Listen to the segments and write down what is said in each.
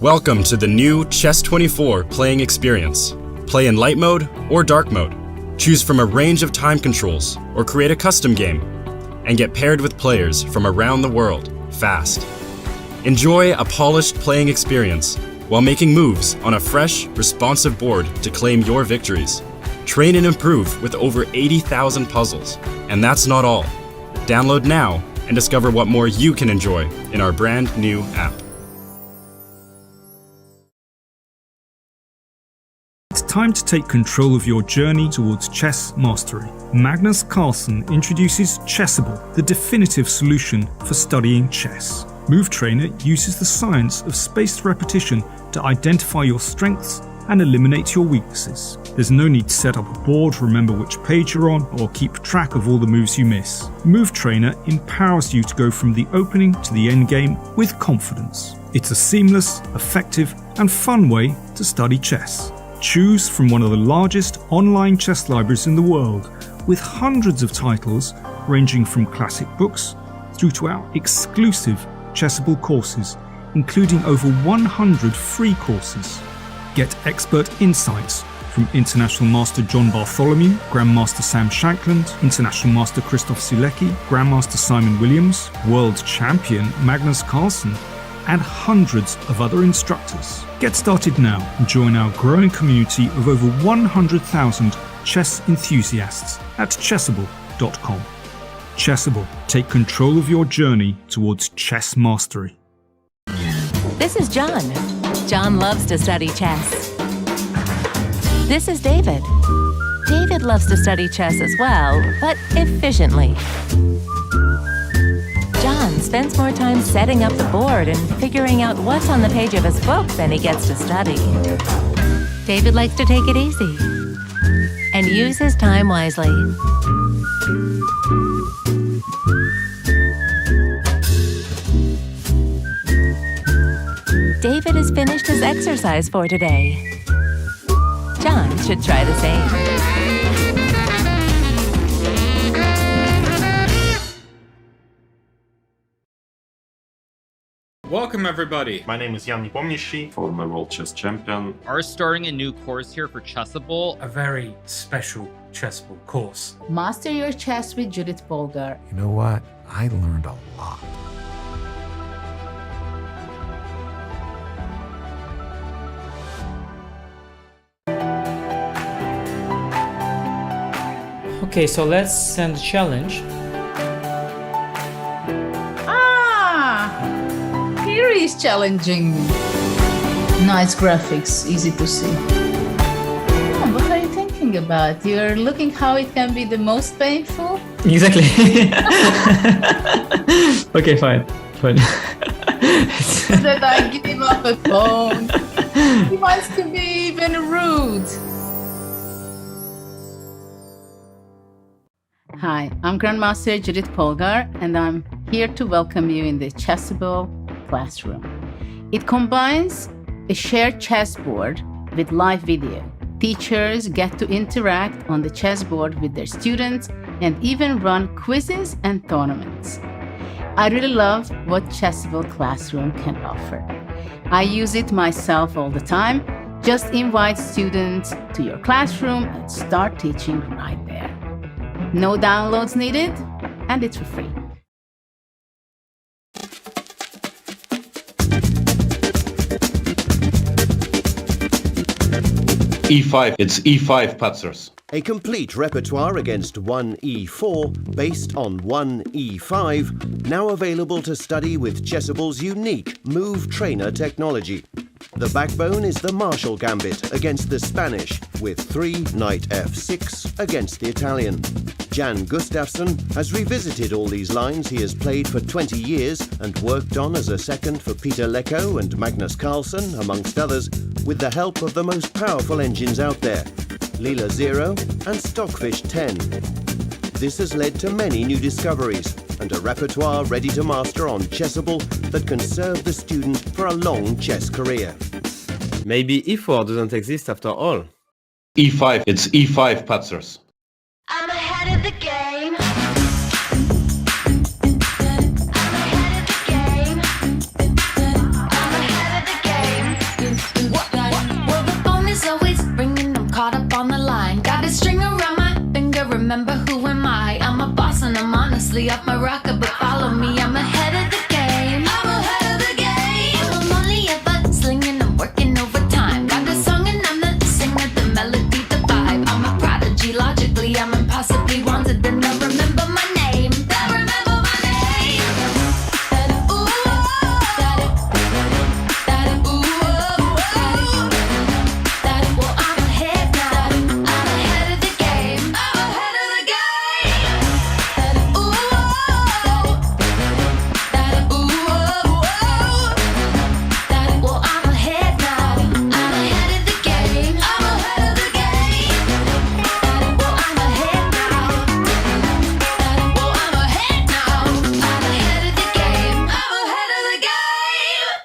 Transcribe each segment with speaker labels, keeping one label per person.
Speaker 1: Welcome to the new Chess24 playing experience. Play in light mode or dark mode. Choose from a range of time controls or create a custom game and get paired with players from around the world fast. Enjoy a polished playing experience while making moves on a fresh, responsive board to claim your victories. Train and improve with over 80,000 puzzles. And that's not all. Download now and discover what more you can enjoy in our brand new app.
Speaker 2: It's time to take control of your journey towards chess mastery. Magnus Carlsen introduces Chessable, the definitive solution for studying chess. Move Trainer uses the science of spaced repetition to identify your strengths and eliminate your weaknesses. There's no need to set up a board, remember which page you're on, or keep track of all the moves you miss. Move Trainer empowers you to go from the opening to the end game with confidence. It's a seamless, effective, and fun way to study chess. Choose from one of the largest online chess libraries in the world, with hundreds of titles ranging from classic books through to our exclusive Chessable courses, including over 100 free courses. Get expert insights from International Master John Bartholomew, Grandmaster Sam Shankland, International Master Christoph Sulecki, Grandmaster Simon Williams, World Champion Magnus Carlsen, and hundreds of other instructors. Get started now and join our growing community of over 100,000 chess enthusiasts at chessable.com. Chessable, take control of your journey towards chess mastery.
Speaker 3: This is John. John loves to study chess. This is David. David loves to study chess as well, but efficiently. John spends more time setting up the board and figuring out what's on the page of his book than he gets to study. David likes to take it easy and use his time wisely. David has finished his exercise for today. John should try the same.
Speaker 4: Welcome everybody!
Speaker 5: My name is Jan Pomnishi, former world chess champion.
Speaker 6: Are starting a new course here for Chessable.
Speaker 7: A very special Chessable course.
Speaker 8: Master your chess with Judith Polgar.
Speaker 9: You know what? I learned a lot.
Speaker 7: Okay, so let's send a challenge.
Speaker 8: Here is challenging. Nice graphics, easy to see. Oh, what are you thinking about? You're looking how it can be the most painful?
Speaker 7: Exactly. Okay, fine.
Speaker 8: So that I give up a phone. He wants to be even rude. Hi, I'm Grandmaster Judith Polgar, and I'm here to welcome you in the Chessable classroom. It combines a shared chessboard with live video. Teachers get to interact on the chessboard with their students and even run quizzes and tournaments. I really love what Chessable Classroom can offer. I use it myself all the time. Just invite students to your classroom and start teaching right there. No downloads needed, and it's for free.
Speaker 5: E5, it's E5 Patzers.
Speaker 10: A complete repertoire against 1 E4 based on 1 E5, now available to study with Chessable's unique Move Trainer technology. The backbone is the Marshall Gambit against the Spanish, with 3 Knight F6 against the Italian. Jan Gustafsson has revisited all these lines he has played for 20 years and worked on as a second for Peter Lecco and Magnus Carlsen, amongst others, with the help of the most powerful engines out there, Leela 0 and Stockfish 10. This has led to many new discoveries and a repertoire ready to master on Chessable that can serve the student for a long chess career.
Speaker 11: Maybe E4 doesn't exist after all.
Speaker 5: E5, it's E5 Patzers.
Speaker 12: I'm ahead of the game. I'm ahead of the game. I'm ahead of the game. be off my rocker, but follow me, I'm ahead of the game. I'm ahead of the game. I'm only ever slinging, I'm working overtime. Got a song and I'm the singer, the melody, the vibe. I'm a prodigy, logically, I'm impossibly wanted. And they'll remember my name. They'll remember my name. Ooh, got it. Got it, ooh, got it. Well, I'm ahead now. I'm ahead of the game. I'm ahead of the game. Ooh, well, I'm ahead now. I'm ahead of the game. I'm ahead of the game. Well, I'm ahead now. Well, I'm ahead now. I'm ahead of the game. I'm ahead of the game.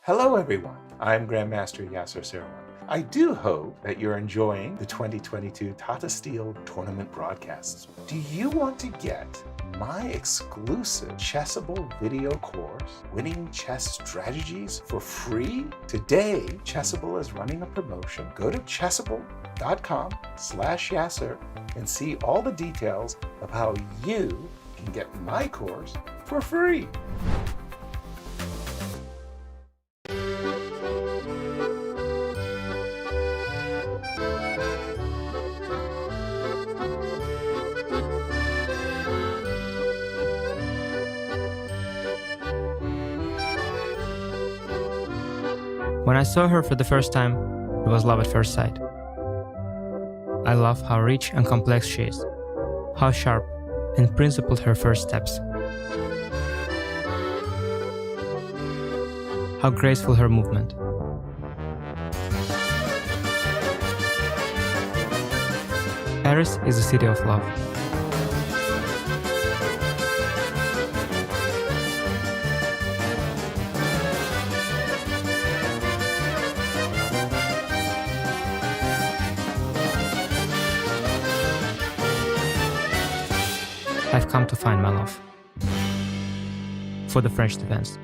Speaker 4: Hello everyone, I'm Grandmaster Yasser Seirawan. I do hope that you're enjoying the 2022 Tata Steel tournament broadcasts. Do you want to get my exclusive Chessable video course, Winning Chess Strategies, for free? Today, Chessable is running a promotion. Go to chessable.com/Yasser and see all the details of how you can get my course for free.
Speaker 7: When I saw her for the first time, it was love at first sight. I love how rich and complex she is, how sharp and principled her first steps, how graceful her movement. Paris is a city of love. I've come to find my love for the French defense.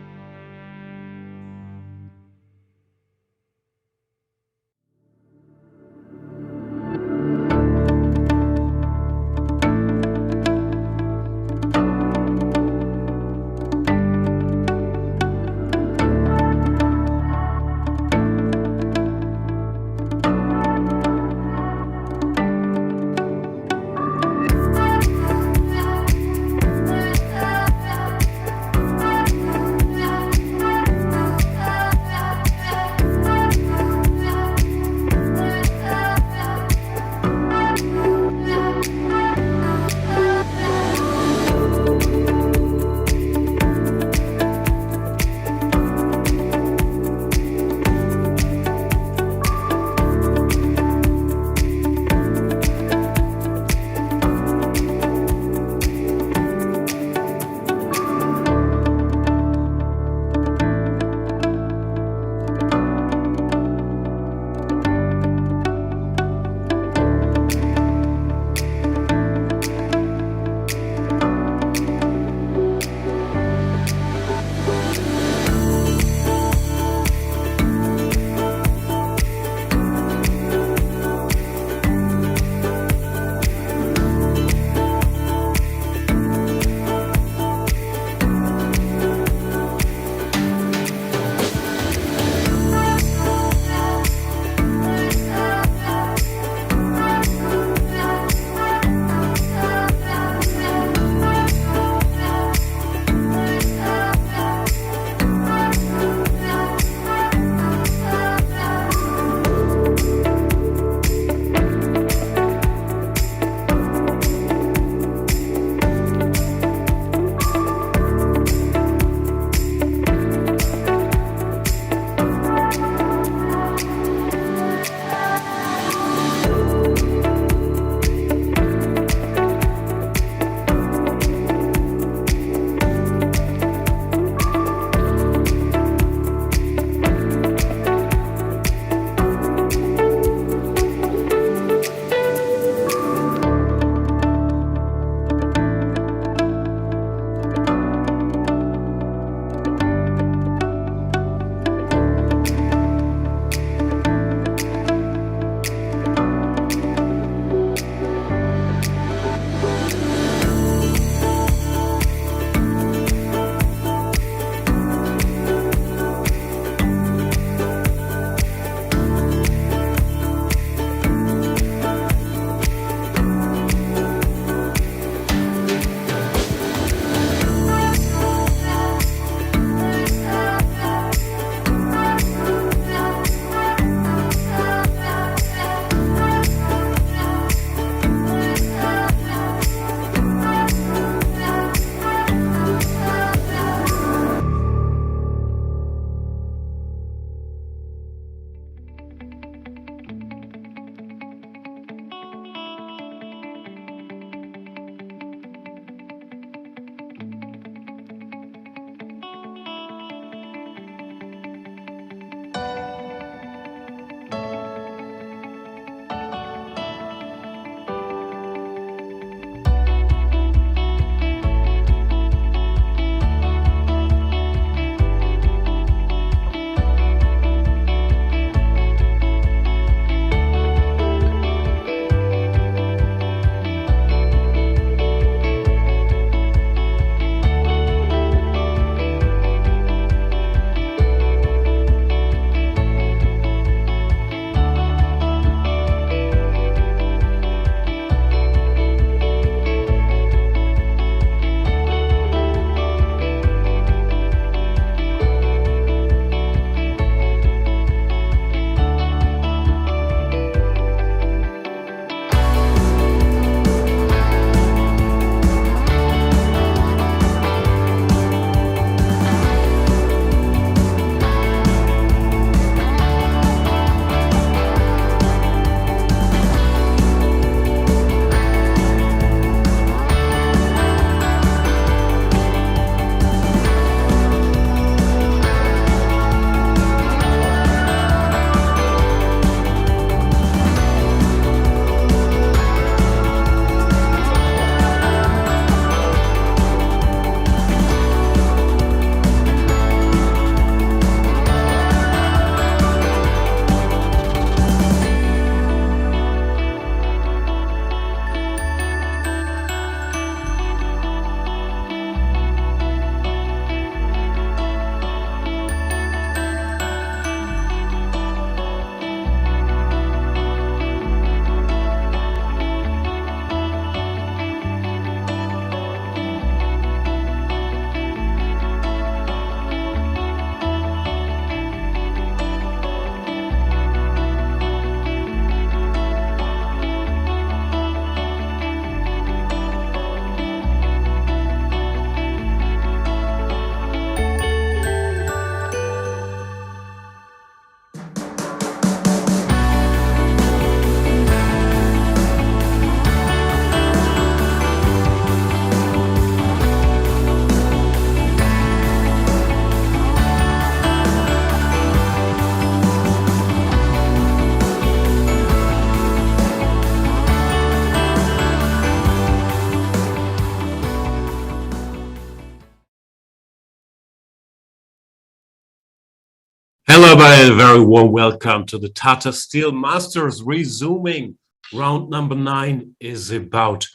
Speaker 5: Hello, everybody, and a very warm welcome to the Tata Steel Masters resuming. Round number 9 is about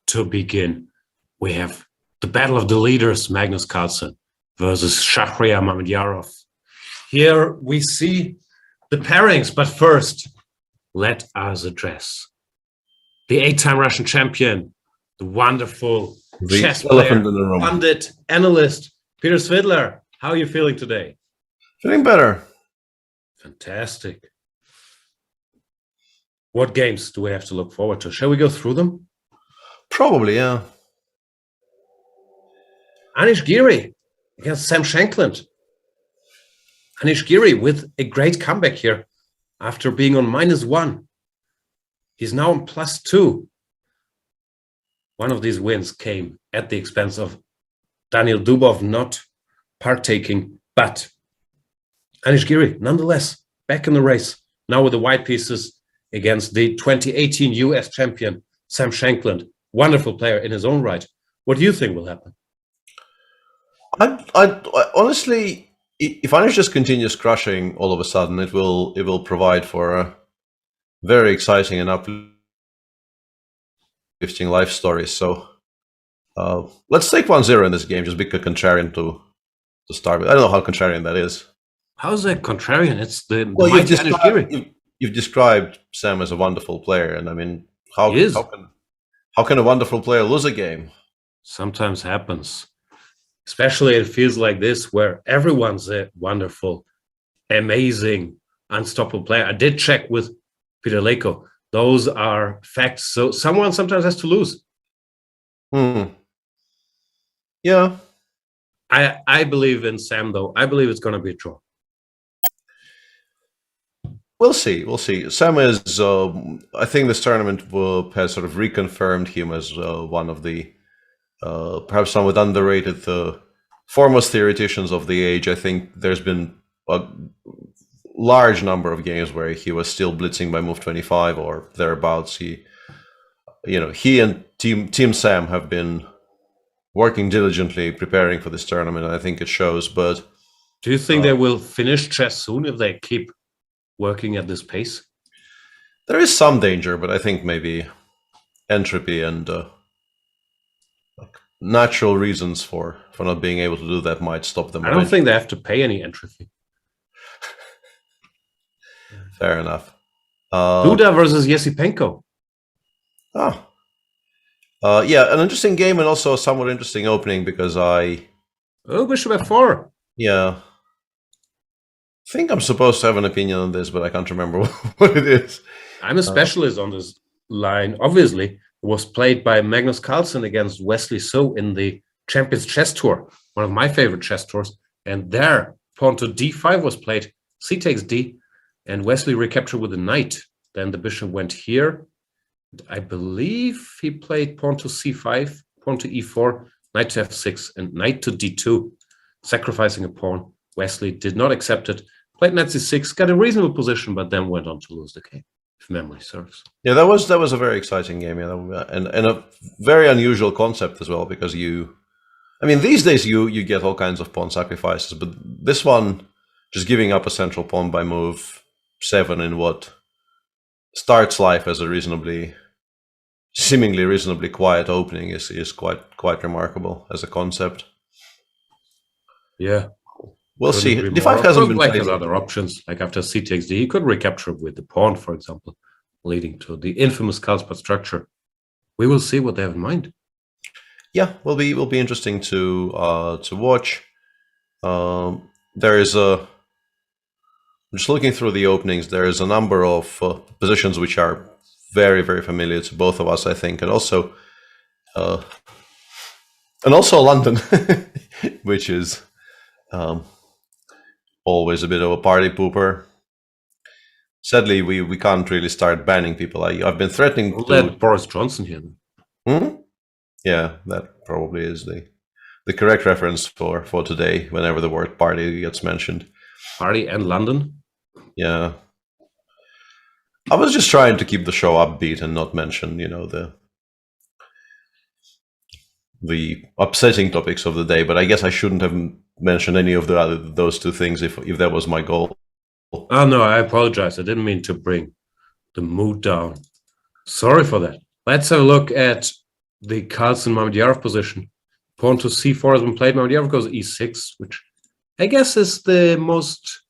Speaker 5: to begin. We have the battle of the leaders, Magnus Carlsen versus Shahryar Mamedyarov. Here we see the pairings, but first, let us address the 8-time Russian champion, the wonderful chess player, pundit, analyst, Peter Svidler. How are you feeling today?
Speaker 13: Feeling better.
Speaker 5: Fantastic. What games do we have to look forward to? Shall we go through them?
Speaker 13: Probably, yeah.
Speaker 5: Anish Giri against Sam Shankland. Anish Giri with a great comeback here after being on -1. He's now on +2. One of these wins came at the expense of Daniel Dubov not partaking, but Anish Giri, nonetheless, back in the race, now with the white pieces against the 2018 US champion, Sam Shankland. Wonderful player in his own right. What do you think will happen?
Speaker 13: I honestly, if Anish just continues crushing all of a sudden, it will provide for a very exciting and uplifting life story. So let's take 1-0 in this game, just pick a contrarian to start with. I don't know how contrarian that is.
Speaker 5: How's that contrarian? It's the
Speaker 13: well, you've described Sam as a wonderful player, and I mean, how can a wonderful player lose a game?
Speaker 5: Sometimes happens. Especially it feels like this, where everyone's a wonderful, amazing, unstoppable player. I did check with Peter Leko. Those are facts. So someone sometimes has to lose.
Speaker 13: Yeah.
Speaker 5: I believe in Sam, though. I believe it's going to be a draw.
Speaker 13: We'll see. We'll see. Sam is, I think this tournament has sort of reconfirmed him as one of the perhaps somewhat underrated foremost theoreticians of the age. I think there's been a large number of games where he was still blitzing by move 25 or thereabouts. He and Team Sam have been working diligently preparing for this tournament, and I think it shows. But
Speaker 5: do you think they will finish chess soon if they keep working at this pace?
Speaker 13: There is some danger, but I think maybe entropy and natural reasons for not being able to do that might stop them.
Speaker 5: I don't think they have to pay any entropy.
Speaker 13: Fair enough.
Speaker 5: Duda versus Yesipenko.
Speaker 13: Yeah, an interesting game and also a somewhat interesting opening because
Speaker 5: Bishop F4.
Speaker 13: Yeah. I think I'm supposed to have an opinion on this, but I can't remember what it is.
Speaker 5: I'm a specialist on this line. Obviously, it was played by Magnus Carlsen against Wesley So in the Champions Chess Tour, one of my favorite chess tours. And there, pawn to d5 was played, c takes d, and Wesley recaptured with a knight. Then the bishop went here. I believe he played pawn to c5, pawn to e4, knight to f6, and knight to d2, sacrificing a pawn. Wesley did not accept it, played knight c6, got a reasonable position, but then went on to lose the game, if memory serves.
Speaker 13: Yeah, that was a very exciting game, yeah, and a very unusual concept as well, because these days you get all kinds of pawn sacrifices, but this one, just giving up a central pawn by move 7 in what starts life as a seemingly reasonably quiet opening is quite remarkable as a concept.
Speaker 5: Yeah.
Speaker 13: We'll see. D5 hasn't been
Speaker 5: played. Has other options, like after c takes d, he could recapture with the pawn, for example, leading to the infamous Carlsbad structure. We will see what they have in mind.
Speaker 13: Yeah, will be interesting to watch. There is I'm just looking through the openings. There is a number of positions which are very, very familiar to both of us, I think, and also London, which is always a bit of a party pooper. Sadly, we can't really start banning people. I've been threatening to
Speaker 5: let Boris Johnson here.
Speaker 13: Yeah, that probably is the correct reference for today. Whenever the word party gets mentioned,
Speaker 5: party and London.
Speaker 13: Yeah, I was just trying to keep the show upbeat and not mention, the upsetting topics of the day. But I guess I shouldn't have mention any of those two things if that was my goal.
Speaker 5: Oh no, I apologize. I didn't mean to bring the mood down. Sorry for that. Let's have a look at the Carlsen Mamedyarov position. Pawn to c4 has been played. Mamedyarov goes e6, which I guess is the most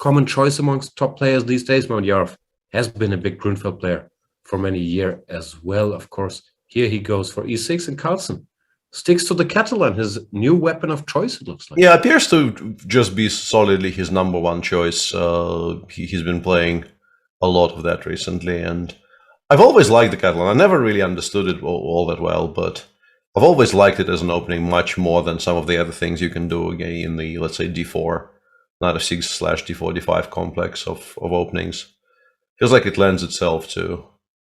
Speaker 5: common choice amongst top players these days. Mamedyarov has been a big Grunfeld player for many years as well, of course. Here he goes for e6, and Carlsen sticks to the Catalan, his new weapon of choice, it looks like.
Speaker 13: Yeah, appears to just be solidly his number one choice. He's been playing a lot of that recently, and I've always liked the Catalan. I never really understood it all that well, but I've always liked it as an opening much more than some of the other things you can do again in the, let's say, d4, knight f6 / d4, d5 complex of openings. Feels like it lends itself to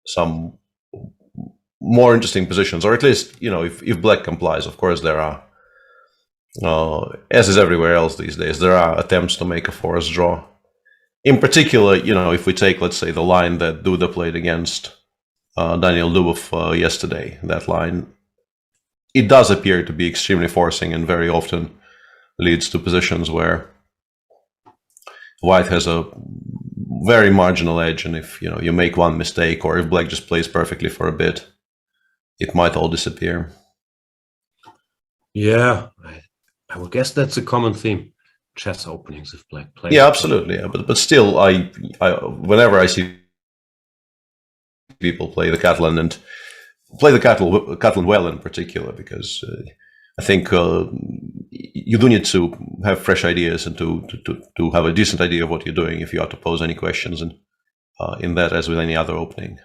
Speaker 13: some more interesting positions, or at least, you know, if black complies. Of course, there are, as is everywhere else these days, there are attempts to make a forest draw. In particular, you know, if we take, let's say, the line that Duda played against Daniel Dubov yesterday, that line, it does appear to be extremely forcing and very often leads to positions where white has a very marginal edge, and if, you know, you make one mistake, or if black just plays perfectly for a bit, it might all disappear.
Speaker 5: Yeah, I would guess that's a common theme. Chess openings if black plays.
Speaker 13: Yeah, absolutely. Yeah. But still, I whenever I see people play the Catalan, and play the Catalan well in particular, because I think you do need to have fresh ideas and to have a decent idea of what you're doing if you are to pose any questions, and in that, as with any other opening.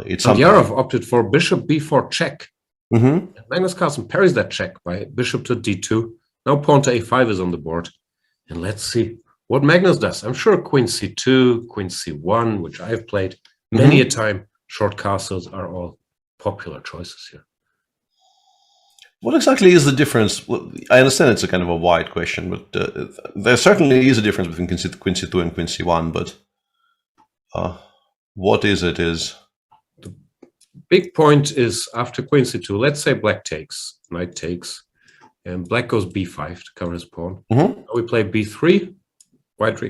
Speaker 13: It's
Speaker 5: Mamedyarov opted for bishop b4 check.
Speaker 13: Mm-hmm.
Speaker 5: Magnus Carlsen parries that check by bishop to d2. Now pawn to a5 is on the board. And let's see what Magnus does. I'm sure queen c2, queen c1, which I've played many a time. Short castles are all popular choices here.
Speaker 13: What exactly is the difference? Well, I understand it's a kind of a wide question, but there certainly is a difference between queen c2 and queen c1, but what is it is?
Speaker 5: The big point is after queen c2, let's say black takes, knight takes, and black goes b5 to cover his pawn. Now we play b3, black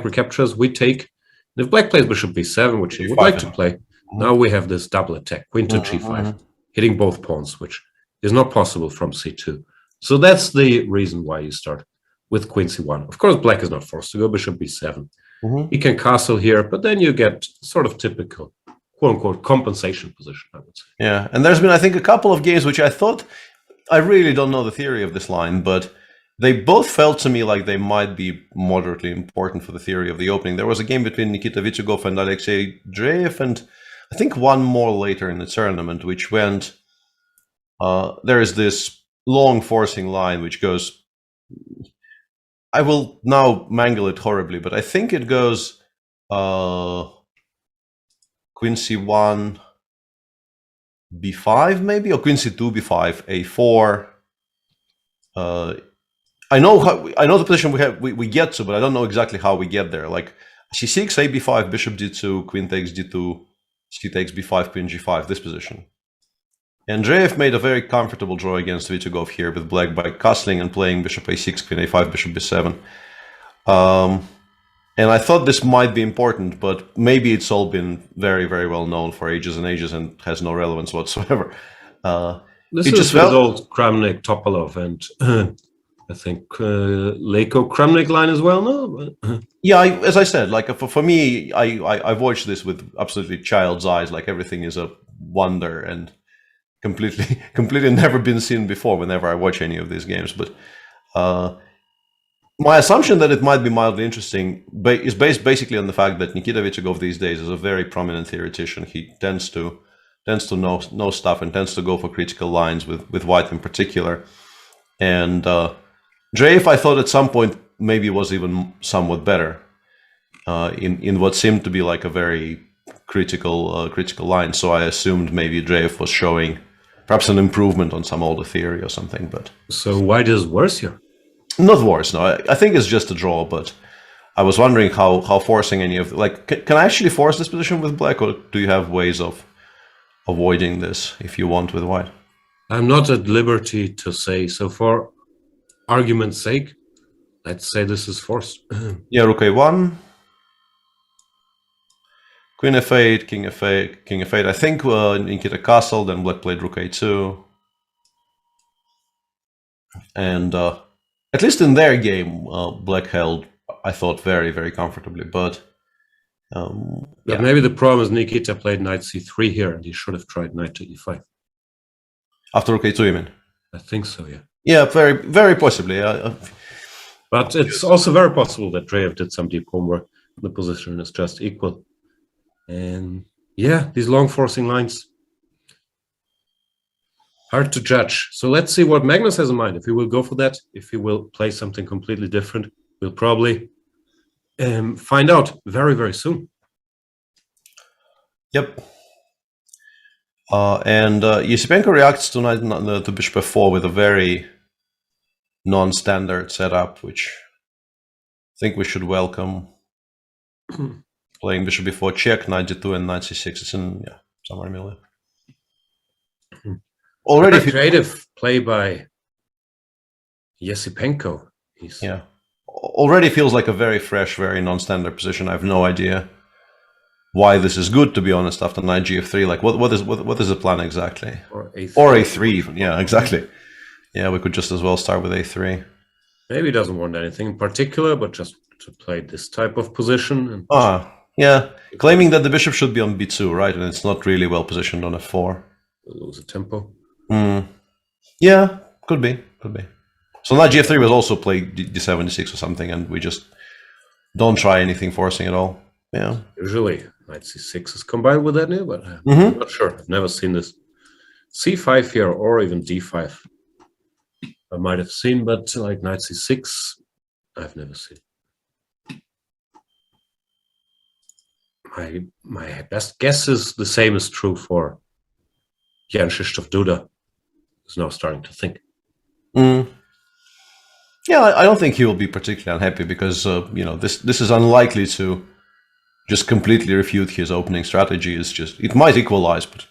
Speaker 5: recaptures, we take. And if black plays bishop b7, which he would like to play, now we have this double attack, queen to g5, hitting both pawns, which is not possible from c2. So that's the reason why you start with queen c1. Of course, black is not forced to go bishop b7. He can castle here, but then you get sort of typical, quote-unquote, compensation position, I would say.
Speaker 13: Yeah, and there's been, I think, a couple of games which I thought, I really don't know the theory of this line, but they both felt to me like they might be moderately important for the theory of the opening. There was a game between Nikita Vichugov and Alexei Dreyev, and I think one more later in the tournament, which went, there is this long forcing line which goes, I will now mangle it horribly, but I think it goes queen c1, b5 maybe, or queen c2, b5, a4. I know the position we get to, but I don't know exactly how we get there. Like c6, a b5, bishop d2, queen takes d2, c takes b5, queen g5, this position. And Dreyev made a very comfortable draw against Vichugov here with black by castling and playing bishop a6, queen a5, bishop b7. And I thought this might be important, but maybe it's all been very, very well known for ages and ages and has no relevance whatsoever.
Speaker 5: This is the old Kramnik, Topalov, and I think Leko Kramnik line as well, no?
Speaker 13: Yeah, as I said, like for me, I've watched this with absolutely child's eyes, like everything is a wonder and completely never been seen before whenever I watch any of these games. But my assumption that it might be mildly interesting is based basically on the fact that Nikita Vichugov these days is a very prominent theoretician. He tends to know stuff and tends to go for critical lines with white in particular. And Dreyev, I thought at some point maybe was even somewhat better in what seemed to be like a very critical line. So I assumed maybe Dreyev was showing perhaps an improvement on some older theory or something. But
Speaker 5: so white is worse here?
Speaker 13: Not worse, no. I think it's just a draw, but I was wondering how forcing any of... Like, can I actually force this position with black, or do you have ways of avoiding this if you want with white?
Speaker 5: I'm not at liberty to say. So for argument's sake, let's say this is forced.
Speaker 13: Yeah, rook a1. Queen f8, king f8, king f8. I think Nikita castle, then black played rook a2. And at least in their game, black held, I thought, very, very comfortably. But
Speaker 5: yeah, maybe the problem is Nikita played knight c3 here, and he should have tried knight to e5.
Speaker 13: After rook a2, you mean?
Speaker 5: I think so, yeah.
Speaker 13: Yeah, very, very possibly.
Speaker 5: But it's also very possible that Dreyev did some deep homework. The position is just equal. And yeah, these long forcing lines, hard to judge. So let's see what Magnus has in mind. If he will go for that, if he will play something completely different, we'll probably find out very, very soon.
Speaker 13: Yep. And Yasipenko reacts to bishop f4 with a very non-standard setup, which I think we should welcome. Playing bishop b4 check, knight g2 and knight c6. It's in somewhere in the middle. Already
Speaker 5: creative play by Yasipenko.
Speaker 13: Already feels like a very fresh, very non-standard position. I have no idea why this is good, to be honest. After knight gf3, like what is the plan exactly?
Speaker 5: Or
Speaker 13: a3 even. Yeah, exactly. Yeah, we could just as well start with a3.
Speaker 5: Maybe he doesn't want anything in particular, but just to play this type of position.
Speaker 13: Yeah, claiming that the bishop should be on b2, right? And it's not really well positioned on f4.
Speaker 5: We'll lose the tempo.
Speaker 13: Yeah, could be. So knight gf3 was also played d7, d6 or something, and we just don't try anything forcing at all. Yeah.
Speaker 5: Usually knight c6 is combined with that, but I'm not sure. I've never seen this. c5 here, or even d5. I might have seen, but like knight c6, I've never seen. My best guess is the same is true for Jan Krzysztof Duda, who's now starting to think.
Speaker 13: Yeah, I don't think he will be particularly unhappy because this is unlikely to just completely refute his opening strategy. It might equalize, but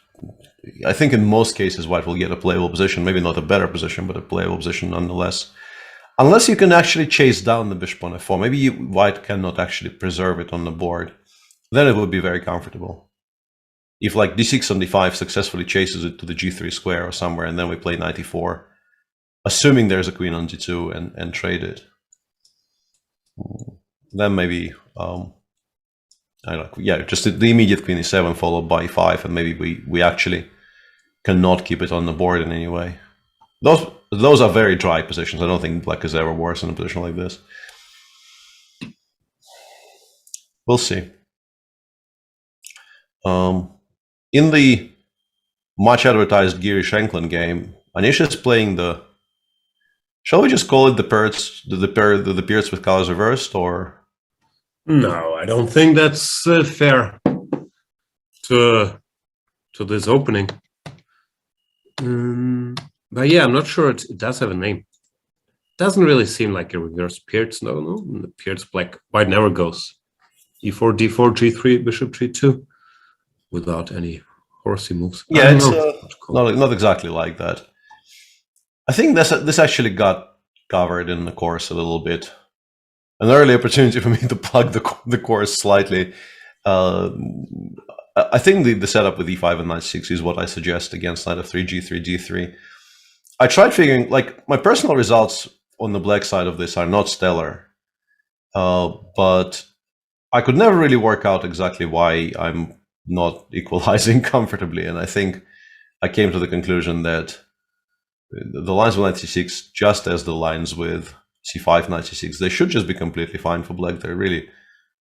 Speaker 13: I think in most cases White will get a playable position, maybe not a better position, but a playable position nonetheless. Unless you can actually chase down the bishop on f4, maybe White cannot actually preserve it on the board. Then it would be very comfortable. If like d6 on d5 successfully chases it to the g3 square or somewhere, and then we play knight e4, assuming there's a queen on d2 and trade it, then maybe I don't know, just the immediate queen e7 followed by e5, and maybe we actually cannot keep it on the board in any way. Those are very dry positions. I don't think black is ever worse in a position like this. We'll see. In the much advertised Giri Shanklin game, Anish is playing the. Shall we just call it the Pearts with colors reversed, or?
Speaker 5: No, I don't think that's fair to this opening. But yeah, I'm not sure it does have a name. Doesn't really seem like a reverse Pearts. No, the Pearts black white never goes. e4, d4, g3, bishop g2. Without any horsey moves.
Speaker 13: Yeah, it's not exactly like that. I think this actually got covered in the course a little bit. An early opportunity for me to plug the course slightly. I think the setup with e5 and knight 6 is what I suggest against knight f3, g3, d3. I tried figuring, like, my personal results on the black side of this are not stellar, but I could never really work out exactly why I'm not equalizing comfortably, and I think I came to the conclusion that the lines with knight c6, just as the lines with c5, knight c6, they should just be completely fine for black. There really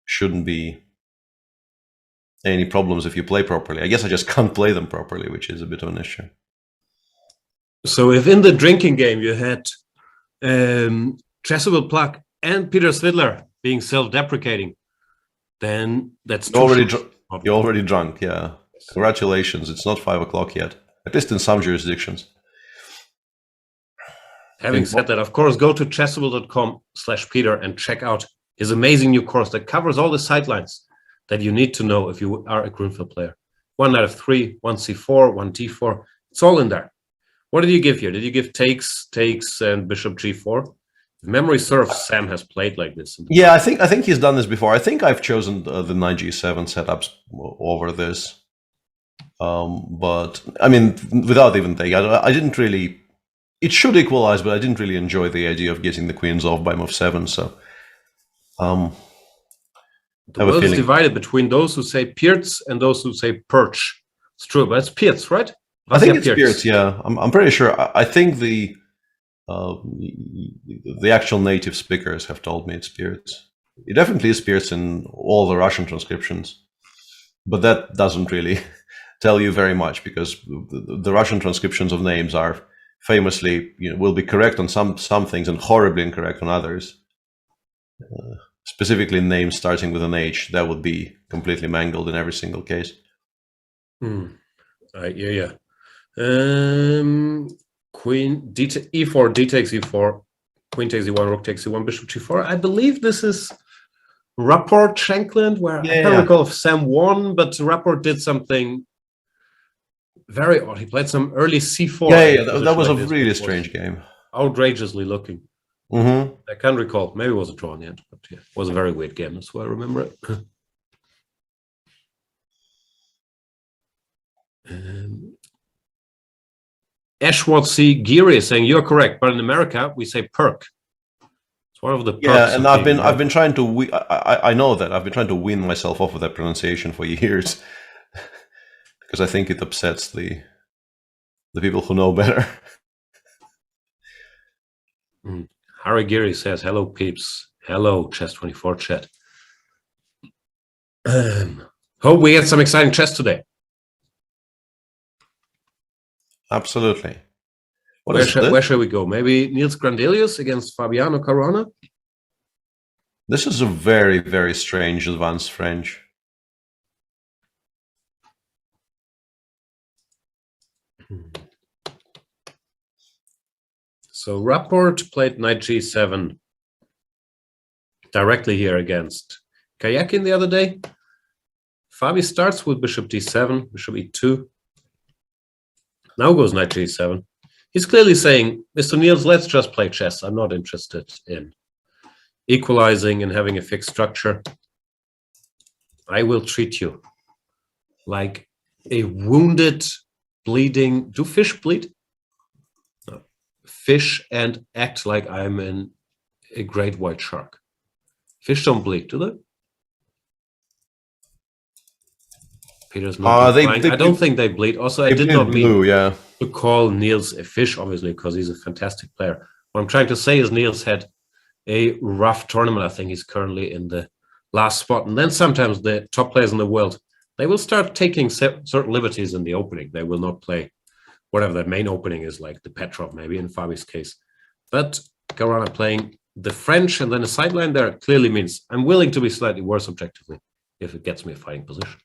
Speaker 13: shouldn't be any problems if you play properly. I guess I just can't play them properly, which is a bit of an issue.
Speaker 5: So if in the drinking game you had Chessable Plug and Peter Svidler being self-deprecating, then that's
Speaker 13: you're already drunk, yeah. Congratulations, it's not 5 o'clock yet, at least in some jurisdictions.
Speaker 5: Having said that, of course, go to chessable.com/Peter and check out his amazing new course that covers all the sidelines that you need to know if you are a Grunfeld player. 1 knight f3, 1 c4, 1 d4, it's all in there. What did you give here? Did you give takes, and bishop g4? If memory serves, Sam has played like this.
Speaker 13: Yeah, I think he's done this before. I think I've chosen the knight g7 setups over this. But I mean, without even thinking, I didn't really. It should equalize, but I didn't really enjoy the idea of getting the queens off by move 7. So,
Speaker 5: the world is divided between those who say Pirc and those who say Perch. It's true, but it's Pirc, right?
Speaker 13: I think it's Pirc. Yeah, I'm pretty sure. I think the actual native speakers have told me it's Pirc. It definitely is Pirc in all the Russian transcriptions, but that doesn't really tell you very much, because the Russian transcriptions of names are famously, will be correct on some things and horribly incorrect on others. Specifically, names starting with an H, that would be completely mangled in every single case.
Speaker 5: Yeah. Queen e4, d takes e4, queen takes e1, rook takes e1, bishop g4. I believe this is Rapport Shankland, where I can't recall if Sam won, but Rapport did something very odd. He played some early c4.
Speaker 13: That was a really strange game.
Speaker 5: Outrageously looking. I can't recall. Maybe it was a draw in the end, but yeah, it was a very weird game. That's why I remember it. Ashworth C. Geary is saying you're correct, but in America we say perk. It's one of the perks.
Speaker 13: Yeah, and I've been trying to. I know that I've been trying to wean myself off of that pronunciation for years, because I think it upsets the people who know better.
Speaker 5: Harry Geary says, "Hello, peeps. Hello, Chess24 chat. Hope we get some exciting chess today."
Speaker 13: Absolutely.
Speaker 5: Where shall we go? Maybe Niels Grandelius against Fabiano Caruana?
Speaker 13: This is a very, very strange advanced French.
Speaker 5: So Rapport played knight g7 directly here against Kayakin the other day. Fabi starts with bishop d7, bishop e2. Now goes knight g7. He's clearly saying, Mr. Niels, let's just play chess. I'm not interested in equalizing and having a fixed structure. I will treat you like a wounded, bleeding... Do fish bleed? No. Fish and act like I'm a great white shark. Fish don't bleed, do they? Peter's not I don't think they bleed. Also, I did not mean to call Niels a fish, obviously, because he's a fantastic player. What I'm trying to say is Niels had a rough tournament. I think he's currently in the last spot. And then sometimes the top players in the world, they will start taking certain liberties in the opening. They will not play whatever the main opening is, like the Petrov, maybe in Fabi's case. But Caruana playing the French and then a sideline there clearly means I'm willing to be slightly worse objectively if it gets me a fighting position.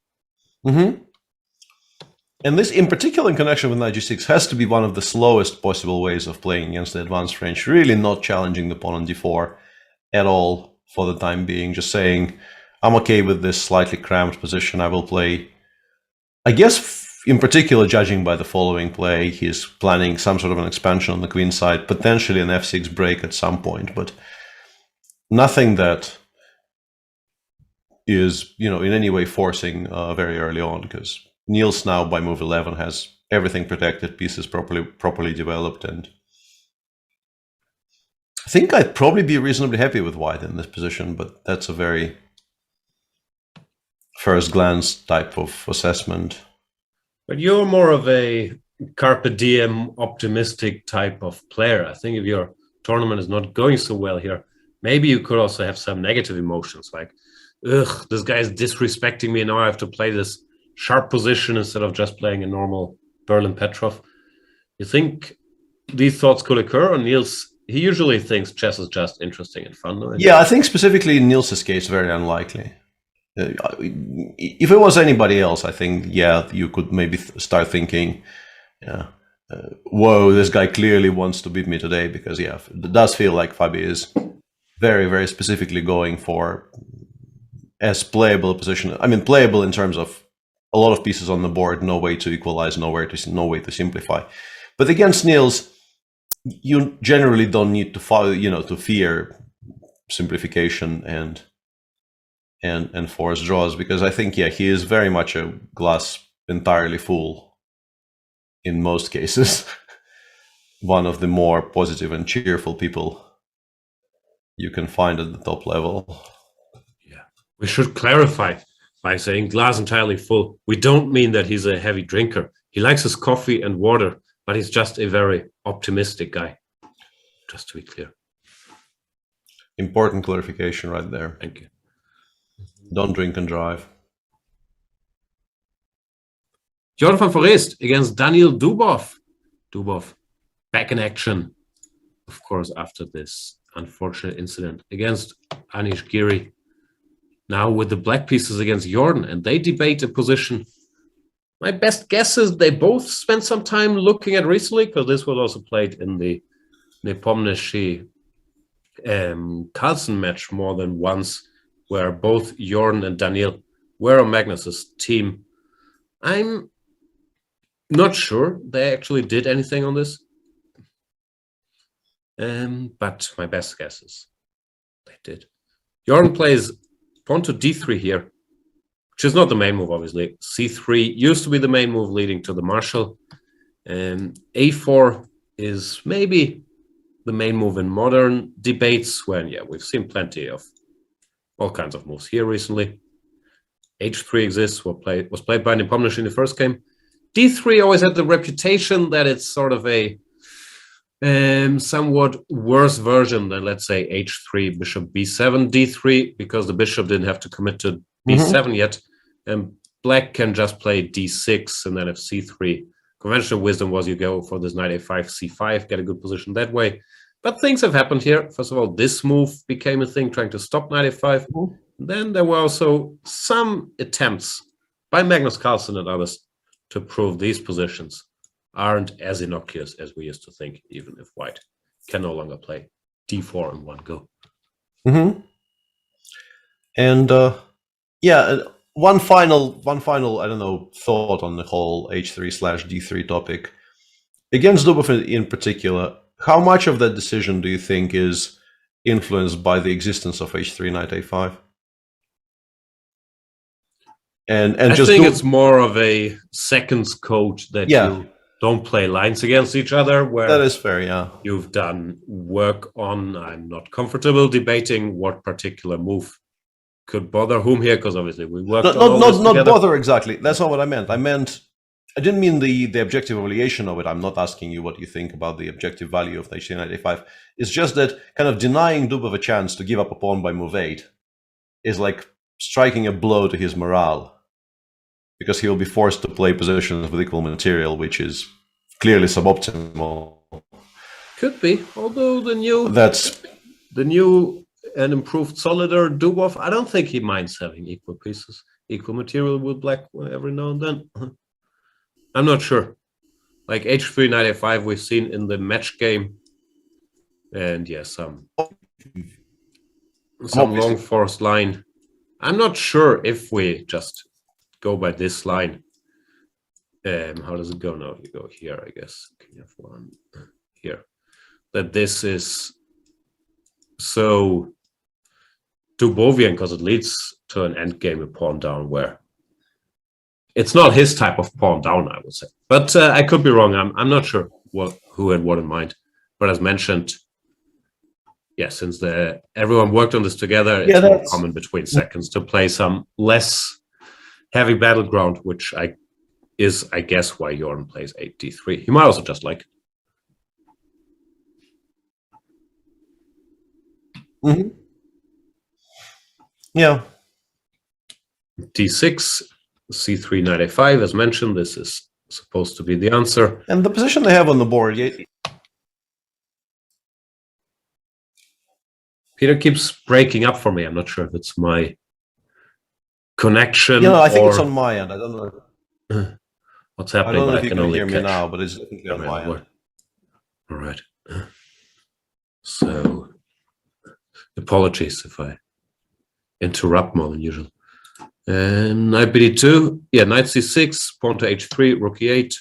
Speaker 13: And this, in particular, in connection with knight g6, has to be one of the slowest possible ways of playing against the advanced French. Really not challenging the pawn on d4 at all for the time being. Just saying, I'm okay with this slightly cramped position. I will play. I guess, in particular, judging by the following play, he's planning some sort of an expansion on the queen side, potentially an f6 break at some point, but nothing that is, in any way forcing very early on, because Niels now by move 11 has everything protected, pieces properly developed, and I think I'd probably be reasonably happy with white in this position, but that's a very first glance type of assessment.
Speaker 5: But you're more of a carpe diem optimistic type of player. I think if your tournament is not going so well here, maybe you could also have some negative emotions like, ugh, this guy is disrespecting me. Now I have to play this sharp position instead of just playing a normal Berlin Petrov. You think these thoughts could occur? Or Niels, he usually thinks chess is just interesting and fun. No?
Speaker 13: Yeah, I think specifically in Niels' case, very unlikely. If it was anybody else, I think, you could maybe start thinking, whoa, this guy clearly wants to beat me today, because, it does feel like Fabi is very, very specifically going for as playable a position. I mean, playable in terms of a lot of pieces on the board, no way to equalize, no way to simplify. But against Niels, you generally don't need to follow, to fear simplification and forced draws, because I think, he is very much a glass entirely full in most cases. One of the more positive and cheerful people you can find at the top level.
Speaker 5: Yeah, we should clarify by saying glass entirely full. We don't mean that he's a heavy drinker. He likes his coffee and water, but he's just a very optimistic guy, just to be clear.
Speaker 13: Important clarification right there.
Speaker 5: Thank you.
Speaker 13: Don't drink and drive.
Speaker 5: Jordan van Foreest against Daniel Dubov. Dubov back in action, of course, after this unfortunate incident against Anish Giri. Now with the black pieces against Jordan, and they debate a position. My best guess is they both spent some time looking at recently, because this was also played in the Nepomniachtchi Carlsen match more than once, where both Jordan and Daniel were on Magnus's team. I'm not sure they actually did anything on this, but my best guess is they did. Jordan plays pawn to d3 here, which is not the main move, obviously. c3 used to be the main move leading to the marshal. a4 is maybe the main move in modern debates, when, we've seen plenty of all kinds of moves here recently. h3 exists, was played by Nepomniachtchi in the first game. d3 always had the reputation that it's sort of a somewhat worse version than, let's say, h3, bishop b7, d3, because the bishop didn't have to commit to b7 yet, and black can just play d6, and then if c3. Conventional wisdom was you go for this knight a5, c5, get a good position that way. But things have happened here. First of all, this move became a thing, trying to stop knight a5. Then there were also some attempts by Magnus Carlsen and others to prove these positions aren't as innocuous as we used to think, even if white can no longer play d4 in one go.
Speaker 13: And one final, I don't know, thought on the whole h3/d3 topic. Against Dubov in particular, how much of that decision do you think is influenced by the existence of h3 knight a5? And
Speaker 5: I
Speaker 13: just
Speaker 5: think it's more of a seconds code that
Speaker 13: Yeah.
Speaker 5: you don't play lines against each other, where
Speaker 13: that is fair, yeah.
Speaker 5: you've done work on. I'm not comfortable debating what particular move could bother whom here, because obviously we worked on all this
Speaker 13: Not
Speaker 5: together.
Speaker 13: bother exactly. That's not what I meant. I didn't mean the objective evaluation of it. I'm not asking you what you think about the objective value of the h3 knight a5. It's just that kind of denying Dubov a chance to give up a pawn by move 8 is like striking a blow to his morale, because he will be forced to play positions with equal material, which is clearly suboptimal.
Speaker 5: Could be, although the new and improved solider Dubov, I don't think he minds having equal pieces, equal material with black every now and then. I'm not sure. Like h3 knight a5 we've seen in the match game, and some long forced line. I'm not sure if we just go by this line. How does it go now? You go here, I guess. Can you have one here? That this is so Dubovian, because it leads to an endgame, a pawn down, where it's not his type of pawn down, I would say. But I could be wrong. I'm not sure who had what in mind. But as mentioned, since everyone worked on this together, it's more common between seconds to play some less heavy battleground, which I guess why Jordan plays 8d3. He might also just like
Speaker 13: it. Yeah.
Speaker 5: d6, c3, knight a5, as mentioned. This is supposed to be the answer.
Speaker 13: And the position they have on the board,
Speaker 5: Peter keeps breaking up for me. I'm not sure if it's my connection.
Speaker 13: I think it's on my end. I don't know.
Speaker 5: What's happening?
Speaker 13: I don't know if you can hear me now, but it's definitely on my end.
Speaker 5: All right. So, apologies if I interrupt more than usual. Knight bd2, knight c6, pawn to h3, rook e8.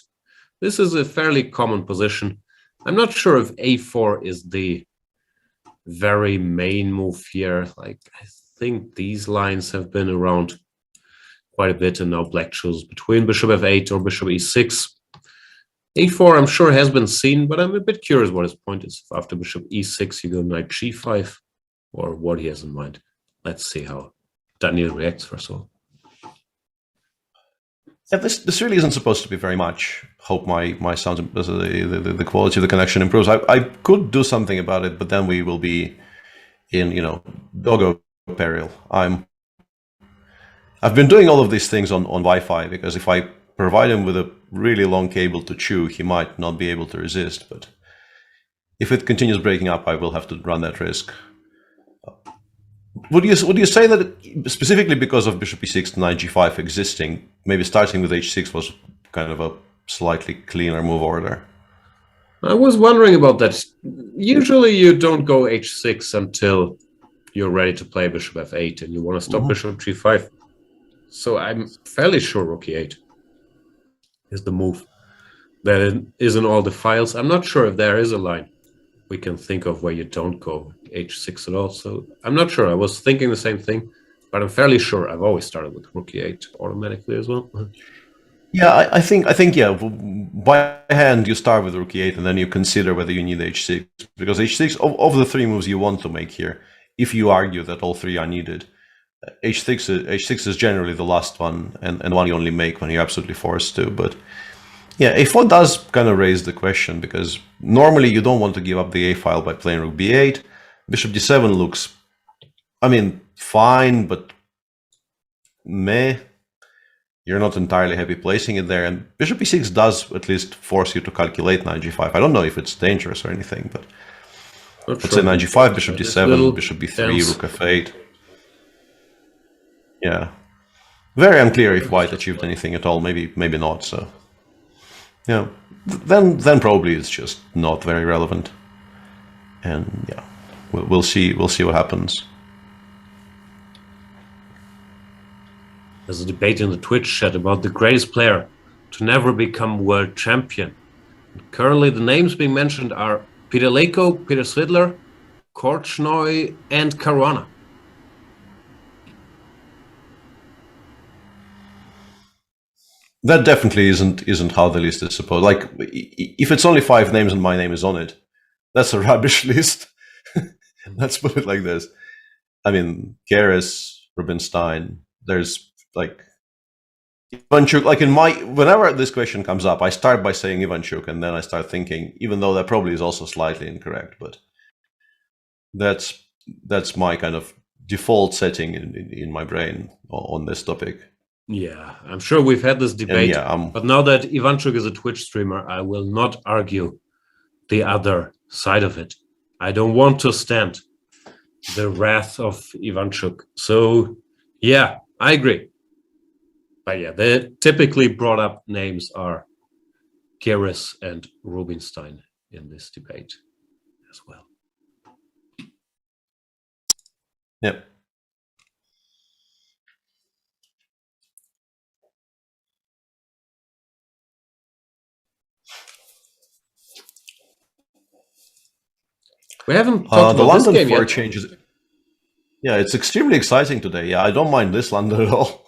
Speaker 5: This is a fairly common position. I'm not sure if a4 is the very main move here. Like, I think these lines have been around quite a bit, and now black chooses between bishop f8 or bishop e6. a4, I'm sure, has been seen, but I'm a bit curious what his point is. If after bishop e6 you go knight g5, or what he has in mind. Let's see how Daniel reacts first of all.
Speaker 13: Yeah, this really isn't supposed to be very much. Hope my sound, the quality of the connection improves. I could do something about it, but then we will be in, doggo peril. I've been doing all of these things on Wi-Fi, because if I provide him with a really long cable to chew, he might not be able to resist. But if it continues breaking up, I will have to run that risk. Would you say that specifically because of bishop e6 to knight g5 existing, maybe starting with h6 was kind of a slightly cleaner move order?
Speaker 5: I was wondering about that. Usually you don't go h6 until you're ready to play bishop f8 and you want to stop bishop g5. So I'm fairly sure rook e8 is the move that is in all the files. I'm not sure if there is a line we can think of where you don't go h6 at all. So I'm not sure. I was thinking the same thing, but I'm fairly sure I've always started with rook e8 automatically as well.
Speaker 13: Yeah, I think yeah, by hand you start with rook e8 and then you consider whether you need h6, because h6 of the three moves you want to make here, if you argue that all three are needed, h6 is generally the last one and one you only make when you're absolutely forced to. But yeah, a4 does kind of raise the question, because normally you don't want to give up the a file by playing rook b8. Bishop d7 looks, I mean, fine, but meh. You're not entirely happy placing it there. And bishop e6 does at least force you to calculate knight g5. I don't know if it's dangerous or anything, but let's say knight g5, bishop d7, bishop b3, rook f8. Yeah. Very unclear if white achieved anything at all. Maybe not. So yeah, then probably it's just not very relevant. And yeah, we'll see what happens.
Speaker 5: There's a debate in the Twitch chat about the greatest player to never become world champion. Currently, the names being mentioned are Peter Leko, Peter Svidler, Korchnoi, and Caruana.
Speaker 13: That definitely isn't how the list is supposed. Like, if it's only 5 names and my name is on it, that's a rubbish list. Let's put it like this. I mean, Keres, Rubinstein. There's like Ivanchuk. Like whenever this question comes up, I start by saying Ivanchuk, and then I start thinking, even though that probably is also slightly incorrect, but that's my kind of default setting in my brain on this topic.
Speaker 5: Yeah, I'm sure we've had this debate, but now that Ivanchuk is a Twitch streamer, I will not argue the other side of it. I don't want to stand the wrath of Ivanchuk. So, yeah, I agree. But yeah, the typically brought up names are Keres and Rubinstein in this debate as well.
Speaker 13: Yep.
Speaker 5: We haven't talked
Speaker 13: the
Speaker 5: about
Speaker 13: London
Speaker 5: this game
Speaker 13: floor
Speaker 5: yet.
Speaker 13: changes. Yeah, it's extremely exciting today. Yeah, I don't mind this London at all.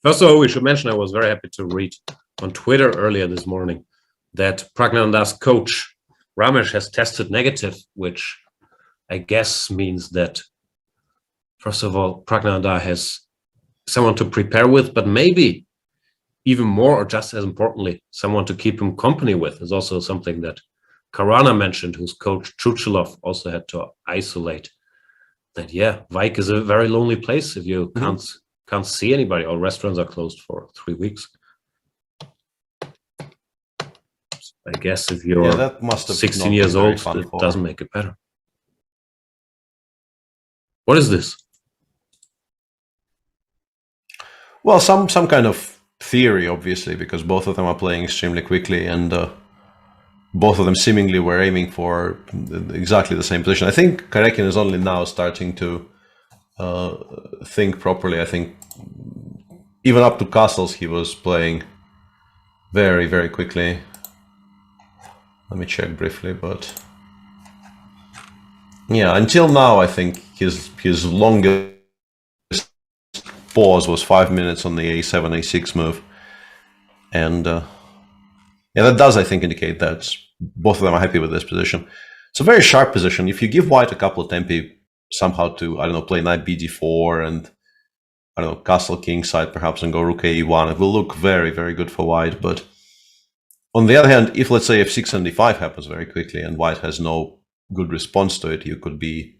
Speaker 5: First of all, we should mention I was very happy to read on Twitter earlier this morning that Pragnananda's coach Ramesh has tested negative, which I guess means that, first of all, Pragnananda has someone to prepare with, but maybe even more, or just as importantly, someone to keep him company with is also something that Caruana mentioned, whose coach Chuchilov also had to isolate. That yeah, Wijk is a very lonely place if you can't see anybody. All restaurants are closed for 3 weeks. I guess if you're
Speaker 13: that must have
Speaker 5: 16 years old, it doesn't make it better. What is this?
Speaker 13: Well, some kind of theory, obviously, because both of them are playing extremely quickly, and both of them seemingly were aiming for exactly the same position. I think Karekin is only now starting to think properly. I think even up to castles he was playing very, very quickly. Let me check briefly, but yeah, until now I think his longest pause was 5 minutes on the a7, a6 move, and yeah, that does, I think, indicate that both of them are happy with this position. It's a very sharp position. If you give White a couple of tempi somehow to, I don't know, play knight bd4 and, I don't know, castle kingside perhaps and go rook ae1, it will look very, very good for White. But on the other hand, if let's say f6 and d5 happens very quickly and White has no good response to it, you could be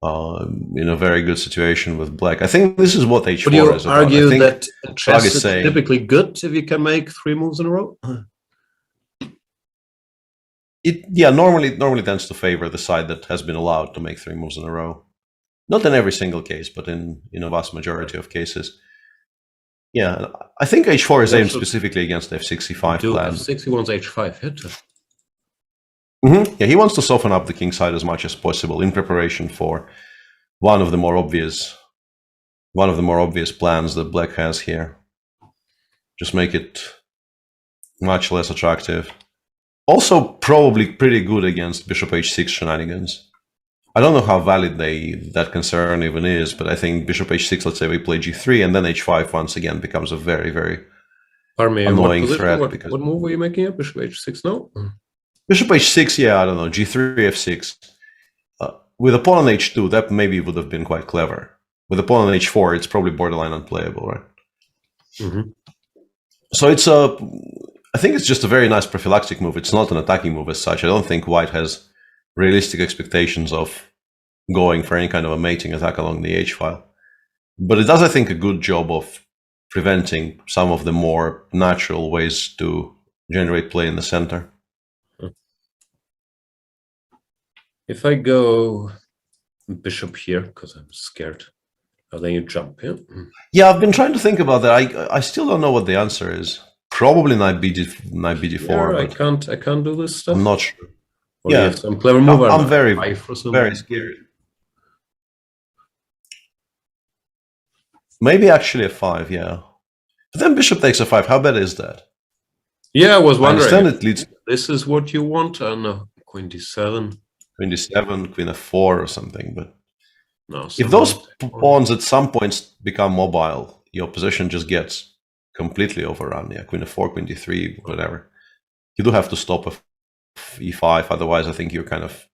Speaker 13: in a very good situation with Black. I think this is what h4
Speaker 5: Would you
Speaker 13: is about.
Speaker 5: argue
Speaker 13: I think
Speaker 5: that chess is
Speaker 13: saying,
Speaker 5: typically good if you can make 3 moves in a row?
Speaker 13: Yeah, normally tends to favor the side that has been allowed to make 3 moves in a row. Not in every single case, but in a vast majority of cases. Yeah, I think h4 is aimed specifically against f6, e5 plan.
Speaker 5: f6, he wants h5 hit.
Speaker 13: Yeah, he wants to soften up the king side as much as possible in preparation for one of the more obvious plans that Black has here. Just make it much less attractive. Also, probably pretty good against bishop h6 shenanigans. I don't know how valid that concern even is, but I think bishop h6, let's say we play g3, and then h5 once again becomes a very, very annoying threat.
Speaker 5: What move were you making here? Bishop h6 now?
Speaker 13: Bishop h6, yeah, I don't know, g3, f6. With a pawn on h2, that maybe would have been quite clever. With a pawn on h4, it's probably borderline unplayable, right? So it's I think it's just a very nice prophylactic move. It's not an attacking move as such. I don't think White has realistic expectations of going for any kind of a mating attack along the h-file. But it does, I think, a good job of preventing some of the more natural ways to generate play in the center.
Speaker 5: If I go bishop here, because I'm scared, then you jump here.
Speaker 13: Yeah, I've been trying to think about that. I still don't know what the answer is. Probably knight bd4.
Speaker 5: Yeah, I can't do this stuff.
Speaker 13: I'm not sure.
Speaker 5: Or yeah, some clever move.
Speaker 13: I'm very scared. Maybe actually f5, yeah. But then bishop takes f5. How bad is that?
Speaker 5: Yeah, I was wondering.
Speaker 13: I understand it leads.
Speaker 5: This is what you want. I don't know. Queen d7.
Speaker 13: Queen d7, queen f4 or something. But
Speaker 5: no,
Speaker 13: if those pawns at some points become mobile, your position just gets completely overrun. Yeah, queen f4, queen d3, whatever. You do have to stop e5, otherwise I think you're kind of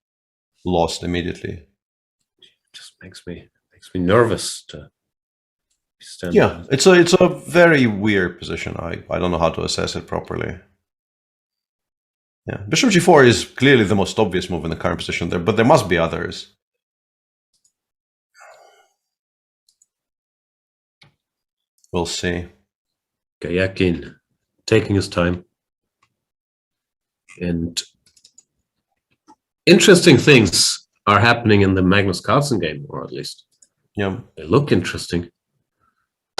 Speaker 13: lost immediately.
Speaker 5: It just makes me nervous to stand.
Speaker 13: Yeah, it's a very weird position. I don't know how to assess it properly. Yeah, bishop g4 is clearly the most obvious move in the current position there, but there must be others. We'll see.
Speaker 5: Gayakin taking his time. And interesting things are happening in the Magnus Carlsen game, or at least they look interesting.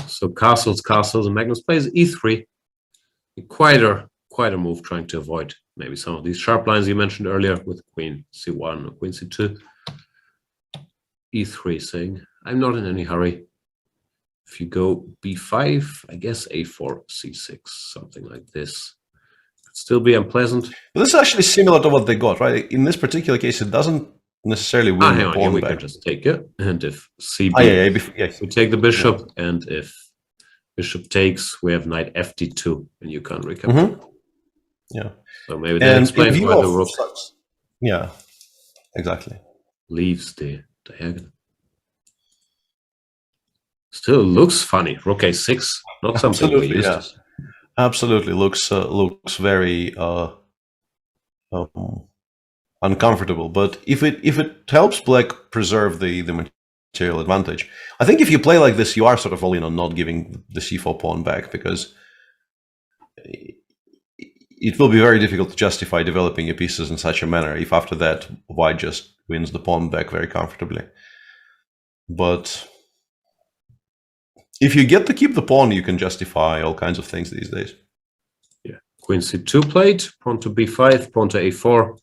Speaker 5: So castles, and Magnus plays e3. Quite a move, trying to avoid maybe some of these sharp lines you mentioned earlier with queen c1 or queen c2. e3 saying, I'm not in any hurry. If you go b5, I guess a4, c6, something like this. Could still be unpleasant.
Speaker 13: But this is actually similar to what they got, right? In this particular case, it doesn't necessarily win the pawn
Speaker 5: we
Speaker 13: back.
Speaker 5: can just take it. And if cb, we take the bishop, and if bishop takes, we have knight fd2, and you can't recover.
Speaker 13: Yeah.
Speaker 5: So maybe that explains why the rook.
Speaker 13: Yeah, exactly.
Speaker 5: Leaves the diagonal. Still looks funny. Rook a6, not something we used to see.
Speaker 13: Absolutely looks very uncomfortable. But if it helps Black preserve the material advantage, I think if you play like this, you are sort of all in on not giving the c4 pawn back, because it will be very difficult to justify developing your pieces in such a manner if after that White just wins the pawn back very comfortably. But if you get to keep the pawn, you can justify all kinds of things these days.
Speaker 5: Yeah, queen c2 played, pawn to b5, pawn to a4.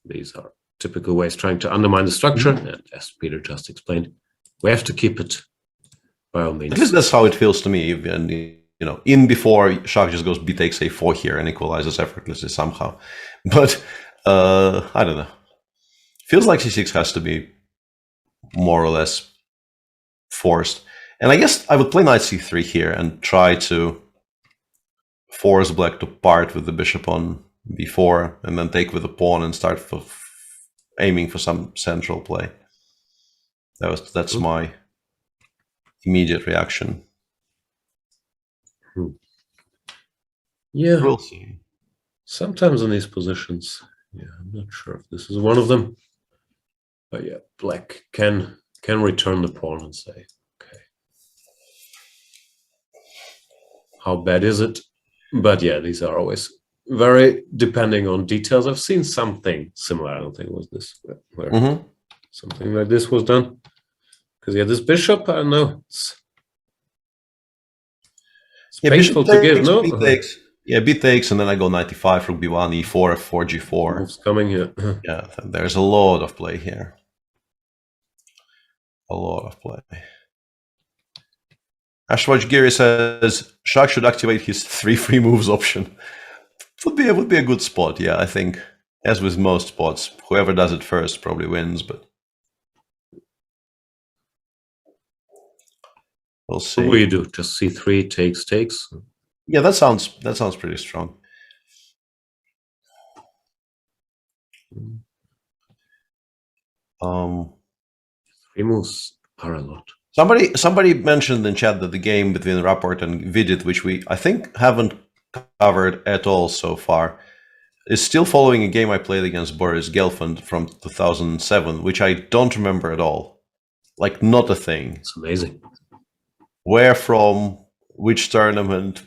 Speaker 5: These are typical ways trying to undermine the structure. And as Peter just explained, we have to keep it by all means.
Speaker 13: At least that's how it feels to me. And in before, Shah just goes b takes a4 here and equalizes effortlessly somehow. But I don't know. Feels like c6 has to be more or less forced. And I guess I would play knight c3 here and try to force black to part with the bishop on b4 and then take with the pawn and start aiming for some central play. That's my immediate reaction.
Speaker 5: Yeah.
Speaker 13: We'll see.
Speaker 5: Sometimes in these positions, yeah, I'm not sure if this is one of them. But yeah, black can return the pawn and say, okay, how bad is it? But yeah, these are always very depending on details. I've seen something similar. I don't think it was this where something like this was done. Because yeah, this bishop, I don't know. It's painful to give, no?
Speaker 13: B takes. Yeah, b takes, and then I go knight e5, rook b1, e4, f4, g4.
Speaker 5: Moves coming here.
Speaker 13: Yeah, there's a lot of play here. A lot of play. Ashwaj Giri says Shah should activate his 3 free moves option. Would be a good spot, yeah, I think. As with most spots, whoever does it first probably wins, but we'll see.
Speaker 5: What do you do? Just c3 takes.
Speaker 13: Yeah, that sounds pretty strong.
Speaker 5: Three moves are a lot.
Speaker 13: Somebody mentioned in chat that the game between Rapport and Vidit, which we I think haven't covered at all so far, is still following a game I played against Boris Gelfand from 2007, which I don't remember at all. Like, not a thing.
Speaker 5: It's amazing.
Speaker 13: Where from? Which tournament?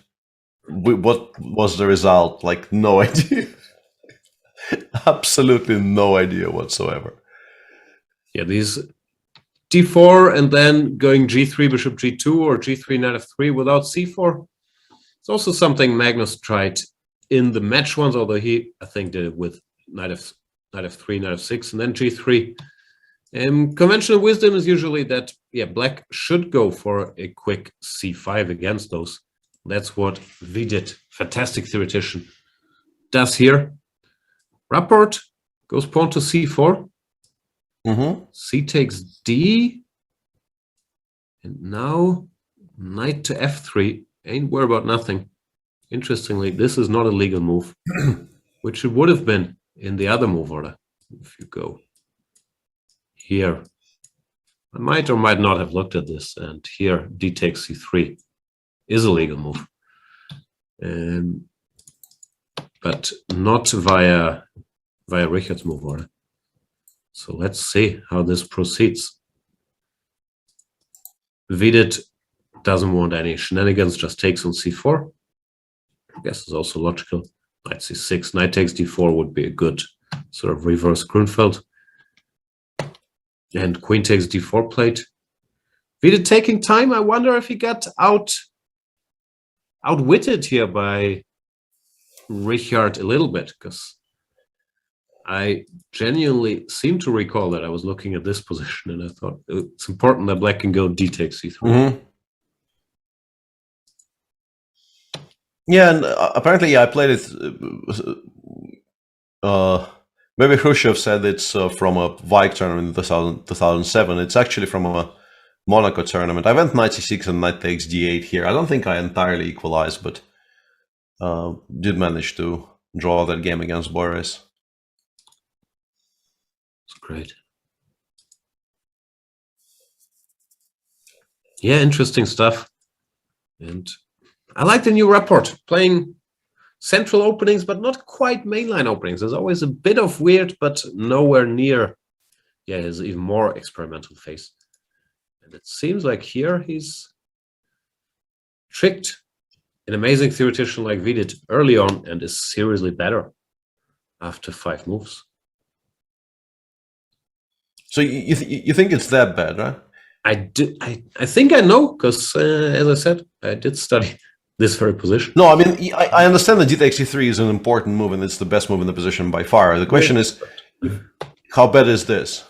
Speaker 13: What was the result? Like, no idea. Absolutely no idea whatsoever.
Speaker 5: Yeah, these d4 and then going g3, bishop g2, or g3, knight f3 without c4. It's also something Magnus tried in the match ones, although he, I think, did it with knight f3, knight f6, and then g3. Conventional wisdom is usually that, yeah, black should go for a quick c5 against those. That's what Vidit, fantastic theoretician, does here. Rapport goes pawn to c4. C takes d. And now knight to f3. Ain't worried about nothing. Interestingly, this is not a legal move, which it would have been in the other move order. If you go here, I might or might not have looked at this. And here, d takes c3 is a legal move. But not via Richard's move order. So let's see how this proceeds. Vidit doesn't want any shenanigans, just takes on c4. I guess is also logical. Knight c6, knight takes d4 would be a good sort of reverse Grunfeld. And queen takes d4 plate. Vidit taking time. I wonder if he got outwitted here by Richard a little bit, because I genuinely seem to recall that I was looking at this position and I thought it's important that black can go d takes c3.
Speaker 13: Yeah, and apparently, I played it. Maybe Khrushchev said it's from a Wijk tournament in 2007. It's actually from a Monaco tournament. I went knight c6 and knight takes d8 here. I don't think I entirely equalized, but did manage to draw that game against Boris.
Speaker 5: It's great. Yeah, interesting stuff. And I like the new Rapport, playing central openings, but not quite mainline openings. There's always a bit of weird, but nowhere near, yeah, his even more experimental phase. And it seems like here he's tricked an amazing theoretician like Vidit early on and is seriously better after 5 moves.
Speaker 13: So you think it's that bad, right?
Speaker 5: I think I know, because as I said, I did study this very position.
Speaker 13: No, I mean, I understand that d takes c3 is an important move and it's the best move in the position by far. The question is, how bad is this?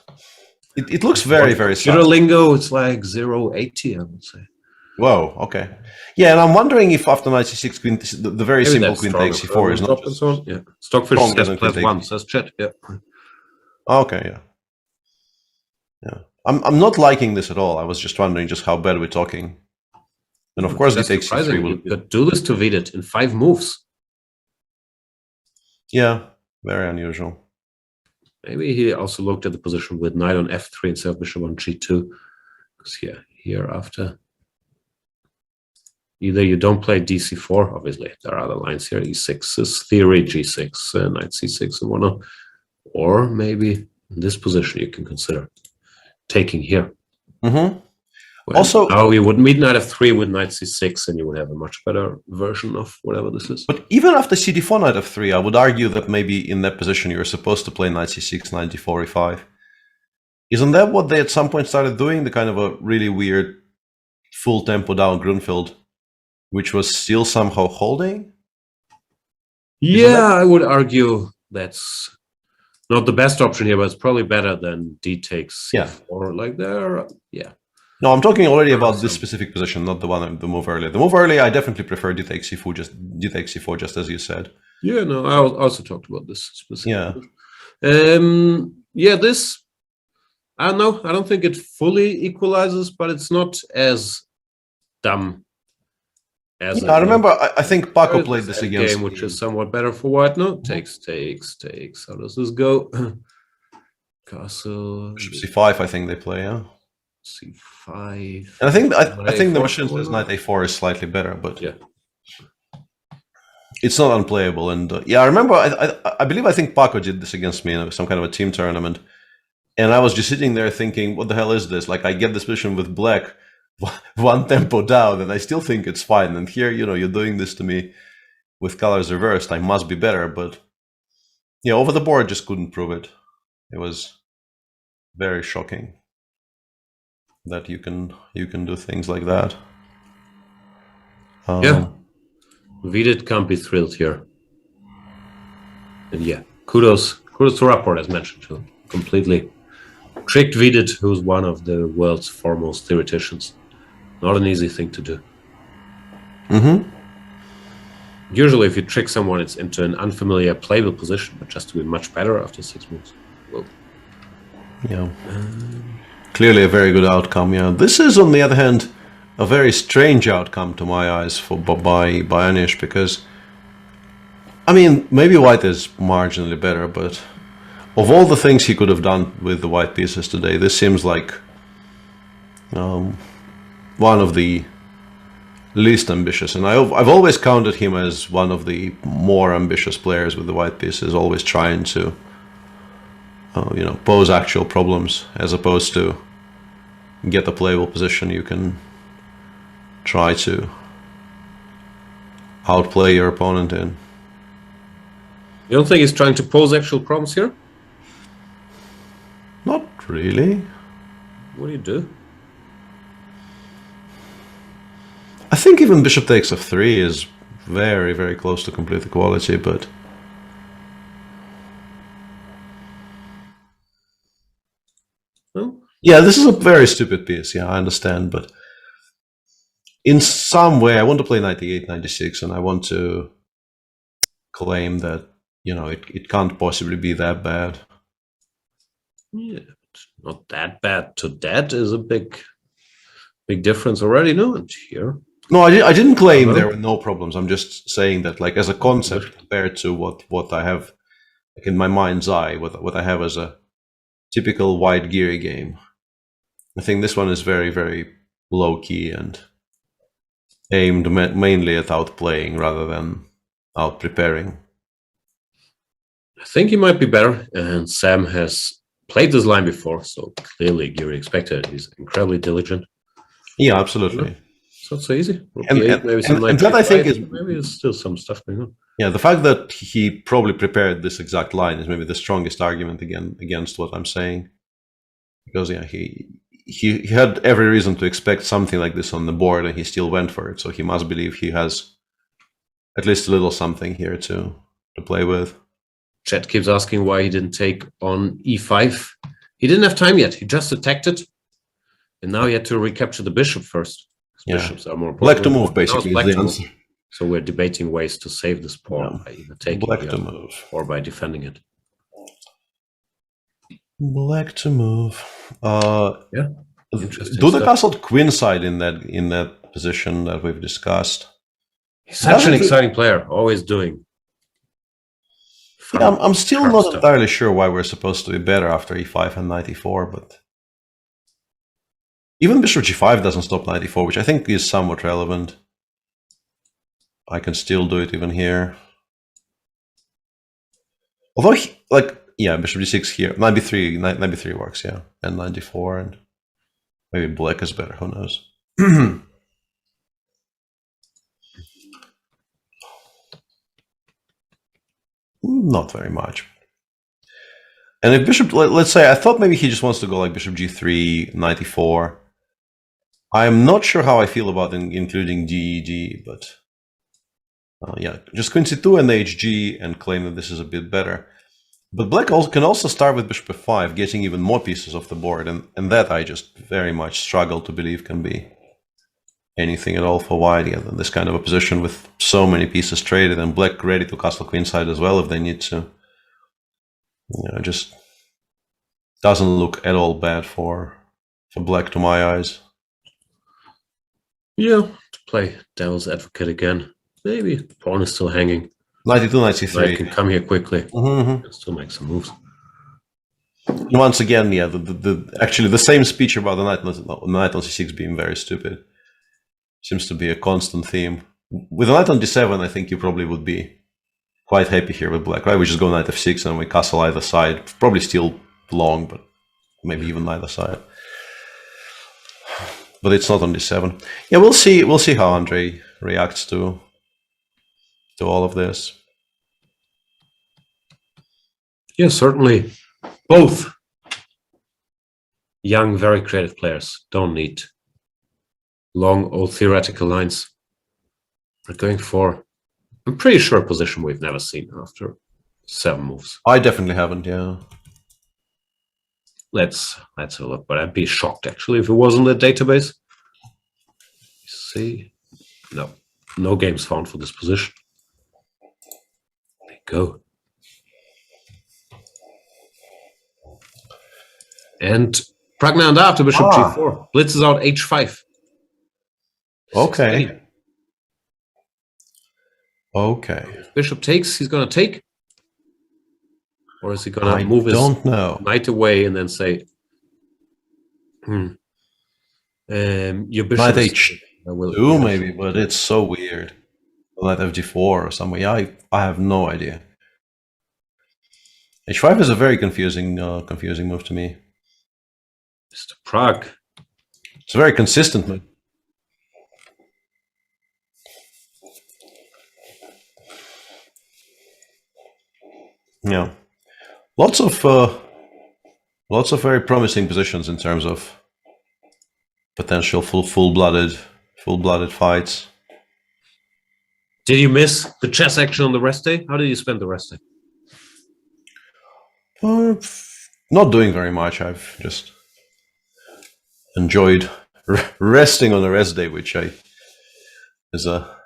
Speaker 13: It looks very, very
Speaker 5: Computer lingo, it's like 0.80, I would say.
Speaker 13: Whoa, okay. Yeah, and I'm wondering if after knight c6, queen, the very
Speaker 5: Maybe
Speaker 13: simple
Speaker 5: that's
Speaker 13: queen
Speaker 5: stronger.
Speaker 13: takes c4 is not
Speaker 5: and so on. Yeah. Stockfish
Speaker 13: stronger
Speaker 5: says
Speaker 13: than queen
Speaker 5: +1,
Speaker 13: takes.
Speaker 5: says Chet. Yeah.
Speaker 13: Okay, yeah. Yeah. I'm not liking this at all. I was just wondering just how bad we're talking. And of course,
Speaker 5: That's
Speaker 13: he takes c3
Speaker 5: surprising.
Speaker 13: will.
Speaker 5: You could do this to Vidit in 5 moves.
Speaker 13: Yeah, very unusual.
Speaker 5: Maybe he also looked at the position with knight on f3 instead of bishop on g2. Because here after, either you don't play dc4, obviously there are other lines here, e6 is theory, g6, knight c6 and whatnot, or maybe in this position you can consider taking here. Also, now you would meet knight f3 with knight c6 and you would have a much better version of whatever this is.
Speaker 13: But even after cd4 knight f3, I would argue that maybe in that position you're supposed to play knight c6, knight d4, e5. Isn't that what they at some point started doing? The kind of a really weird full tempo down Grunfeld, which was still somehow holding?
Speaker 5: Yeah, I would argue that's not the best option here, but it's probably better than d takes c4 like there. Yeah.
Speaker 13: No, I'm talking already about this specific position, not the move earlier. The move earlier, I definitely prefer d takes c4, just as you said.
Speaker 5: Yeah, no, I also talked about this specific.
Speaker 13: Yeah.
Speaker 5: Yeah, this, I don't know. I don't think it fully equalizes, but it's not as dumb as
Speaker 13: I remember. I think Paco played this against
Speaker 5: game, which is somewhat better for white. No, takes. How does this go? Castle.
Speaker 13: Bishop c5. I think they play. Yeah.
Speaker 5: c5.
Speaker 13: And I think the machine says knight a4 is slightly better, but
Speaker 5: yeah,
Speaker 13: it's not unplayable. And yeah, I remember. I think Paco did this against me in some kind of a team tournament, and I was just sitting there thinking, "What the hell is this?" Like, I get this position with black, one tempo down, and I still think it's fine. And here, you're doing this to me with colors reversed. I must be better, but yeah, over the board, just couldn't prove it. It was very shocking that you can do things like that.
Speaker 5: Yeah, Vidit can't be thrilled here. And yeah, kudos to Rapport, as mentioned, who completely tricked Vidit, who's one of the world's foremost theoreticians. Not an easy thing to do. Usually, if you trick someone, it's into an unfamiliar playable position, but just to be much better after 6 moves. Whoa.
Speaker 13: Yeah. Clearly a very good outcome. Yeah. This is, on the other hand, a very strange outcome to my eyes by Anish, because I mean, maybe white is marginally better, but of all the things he could have done with the white pieces today, this seems like one of the least ambitious. And I've always counted him as one of the more ambitious players with the white pieces, always trying to pose actual problems as opposed to get a playable position you can try to outplay your opponent in.
Speaker 5: You don't think he's trying to pose actual problems here?
Speaker 13: Not really.
Speaker 5: What do you do?
Speaker 13: I think even bishop takes f3 is very, very close to complete equality, but yeah, this is a very stupid piece. Yeah, I understand, but in some way, I want to play 98, 96, and I want to claim that it can't possibly be that bad.
Speaker 5: Yeah, not that bad to that is a big difference already. No, and here.
Speaker 13: No, I didn't claim there were no problems. I'm just saying that, like, as a concept compared to what I have, like, in my mind's eye, what I have as a typical white Geary game. I think this one is very, very low key and aimed mainly at outplaying rather than out preparing.
Speaker 5: I think he might be better, and Sam has played this line before, so clearly Geary expected it. He's incredibly diligent.
Speaker 13: Yeah, absolutely.
Speaker 5: It's not so easy.
Speaker 13: And that, I think, is
Speaker 5: maybe there's still some stuff going on.
Speaker 13: Yeah, the fact that he probably prepared this exact line is maybe the strongest argument against what I'm saying, because yeah, he had every reason to expect something like this on the board, and he still went for it. So he must believe he has at least a little something here to play with.
Speaker 5: Chet keeps asking why he didn't take on e5. He didn't have time yet. He just attacked it, and now he had to recapture the bishop first.
Speaker 13: Yeah.
Speaker 5: Bishops are more important.
Speaker 13: Black to move, basically,
Speaker 5: Black
Speaker 13: is
Speaker 5: to
Speaker 13: the
Speaker 5: move.
Speaker 13: answer.
Speaker 5: So we're debating ways to save this pawn by either taking
Speaker 13: Black
Speaker 5: it
Speaker 13: to move.
Speaker 5: or by defending it.
Speaker 13: Black to move.
Speaker 5: Yeah.
Speaker 13: Do the castle queenside in that position that we've discussed.
Speaker 5: He's such an exciting player, always doing.
Speaker 13: Yeah, I'm still not
Speaker 5: stuff.
Speaker 13: entirely sure why we're supposed to be better after e5 and knight e4, but even bishop g5 doesn't stop knight e4, which I think is somewhat relevant. I can still do it even here. Although, yeah, bishop d6 here, knight b3 works, yeah, and knight d4, and maybe black is better, who knows. Not very much. And if bishop, let's say, I thought maybe he just wants to go like bishop g3, knight e4. I'm not sure how I feel about including d, but yeah, just queen c2 and hg and claim that this is a bit better. But black can also start with bishop f5, getting even more pieces off the board, and that I just very much struggle to believe can be anything at all for white, yeah, this kind of a position with so many pieces traded and black ready to castle queenside as well if they need to. You know, just doesn't look at all bad for black to my eyes.
Speaker 5: Yeah, to play devil's advocate again. Maybe pawn is still hanging.
Speaker 13: Knight e2, knight c3.
Speaker 5: Knight can come here quickly.
Speaker 13: Mm-hmm.
Speaker 5: Still make some moves.
Speaker 13: And once again, yeah, actually the same speech about the knight on c6 being very stupid seems to be a constant theme. With a knight on d7, I think you probably would be quite happy here with black, right? We just go knight f6 and we castle either side. Probably still long, but maybe even neither side. But it's not on d7. Yeah, we'll see how Andre reacts to all of this.
Speaker 5: Yeah, certainly. Both young, very creative players don't need long old theoretical lines. They're going for, I'm pretty sure, a position we've never seen after 7 moves.
Speaker 13: I definitely haven't, yeah.
Speaker 5: Let's have a look, but I'd be shocked actually if it wasn't a database. See, no games found for this position. There you go. And Pragnant after bishop g4 blitzes out h5.
Speaker 13: Okay. Okay.
Speaker 5: If bishop takes, he's going to take. Or is he going to move his knight away and then say, your bishop
Speaker 13: knight h2 maybe, but it's so weird. Knight fg4 or somewhere. Yeah, I have no idea. h5 is a very confusing move to me.
Speaker 5: Mr. Prague.
Speaker 13: It's a very consistent move. Yeah. Lots of very promising positions in terms of potential full-blooded fights.
Speaker 5: Did you miss the chess action on the rest day? How did you spend the rest day?
Speaker 13: Not doing very much. I've just enjoyed resting on the rest day, which is a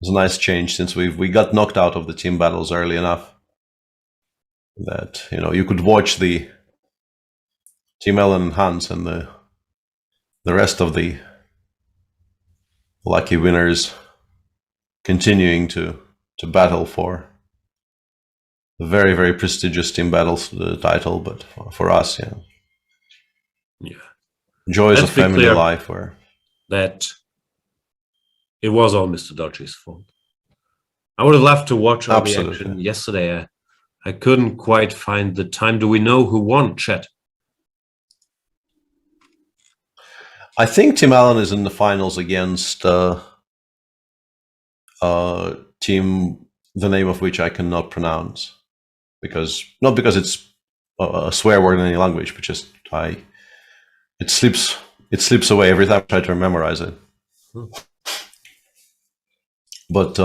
Speaker 13: nice change since we got knocked out of the team battles early enough that you could watch the Team Ellen and Hans and the rest of the lucky winners continuing to battle for the very, very prestigious team battles title, but for us, joys of family life where
Speaker 5: that it was all Mr. Dodgy's fault. I would have loved to watch all the action yesterday. I couldn't quite find the time. Do we know who won, chat?
Speaker 13: I think Tim Allen is in the finals against team, the name of which I cannot pronounce, not because it's a swear word in any language, but just it slips away every time I try to memorize it. But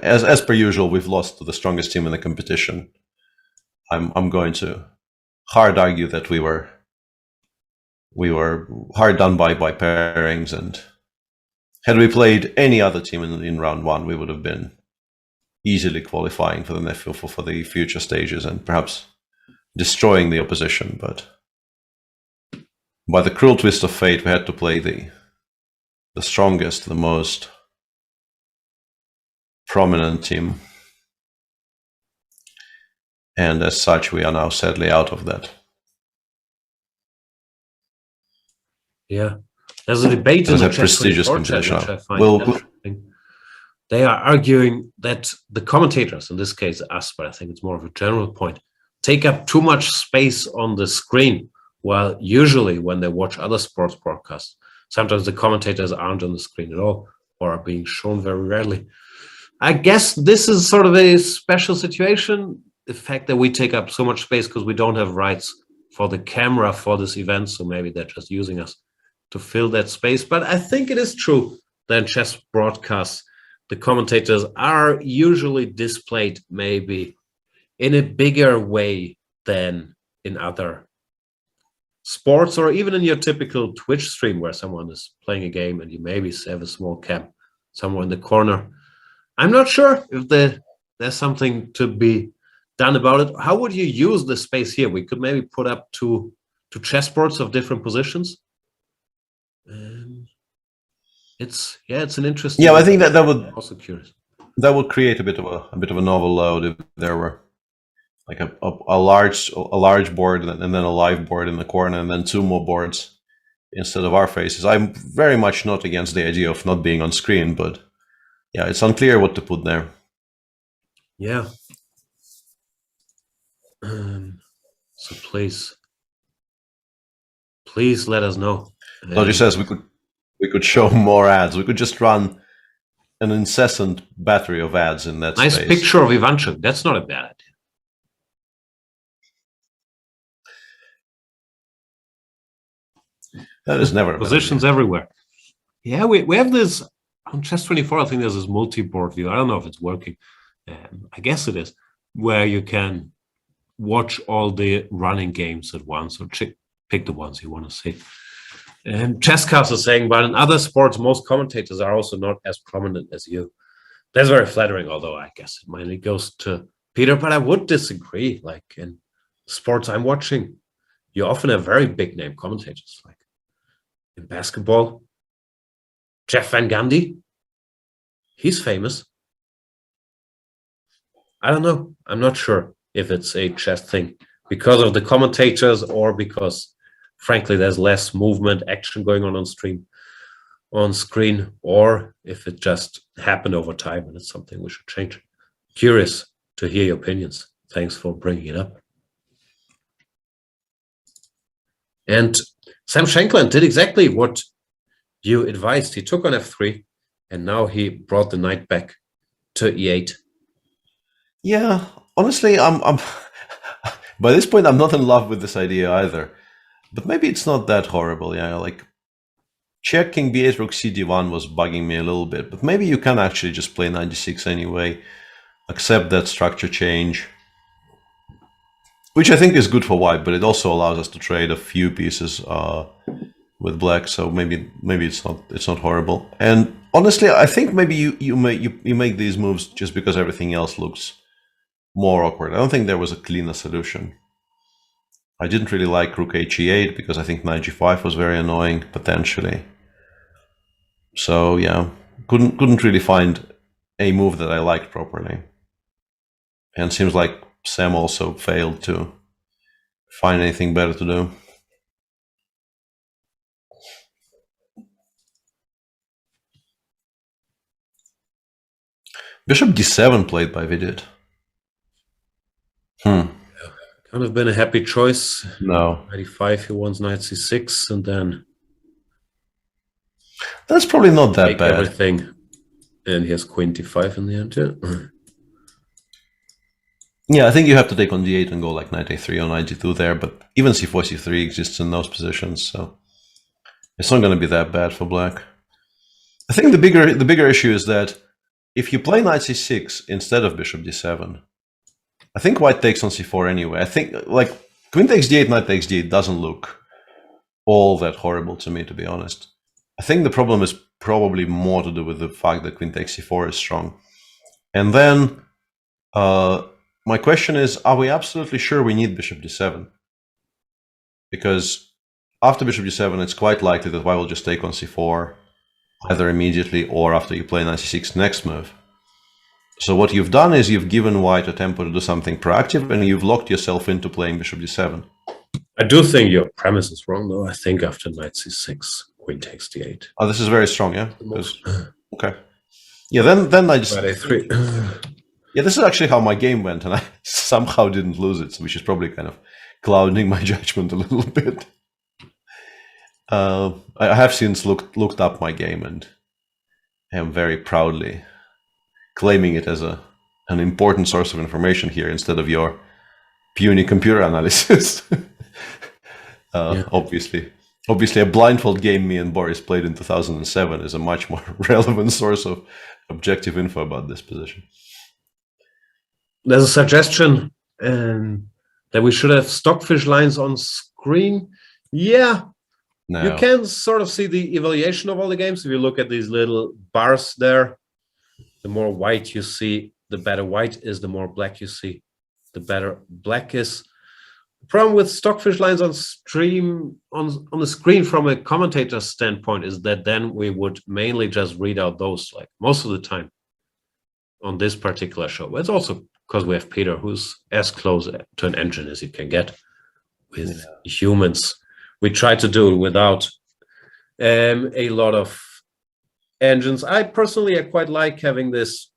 Speaker 13: as per usual, we've lost to the strongest team in the competition. I'm going to hard argue that we were hard done by pairings and had we played any other team in round one, we would have been easily qualifying for the future stages and perhaps destroying the opposition. But by the cruel twist of fate, we had to play the strongest, the most prominent team. And as such, we are now sadly out of that.
Speaker 5: Yeah. There's a debate in the
Speaker 13: prestigious competition.
Speaker 5: Which I find interesting. They are arguing that the commentators, in this case us, but I think it's more of a general point, take up too much space on the screen, while usually when they watch other sports broadcasts, sometimes the commentators aren't on the screen at all or are being shown very rarely. I guess this is sort of a special situation, the fact that we take up so much space because we don't have rights for the camera for this event, so maybe they're just using us to fill that space. But I think it is true that in chess broadcasts, the commentators are usually displayed maybe in a bigger way than in other sports, or even in your typical Twitch stream where someone is playing a game and you maybe have a small cam somewhere in the corner. I'm not sure if there's something to be done about it. How would you use the space here? We could maybe put up two chessboards of different positions. It's an interesting.
Speaker 13: Yeah, I think that would
Speaker 5: also curious.
Speaker 13: That would create a bit of an overload if there were like a large board and then a live board in the corner and then two more boards instead of our faces. I'm very much not against the idea of not being on screen, but yeah, it's unclear what to put there.
Speaker 5: Yeah. So please let us know.
Speaker 13: Dodgy says we could show more ads. We could just run an incessant battery of ads in that
Speaker 5: nice
Speaker 13: space.
Speaker 5: Picture of Ivanchuk. That's not a bad idea.
Speaker 13: That is never a bad
Speaker 5: Positions
Speaker 13: idea.
Speaker 5: everywhere. Yeah, we have this on Chess24. I think there's this multi-board view. I don't know if it's working. I guess it is, where you can watch all the running games at once, or pick the ones you want to see. And Chesscast is saying, but in other sports, most commentators are also not as prominent as you. That's very flattering, although I guess it mainly goes to Peter. But I would disagree. Like in sports I'm watching, you often have very big name commentators. Like in basketball, Jeff Van Gundy, he's famous. I don't know. I'm not sure if it's a chess thing because of the commentators or because, frankly, there's less movement, action going on screen, or if it just happened over time and it's something we should change. Curious to hear your opinions. Thanks for bringing it up. And Sam Shankland did exactly what you advised. He took on f3, and now he brought the knight back to e8.
Speaker 13: Yeah, honestly, I'm by this point I'm not in love with this idea either. But maybe it's not that horrible. Yeah, like check king b8 rook cd1 was bugging me a little bit, but maybe you can actually just play 96 anyway, accept that structure change, which I think is good for white, but it also allows us to trade a few pieces with black. So maybe it's not horrible. And honestly, I think maybe you make these moves just because everything else looks more awkward. I don't think there was a cleaner solution. I didn't really like rook he8 because I think knight g5 was very annoying potentially. So yeah, couldn't really find a move that I liked properly. And seems like Sam also failed to find anything better to do. Bishop d7 played by Vidit.
Speaker 5: Kind of been a happy choice.
Speaker 13: No.
Speaker 5: 95, he wants knight c6, and then
Speaker 13: that's probably not that bad.
Speaker 5: Everything, and he has queen d5 in the end. Yeah.
Speaker 13: Yeah, I think you have to take on d8 and go like knight a3 or knight d2 there, but even c4, c3 exists in those positions, so it's not going to be that bad for black. I think the bigger issue is that if you play knight c6 instead of bishop d7, I think white takes on c4 anyway. I think like queen takes d8, knight takes d8 doesn't look all that horrible to me, to be honest. I think the problem is probably more to do with the fact that queen takes c4 is strong. And then my question is, are we absolutely sure we need bishop d7? Because after bishop d7, it's quite likely that white will just take on c4, either immediately or after you play knight c6 next move. So what you've done is you've given white a tempo to do something proactive, and you've locked yourself into playing bishop d7.
Speaker 5: I do think your premise is wrong, though. I think after knight c6, queen takes d8.
Speaker 13: Oh, this is very strong, yeah? Okay. Yeah, then I just... Yeah, this is actually how my game went, and I somehow didn't lose it, which is probably kind of clouding my judgment a little bit. I have since looked up my game and am very proudly claiming it as an important source of information here instead of your puny computer analysis. Obviously, a blindfold game me and Boris played in 2007 is a much more relevant source of objective info about this position.
Speaker 5: There's a suggestion that we should have stockfish lines on screen. Yeah, no. You can sort of see the evaluation of all the games. If you look at these little bars there, the more white you see, the better white is. The more black you see, the better black is. The problem with stockfish lines on stream on the screen from a commentator's standpoint is that then we would mainly just read out those, like most of the time on this particular show. It's also because we have Peter, who's as close to an engine as you can get with humans. We try to do it without a lot of engines. I personally quite like having this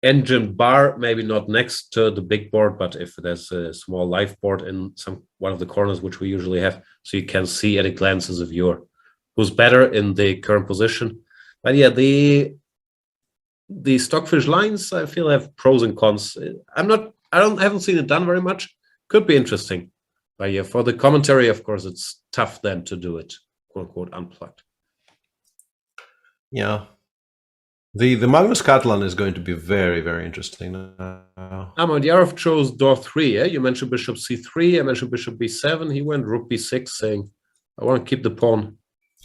Speaker 5: engine bar, maybe not next to the big board, but if there's a small live board in one of the corners, which we usually have, so you can see at a glance as a viewer who's better in the current position. But yeah, the stockfish lines, I feel, have pros and cons. I haven't seen it done very much. Could be interesting. But yeah, for the commentary, of course, it's tough then to do it, quote unquote, unplugged.
Speaker 13: Yeah. The Magnus Carlsen is going to be very, very interesting.
Speaker 5: Amadyarov chose door 3. Yeah? You mentioned bishop c3. I mentioned bishop b7. He went rook b6, saying, I want to keep the pawn.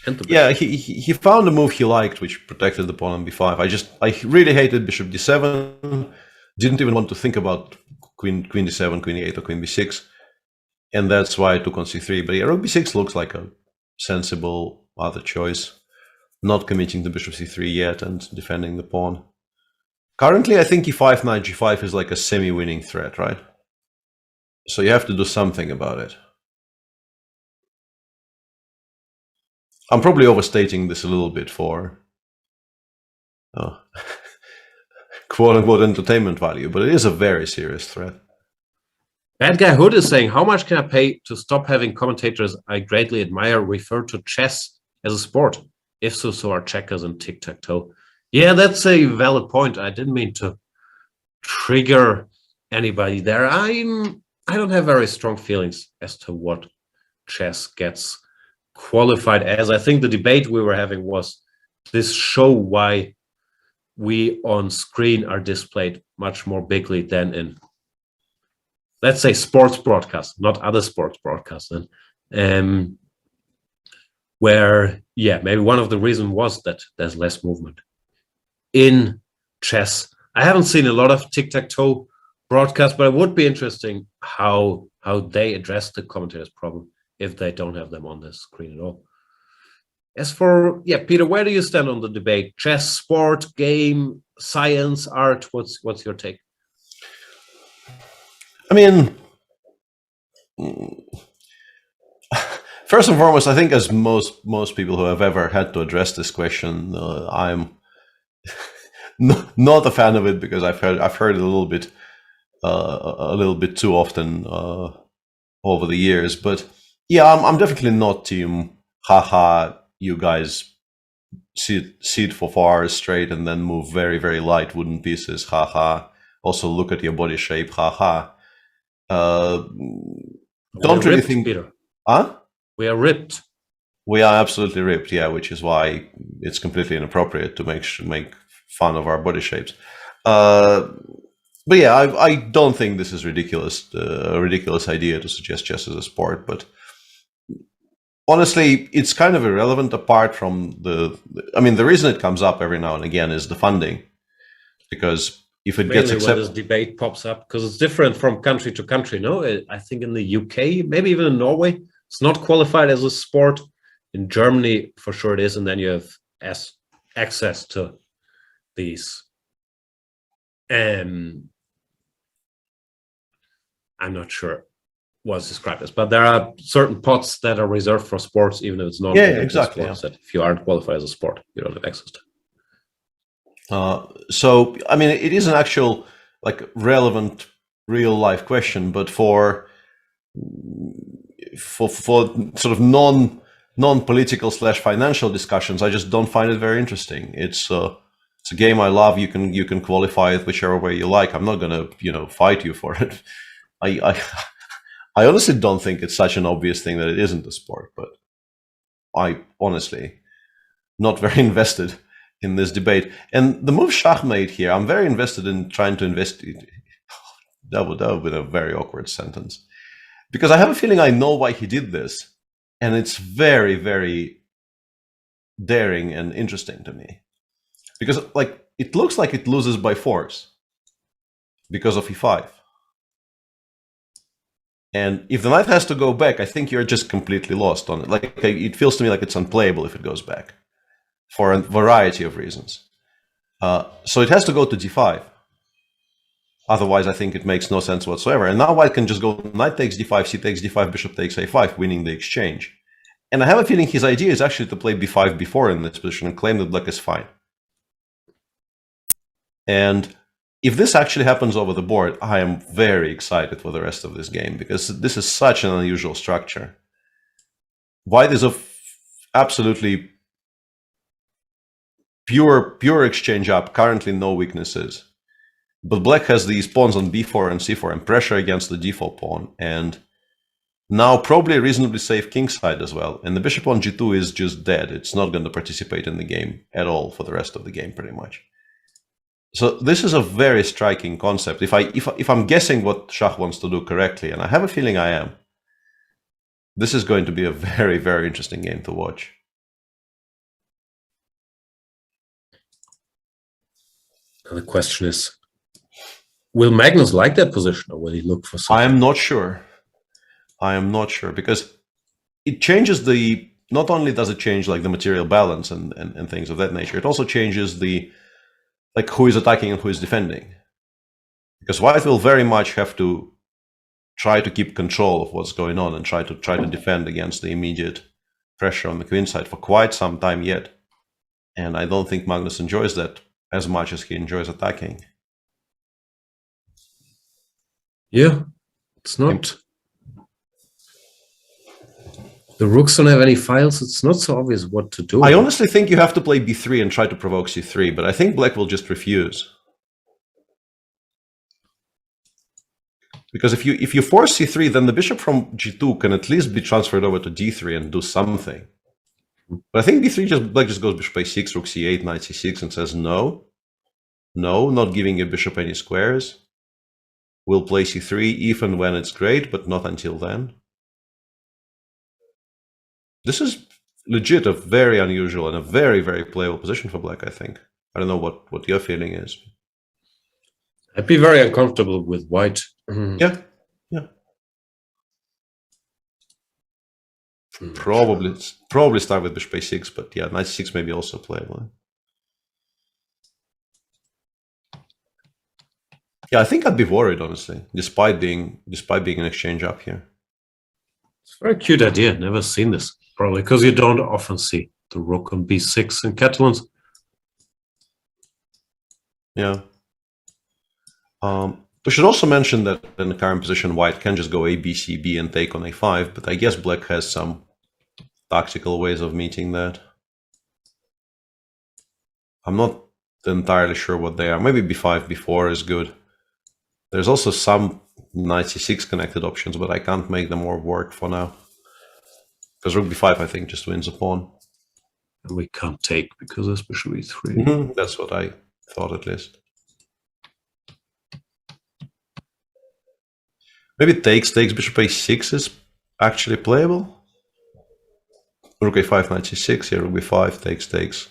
Speaker 5: And the
Speaker 13: yeah, he found a move he liked, which protected the pawn on b5. I really hated bishop d7. Didn't even want to think about queen d7, queen e8, or queen b6. And that's why I took on c3. But yeah, rook b6 looks like a sensible other choice. Not committing to bishop c3 yet and defending the pawn. Currently, I think e5, knight g5 is like a semi-winning threat, right? So you have to do something about it. I'm probably overstating this a little bit for quote-unquote entertainment value, but it is a very serious threat.
Speaker 5: Bad Guy Hood is saying, how much can I pay to stop having commentators I greatly admire refer to chess as a sport? If so, so are checkers and tic-tac-toe. Yeah, that's a valid point. I didn't mean to trigger anybody there. I don't have very strong feelings as to what chess gets qualified as. I think the debate we were having was this show why we on screen are displayed much more bigly than in, let's say, sports broadcasts, not other sports broadcasts. Where, yeah, maybe one of the reasons was that there's less movement in chess. I haven't seen a lot of tic-tac-toe broadcasts, but it would be interesting how they address the commentators' problem if they don't have them on the screen at all. As for, yeah, Peter, where do you stand on the debate? Chess, sport, game, science, art? What's your take?
Speaker 13: I mean, first and foremost, I think as most people who have ever had to address this question, I'm not a fan of it because I've heard it a little bit too often over the years. But yeah, I'm definitely not team haha. You guys sit for 4 hours straight and then move very, very light wooden pieces. Haha. Also look at your body shape. Haha. Don't really think,
Speaker 5: Peter.
Speaker 13: Huh?
Speaker 5: We are ripped.
Speaker 13: We are absolutely ripped, yeah, which is why it's completely inappropriate to make fun of our body shapes. But yeah, I don't think this is ridiculous, a ridiculous idea to suggest chess as a sport. But honestly, it's kind of irrelevant apart from I mean, the reason it comes up every now and again is the funding. Because if it gets
Speaker 5: accepted, when this debate pops up, because it's different from country to country. No, I think in the UK, maybe even in Norway, it's not qualified as a sport. In Germany, for sure it is, and then you have access to these. I'm not sure what's described as, but there are certain pots that are reserved for sports, even if it's not.
Speaker 13: Yeah, exactly.
Speaker 5: Sports, that if you aren't qualified as a sport, you don't have access to.
Speaker 13: So, I mean, it is an actual, like, relevant real life question, but for sort of non-political / financial discussions, I just don't find it very interesting. It's a game I love. You can qualify it whichever way you like. I'm not gonna fight you for it. I honestly don't think it's such an obvious thing that it isn't a sport, but I honestly not very invested in this debate. And the move Shah made here, I'm very invested in trying to investigate. That would have been a very awkward sentence. Because I have a feeling I know why he did this. And it's very, very daring and interesting to me. Because, like, it looks like it loses by force because of e5. And if the knight has to go back, I think you're just completely lost on it. Like, it feels to me like it's unplayable if it goes back, for a variety of reasons. So it has to go to d5. Otherwise, I think it makes no sense whatsoever. And now White can just go knight takes d5, c takes d5, bishop takes a5, winning the exchange. And I have a feeling his idea is actually to play b5 before in this position and claim that black is fine. And if this actually happens over the board, I am very excited for the rest of this game, because this is such an unusual structure. White is a absolutely pure exchange up, currently no weaknesses. But black has these pawns on b4 and c4 and pressure against the d4 pawn, and now probably a reasonably safe kingside as well. And the bishop on g2 is just dead. It's not going to participate in the game at all for the rest of the game, pretty much. So this is a very striking concept. If I'm guessing what Shah wants to do correctly, and I have a feeling I am, this is going to be a very, very interesting game to watch.
Speaker 5: And the question is, will Magnus like that position, or will he look for something?
Speaker 13: I am not sure. I am not sure, because it changes the, not only does it change like the material balance and things of that nature, it also changes the, like, who is attacking and who is defending. Because White will very much have to try to keep control of what's going on and try to defend against the immediate pressure on the queen side for quite some time yet. And I don't think Magnus enjoys that as much as he enjoys attacking.
Speaker 5: Yeah, it's not. The rooks don't have any files. It's not so obvious what to do.
Speaker 13: I honestly think you have to play b3 and try to provoke c3, but I think black will just refuse. Because if you force c3, then the bishop from g2 can at least be transferred over to d3 and do something. But I think b3 black just goes bishop a6, rook c8, knight c6, and says no, not giving your bishop any squares. We'll play c3 even when it's great, but not until then. This is legit a very unusual and a very, very playable position for black, I think. I don't know what your feeling is.
Speaker 5: I'd be very uncomfortable with white.
Speaker 13: Yeah. Probably start with bishop a6, but yeah, knight c6 may be also playable. Yeah, I think I'd be worried, honestly, despite being an exchange up here.
Speaker 5: It's a very cute idea. Never seen this. Probably because you don't often see the rook on b6 in Catalans.
Speaker 13: Yeah. We should also mention that in the current position, White can just go a, b, c, b and take on a5, but I guess black has some tactical ways of meeting that. I'm not entirely sure what they are. Maybe b5, b4 is good. There's also some knight c6 connected options, but I can't make them all work for now. Because rook b5, I think, just wins a pawn.
Speaker 5: And we can't take because there's bishop e3.
Speaker 13: That's what I thought, at least. Maybe takes bishop a6 is actually playable. rook a5, knight c6, here rook b5, takes.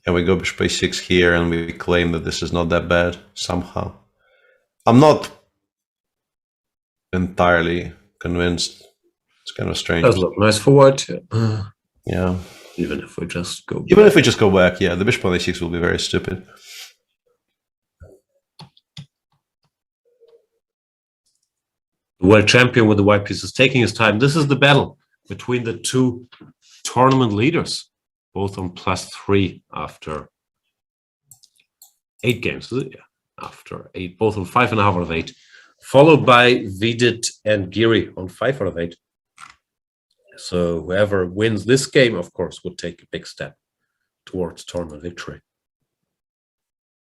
Speaker 13: And we go bishop a6 here, and we claim that this is not that bad somehow. I'm not entirely convinced. It's kind of strange.
Speaker 5: Does look nice for white.
Speaker 13: Yeah.
Speaker 5: Even if we just go back.
Speaker 13: Even if we just go back, yeah, the bishop on a6 will be very stupid.
Speaker 5: The world champion with the white pieces taking his time. This is the battle between the two tournament leaders, both on +3 after 8 games. Yeah, after 8, both on 5.5 out of 8, followed by Vidit and Giri on 5 out of 8. So whoever wins this game, of course, would take a big step towards tournament victory.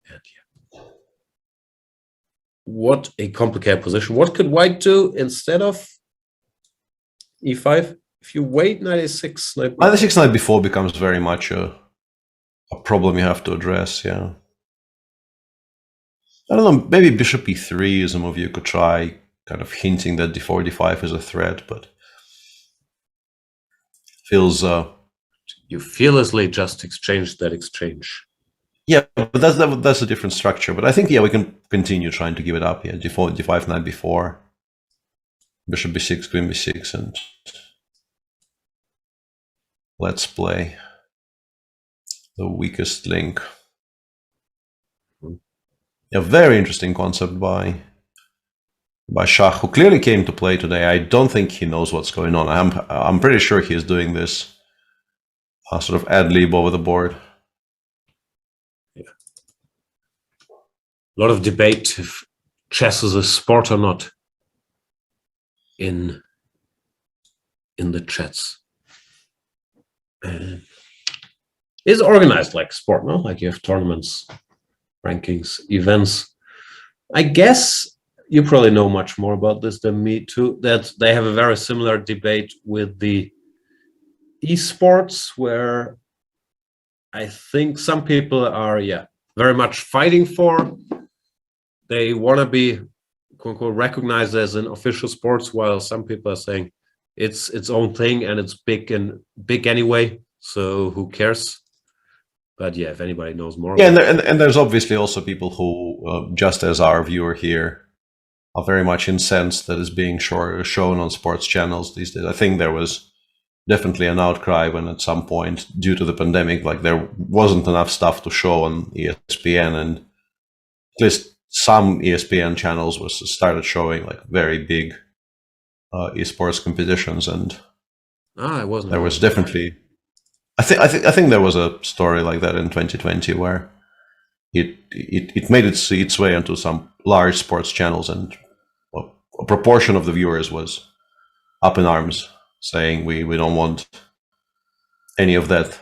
Speaker 5: And yeah, what a complicated position. What could white do instead of e5? If you wait, knight a6,
Speaker 13: knight a6, knight b4 becomes very much a problem you have to address. Yeah, I don't know. Maybe bishop e3 is a move you could try, kind of hinting that d4, d5 is a threat, but feels
Speaker 5: you fearlessly just exchange that exchange.
Speaker 13: Yeah, but that's a different structure. But I think, yeah, we can continue trying to give it up. Yeah, d4, d5, knight b4, bishop b6, queen b6, and let's play the weakest link. A very interesting concept by Shah, who clearly came to play today. I don't think he knows what's going on. I'm pretty sure he is doing this sort of ad lib over the board.
Speaker 5: Yeah. A lot of debate if chess is a sport or not in the chats. It's organized like sport, no? Like you have tournaments, rankings, events. I guess you probably know much more about this than me too, that they have a very similar debate with the esports, where I think some people are, very much fighting for. They want to be, quote unquote, recognized as an official sports, while some people are saying it's its own thing and it's big anyway, so who cares? But yeah, if anybody knows more.
Speaker 13: Yeah, and there's obviously also people who, just as our viewer here, are very much incensed that is being shown on sports channels these days. I think there was definitely an outcry when at some point, due to the pandemic, like there wasn't enough stuff to show on ESPN, and at least some ESPN channels started showing like very big esports competitions, and
Speaker 5: it wasn't.
Speaker 13: There was definitely. I think there was a story like that in 2020 where it made its way into some large sports channels, and a proportion of the viewers was up in arms, saying we don't want any of that,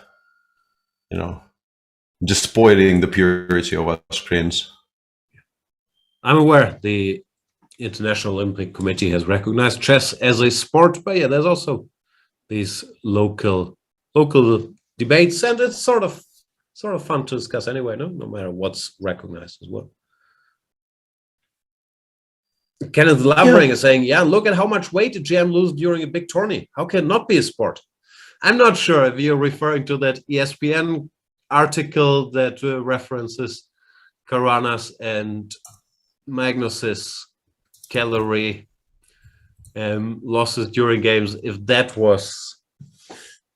Speaker 13: just spoiling the purity of our screens.
Speaker 5: I'm aware the International Olympic Committee has recognized chess as a sport, but yeah, there's also these local debates, and it's sort of fun to discuss anyway, no matter what's recognized as well. Kenneth Lavering is saying, look at how much weight did GM lose during a big tourney. How can it not be a sport? I'm not sure if you're referring to that ESPN article that references Caruana's and Magnus's calorie losses during games. If that was,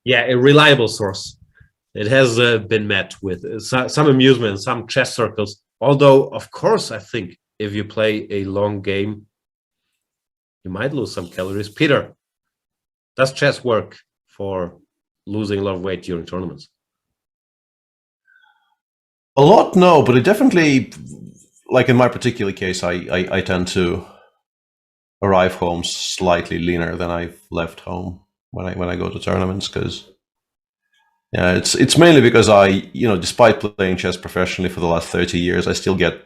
Speaker 5: a reliable source, it has been met with some amusement in some chess circles. Although, of course, I think if you play a long game, you might lose some calories. Peter, does chess work for losing a lot of weight during tournaments?
Speaker 13: A lot, no, but it definitely, like in my particular case, I tend to arrive home slightly leaner than I've left home when I go to tournaments, because it's mainly because I, despite playing chess professionally for the last 30 years, I still get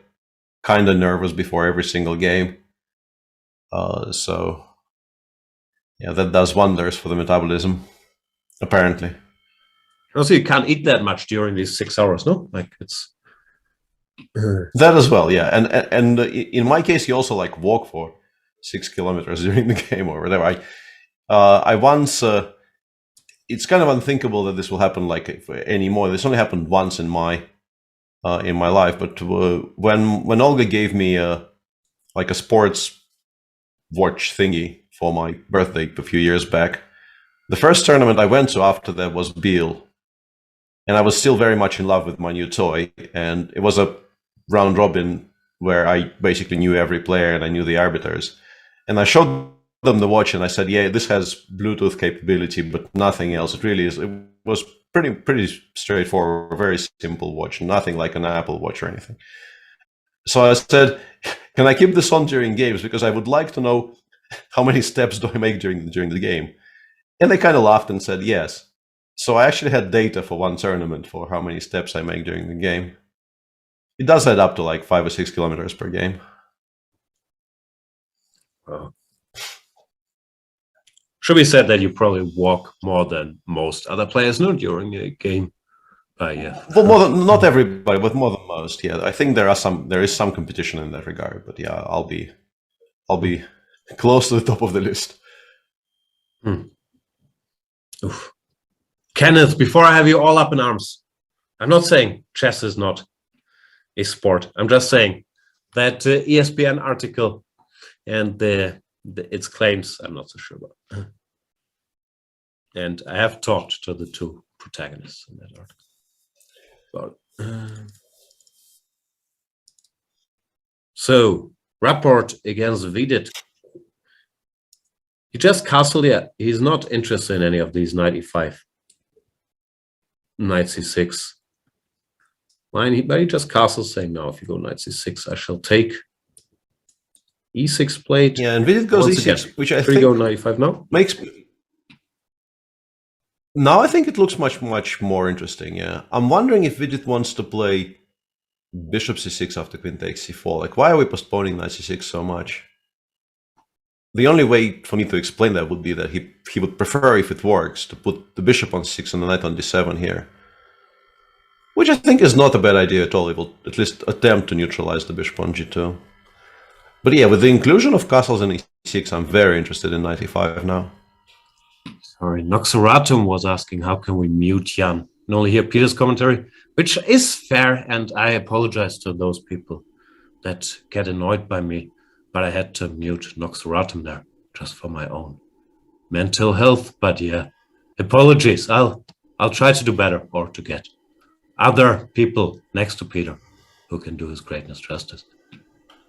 Speaker 13: kind of nervous before every single game. So that does wonders for the metabolism, apparently.
Speaker 5: Also, you can't eat that much during these 6 hours, no? Like it's
Speaker 13: that as well, yeah. And in my case, you also like walk for 6 kilometers during the game or whatever. I once, it's kind of unthinkable that this will happen anymore. This only happened once in my life, but when Olga gave me a sports watch thingy for my birthday a few years back, the first tournament I went to after that was Biel, and I was still very much in love with my new toy, and it was a round robin where I basically knew every player and I knew the arbiters, and I showed them the watch and I said, yeah, this has Bluetooth capability, but nothing else. It really is. It was pretty straightforward, very simple watch, nothing like an Apple Watch or anything. So I said, can I keep this on during games? Because I would like to know how many steps do I make during the game. And they kind of laughed and said yes. So I actually had data for one tournament for how many steps I make during the game. It does add up to like 5 or 6 kilometers per game.
Speaker 5: Wow. Should be said that you probably walk more than most other players know during a game. Yeah.
Speaker 13: Well, more than, not everybody, but more than most. Yeah, I think there is some competition in that regard. But yeah, I'll be close to the top of the list.
Speaker 5: Oof. Kenneth, before I have you all up in arms, I'm not saying chess is not a sport. I'm just saying that ESPN article and its claims, I'm not so sure about. And I have talked to the two protagonists in that article. So, Rapport against Vidit. He just castled, yeah. He's not interested in any of these knight e5, knight c6 line, but he just castles, saying, no, if you go knight c6, I shall take e6 plate.
Speaker 13: Yeah, and Vidit goes e6, again, which I think
Speaker 5: go knight e5 now.
Speaker 13: Now I think it looks much more interesting. Yeah, I'm wondering if Vidit wants to play bishop c6 after queen takes c4. Like, why are we postponing knight c6 so much? The only way for me to explain that would be that he would prefer, if it works, to put the bishop on c6 and the knight on d7 here, which I think is not a bad idea at all. It will at least attempt to neutralize the bishop on g2. But yeah, with the inclusion of castles in e6, I'm very interested in knight e5 now.
Speaker 5: Sorry, Noxeratum was asking, how can we mute Jan? And only hear Peter's commentary, which is fair, and I apologize to those people that get annoyed by me, but I had to mute Noxeratum there, just for my own mental health. But yeah, apologies. I'll try to do better, or to get other people next to Peter who can do his greatness justice.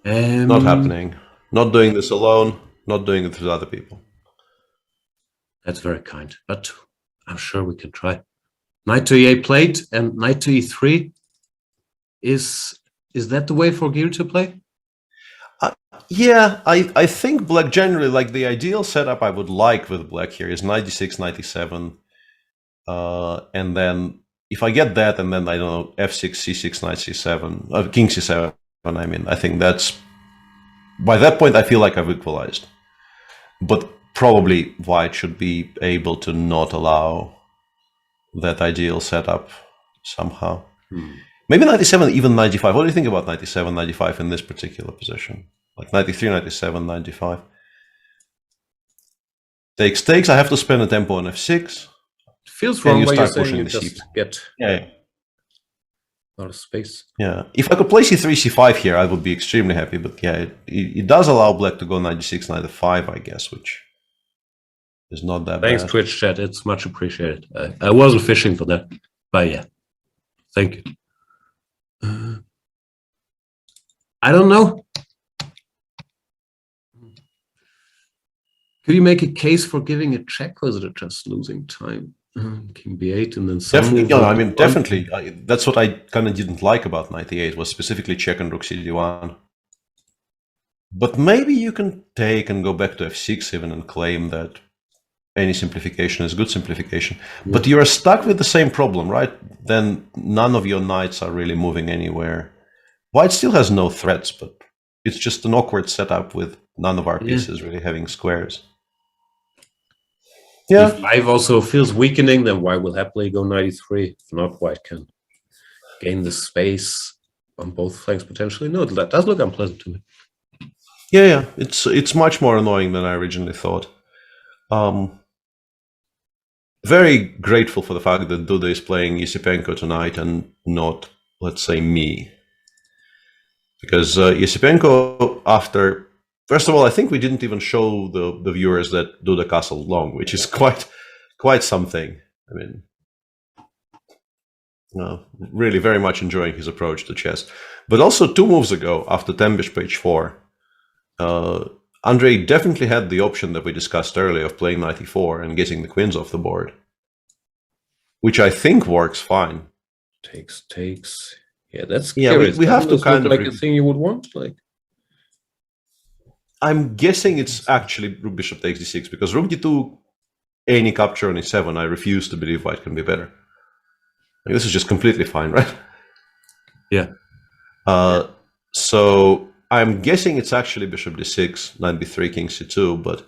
Speaker 13: Not happening. Not doing this alone, not doing it with other people.
Speaker 5: That's very kind, but I'm sure we can try. Knight to e8 plate and knight to e3. Is that the way for Gear to play?
Speaker 13: Yeah, I think black generally, like the ideal setup I would like with black here is knight d6, knight d7. And then if I get that, and then I don't know, f6, c6, knight c7, king c7, I mean, I think that's, by that point, I feel like I've equalized. But probably White should be able to not allow that ideal setup somehow. Maybe 97, even 95. What do you think about 97, 95 in this particular position? Like 93, 97, 95. Takes, I have to spend a tempo on f6.
Speaker 5: It feels wrong when
Speaker 13: you
Speaker 5: you're
Speaker 13: start
Speaker 5: saying
Speaker 13: pushing
Speaker 5: you
Speaker 13: the
Speaker 5: just
Speaker 13: c.
Speaker 5: get
Speaker 13: Yeah.
Speaker 5: a lot of space.
Speaker 13: Yeah, if I could play c3, c5 here, I would be extremely happy. But yeah, it does allow black to go knight d6, knight f5, I guess, which is not that
Speaker 5: Thanks,
Speaker 13: bad.
Speaker 5: Twitch chat. It's much appreciated. I wasn't fishing for that, but yeah, thank you. I don't know. Could you make a case for giving a check, or is it just losing time? King b8 and then
Speaker 13: definitely. No, I mean, definitely. That's what I kind of didn't like about knight e8, was specifically check and rook cd1. But maybe you can take and go back to f6 even and claim that any simplification is good simplification. Yeah. But you're stuck with the same problem, right? Then none of your knights are really moving anywhere. White still has no threats, but it's just an awkward setup with none of our pieces really having squares. Yeah.
Speaker 5: If 5 also feels weakening, then White will happily go 93. If not, White can gain the space on both flanks potentially. No, that does look unpleasant to me.
Speaker 13: Yeah, it's much more annoying than I originally thought. very grateful for the fact that Duda is playing Yesipenko tonight and not, let's say, me. Because Yesipenko, after... First of all, I think we didn't even show the viewers that Duda castled long, which is quite something. I mean, really very much enjoying his approach to chess. But also 2 moves ago, after 10 bishop h4, Andrei definitely had the option that we discussed earlier of playing knight e4 and getting the queens off the board, which I think works fine.
Speaker 5: Takes. Yeah, that's
Speaker 13: curious. We have to kind of
Speaker 5: like a thing you would want. Like,
Speaker 13: I'm guessing it's actually rook bishop takes d6 because rook d2, any capture on e7. I refuse to believe white can be better. Like, this is just completely fine, right?
Speaker 5: Yeah.
Speaker 13: So I'm guessing it's actually bishop d6, knight b3, king c2, but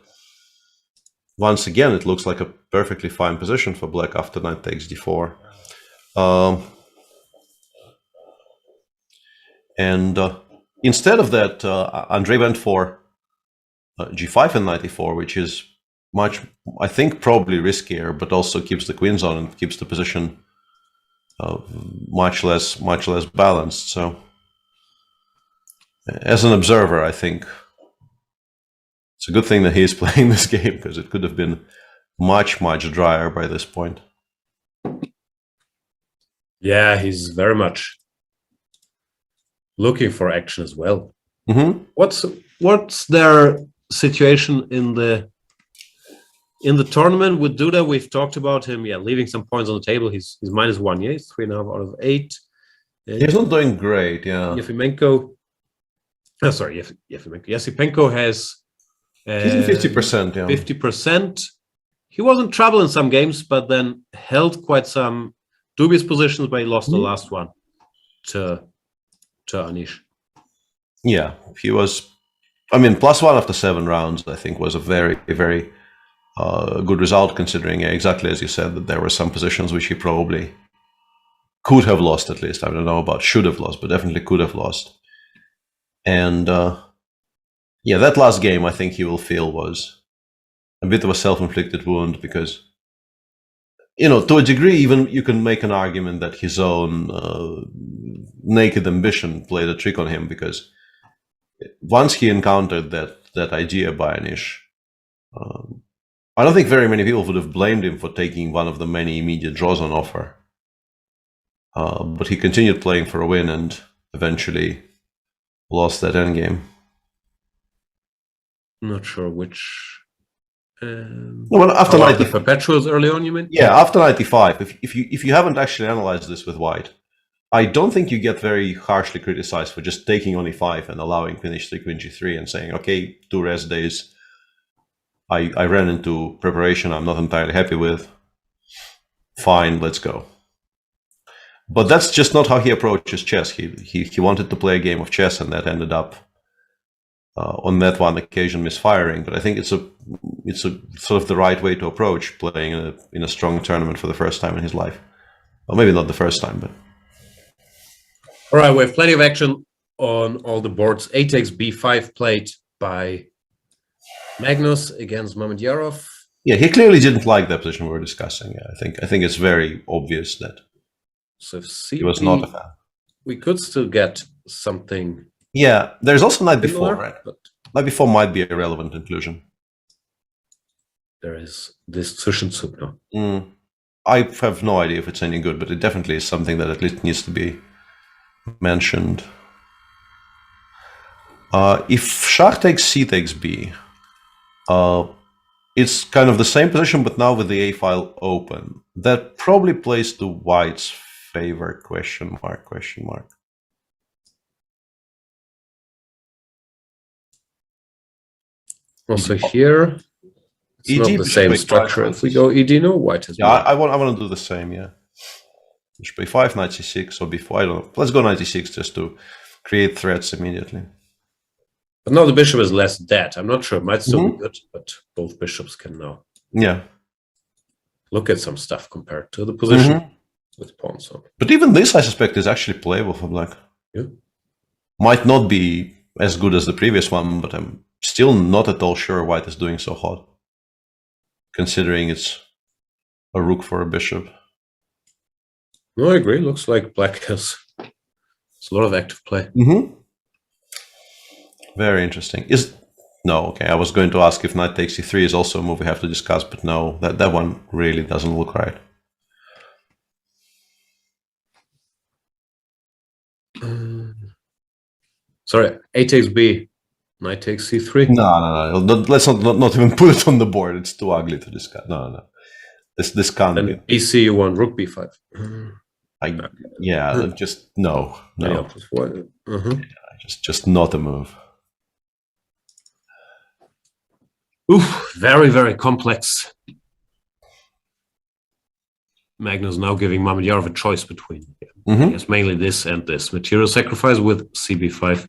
Speaker 13: once again, it looks like a perfectly fine position for black after knight takes d4. Instead of that, Andrei went for g5 and knight e4, which is much, I think, probably riskier, but also keeps the queens on and keeps the position much less balanced. So, as an observer, I think it's a good thing that he is playing this game because it could have been much drier by this point.
Speaker 5: Yeah, he's very much looking for action as well.
Speaker 13: Mm-hmm.
Speaker 5: What's their situation in the tournament with Duda? We've talked about him, leaving some points on the table. He's -1, he's 3.5 out of 8.
Speaker 13: He's not doing great,
Speaker 5: Yesipenko has
Speaker 13: he's in 50%,
Speaker 5: 50%. He was in trouble in some games, but then held quite some dubious positions, but he lost the last one to Anish.
Speaker 13: Yeah, he was. I mean, +1 after 7 rounds, I think, was a very good result, considering exactly as you said that there were some positions which he probably could have lost. At least I don't know about should have lost, but definitely could have lost. And that last game, I think he will feel was a bit of a self-inflicted wound because, to a degree, even you can make an argument that his own naked ambition played a trick on him because once he encountered that idea by Anish, I don't think very many people would have blamed him for taking one of the many immediate draws on offer. But he continued playing for a win and eventually lost that endgame.
Speaker 5: Not sure which.
Speaker 13: After
Speaker 5: the perpetuals early on, you mean?
Speaker 13: Yeah, after 95. If you haven't actually analyzed this with white, I don't think you get very harshly criticized for just taking on e5 and allowing queen h3, queen g3 and saying, okay, 2 rest days. I ran into preparation I'm not entirely happy with. Fine, let's go. But that's just not how he approaches chess. He wanted to play a game of chess, and that ended up on that one occasion misfiring. But I think it's a sort of the right way to approach playing in a strong tournament for the first time in his life. Well, maybe not the first time, but.
Speaker 5: All right, we have plenty of action on all the boards. A takes b5 played by Magnus against Mamedyarov.
Speaker 13: Yeah, he clearly didn't like that position we were discussing. I think it's very obvious that he was not a fan.
Speaker 5: We could still get something.
Speaker 13: Yeah, there's also knight b4, right?
Speaker 5: But
Speaker 13: knight b4 might be a relevant inclusion.
Speaker 5: There is this Zwischenzug now.
Speaker 13: I have no idea if it's any good, but it definitely is something that at least needs to be mentioned. If Schach takes c takes b, it's kind of the same position, but now with the a file open. That probably plays to white's favor, question mark.
Speaker 5: Also here, it's not the same structure. If we go ED, no, white has.
Speaker 13: Yeah, I want to do the same. Yeah, bishop a5, knight c6, or before I don't know. Let's go knight e6 just to create threats immediately.
Speaker 5: But now the bishop is less dead. I'm not sure. It might still be good, but both bishops can now.
Speaker 13: Yeah.
Speaker 5: Look at some stuff compared to the position with pawns on.
Speaker 13: But even this, I suspect, is actually playable for black.
Speaker 5: Yeah.
Speaker 13: Might not be as good as the previous one, but I'm still not at all sure white is doing so hot. Considering it's a rook for a bishop.
Speaker 5: No, I agree. Looks like black has a lot of active play.
Speaker 13: Very interesting. Okay, I was going to ask if knight takes e3 is also a move we have to discuss, but no, that one really doesn't look right.
Speaker 5: Sorry, a takes b, knight takes c3.
Speaker 13: No. Let's not even put it on the board. It's too ugly to discuss. No. This can't
Speaker 5: Then
Speaker 13: be.
Speaker 5: bc, you want rook b5.
Speaker 13: Just no.
Speaker 5: Yeah,
Speaker 13: Just not a move.
Speaker 5: Oof, very, very complex. Magnus now giving Mamedyarov a choice between, I guess, mainly this and this. Material sacrifice with cb5.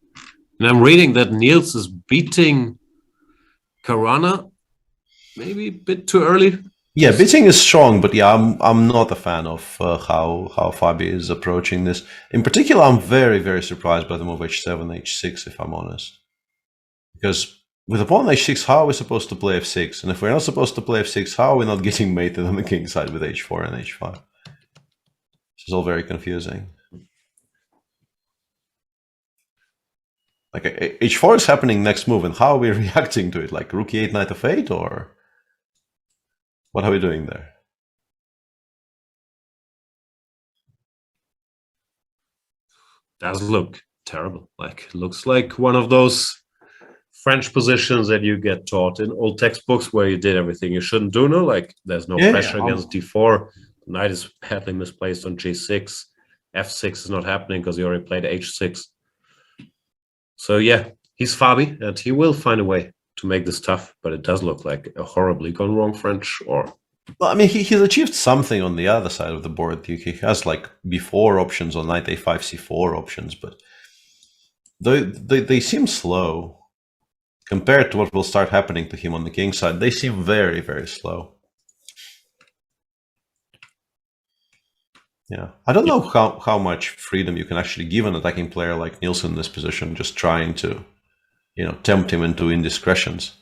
Speaker 5: And I'm reading that Niels is beating Caruana, maybe a bit too early.
Speaker 13: Yeah, beating is strong, but yeah, I'm not a fan of how Fabi is approaching this. In particular, I'm very, very surprised by the move h7, h6, if I'm honest. Because with a pawn h6, how are we supposed to play f6? And if we're not supposed to play f6, how are we not getting mated on the king side with h4 and h5? This is all very confusing. Like, h4 is happening next move, and how are we reacting to it? Like rook e8, knight f8, or what are we doing there?
Speaker 5: Does look terrible. Like, looks like one of those French positions that you get taught in old textbooks where you did everything you shouldn't do. No, like there's no pressure against d4. Knight is badly misplaced on g6. f6 is not happening because he already played h6. So yeah, he's Fabi, and he will find a way to make this tough, but it does look like a horribly gone wrong French. Or
Speaker 13: well, I mean, he's achieved something on the other side of the board. He has like b4 options or knight a5 c4 options, but they seem slow. Compared to what will start happening to him on the king side, they seem very, very slow. Yeah, I don't know how much freedom you can actually give an attacking player like Nielsen in this position, just trying to, tempt him into indiscretions.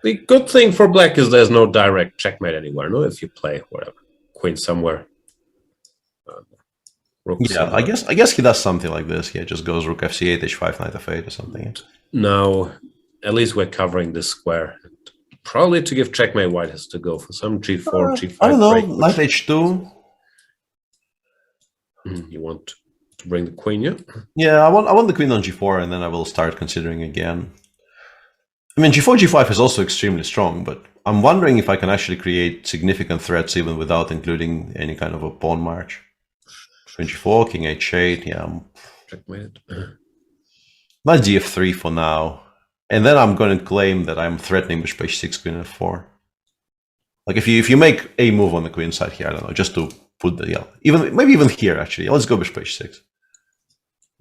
Speaker 5: The good thing for black is there's no direct checkmate anywhere. No, if you play whatever queen somewhere.
Speaker 13: Yeah, I guess he does something like this. He just goes rook fc8, h5, knight f8 or something.
Speaker 5: Now, at least we're covering this square. Probably to give checkmate, white has to go for some g4, g5.
Speaker 13: I don't know,
Speaker 5: break,
Speaker 13: knight h2.
Speaker 5: You want to bring the queen, yeah?
Speaker 13: Yeah, I want the queen on g4, and then I will start considering again. I mean, g4, g5 is also extremely strong, but I'm wondering if I can actually create significant threats even without including any kind of a pawn march. Queen g4, king h8, yeah.
Speaker 5: Checkmate.
Speaker 13: Knight df3 for now. And then I'm going to claim that I'm threatening bishop h6, queen f4. Like if you make a move on the queen side here, I don't know, just to put the maybe even here actually. Let's go bishop h6.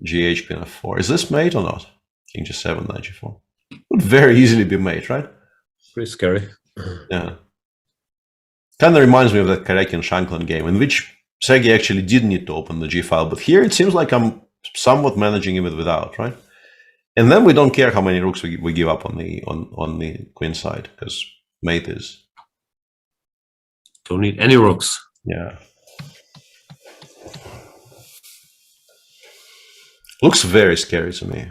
Speaker 13: Gh, queen f4. Is this mate or not? King g7, knight g4. Would very easily be mate, right?
Speaker 5: Pretty scary.
Speaker 13: Yeah. Kind of reminds me of that Karekin-Shankland game in which Sergei actually did need to open the G file, but here it seems like I'm somewhat managing it without, right? And then we don't care how many rooks we give up on the queen side, because mate is.
Speaker 5: Don't need any rooks.
Speaker 13: Yeah. Looks very scary to me.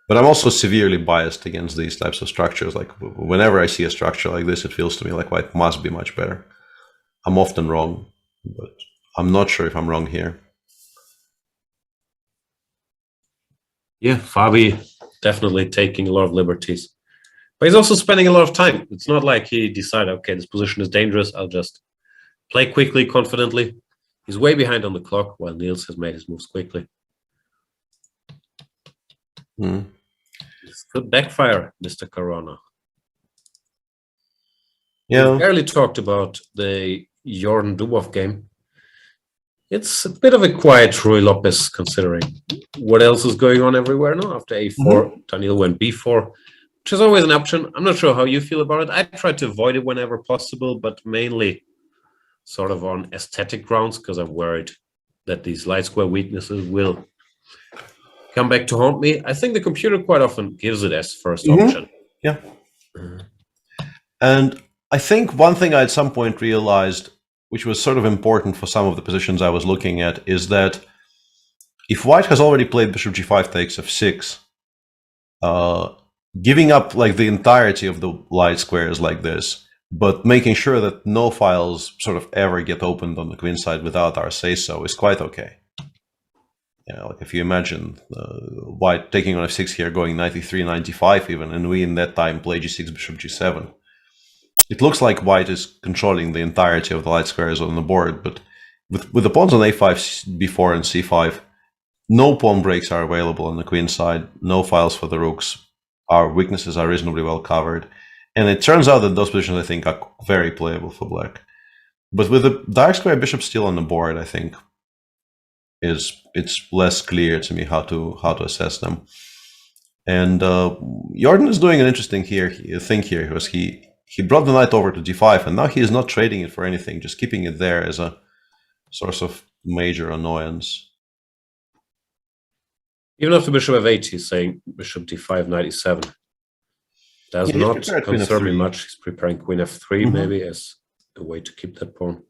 Speaker 13: But I'm also severely biased against these types of structures. Like whenever I see a structure like this, it feels to me like white must be much better. I'm often wrong, but I'm not sure if I'm wrong here.
Speaker 5: Yeah, Fabi definitely taking a lot of liberties. But he's also spending a lot of time. It's not like he decided, okay, this position is dangerous, I'll just play quickly, confidently. He's way behind on the clock, while Niels has made his moves quickly. This could backfire, Mr. Corona.
Speaker 13: Yeah.
Speaker 5: We barely talked about the Jordan Dubov game. It's a bit of a quiet Rui Lopez, considering what else is going on everywhere now. After a4, Daniel went b4, which is always an option. I'm not sure how you feel about it. I try to avoid it whenever possible, but mainly sort of on aesthetic grounds, because I'm worried that these light square weaknesses will come back to haunt me. I think the computer quite often gives it as first option.
Speaker 13: Yeah. And I think one thing I at some point realized, which was sort of important for some of the positions I was looking at, is that if white has already played bishop g5 takes f6, giving up like the entirety of the light squares like this, but making sure that no files sort of ever get opened on the queen side without our say-so is quite okay. Like if you imagine white taking on f6 here, going 93, 95 even, and we in that time play g6, bishop g7. It looks like white is controlling the entirety of the light squares on the board, but with the pawns on a5, b4, and c5, no pawn breaks are available on the queen side, no files for the rooks. Our weaknesses are reasonably well covered. And it turns out that those positions, I think, are very playable for black. But with the dark square bishop still on the board, I think it's less clear to me how to assess them. And Jordan is doing an interesting thing here, because he brought the knight over to d5, and now he is not trading it for anything, just keeping it there as a source of major annoyance.
Speaker 5: Even after bishop f8, he's saying bishop d5, knight e7. Does not concern me much. He's preparing queen f3 maybe as a way to keep that pawn.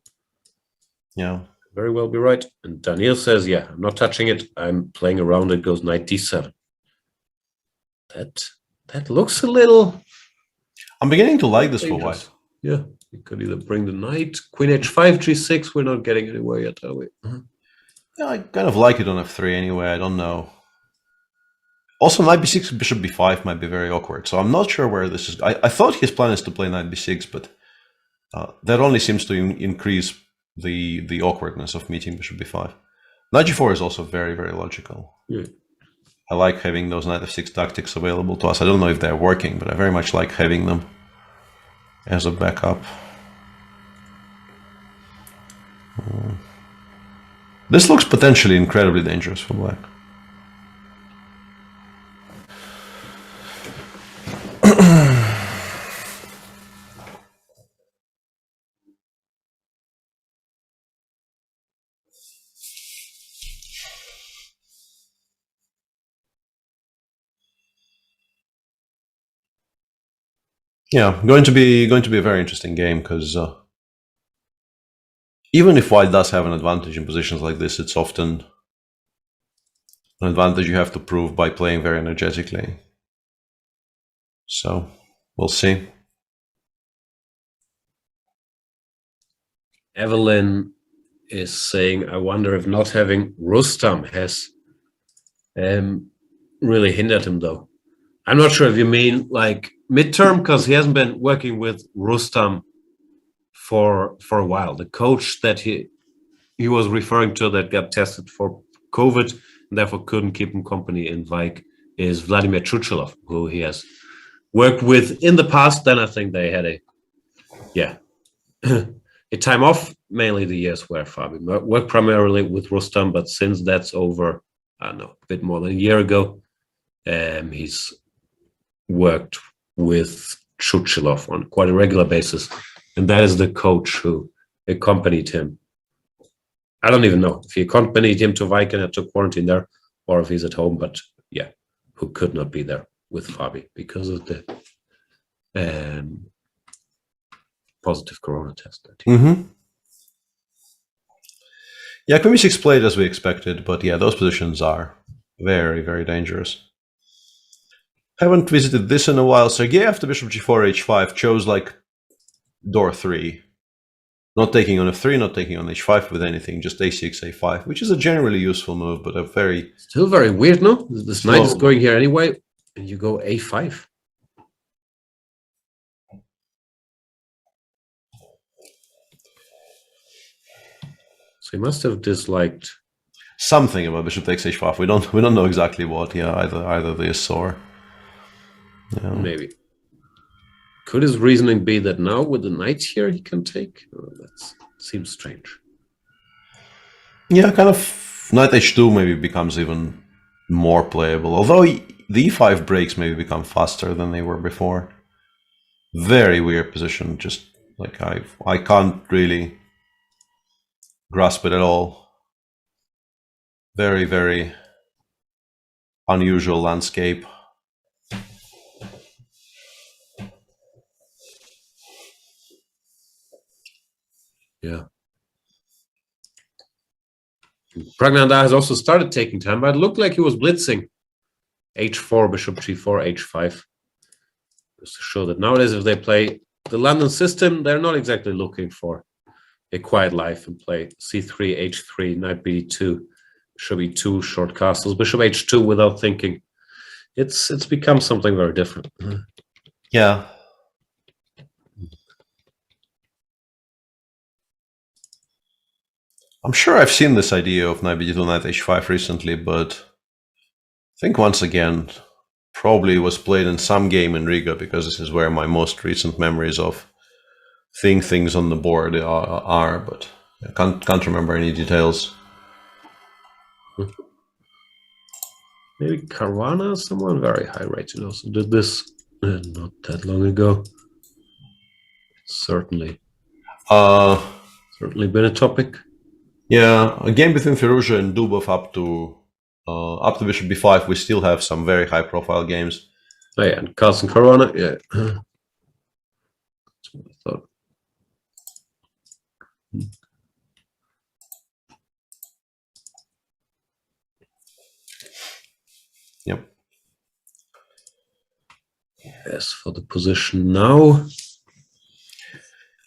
Speaker 13: Yeah.
Speaker 5: Very well be right. And Daniel says, yeah, I'm not touching it. I'm playing around it, goes knight d7. That looks a little...
Speaker 13: I'm beginning to like this for white.
Speaker 5: Yeah, you could either bring the knight, queen h5, g6. We're not getting anywhere yet, are we?
Speaker 13: Yeah, I kind of like it on f3 anyway. I don't know. Also, knight b6, bishop b5 might be very awkward. So I'm not sure where this is. I thought his plan is to play knight b6, but that only seems to increase the awkwardness of meeting bishop b5. Knight g4 is also very, very logical.
Speaker 5: Yeah.
Speaker 13: I like having those knight f6 tactics available to us. I don't know if they're working, but I very much like having them as a backup. This looks potentially incredibly dangerous for black. Yeah, going to be a very interesting game, because even if white does have an advantage in positions like this, it's often an advantage you have to prove by playing very energetically. So we'll see.
Speaker 5: Evelyn is saying, I wonder if not having Rustam has really hindered him, though. I'm not sure if you mean like midterm, because he hasn't been working with Rustam for a while. The coach that he was referring to that got tested for COVID and therefore couldn't keep him company in Wijk is Vladimir Chuchilov, who he has worked with in the past. Then I think they had a time off, mainly the years where Fabi worked primarily with Rustam, but since that's over, I don't know, a bit more than a year ago, he's worked with Chuchilov on quite a regular basis, and that is the coach who accompanied him. I don't even know if he accompanied him to Wijk and had to quarantine there, or if he's at home, but yeah, who could not be there with Fabi because of the positive corona test.
Speaker 13: Yeah, queen b6 played as we expected, but yeah, those positions are very, very dangerous. Haven't visited this in a while. Sergei after bishop g4, h5 chose like door 3. Not taking on f3, not taking on h5 with anything, just a6, a5, which is a generally useful move, but a very...
Speaker 5: Still very weird, no? This knight is going here anyway, and you go a5. So he must have disliked...
Speaker 13: something about bishop takes h5. We don't know exactly what, yeah, either this or... Yeah.
Speaker 5: Maybe. Could his reasoning be that now with the knight here he can take? Oh, that seems strange.
Speaker 13: Yeah, kind of knight h2 maybe becomes even more playable. Although the e5 breaks maybe become faster than they were before. Very weird position. Just like I can't really grasp it at all. Very, very unusual landscape.
Speaker 5: Yeah. Pragnanda has also started taking time, but it looked like he was blitzing. H4, bishop g4, h5. Just to show that nowadays, if they play the London system, they're not exactly looking for a quiet life and play c3, h3, knight b2, bishop e2, short castles, bishop h2 without thinking. It's become something very different.
Speaker 13: Yeah. I'm sure I've seen this idea of knight b2, knight h5 recently, but I think once again, probably was played in some game in Riga, because this is where my most recent memories of seeing things on the board are, but I can't remember any details.
Speaker 5: Maybe Caruana, someone very high rated, also did this not that long ago. Certainly been a topic.
Speaker 13: Yeah, a game between Firouzja and Dubov up to bishop b5. We still have some very high profile games.
Speaker 5: Oh yeah, and Carlsen Caruana, yeah. That's what I thought.
Speaker 13: Yep.
Speaker 5: Yes, for the position now.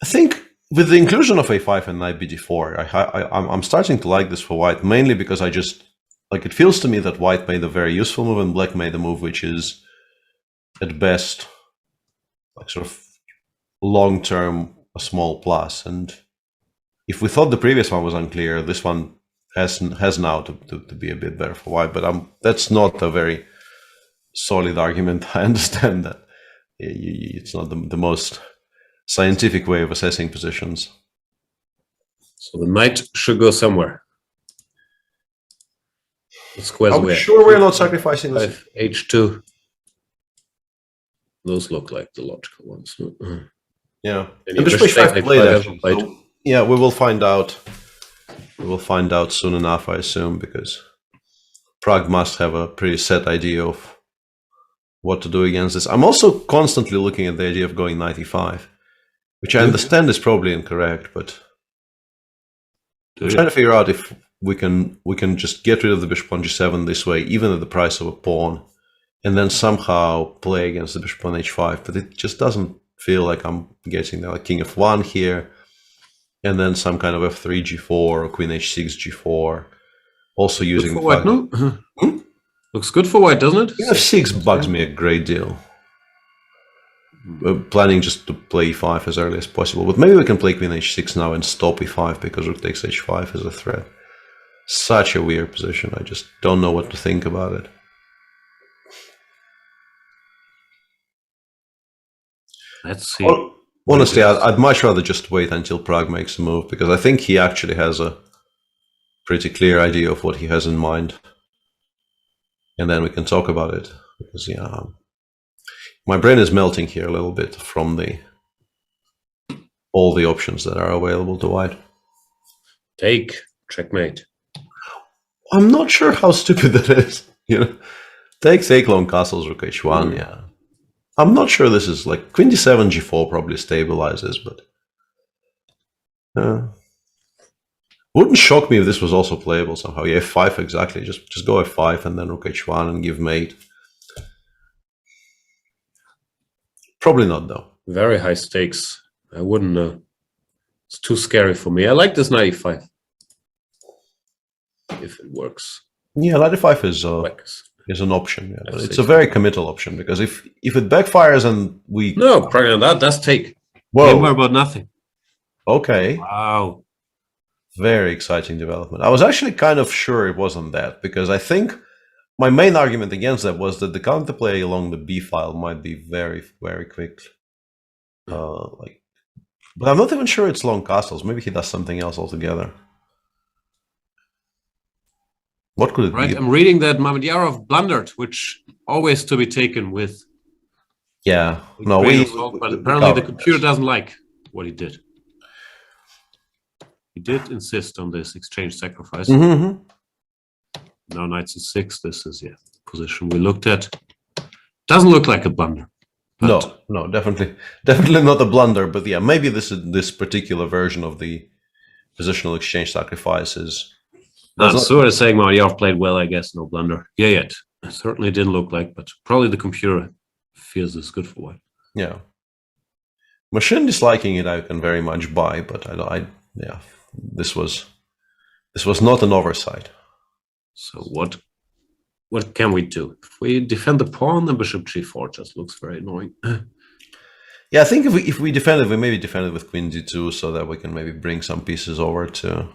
Speaker 13: I think with the inclusion of a5 and knight bd4, I'm starting to like this for white, mainly because I just, like, it feels to me that white made a very useful move and black made a move which is, at best, like sort of long-term a small plus. And if we thought the previous one was unclear, this one has now to be a bit better for white. But that's not a very solid argument. I understand that it's not the most scientific way of assessing positions.
Speaker 5: So the knight should go somewhere. The squares
Speaker 13: Are we sure we're not sacrificing this?
Speaker 5: H2. Those look like the logical ones.
Speaker 13: Yeah. And bishop h5 played actually. So, yeah, we will find out. We will find out soon enough, I assume, because Prague must have a pretty set idea of what to do against this. I'm also constantly looking at the idea of going knight e5, which I understand is probably incorrect, but I'm trying to figure out if we can just get rid of the bishop on g7 this way, even at the price of a pawn, and then somehow play against the bishop on h5. But it just doesn't feel like I'm getting there. Like king f1 here, and then some kind of f3 g4 or queen h6 g4. Also using the
Speaker 5: white, no? Looks good for white, doesn't it?
Speaker 13: Queen f6 bugs me a great deal. We're planning just to play e5 as early as possible, but maybe we can play queen h6 now and stop e5 because rook takes h5 is a threat. Such a weird position. I just don't know what to think about it.
Speaker 5: Let's see.
Speaker 13: Well, honestly, I'd much rather just wait until Prague makes a move, because I think he actually has a pretty clear idea of what he has in mind. And then we can talk about it. Because, yeah, my brain is melting here a little bit from all the options that are available to white.
Speaker 5: Take, checkmate.
Speaker 13: I'm not sure how stupid that is. You know, take long castles, rook h1. Yeah, I'm not sure this is like queen d7 g4 probably stabilizes, but wouldn't shock me if this was also playable somehow. Yeah, f5 exactly. Just go f5 and then rook h1 and give mate. Probably not though.
Speaker 5: Very high stakes. I wouldn't know. It's too scary for me. I like this knight e5. If it works.
Speaker 13: Yeah, knight e5 is an option. Yeah, but it's a very committal option, because if it backfires and we
Speaker 5: that's take.
Speaker 13: Whoa,
Speaker 5: more about nothing.
Speaker 13: Okay.
Speaker 5: Wow.
Speaker 13: Very exciting development. I was actually kind of sure it wasn't that, because I think my main argument against that was that the counterplay along the b file might be very, very quick. But I'm not even sure it's long castles. Maybe he does something else altogether. What could it be?
Speaker 5: I'm reading that Mamedyarov blundered, which always to be taken with.
Speaker 13: Yeah,
Speaker 5: no, but apparently the computer doesn't like what he did. He did insist on this exchange sacrifice.
Speaker 13: Mm-hmm.
Speaker 5: Now knight c6. This is position we looked at. Doesn't look like a blunder.
Speaker 13: No, definitely not a blunder. But yeah, maybe this particular version of the positional exchange sacrifices.
Speaker 5: I'm sort of saying Maryar played well, I guess, no blunder. Yeah, it certainly didn't look like, but probably the computer feels it's good for White.
Speaker 13: Yeah. Machine disliking it I can very much buy, but yeah, this was not an oversight.
Speaker 5: So what can we do? If we defend the pawn, then bishop g4 just looks very annoying.
Speaker 13: Yeah, I think if we defend it, we maybe defend it with queen d2 so that we can maybe bring some pieces over to,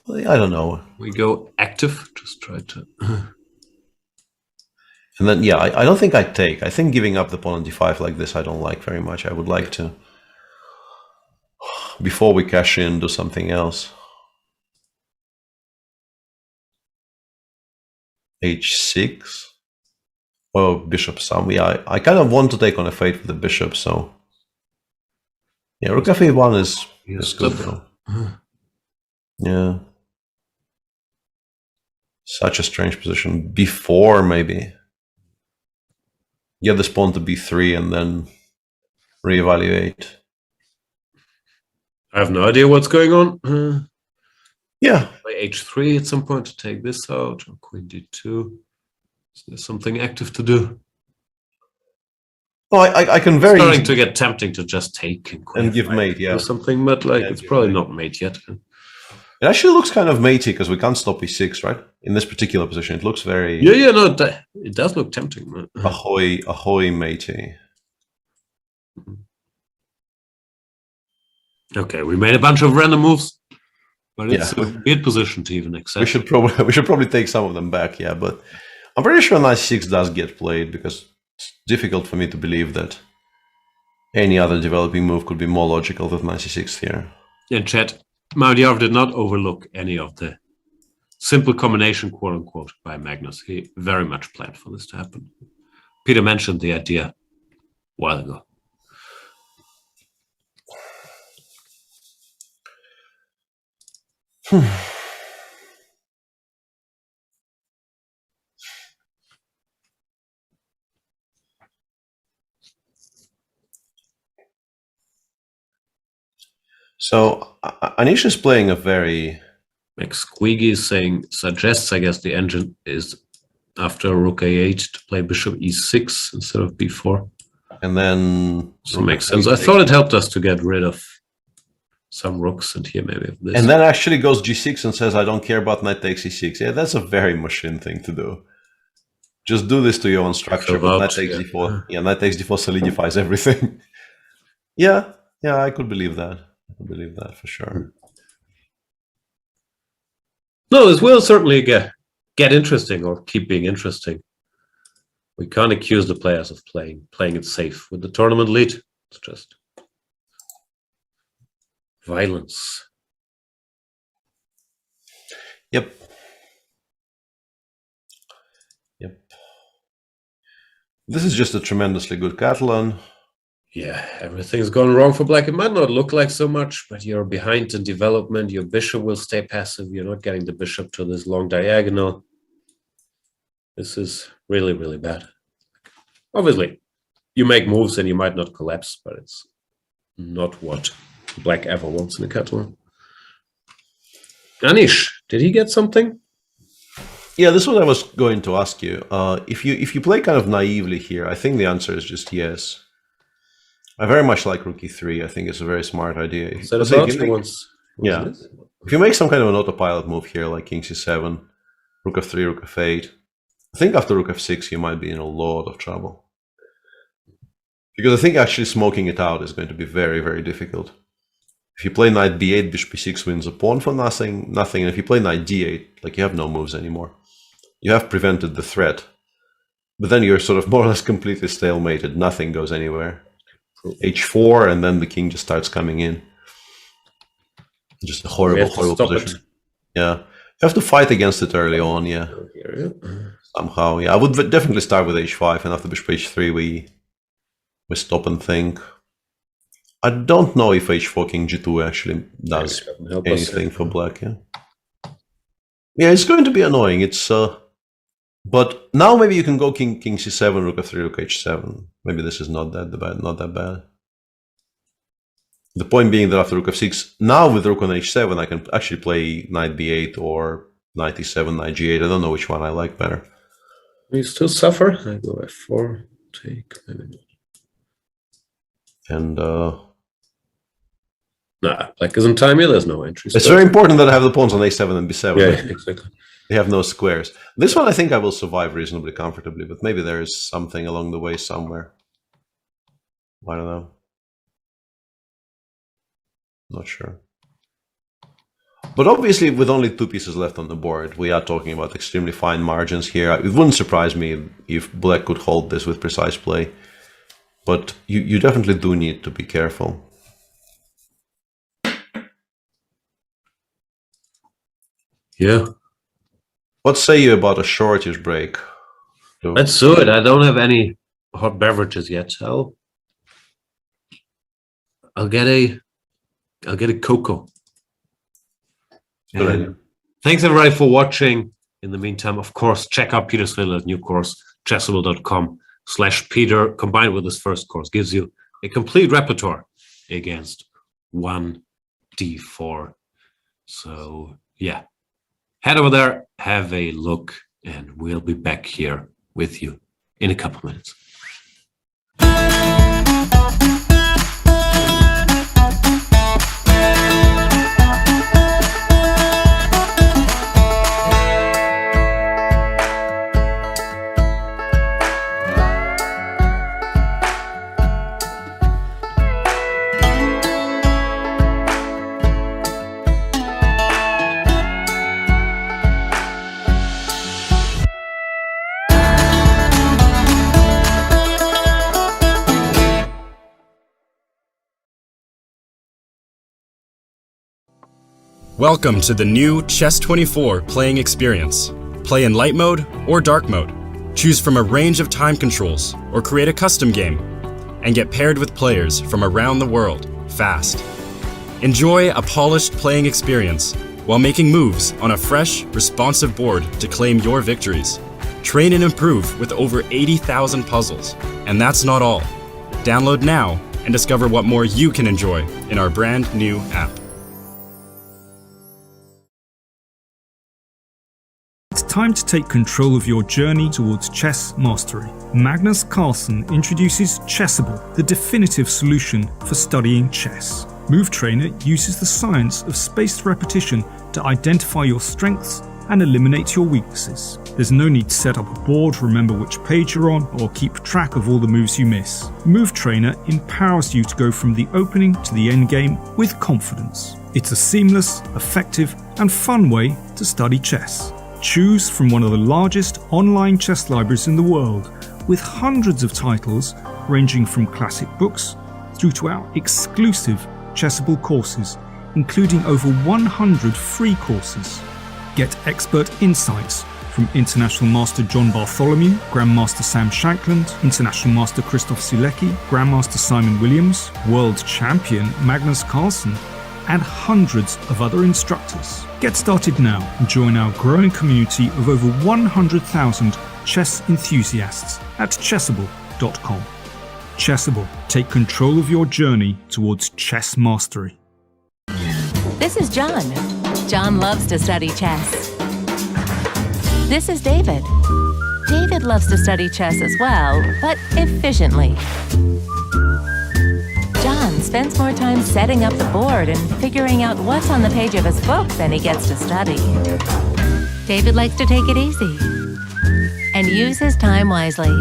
Speaker 13: I don't know.
Speaker 5: We go active, just try to...
Speaker 13: And then, yeah, I don't think I'd take. I think giving up the pawn on d5 like this, I don't like very much. I would like to, before we cash in, do something else. h6. Oh, bishop some. Yeah, I kind of want to take on f8 with the bishop, so... Yeah, rook f8 is good though. Yeah. Such a strange position. b4 maybe. Get this pawn to b3 and then reevaluate.
Speaker 5: I have no idea what's going on.
Speaker 13: Yeah.
Speaker 5: Play h3 at some point to take this out, or queen d2. Is there something active to do?
Speaker 13: Oh, I can very
Speaker 5: starting to get tempting to just take
Speaker 13: and give mate, yeah,
Speaker 5: or something, but like it's probably not mate yet.
Speaker 13: It actually looks kind of matey because we can't stop e6, right? In this particular position, it looks very
Speaker 5: no, it does look tempting.
Speaker 13: ahoy matey.
Speaker 5: Okay, we made a bunch of random moves, but it's a weird position to even accept.
Speaker 13: We should probably take some of them back, yeah, but I'm pretty sure knight 6 does get played because it's difficult for me to believe that any other developing move could be more logical than knight c6 here.
Speaker 5: In chat, Maryar did not overlook any of the simple combination, quote unquote, by Magnus. He very much planned for this to happen. Peter mentioned the idea a while ago.
Speaker 13: So Anish is playing a very...
Speaker 5: McSqueagy is saying, suggests, I guess, the engine is after rook a8 to play bishop e6 instead of b4.
Speaker 13: And then...
Speaker 5: So makes sense. I thought it helped us to get rid of some rooks, and here maybe this.
Speaker 13: And then actually goes g6 and says, I don't care about knight takes e6. Yeah, that's a very machine thing to do. Just do this to your own structure, but knight takes d4. Yeah, knight takes d4 solidifies everything. Yeah, I could believe that. I believe that for sure.
Speaker 5: No, this will certainly get interesting, or keep being interesting. We can't accuse the players of playing it safe with the tournament lead. It's just violence.
Speaker 13: Yep. This is just a tremendously good Catalan.
Speaker 5: Yeah, everything's gone wrong for black. It might not look like so much, but you're behind in development. Your bishop will stay passive. You're not getting the bishop to this long diagonal. This is really, really bad. Obviously, you make moves and you might not collapse, but it's not what black ever wants in a Catalan. Anish, did he get something?
Speaker 13: Yeah, this is what I was going to ask you. If you play kind of naively here, I think the answer is just yes. I very much like rook e3. I think it's a very smart idea. If you make some kind of an autopilot move here, like king c7, rook f3, rook f8, I think after rook f6 you might be in a lot of trouble. Because I think actually smoking it out is going to be very, very difficult. If you play knight b8, bishop b6 wins a pawn for nothing. And if you play knight d8, like you have no moves anymore. You have prevented the threat. But then you're sort of more or less completely stalemated. Nothing goes anywhere. h4, and then the king just starts coming in. Just a horrible position. Yeah. You have to fight against it early on, yeah. Somehow, yeah. I would definitely start with h5, and after bishop h3 we stop and think. I don't know if h4 king g2 actually does anything for black, yeah. Yeah, it's going to be annoying. It's but now maybe you can go king c7, rook f3, rook h7. Maybe this is not that bad. The point being that after rook f6, now with rook on h7, I can actually play knight b8 or knight e7, knight g8. I don't know which one I like better.
Speaker 5: You still suffer. I go f4, take.
Speaker 13: And
Speaker 5: black isn't time here. There's no entries.
Speaker 13: it's very important that I have the pawns on a7 and b7.
Speaker 5: Yeah, exactly.
Speaker 13: They have no squares. This one I think I will survive reasonably comfortably, but maybe there is something along the way somewhere. I don't know. Not sure. But obviously, with only 2 pieces left on the board, we are talking about extremely fine margins here. It wouldn't surprise me if black could hold this with precise play. But you definitely do need to be careful.
Speaker 5: Yeah.
Speaker 13: What say you about a shortish break?
Speaker 5: Let's do it. I don't have any hot beverages yet. I'll get a cocoa. Thanks everybody for watching. In the meantime, of course, check out Peter Svidler's new course, chessable.com/Peter, combined with his first course, gives you a complete repertoire against 1d4. So yeah, head over there, have a look, and we'll be back here with you in a couple minutes.
Speaker 1: Welcome to the new Chess24 playing experience. Play in light mode or dark mode. Choose from a range of time controls or create a custom game and get paired with players from around the world fast. Enjoy a polished playing experience while making moves on a fresh, responsive board to claim your victories. Train and improve with over 80,000 puzzles. And that's not all. Download now and discover what more you can enjoy in our brand new app.
Speaker 2: It's time to take control of your journey towards chess mastery. Magnus Carlsen introduces Chessable, the definitive solution for studying chess. Move Trainer uses the science of spaced repetition to identify your strengths and eliminate your weaknesses. There's no need to set up a board, remember which page you're on, or keep track of all the moves you miss. Move Trainer empowers you to go from the opening to the end game with confidence. It's a seamless, effective, and fun way to study chess. Choose from one of the largest online chess libraries in the world, with hundreds of titles ranging from classic books through to our exclusive Chessable courses, including over 100 free courses. Get expert insights from International Master John Bartholomew, Grandmaster Sam Shankland, International Master Christoph Sulecki, Grandmaster Simon Williams, World Champion Magnus Carlsen, and hundreds of other instructors. Get started now and join our growing community of over 100,000 chess enthusiasts at chessable.com. Chessable, take control of your journey towards chess mastery.
Speaker 3: This is John. John loves to study chess. This is David. David loves to study chess as well, but efficiently. John spends more time setting up the board and figuring out what's on the page of his book than he gets to study. David likes to take it easy and use his time wisely.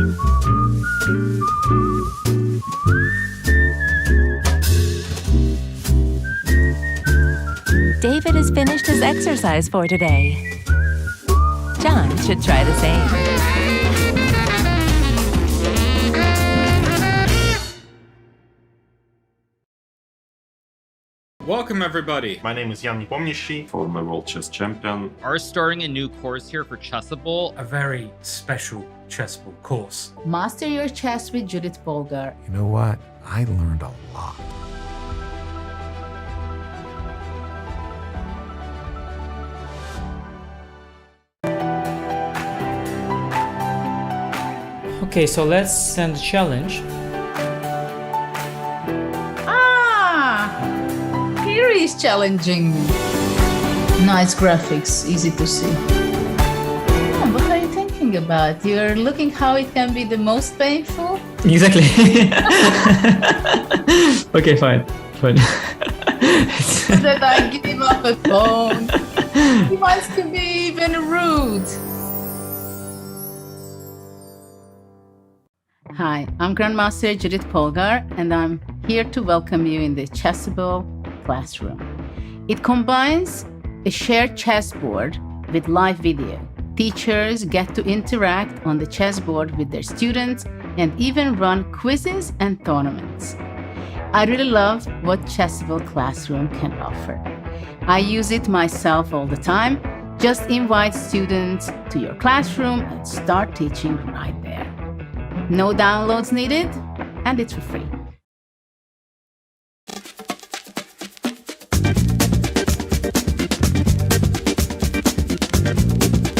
Speaker 3: David has finished his exercise for today. John should try the same.
Speaker 14: Welcome everybody! My name is Jan Pomnishi, former world chess champion.
Speaker 6: Are starting a new course here for Chessable.
Speaker 15: A very special Chessable course.
Speaker 8: Master your chess with Judith Polgar.
Speaker 9: You know what? I learned a lot.
Speaker 15: Okay, so let's send a challenge.
Speaker 8: is challenging me. Nice graphics, easy to see. What are you thinking about? You're looking how it can be the most painful?
Speaker 15: Exactly. Okay, fine.
Speaker 8: That I give up a phone. He wants to be even rude. Hi, I'm Grandmaster Judith Polgar, and I'm here to welcome you in the Chessable classroom. It combines a shared chessboard with live video. Teachers get to interact on the chessboard with their students and even run quizzes and tournaments. I really love what Chessable Classroom can offer. I use it myself all the time. Just invite students to your classroom and start teaching right there. No downloads needed, and it's for free.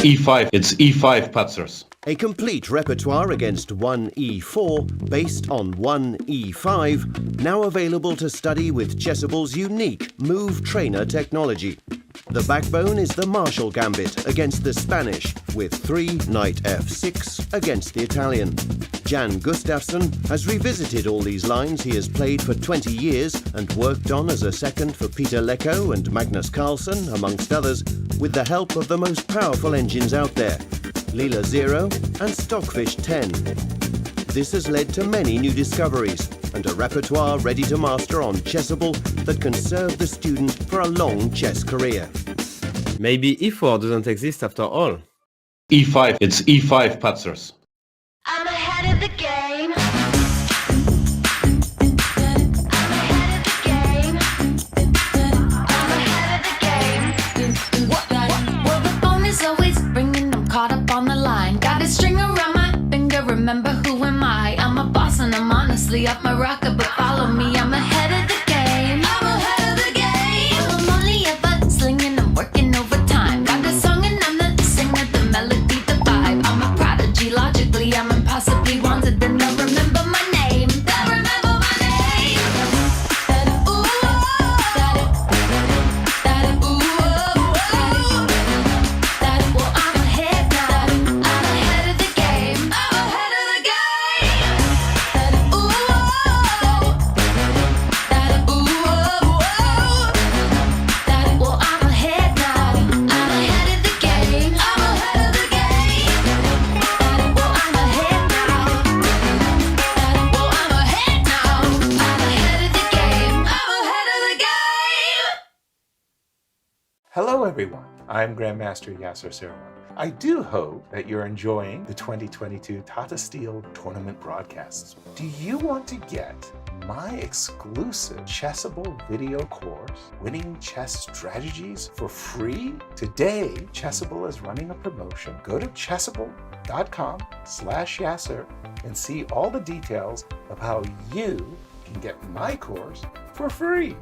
Speaker 5: E5, it's E5 Patzers.
Speaker 10: A complete repertoire against 1 E4 based on 1 E5, now available to study with Chessable's unique Move Trainer technology. The backbone is the Marshall Gambit against the Spanish, with 3 Knight F6 against the Italian. Jan Gustafsson has revisited all these lines he has played for 20 years and worked on as a second for Peter Lecco and Magnus Carlsen, amongst others, with the help of the most powerful engines out there, Leela 0 and Stockfish 10. This has led to many new discoveries and a repertoire ready to master on Chessable that can serve the student for a long chess career.
Speaker 11: Maybe E4 doesn't exist after all.
Speaker 5: E5, it's E5 Patzers.
Speaker 12: I'm ahead of the game. Well, the phone is always ringing. I'm caught up on the line. Got a string around my finger. Remember who am I? I'm a boss and I'm honestly off my rocker. But follow me. I'm ahead of the game. I'm ahead of the game. I'm only ever slinging. I'm working overtime. Got a song and I'm the singer. The melody, the vibe. I'm a prodigy. Logically, I'm impossibly wanted. Then they'll remember my name. They'll remember my name. Ooh, well, I'm ahead now. I'm ahead of the game. I'm ahead of the game. Ooh, well, I'm ahead now. I'm ahead of the game. I'm ahead of the game. Well, I'm ahead now. Well, I'm ahead now. I'm ahead of the game. I'm ahead of the game.
Speaker 4: Hello, everyone. I'm Grandmaster Yasser Serwan. I do hope that you're enjoying the 2022 Tata Steel tournament broadcasts. Do you want to get my exclusive Chessable video course, Winning Chess Strategies, for free? Today, Chessable is running a promotion. Go to chessable.com/Yasser and see all the details of how you can get my course for free.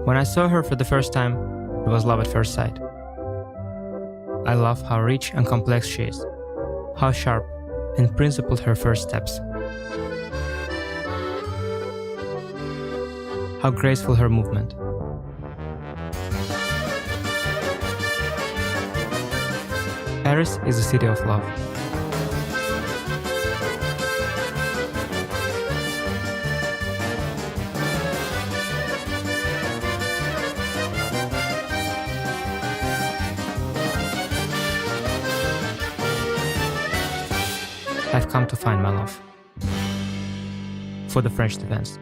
Speaker 7: When I saw her for the first time, it was love at first sight. I love how rich and complex she is, how sharp and principled her first steps, how graceful her movement. Paris is the city of love. I've come to find my love for the French defense.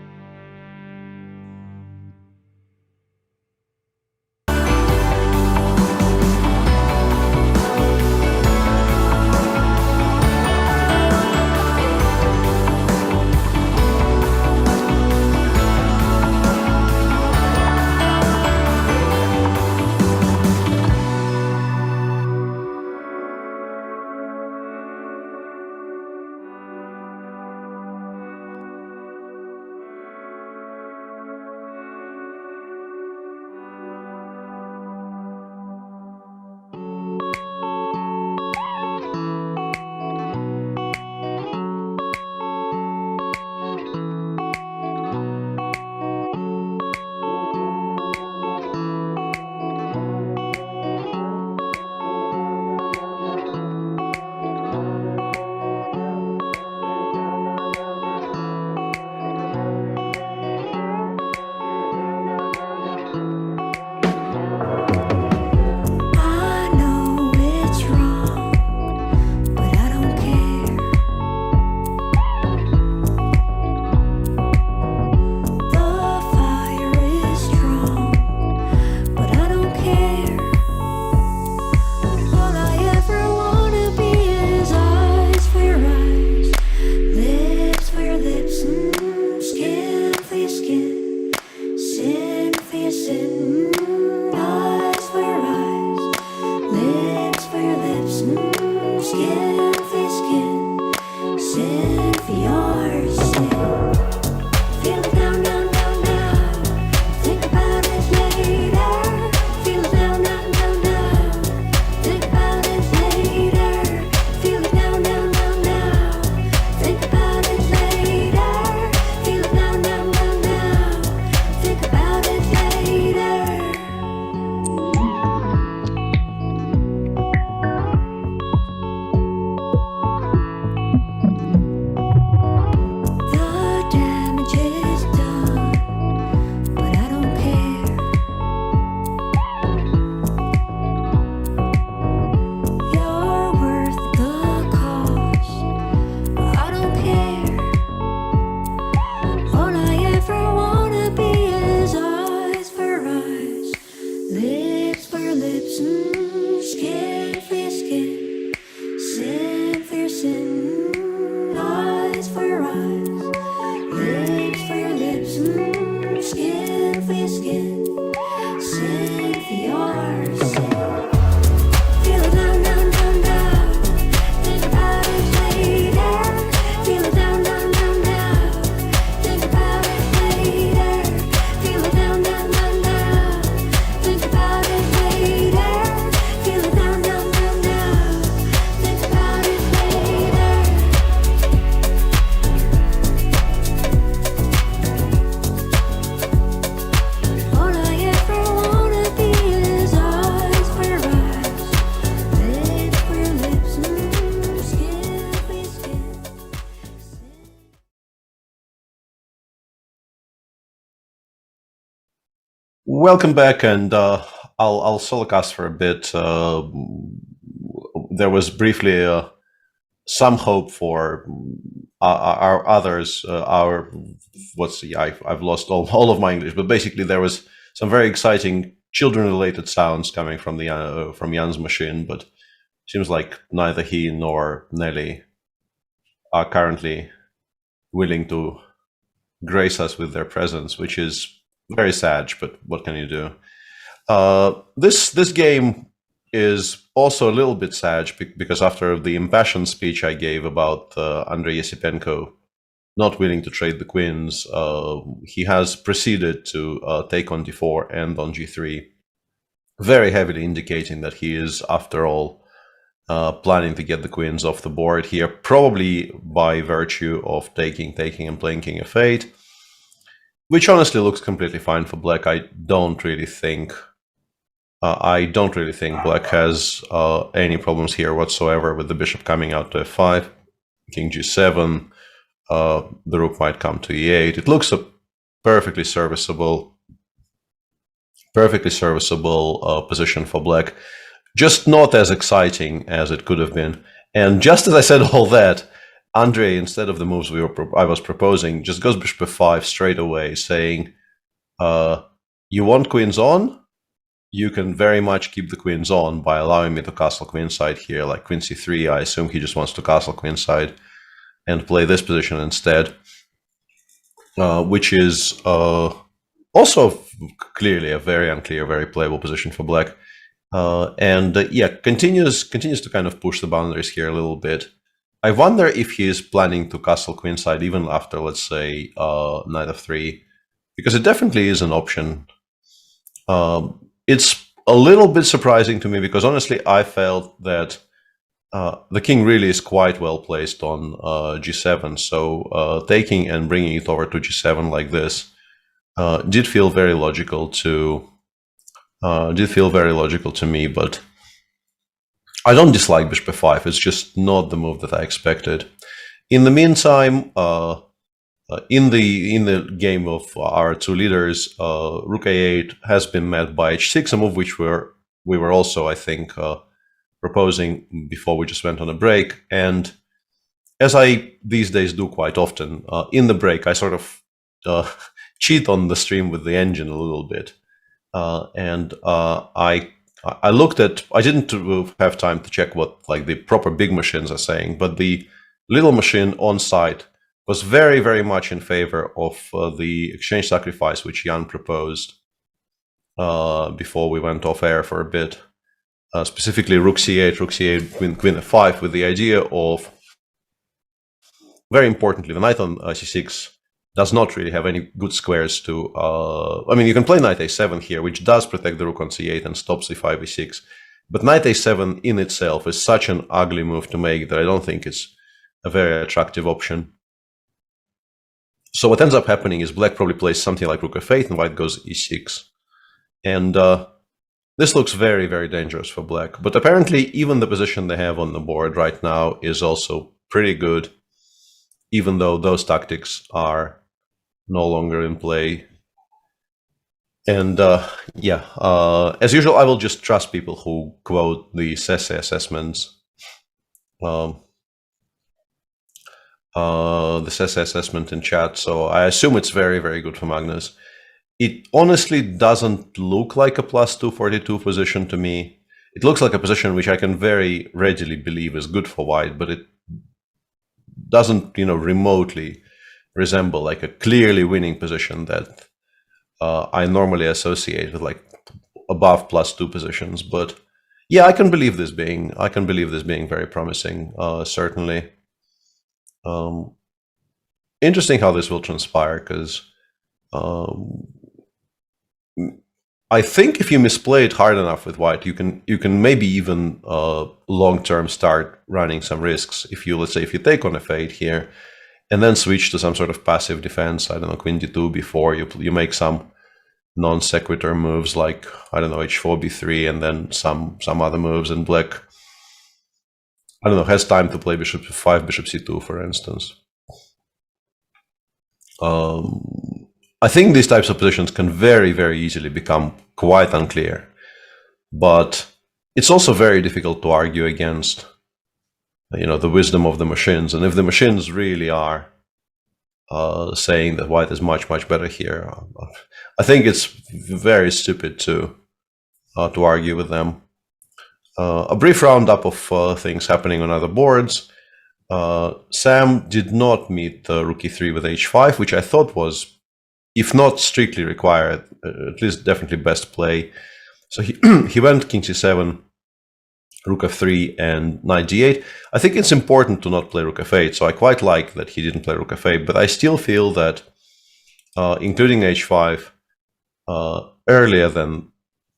Speaker 13: Welcome back, and I'll solo cast for a bit. There was briefly some hope for our others. I've lost all of my English, but basically there was some very exciting children-related sounds coming from the from Jan's machine, but seems like neither he nor Nelly are currently willing to grace us with their presence, which is very sad, but what can you do? This game is also a little bit sad because after the impassioned speech I gave about Andrei Yesipenko not willing to trade the queens, he has proceeded to take on d4 and on g3, very heavily indicating that he is, after all, planning to get the queens off the board here, probably by virtue of taking and playing king f8, which honestly looks completely fine for black. I don't really think black has any problems here whatsoever with the bishop coming out to f5, king g7. The rook might come to e8. It looks a perfectly serviceable position for black, just not as exciting as it could have been. And just as I said all that, Andrei, instead of the moves I was proposing, just goes bishop f5 straight away, saying, you want queens on? You can very much keep the queens on by allowing me to castle queenside here, like queen c3. I assume he just wants to castle queenside and play this position instead, which is also clearly a very unclear, very playable position for black. Continues to kind of push the boundaries here a little bit. I wonder if he is planning to castle queenside even after, let's say, knight f3, because it definitely is an option. It's a little bit surprising to me because honestly, I felt that the king really is quite well placed on g7. So taking and bringing it over to g7 like this did feel very logical to me, but I don't dislike bishop f5. It's just not the move that I expected. In the meantime, in the game of our two leaders, rook a8 has been met by h6, a move which we were also, I think, proposing before we just went on a break. And as I these days do quite often, in the break I sort of cheat on the stream with the engine a little bit, I looked at, I didn't have time to check what like the proper big machines are saying, but the little machine on site was very, very much in favor of the exchange sacrifice which Jan proposed before we went off air for a bit. Specifically rook c8, queen f5, with the idea of, very importantly, the knight on c6 does not really have any good squares to... I mean, you can play knight a7 here, which does protect the rook on c8 and stops e5, e6. But knight a7 in itself is such an ugly move to make that I don't think it's a very attractive option. So what ends up happening is black probably plays something like rook f8 and white goes e6. And this looks very, very dangerous for black. But apparently even the position they have on the board right now is also pretty good, even though those tactics are no longer in play. And as usual, I will just trust people who quote the Sese assessments. The Sese assessment in chat, so I assume it's very, very good for Magnus. It honestly doesn't look like a plus 242 position to me. It looks like a position which I can very readily believe is good for white, but it doesn't, remotely resemble like a clearly winning position that I normally associate with like above +2 positions. But yeah, I can believe this being very promising. Certainly, interesting how this will transpire, because I think if you misplay it hard enough with white, you can maybe even long-term start running some risks. If you, let's say, if you take on f8 here, and then switch to some sort of passive defense, I don't know, queen d2 before you make some non sequitur moves like, I don't know, h4 b3, and then some other moves, and black, I don't know, has time to play bishop f5, bishop c2, for instance. I think these types of positions can very, very easily become quite unclear. But it's also very difficult to argue against, the wisdom of the machines. And if the machines really are saying that white is much, much better here, I think it's very stupid to argue with them. A brief roundup of things happening on other boards. Sam did not meet the rook e3 with h5, which I thought was, if not strictly required, at least definitely best play. So he went king c7, rook f3, and knight d8. I think it's important to not play rook f8, so I quite like that he didn't play rook f8, but I still feel that including h5 earlier than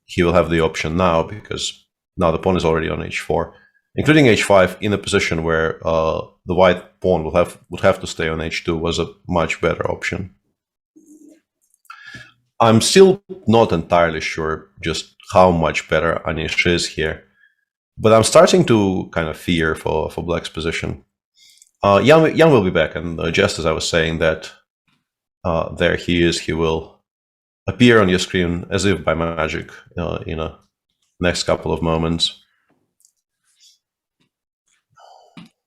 Speaker 13: he will have the option now, because now the pawn is already on h4. Including h5 in a position where the white pawn would have to stay on h2 was a much better option. I'm still not entirely sure just how much better Anish is here, but I'm starting to kind of fear for Black's position. Jan will be back, and just as I was saying that, there he is. He will appear on your screen as if by magic in a next couple of moments.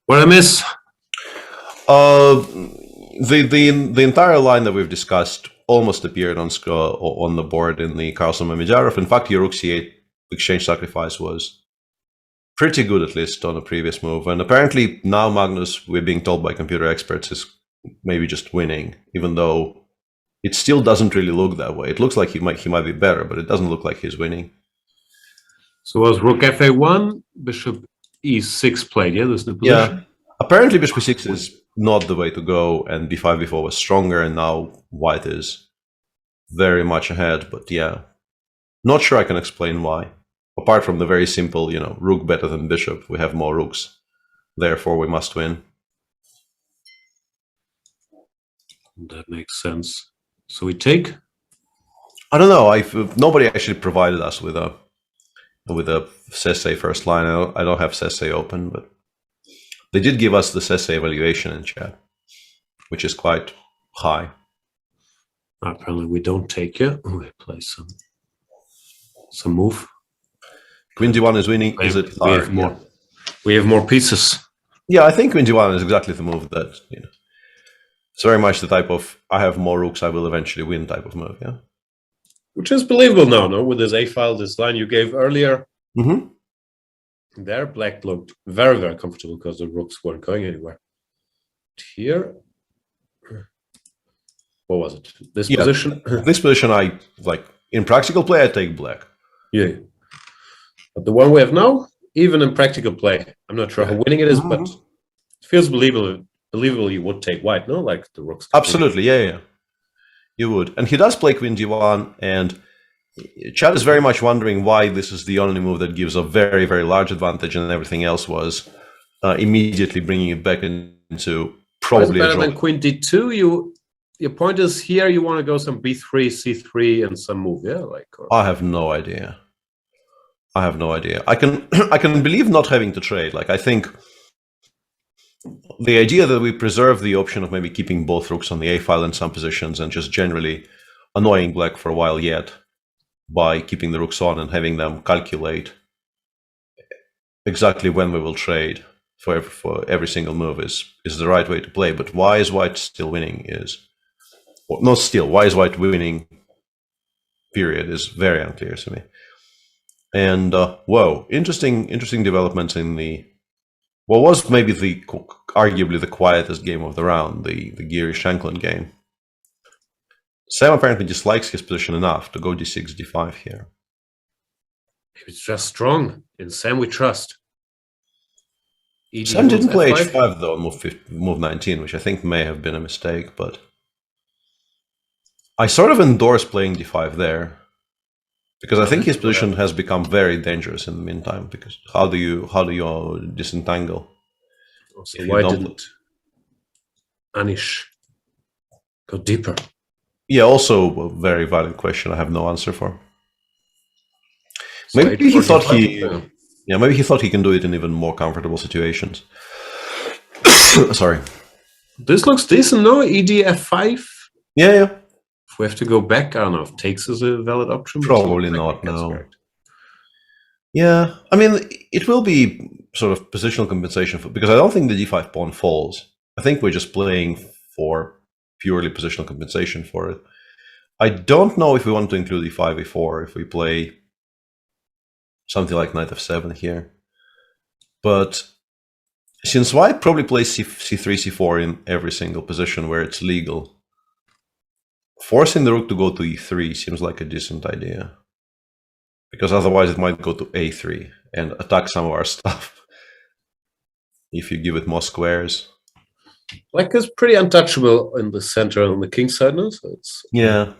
Speaker 5: What I miss?
Speaker 13: The entire line that we've discussed almost appeared on the board in the Carlsen Mamedjarov. In fact, your rook c8 exchange sacrifice was pretty good, at least on a previous move. And apparently now Magnus, we're being told by computer experts, is maybe just winning, even though it still doesn't really look that way. It looks like he might be better, but it doesn't look like he's winning.
Speaker 5: So was rook fa1, bishop e6 played, yeah, this new position?
Speaker 13: Yeah, apparently bishop e6 is not the way to go, and b5 before was stronger, and now white is very much ahead. But yeah, not sure I can explain why. Apart from the very simple, rook better than bishop, we have more rooks, therefore we must win.
Speaker 5: That makes sense. So we take?
Speaker 13: I don't know. Nobody actually provided us with a Sese first line. I don't have Sese open, but they did give us the Sese evaluation in chat, which is quite high.
Speaker 5: Apparently we don't take it. We play some move.
Speaker 13: Queen d1 is winning. Is it?
Speaker 5: We have more pieces.
Speaker 13: Yeah, I think Queen d1 is exactly the move that it's very much the type of I have more rooks, I will eventually win type of move. Yeah,
Speaker 5: which is believable now, no? With this a file, this line you gave earlier.
Speaker 13: Mm-hmm.
Speaker 5: There, Black looked very, very comfortable because the rooks weren't going anywhere. Here, what was it? This position?
Speaker 13: This position, I like in practical play, I take Black.
Speaker 5: Yeah. But the one we have now, even in practical play, I'm not sure how winning it is, but it feels believable you would take white, no? Like the rooks.
Speaker 13: Absolutely, yeah. You would. And he does play Queen d1, and Chad is very much wondering why this is the only move that gives a very, very large advantage, and everything else was immediately bringing it back into probably
Speaker 5: better than Queen d2. Your point is here you want to go some b3, c3, and some move, yeah?
Speaker 13: I have no idea. I can believe not having to trade. Like, I think the idea that we preserve the option of maybe keeping both rooks on the a file in some positions and just generally annoying Black for a while yet by keeping the rooks on and having them calculate exactly when we will trade for every single move is the right way to play. But why is white still winning why is white winning period is very unclear to me. And whoa, interesting developments in what was maybe arguably the quietest game of the round, the Geary Shanklin game. Sam apparently dislikes his position enough to go d6, d5 here.
Speaker 5: It's just strong. In Sam we trust.
Speaker 13: Sam didn't play h5 though on move 19, which I think may have been a mistake, but I sort of endorse playing d5 there. Because I think his position has become very dangerous in the meantime. Because how do you disentangle?
Speaker 5: So why didn't Anish go deeper?
Speaker 13: Yeah, also a very valid question. I have no answer for.
Speaker 5: So
Speaker 13: maybe he thought maybe he thought he can do it in even more comfortable situations. Sorry.
Speaker 5: This looks decent, no? ED f5.
Speaker 13: Yeah.
Speaker 5: If we have to go back, I don't know if takes is a valid option.
Speaker 13: Probably not, no. Yeah, I mean, it will be sort of positional compensation because I don't think the d5 pawn falls. I think we're just playing for purely positional compensation for it. I don't know if we want to include e5, e4 if we play something like knight f7 here. But since White probably plays c3, c4 in every single position where it's legal, forcing the rook to go to e3 seems like a decent idea. Because otherwise it might go to a3 and attack some of our stuff if you give it more squares.
Speaker 5: Black is pretty untouchable in the center on the king side now, so it's...
Speaker 13: Yeah.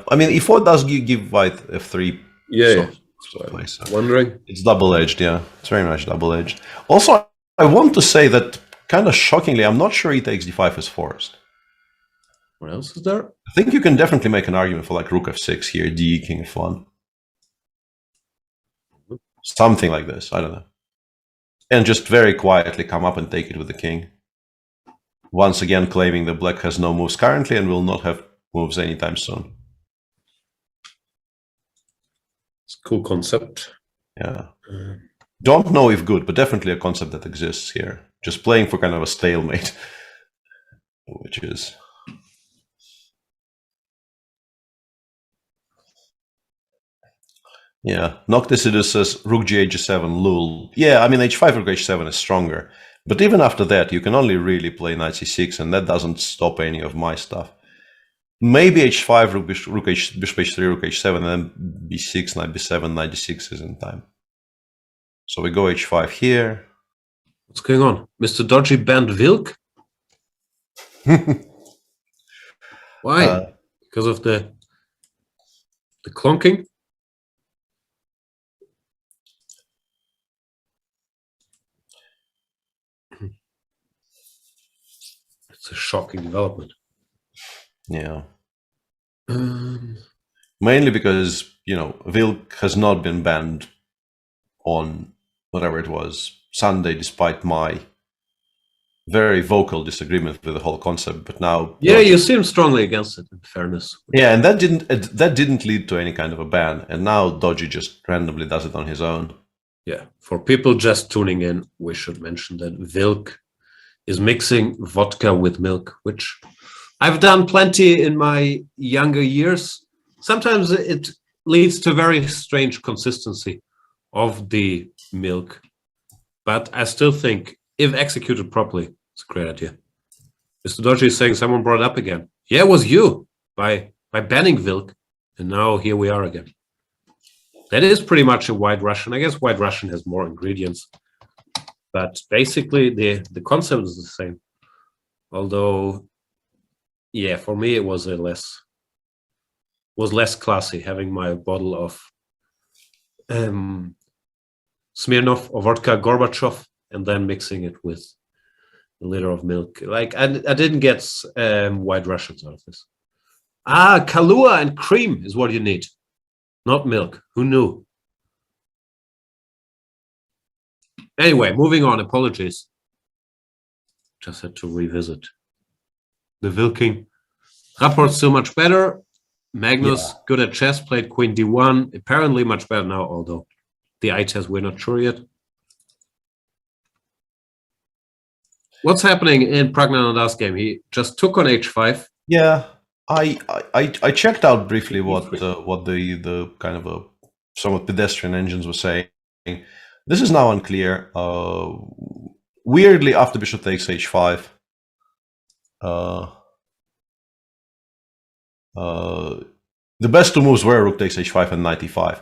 Speaker 13: I mean, e4 does give White f3.
Speaker 5: Yeah. So I'm wondering.
Speaker 13: It's double-edged, yeah. It's very much double-edged. Also, I want to say that, kind of shockingly, I'm not sure e takes d5 is forced.
Speaker 5: What else is there?
Speaker 13: I think you can definitely make an argument for like rook f6 here, d king f1. Something like this, I don't know. And just very quietly come up and take it with the king. Once again claiming that black has no moves currently and will not have moves anytime soon.
Speaker 5: It's a cool concept.
Speaker 13: Yeah. Don't know if good, but definitely a concept that exists here. Just playing for kind of a stalemate, which is... Yeah, Nocticidus says rook g7, lul. Yeah, I mean h5 rook h7 is stronger. But even after that, you can only really play knight c6, and that doesn't stop any of my stuff. Maybe h5, rook h, bishop h3, rook h7, and then b6, knight b7, knight d6 is in time. So we go h5 here.
Speaker 5: What's going on? Mr. Dodgy banned Wilk? Why? Because of the clonking? It's a shocking development.
Speaker 13: Yeah. Mainly because, you know, Wilk has not been banned on whatever it was, Sunday, despite my very vocal disagreement with the whole concept. But now,
Speaker 5: yeah, you seem strongly against it. In fairness,
Speaker 13: yeah, and that didn't lead to any kind of a ban. And now Dodgy just randomly does it on his own.
Speaker 5: Yeah, for people just tuning in, we should mention that Wilk is mixing vodka with milk, which I've done plenty in my younger years. Sometimes it leads to very strange consistency of the milk, but I still think if executed properly, it's a great idea. Mr. Dodgy is saying someone brought it up again. Yeah, it was you by banning Wilk, and now here we are again. That is pretty much a White Russian. I guess White Russian has more ingredients, but basically the concept is the same. Although, yeah, for me it was less classy having my bottle of Smirnoff or vodka Gorbachev and then mixing it with a liter of milk. Like I didn't get White Russians out of this. Ah, Kahlua and cream is what you need, not milk. Who knew? Anyway, moving on. Apologies. Just had to revisit the Wilking. Rapport's still much better. Magnus, good at chess, played queen d1. Apparently much better now, although the eye test we're not sure yet. What's happening in Pragnanada's game? He just took on h5.
Speaker 13: Yeah, I checked out briefly what the kind of a somewhat pedestrian engines were saying. This is now unclear. Weirdly, after bishop takes h5, the best two moves were rook takes h5 and knight e5.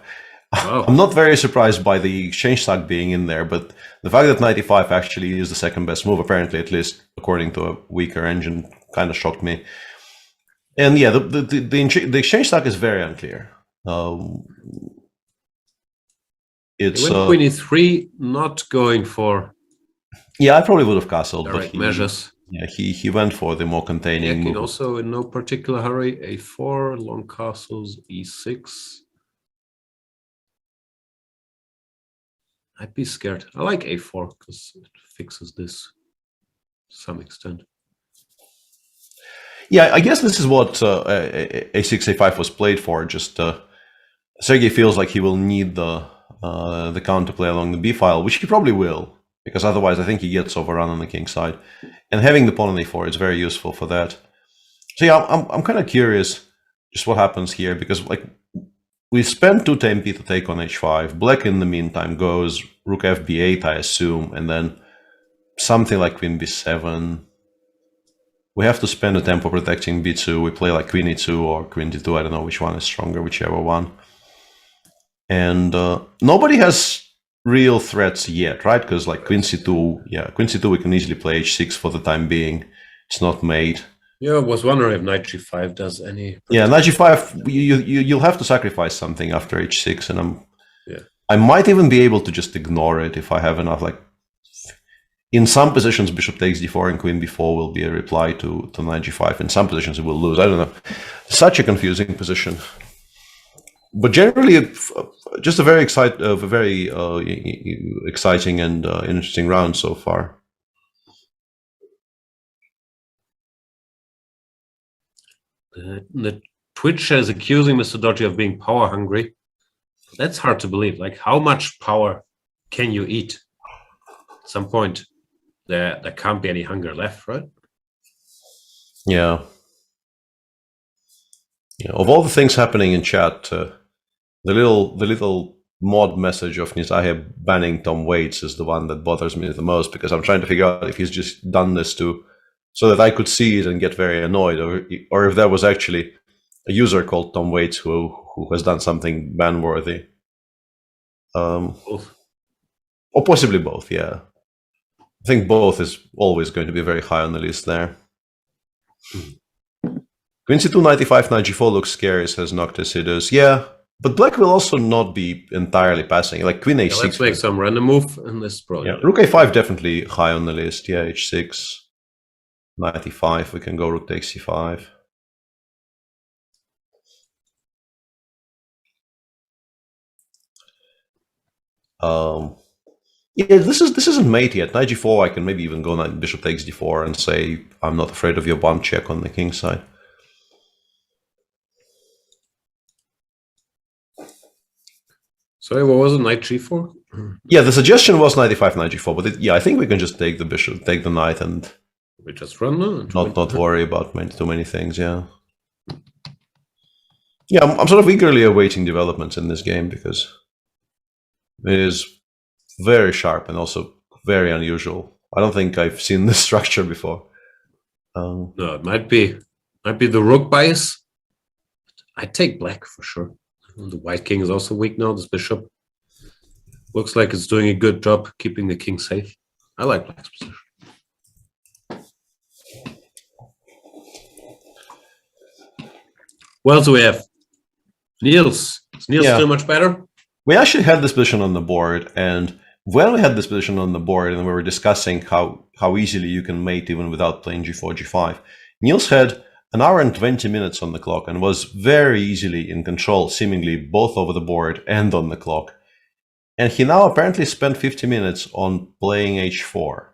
Speaker 13: Wow. I'm not very surprised by the exchange sack being in there, but the fact that knight e5 actually is the second best move, apparently, at least according to a weaker engine, kind of shocked me. And yeah, the exchange stack is very unclear. It's
Speaker 5: he went queen e3, not going for.
Speaker 13: Yeah, I probably would have castled,
Speaker 5: but measures.
Speaker 13: Yeah, he went for the more containing.
Speaker 5: Yeah, also in no particular hurry. A4, long castles, e6. I'd be scared. I like a4 because it fixes this to some extent.
Speaker 13: Yeah, I guess this is what a6, a5 was played for. Just Sergei feels like he will need the counterplay along the b file, which he probably will, because otherwise I think he gets overrun on the king side. And having the pawn on a4 is very useful for that. So yeah, I'm kind of curious just what happens here, because like we spent 2 tempi to take on h5. Black in the meantime goes rook fb8, I assume, and then something like queen b7. We have to spend a tempo protecting b2. We play like queen e2 or queen d2. I don't know which one is stronger, whichever one. And nobody has real threats yet, right? Because like queen c2, yeah, queen c2 we can easily play h6 for the time being. It's not mate.
Speaker 5: Yeah, I was wondering if knight g5 does any.
Speaker 13: Yeah, knight g5, you'll have to sacrifice something after h6, and I might even be able to just ignore it if I have enough. Like in some positions, bishop takes d4 and queen b4 will be a reply to knight g5. In some positions, it will lose. I don't know. Such a confusing position. But generally, just a very exciting and interesting round so far.
Speaker 5: The Twitch is accusing Mr. Dodgy of being power hungry. That's hard to believe. Like, how much power can you eat? At some point, there can't be any hunger left, right?
Speaker 13: Yeah. Yeah. Of all the things happening in chat, the little mod message of Nizahe banning Tom Waits is the one that bothers me the most, because I'm trying to figure out if he's just done this so that I could see it and get very annoyed, or if there was actually a user called Tom Waits who has done something ban-worthy. Or possibly both, yeah. I think both is always going to be very high on the list there. Queen c2, knight e5, knight g4 looks scary, says Noctis. It is, yeah. But black will also not be entirely passing. Like queen h6.
Speaker 5: Let's make some random move in this project.
Speaker 13: Yeah, rook a5 definitely high on the list. Yeah, h6. Knight e5, we can go rook takes c5. Yeah, this isn't mate yet. Knight g4, I can maybe even go knight bishop takes d4 and say I'm not afraid of your bump check on the king side.
Speaker 5: Sorry, what was it? Knight g4?
Speaker 13: Yeah, the suggestion was knight e5, knight g4, but yeah, I think we can just take the bishop, take the knight, and
Speaker 5: we just run now.
Speaker 13: Not worry about too many things. Yeah. Yeah, I'm sort of eagerly awaiting developments in this game because it is very sharp and also very unusual. I don't think I've seen this structure before.
Speaker 5: No, it might be the rook bias. I take black for sure. The white king is also weak now. This bishop looks like it's doing a good job keeping the king safe. I like black's position. What else do we have? Niels. Is Niels still much better?
Speaker 13: We actually had this position on the board, and when we had this position on the board and we were discussing how easily you can mate even without playing g4, g5, Niels had an hour and 20 minutes on the clock and was very easily in control, seemingly both over the board and on the clock. And he now apparently spent 50 minutes on playing h4.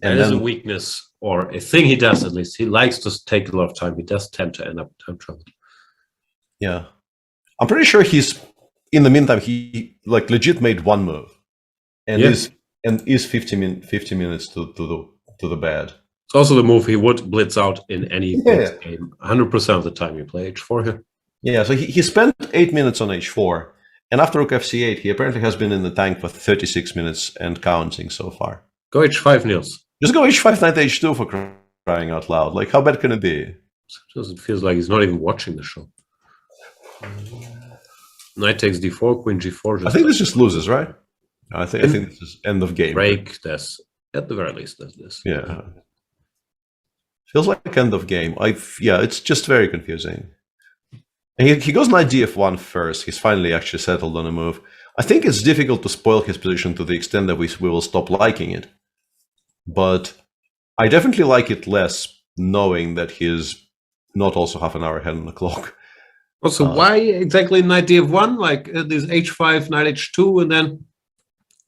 Speaker 5: That is a weakness, or a thing he does at least. He likes to take a lot of time. He does tend to end up in time trouble.
Speaker 13: Yeah. I'm pretty sure in the meantime, he like legit made one move. And is 50 minutes to the bed.
Speaker 5: It's also the move he would blitz out in any game. 100% of the time you play h4 here.
Speaker 13: Yeah, so he spent 8 minutes on h4, and after rook fc8, he apparently has been in the tank for 36 minutes and counting so far.
Speaker 5: Go h5, Niels.
Speaker 13: Just go h5, knight h2 for crying out loud. Like, how bad can it be?
Speaker 5: Sometimes it feels like he's not even watching the show. Knight takes d4, queen g4.
Speaker 13: I think this just loses, right? I think this is end of game.
Speaker 5: Break this. At the very least, does this.
Speaker 13: Yeah. Feels like end of game. It's just very confusing. And he goes knight df1 first. He's finally actually settled on a move. I think it's difficult to spoil his position to the extent that we will stop liking it. But I definitely like it less knowing that he's not also half an hour ahead on the clock.
Speaker 5: Also, why exactly knight df1? Like this h5, knight h2, and then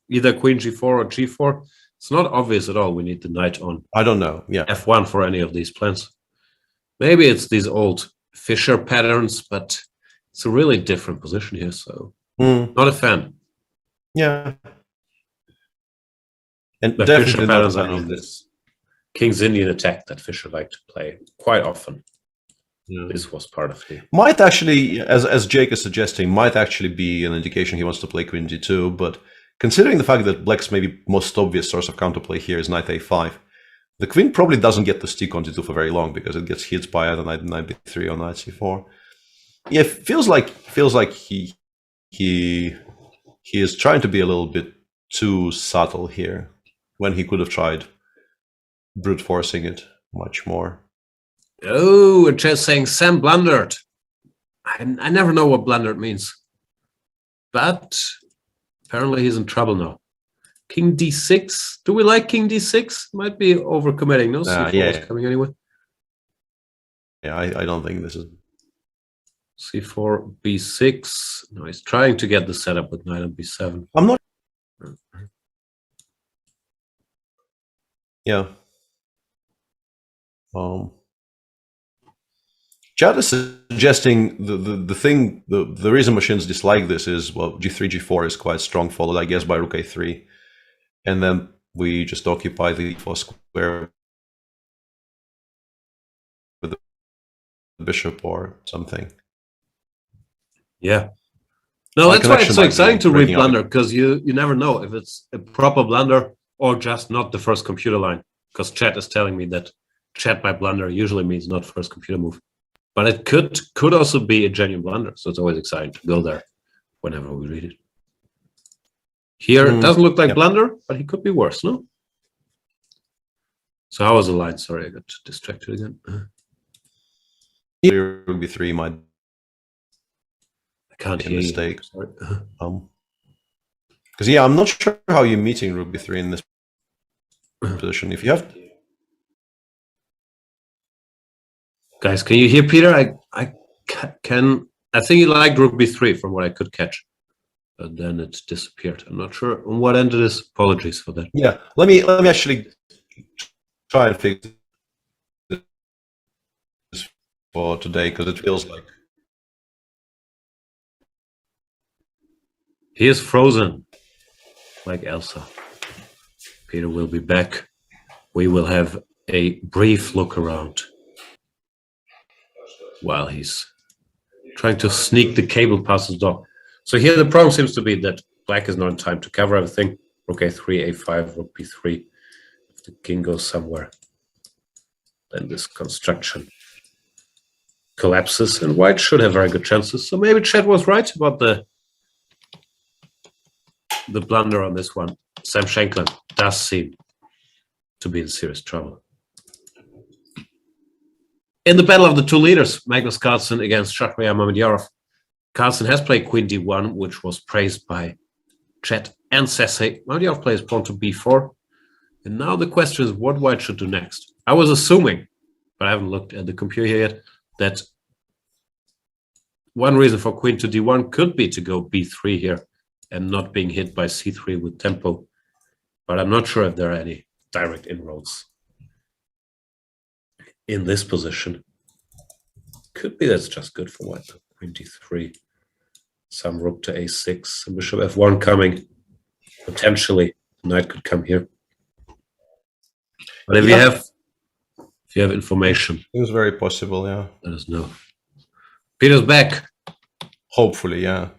Speaker 5: either queen g4 or g4? It's not obvious at all. We need the knight on.
Speaker 13: I don't know. Yeah.
Speaker 5: f1 for any of these plans. Maybe it's these old Fischer patterns, but it's a really different position here, so not a fan.
Speaker 13: Yeah. And
Speaker 5: the
Speaker 13: definitely
Speaker 5: Fischer
Speaker 13: not
Speaker 5: patterns
Speaker 13: a
Speaker 5: are
Speaker 13: fan
Speaker 5: in
Speaker 13: of
Speaker 5: this King's Indian attack that Fischer liked to play quite often.
Speaker 13: Yeah.
Speaker 5: This was part of the...
Speaker 13: Might actually, as Jake is suggesting, might actually be an indication he wants to play Queen D2, but considering the fact that Black's maybe most obvious source of counterplay here is Knight A5, the Queen probably doesn't get to stick on D2 for very long because it gets hit by either Knight B3 or Knight C4. Yeah, it feels like he is trying to be a little bit too subtle here when he could have tried brute forcing it much more.
Speaker 5: Oh, and just saying Sam blundered. I never know what blundered means. But apparently he's in trouble now. King D6. Do we like King D6? Might be overcommitting. No, C4 is coming anyway.
Speaker 13: Yeah, I don't think this is...
Speaker 5: C4, B6. No, he's trying to get the setup with Knight on B7.
Speaker 13: I'm not... Yeah. Chad is suggesting the reason machines dislike this is, well, G3, G4 is quite strong, followed, I guess, by Rook A3. And then we just occupy the E4 square with the bishop or something.
Speaker 5: Yeah. No, that's why it's so exciting to read blunder, because you never know if it's a proper blunder or just not the first computer line. Because Chad is telling me that Chad by blunder usually means not first computer move. But it could also be a genuine blunder, so it's always exciting to go there whenever we read it. Here, it doesn't look like blunder, but he could be worse, no? So how was the line? Sorry, I got distracted again.
Speaker 13: Here would be 3 might...
Speaker 5: I can't hear
Speaker 13: mistake.
Speaker 5: Sorry.
Speaker 13: Because yeah, I'm not sure how you're meeting Rook B3 in this position. If you have...
Speaker 5: Guys, can you hear Peter? I think he liked Rook B3 from what I could catch. But then it disappeared. I'm not sure on what end it is. Apologies for that.
Speaker 13: Yeah, let me actually try and fix this for today, because it feels like
Speaker 5: he is frozen, like Elsa. Peter will be back. We will have a brief look around while he's trying to sneak the cable past his door. So here the problem seems to be that Black is not in time to cover everything. Rook A3, A5, Rook B3. If the king goes somewhere, then this construction collapses, and White should have very good chances. So maybe Chad was right about the blunder on this one. Sam Shanklin does seem to be in serious trouble. In the battle of the two leaders, Magnus Carlsen against Shahryar Mamedyarov, Carlsen has played Queen D1, which was praised by Chad and Sese. Mamedyarov plays pawn to B4. And now the question is what White should do next. I was assuming, but I haven't looked at the computer here yet, that one reason for Queen to D1 could be to go B3 here and not being hit by C3 with tempo. But I'm not sure if there are any direct inroads in this position. Could be that's just good for White. Queen D3, some rook to A6, some bishop F1 coming. Potentially, knight could come here. But if you have information,
Speaker 13: it was very possible. Yeah,
Speaker 5: let us know. Peter's back.
Speaker 13: Hopefully, yeah.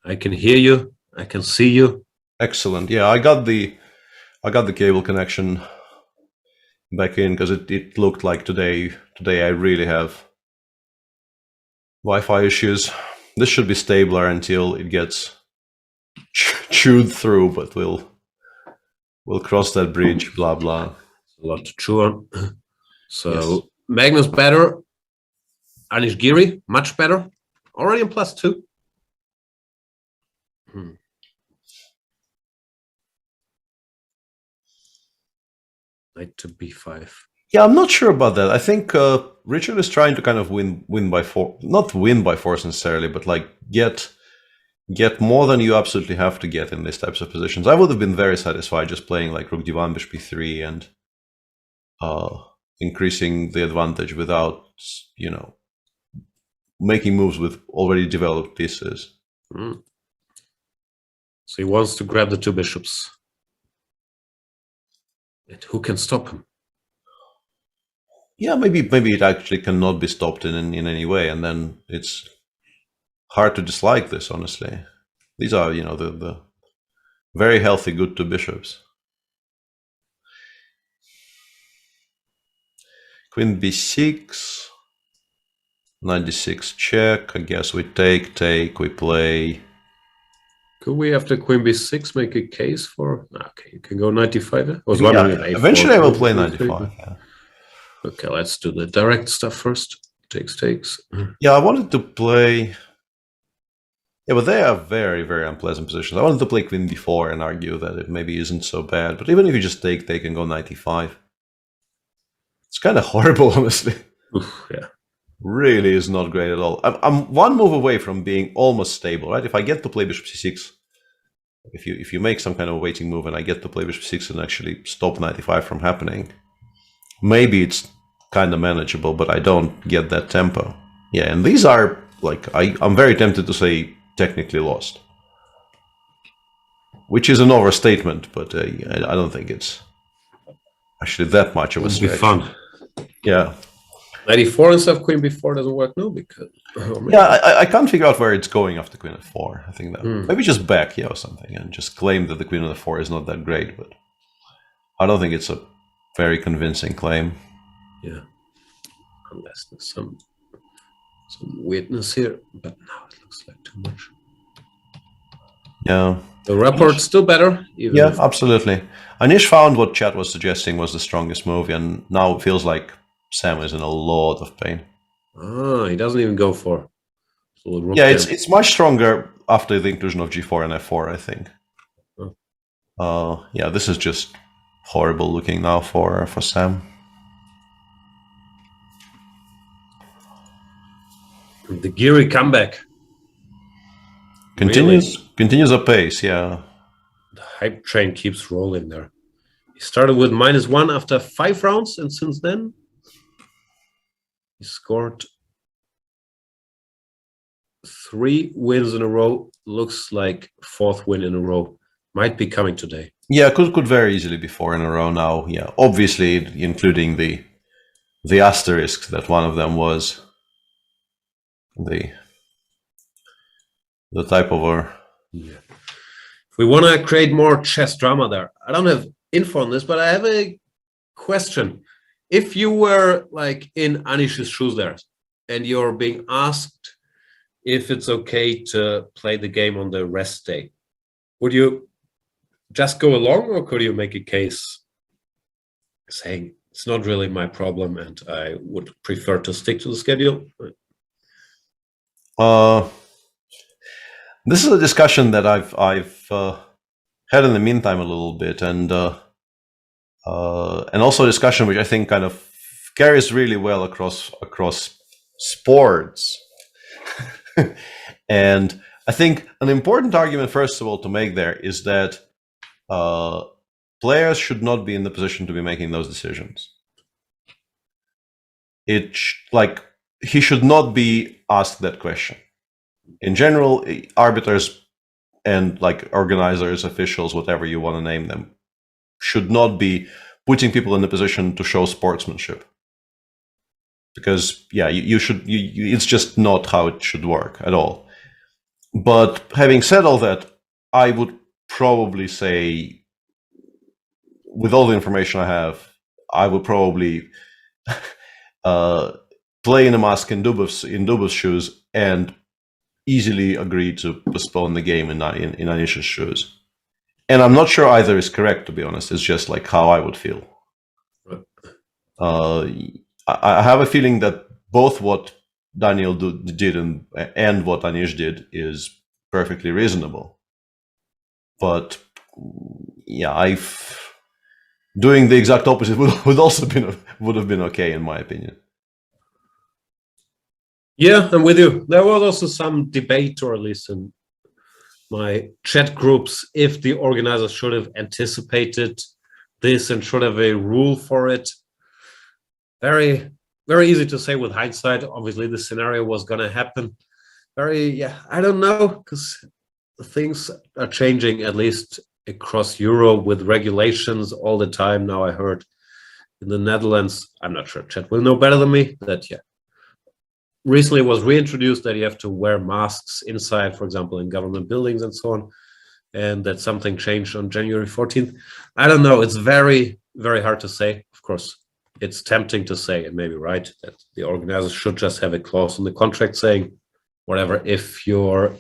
Speaker 5: I can hear you. I can see you.
Speaker 13: Excellent. Yeah, I got the cable connection back in because it looked like today I really have Wi-Fi issues. This should be stabler until it gets chewed through, but we'll cross that bridge. Blah blah.
Speaker 5: A lot to chew on. So yes. Magnus better. Anish Giri much better. Already in +2. Knight to B5.
Speaker 13: Yeah, I'm not sure about that. I think Richard is trying to kind of win by force, not win by force necessarily, but like get more than you absolutely have to get in these types of positions. I would have been very satisfied just playing like Rook D1, Bishop B3, and increasing the advantage without, making moves with already developed pieces.
Speaker 5: So he wants to grab the two bishops. And who can stop him?
Speaker 13: Yeah, maybe it actually cannot be stopped in any way, and then it's hard to dislike this, honestly. These are, the very healthy good two bishops. Queen b6, knight d6 check. I guess we take, we play.
Speaker 5: Could we, after queen b6, make a case for... Okay, you can go 95.
Speaker 13: Eventually I will play 95. Yeah.
Speaker 5: Okay, let's do the direct stuff first. Takes.
Speaker 13: Yeah, I wanted to play... Yeah, but they are very, very unpleasant positions. I wanted to play queen b4 and argue that it maybe isn't so bad. But even if you just take and go 95, it's kind of horrible, honestly.
Speaker 5: Oof, yeah.
Speaker 13: Really is not great at all. I'm one move away from being almost stable, right? If I get to play bishop c6, if you make some kind of waiting move and I get to play bishop c6 and actually stop 95 from happening, maybe it's kind of manageable, but I don't get that tempo. Yeah, and these are, like, I'm very tempted to say technically lost, which is an overstatement, but I don't think it's actually that much of a stretch.
Speaker 5: It'll be fun.
Speaker 13: Yeah.
Speaker 5: 94 instead of queen b4 doesn't work now because...
Speaker 13: Yeah, I can't figure out where it's going after queen f4. I think that maybe just back here or something and just claim that the queen on f4 is not that great, but I don't think it's a very convincing claim.
Speaker 5: Yeah, unless there's some weirdness here, but now it looks like too much.
Speaker 13: Yeah.
Speaker 5: The rapport's still better.
Speaker 13: Yeah, absolutely. Anish found what chat was suggesting was the strongest move, and now it feels like Sam is in a lot of pain.
Speaker 5: He doesn't even go for.
Speaker 13: Yeah, it's much stronger after the inclusion of g4 and f4, I think. Yeah, this is just horrible looking now for Sam.
Speaker 5: The Geary comeback
Speaker 13: continues apace. Yeah,
Speaker 5: the hype train keeps rolling there. He started with -1 after 5 rounds, and since then he scored 3 wins in a row. Looks like 4th win in a row. Might be coming today.
Speaker 13: Yeah, could very easily be 4 in a row now. Yeah, obviously including the asterisk that one of them was the type over.
Speaker 5: Yeah. If we want to create more chess drama there, I don't have info on this, but I have a question. If you were like in Anish's shoes there, and you're being asked if it's okay to play the game on the rest day, would you just go along, or could you make a case saying it's not really my problem and I would prefer to stick to the schedule?
Speaker 13: This is a discussion that I've had in the meantime a little bit, and also a discussion which I think kind of carries really well across sports. And I think an important argument, first of all, to make there is that players should not be in the position to be making those decisions. He should not be asked that question. In general, arbiters and like organizers, officials, whatever you want to name them, should not be putting people in the position to show sportsmanship. Because yeah, it's just not how it should work at all. But having said all that, I would probably say, with all the information I have, I would probably play in a mask in Dubov's shoes and easily agree to postpone the game in Anish's shoes. And I'm not sure either is correct, to be honest. It's just like how I would feel. I have a feeling that both what Daniel did and what Anish did is perfectly reasonable. But yeah, doing the exact opposite would have been okay, in my opinion.
Speaker 5: Yeah, I'm with you. There was also some debate, or at least in my chat groups, if the organizers should have anticipated this and should have a rule for it. very, very easy to say with hindsight. Obviously, the scenario was going to happen. I don't know, because things are changing, at least across Europe, with regulations all the time. Now I heard in the Netherlands, I'm not sure, Chet will know better than me, that recently was reintroduced that you have to wear masks inside, for example, in government buildings and so on, and that something changed on January 14th. I don't know. It's very, very hard to say. Of course, it's tempting to say, and maybe right, that the organizers should just have a clause in the contract saying, whatever, if you're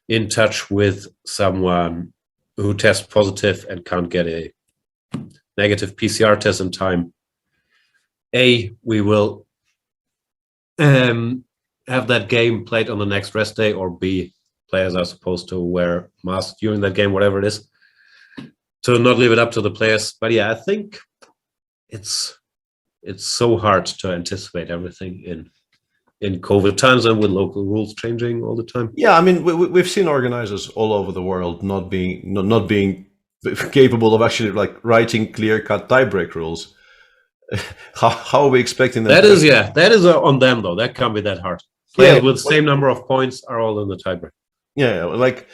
Speaker 5: in touch with someone who tests positive and can't get a negative PCR test in time, we will have that game played on the next rest day, or B, players are supposed to wear masks during that game, whatever it is, to not leave it up to the players. But I think it's so hard to anticipate everything in COVID times and with local rules changing all the time.
Speaker 13: Yeah, I mean, we've seen organizers all over the world not being capable of actually like writing clear-cut tiebreak rules. How are we expecting them?
Speaker 5: That is on them though. That can't be that hard. Players with the same number of points are all in the tiebreak. Yeah,
Speaker 13: like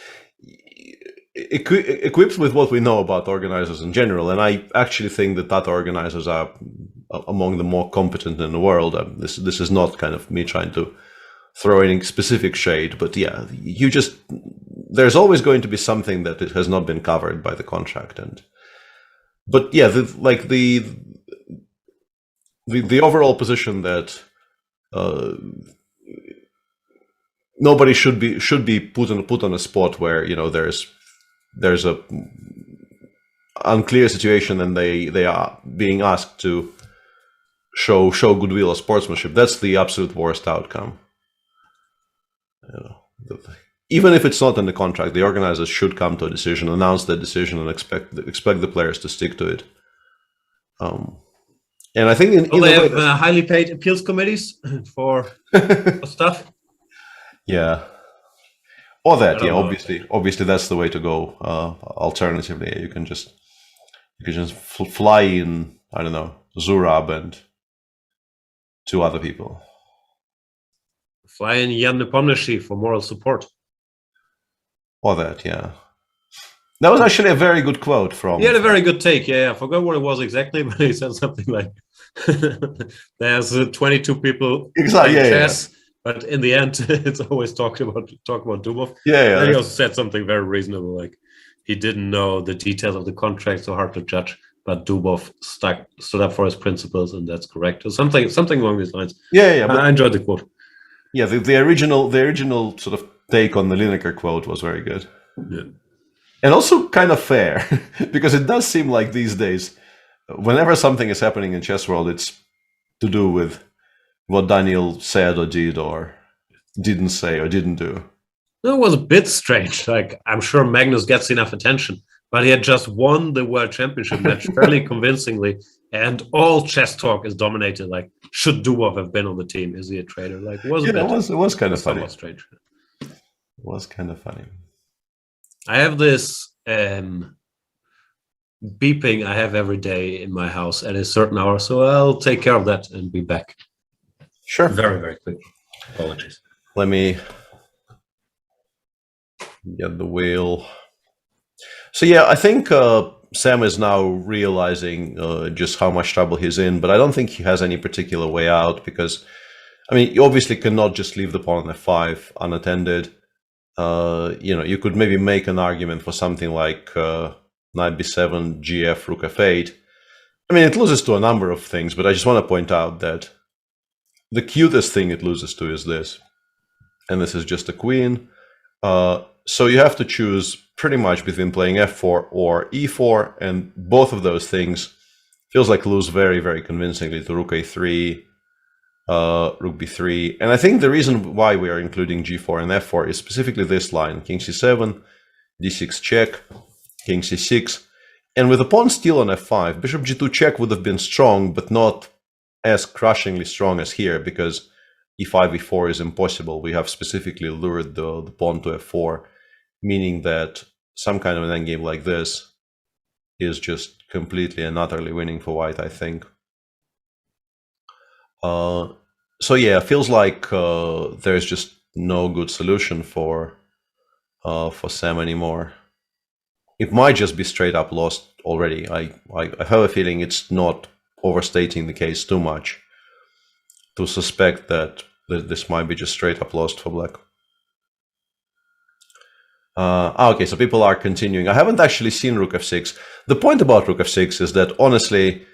Speaker 13: equipped with what we know about organizers in general, and I actually think that Tata organizers are among the more competent in the world. This is not kind of me trying to throw any specific shade, but there's always going to be something that it has not been covered by the contract, the overall position that nobody should be put on a spot where there's a unclear situation and they are being asked to show goodwill or sportsmanship. That's the absolute worst outcome. Even if it's not in the contract, the organizers should come to a decision, announce the decision, and expect the players to stick to it. And I think
Speaker 5: they have highly paid appeals committees for stuff.
Speaker 13: Yeah, or that. Yeah, obviously that's the way to go. Alternatively, you can just fly in, I don't know, Zurab and two other people.
Speaker 5: Fly in Jan Nepomniachtchi for moral support.
Speaker 13: Or that, yeah. That was actually a very good quote from...
Speaker 5: He had a very good take, I forgot what it was exactly, but he said something like, there's 22 people playing chess, but in the end, it's always talk about Dubov. And he also said something very reasonable, like he didn't know the details of the contract, so hard to judge, but Dubov stood up for his principles, and that's correct. Or something along these lines.
Speaker 13: But
Speaker 5: I enjoyed the quote.
Speaker 13: Yeah, the original sort of take on the Lineker quote was very good.
Speaker 5: Yeah.
Speaker 13: And also kind of fair, because it does seem like these days, whenever something is happening in chess world, it's to do with what Daniel said or did or didn't say or didn't do.
Speaker 5: It was a bit strange. Like, I'm sure Magnus gets enough attention, but he had just won the World Championship match fairly convincingly, and all chess talk is dominated. Like, should Dubov have been on the team? Is he a traitor? Like, it
Speaker 13: was kind of funny.
Speaker 5: Strange.
Speaker 13: It was kind of funny.
Speaker 5: I have this beeping I have every day in my house at a certain hour, so I'll take care of that and be back.
Speaker 13: Sure.
Speaker 5: Very, very quick. Apologies.
Speaker 13: Let me get the wheel. So I think Sam is now realizing just how much trouble he's in, but I don't think he has any particular way out, because, I mean, you obviously cannot just leave the pawn on f5 unattended. You could maybe make an argument for something like knight b7, gf, rook f8. I mean, it loses to a number of things, but I just want to point out that the cutest thing it loses to is this. And this is just a queen. So you have to choose pretty much between playing f4 or e4, and both of those things feels like lose very, very convincingly to rook a3, rook b3. And I think the reason why we are including g4 and f4 is specifically this line: king c7, d6 check, king c6. And with the pawn still on f5, bishop g2 check would have been strong, but not as crushingly strong as here, because e5, e4 is impossible. We have specifically lured the pawn to f4, meaning that some kind of an endgame like this is just completely and utterly winning for white, I think. So yeah, it feels like there's just no good solution for Sam anymore. It might just be straight up lost already. I have a feeling it's not overstating the case too much to suspect that this might be just straight up lost for Black. Okay, so people are continuing. I haven't actually seen Rook f6. The point about Rook f6 is that honestly,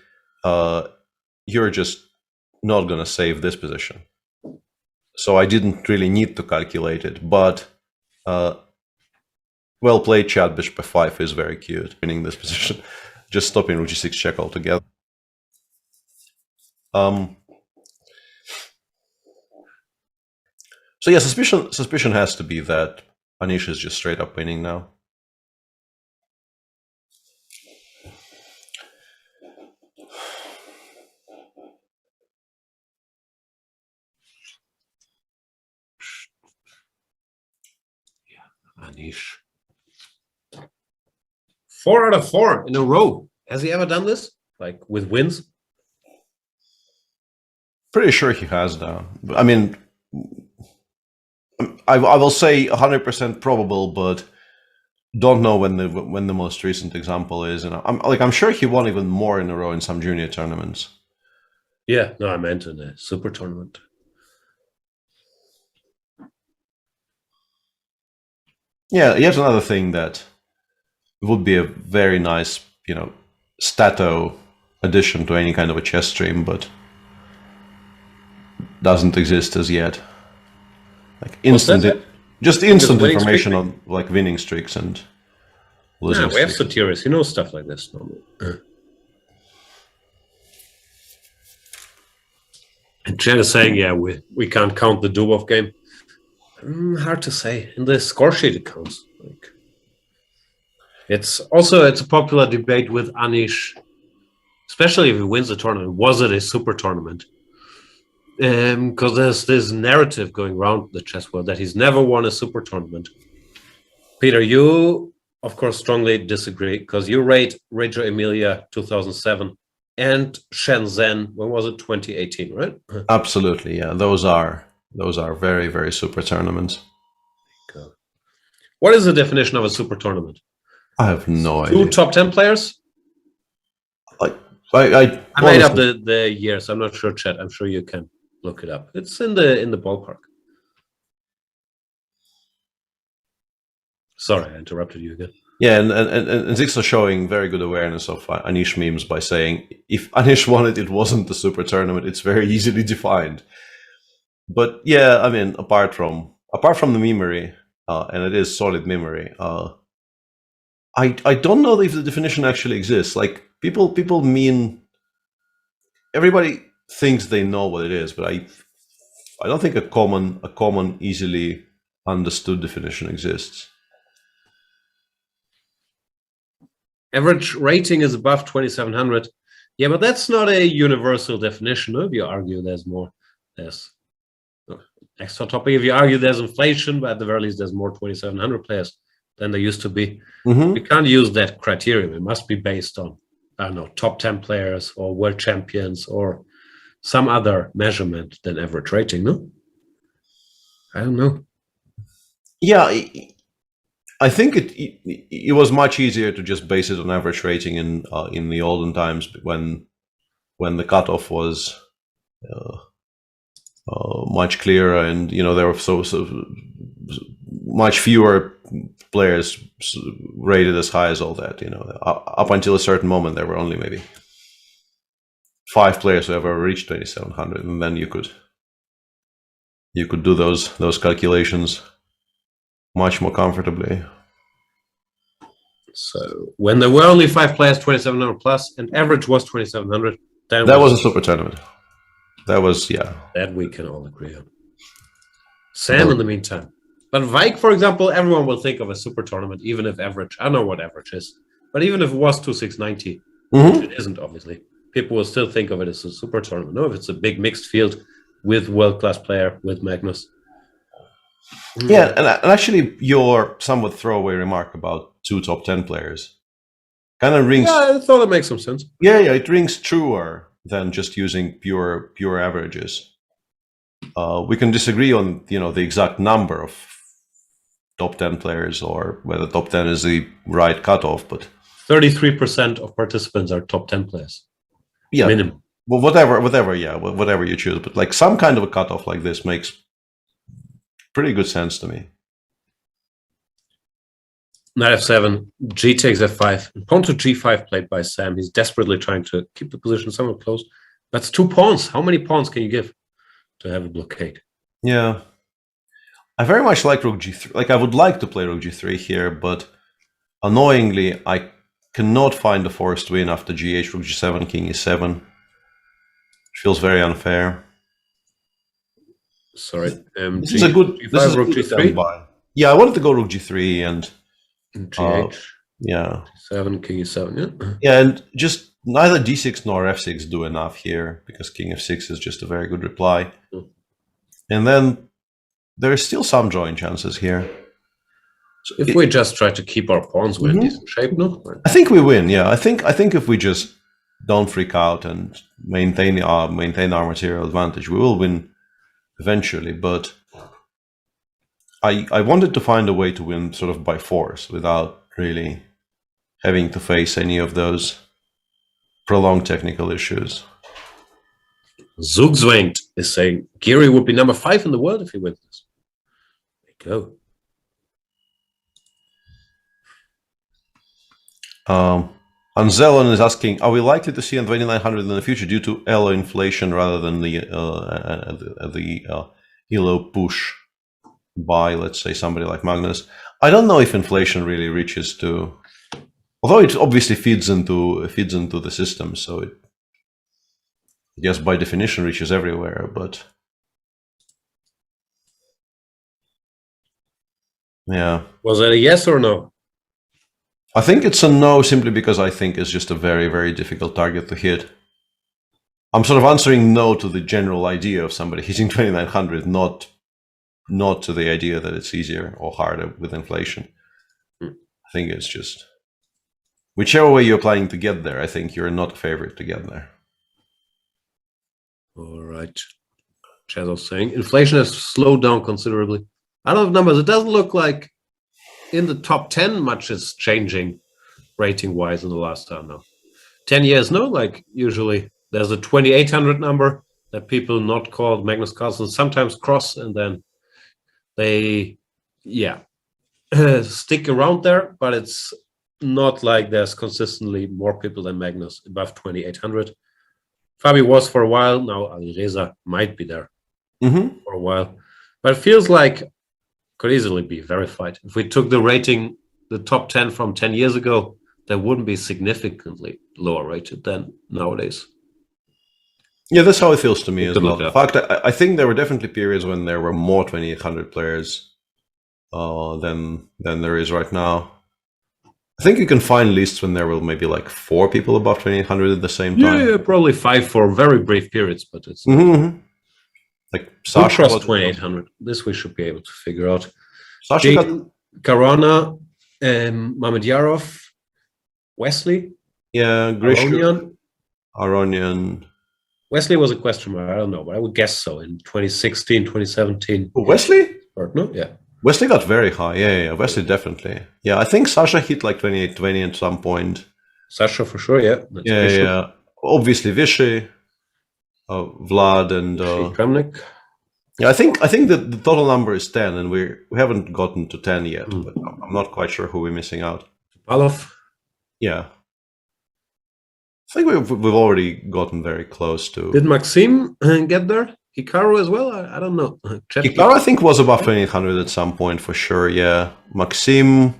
Speaker 13: you're just not going to save this position. So I didn't really need to calculate it, but well played, chat. Bishop f5 is very cute. Winning this position, just stopping Rook g6 check altogether. So yeah, suspicion has to be that Anish is just straight up winning now.
Speaker 5: Yeah, Anish. 4 out of 4 in a row. Has he ever done this? Like with wins?
Speaker 13: Pretty sure he has now. I mean, I will say 100% probable, but don't know when the most recent example is. And I'm sure he won even more in a row in some junior tournaments.
Speaker 5: Yeah, no, I meant in a super tournament.
Speaker 13: Yeah, yet another thing that would be a very nice, stato addition to any kind of a chess stream, but doesn't exist as yet. Like instant information on like winning streaks and losing
Speaker 5: streaks. We have
Speaker 13: streaks.
Speaker 5: Sotiris, he knows stuff like this normally. And Chad is saying, yeah, we can't count the Dubov game. Hard to say. In the score sheet it counts. Like, it's a popular debate with Anish, especially if he wins the tournament. Was it a super tournament? Because there's this narrative going around the chess world that he's never won a super tournament. Peter, you, of course, strongly disagree because you rate Reggio Emilia 2007 and Shenzhen, when was it, 2018, right?
Speaker 13: Absolutely, yeah. Those are very, very super tournaments.
Speaker 5: What is the definition of a super tournament?
Speaker 13: I have no idea.
Speaker 5: 2 top 10 players?
Speaker 13: I
Speaker 5: made up the years. I'm not sure, Chet. I'm sure you can look it up. It's in the ballpark. Sorry, I interrupted you again.
Speaker 13: Yeah, and Zixo showing very good awareness of Anish memes by saying, if Anish won it, it wasn't the super tournament. It's very easily defined. But yeah, I mean, apart from the memory, and it is solid memory, I don't know if the definition actually exists. Like people mean, everybody thinks they know what it is, but I don't think a common, easily understood definition exists.
Speaker 5: Average rating is above 2,700. Yeah, but that's not a universal definition. If you argue there's extra topic. If you argue there's inflation, but at the very least there's more 2,700 players than there used to be. We can't use that criterion. It must be based on, I don't know, top 10 players or world champions or some other measurement than average rating, no? I don't know.
Speaker 13: Yeah, I think it was much easier to just base it on average rating in the olden times when the cutoff was much clearer, and there were so much fewer players rated as high as all that. Up until a certain moment, there were only maybe 5 players who ever reached 2,700, and then you could do those calculations much more comfortably.
Speaker 5: So when there were only 5 players, 2,700 plus, and average was 2,700,
Speaker 13: that was a super tournament. That was, yeah.
Speaker 5: That we can all agree on. Sam, in the meantime. But Wijk, for example, everyone will think of a super tournament, even if average, I know what average is, but even if it was 2,690, which it isn't, obviously, people will still think of it as a super tournament. No, if it's a big mixed field with world-class player, with Magnus.
Speaker 13: Yeah, and actually your somewhat throwaway remark about 2 top 10 players kind of rings...
Speaker 5: Yeah, I thought it makes some sense.
Speaker 13: Yeah, it rings truer than just using pure averages. We can disagree on the exact number of top 10 players or whether top 10 is the right cutoff, but
Speaker 5: 33% of participants are top 10 players.
Speaker 13: Yeah,
Speaker 5: minimum.
Speaker 13: Well, whatever you choose, but like some kind of a cutoff like this makes pretty good sense to me.
Speaker 5: Knight f7, g takes f5, pawn to g5 played by Sam. He's desperately trying to keep the position somewhat close. That's 2 pawns. How many pawns can you give to have a blockade?
Speaker 13: Yeah. I very much like rook g3. Like, I would like to play rook g3 here, but annoyingly, I cannot find a forced win after gh, rook g7, king e7. Which feels very unfair.
Speaker 5: Sorry.
Speaker 13: This is a good
Speaker 5: rook g3.
Speaker 13: Buy. Yeah, I wanted to go rook g3 and
Speaker 5: gh.
Speaker 13: Yeah.
Speaker 5: 7, king e7, yeah.
Speaker 13: Yeah, and just neither d6 nor f6 do enough here, because king f6 is just a very good reply. And then there is still some drawing chances here.
Speaker 5: So if we just try to keep our pawns, we're in decent shape, no?
Speaker 13: I think we win, yeah. I think if we just don't freak out and maintain our material advantage, we will win eventually. But I wanted to find a way to win sort of by force without really having to face any of those prolonged technical issues.
Speaker 5: Zugzwängt is saying Geary would be number 5 in the world if he wins this. There you
Speaker 13: go. Anzelon is asking, are we likely to see on 2900 in the future due to ELO inflation rather than the ELO push by, let's say, somebody like Magnus? I don't know if inflation really reaches to, although it obviously feeds into the system, so it, I guess by definition, reaches everywhere, but yeah.
Speaker 5: Was that a yes or no?
Speaker 13: I think it's a no, simply because I think it's just a very, very difficult target to hit. I'm sort of answering no to the general idea of somebody hitting 2900, not to the idea that it's easier or harder with inflation. I think it's just, whichever way you're planning to get there, I think you're not a favorite to get there.
Speaker 5: All right. Chaz saying inflation has slowed down considerably. I don't have numbers. It doesn't look like in the top 10 much is changing rating wise in the last time now. 10 years, no, like usually there's a 2800 number that people not called Magnus Carlsen sometimes cross, and then they stick around there, but it's not like there's consistently more people than Magnus above 2800. Fabi was for a while, now Alireza might be there for a while, but it feels like could easily be verified. If we took the rating, the top 10 from 10 years ago, they wouldn't be significantly lower rated than nowadays.
Speaker 13: Yeah, that's how it feels to me as well. In fact, I think there were definitely periods when there were more 2800 players than there is right now. I think you can find lists when there were maybe like 4 people above 2800 at the same time.
Speaker 5: Yeah, probably 5 for very brief periods, but it's
Speaker 13: like
Speaker 5: Sasha was 2800. This we should be able to figure out.
Speaker 13: Sasha got
Speaker 5: Karana, Mamedyarov, Wesley,
Speaker 13: Aronian.
Speaker 5: Wesley was a question mark. I don't know, but I would guess so in 2016, 2017.
Speaker 13: Wesley?
Speaker 5: No, yeah.
Speaker 13: Wesley got very high. Yeah, Wesley definitely. Yeah, I think Sasha hit like 2820 at some point.
Speaker 5: Sasha for sure, yeah. That's
Speaker 13: yeah. Obviously Vishy, Vlad, and
Speaker 5: Kramnik.
Speaker 13: Yeah, I think that the total number is 10, and we haven't gotten to 10 yet. But I'm not quite sure who we're missing out.
Speaker 5: Palov.
Speaker 13: Yeah. I think we've already gotten very close to.
Speaker 5: Did Maxim get there? Hikaru as well? I don't know.
Speaker 13: Hikaru, I think, was above 2800 at some point for sure. Yeah, Maxim.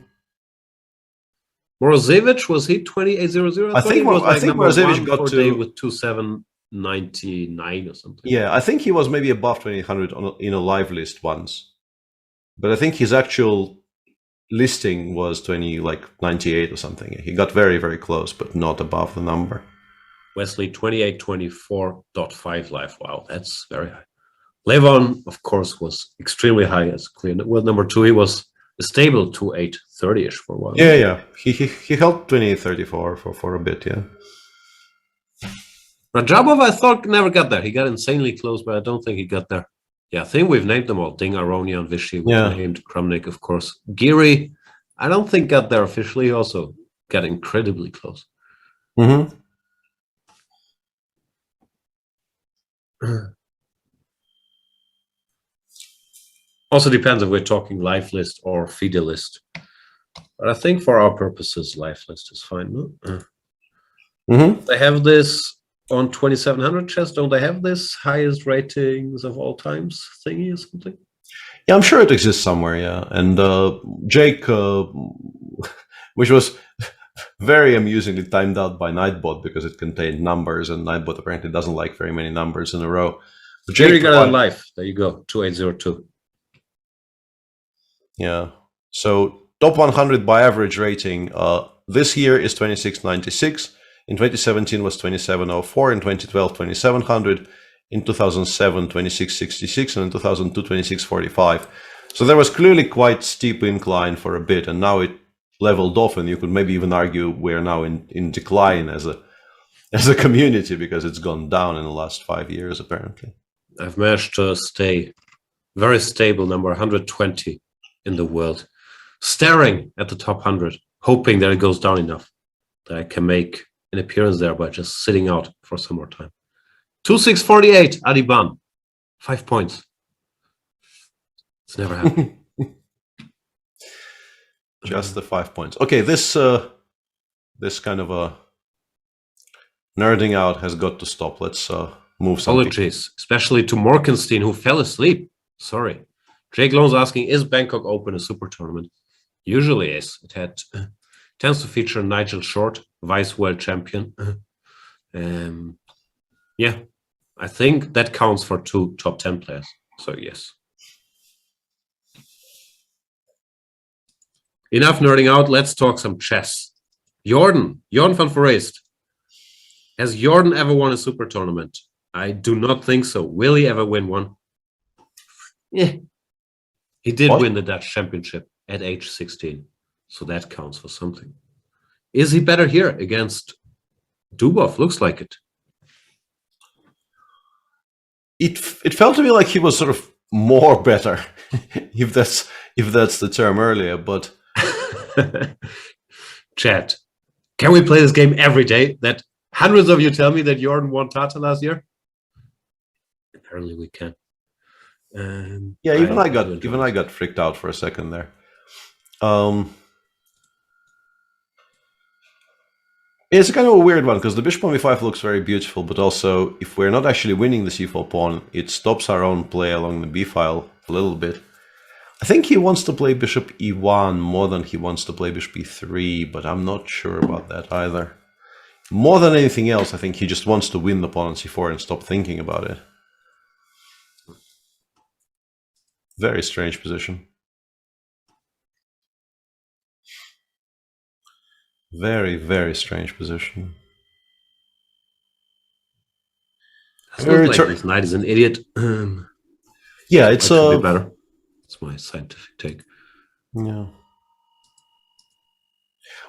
Speaker 5: Morozevich, was he 2800?
Speaker 13: I think Morozevich got to
Speaker 5: with 2799 or something.
Speaker 13: Yeah, I think he was maybe above 2800 in a live list once, but I think his actual listing was 98 or something. He got very, very close, but not above the number.
Speaker 5: Wesley 2824.5 live. Wow, that's very high. Levon, of course, was extremely high as clear. Well, number 2, he was a stable 2830-ish for a while.
Speaker 13: Yeah. He held 2834 for a bit, yeah.
Speaker 5: Rajabov, I thought, never got there. He got insanely close, but I don't think he got there. Yeah, I think we've named them all. Ding, Aronian, Vichy, we've named Kramnik, of course. Giri, I don't think got there officially. He also got incredibly close.
Speaker 13: Mm-hmm.
Speaker 5: Also depends if we're talking live list or FIDE list. But I think for our purposes, live list is fine. No? They have this on 2700 chess. Don't they have this highest ratings of all times thingy or something?
Speaker 13: Yeah, I'm sure it exists somewhere, yeah. And Jake, which was very amusingly timed out by Nightbot because it contained numbers, and Nightbot apparently doesn't like very many numbers in a row. But
Speaker 5: Jake, you got it live. There you go, 2802.
Speaker 13: Yeah. So top 100 by average rating this year is 2696. In 2017 was 2704. In 2012, 2700. In 2007, 2666. And in 2002, 2645. So there was clearly quite steep incline for a bit, and now it leveled off, and you could maybe even argue we're now in decline as a community because it's gone down in the last 5 years, apparently.
Speaker 5: I've managed to stay very stable, number 120 in the world, staring at the top 100, hoping that it goes down enough that I can make an appearance there by just sitting out for some more time. 2648, Adiban, 5 points. It's never happened.
Speaker 13: Just the 5 points. Okay, this kind of a nerding out has got to stop. Let's move something.
Speaker 5: Apologies, especially to Morkenstein, who fell asleep. Sorry. Jake Lone's asking, is Bangkok Open a super tournament? Usually is. It tends to feature Nigel Short, vice world champion. Yeah, I think that counts for 2 top 10 players. So yes. Enough nerding out. Let's talk some chess. Jordan van Foreest. Has Jordan ever won a super tournament? I do not think so. Will he ever win one? Yeah. He did win the Dutch championship at age 16. So that counts for something. Is he better here against Dubov? Looks like it.
Speaker 13: It felt to me like he was sort of more better, if that's the term earlier, but
Speaker 5: Chat, can we play this game every day? That hundreds of you tell me that Jordan won Tata last year. Apparently we can.
Speaker 13: Yeah, even I got freaked out for a second there. It's kind of a weird one because the bishop on b5 looks very beautiful, but also if we're not actually winning the c4 pawn, it stops our own play along the b file a little bit. I think he wants to play bishop e1 more than he wants to play bishop e3, but I'm not sure about that either. More than anything else, I think he just wants to win the pawn on c4 and stop thinking about it. Very strange position. Very, very strange position.
Speaker 5: It looks like this knight is an idiot.
Speaker 13: Yeah, it's
Speaker 5: be better. That's my scientific take.
Speaker 13: Yeah.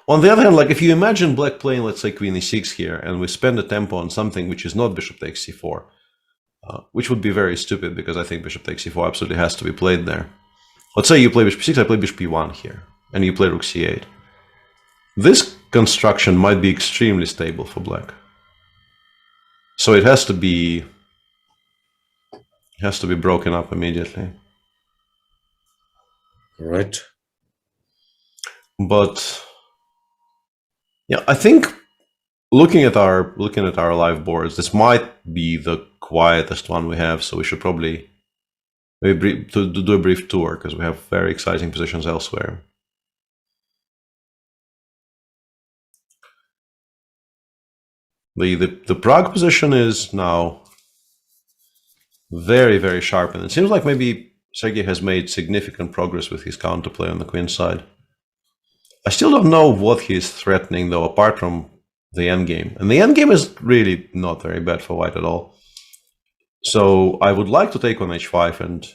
Speaker 13: On the other hand, like if you imagine black playing, let's say queen e6 here, and we spend the tempo on something which is not bishop takes c4, which would be very stupid because I think bishop takes c4 absolutely has to be played there. Let's say you play bishop e6, I play bishop e1 here, and you play rook c8. This construction might be extremely stable for black. So it has to be broken up immediately.
Speaker 5: All right.
Speaker 13: But yeah, I think looking at our live boards, this might be the quietest one we have, so we should probably maybe do a brief tour because we have very exciting positions elsewhere. The Prague position is now very, very sharp, and it seems like maybe Sergei has made significant progress with his counterplay on the queen side. I still don't know what he's threatening, though, apart from the endgame. And the endgame is really not very bad for white at all. So I would like to take on h5 and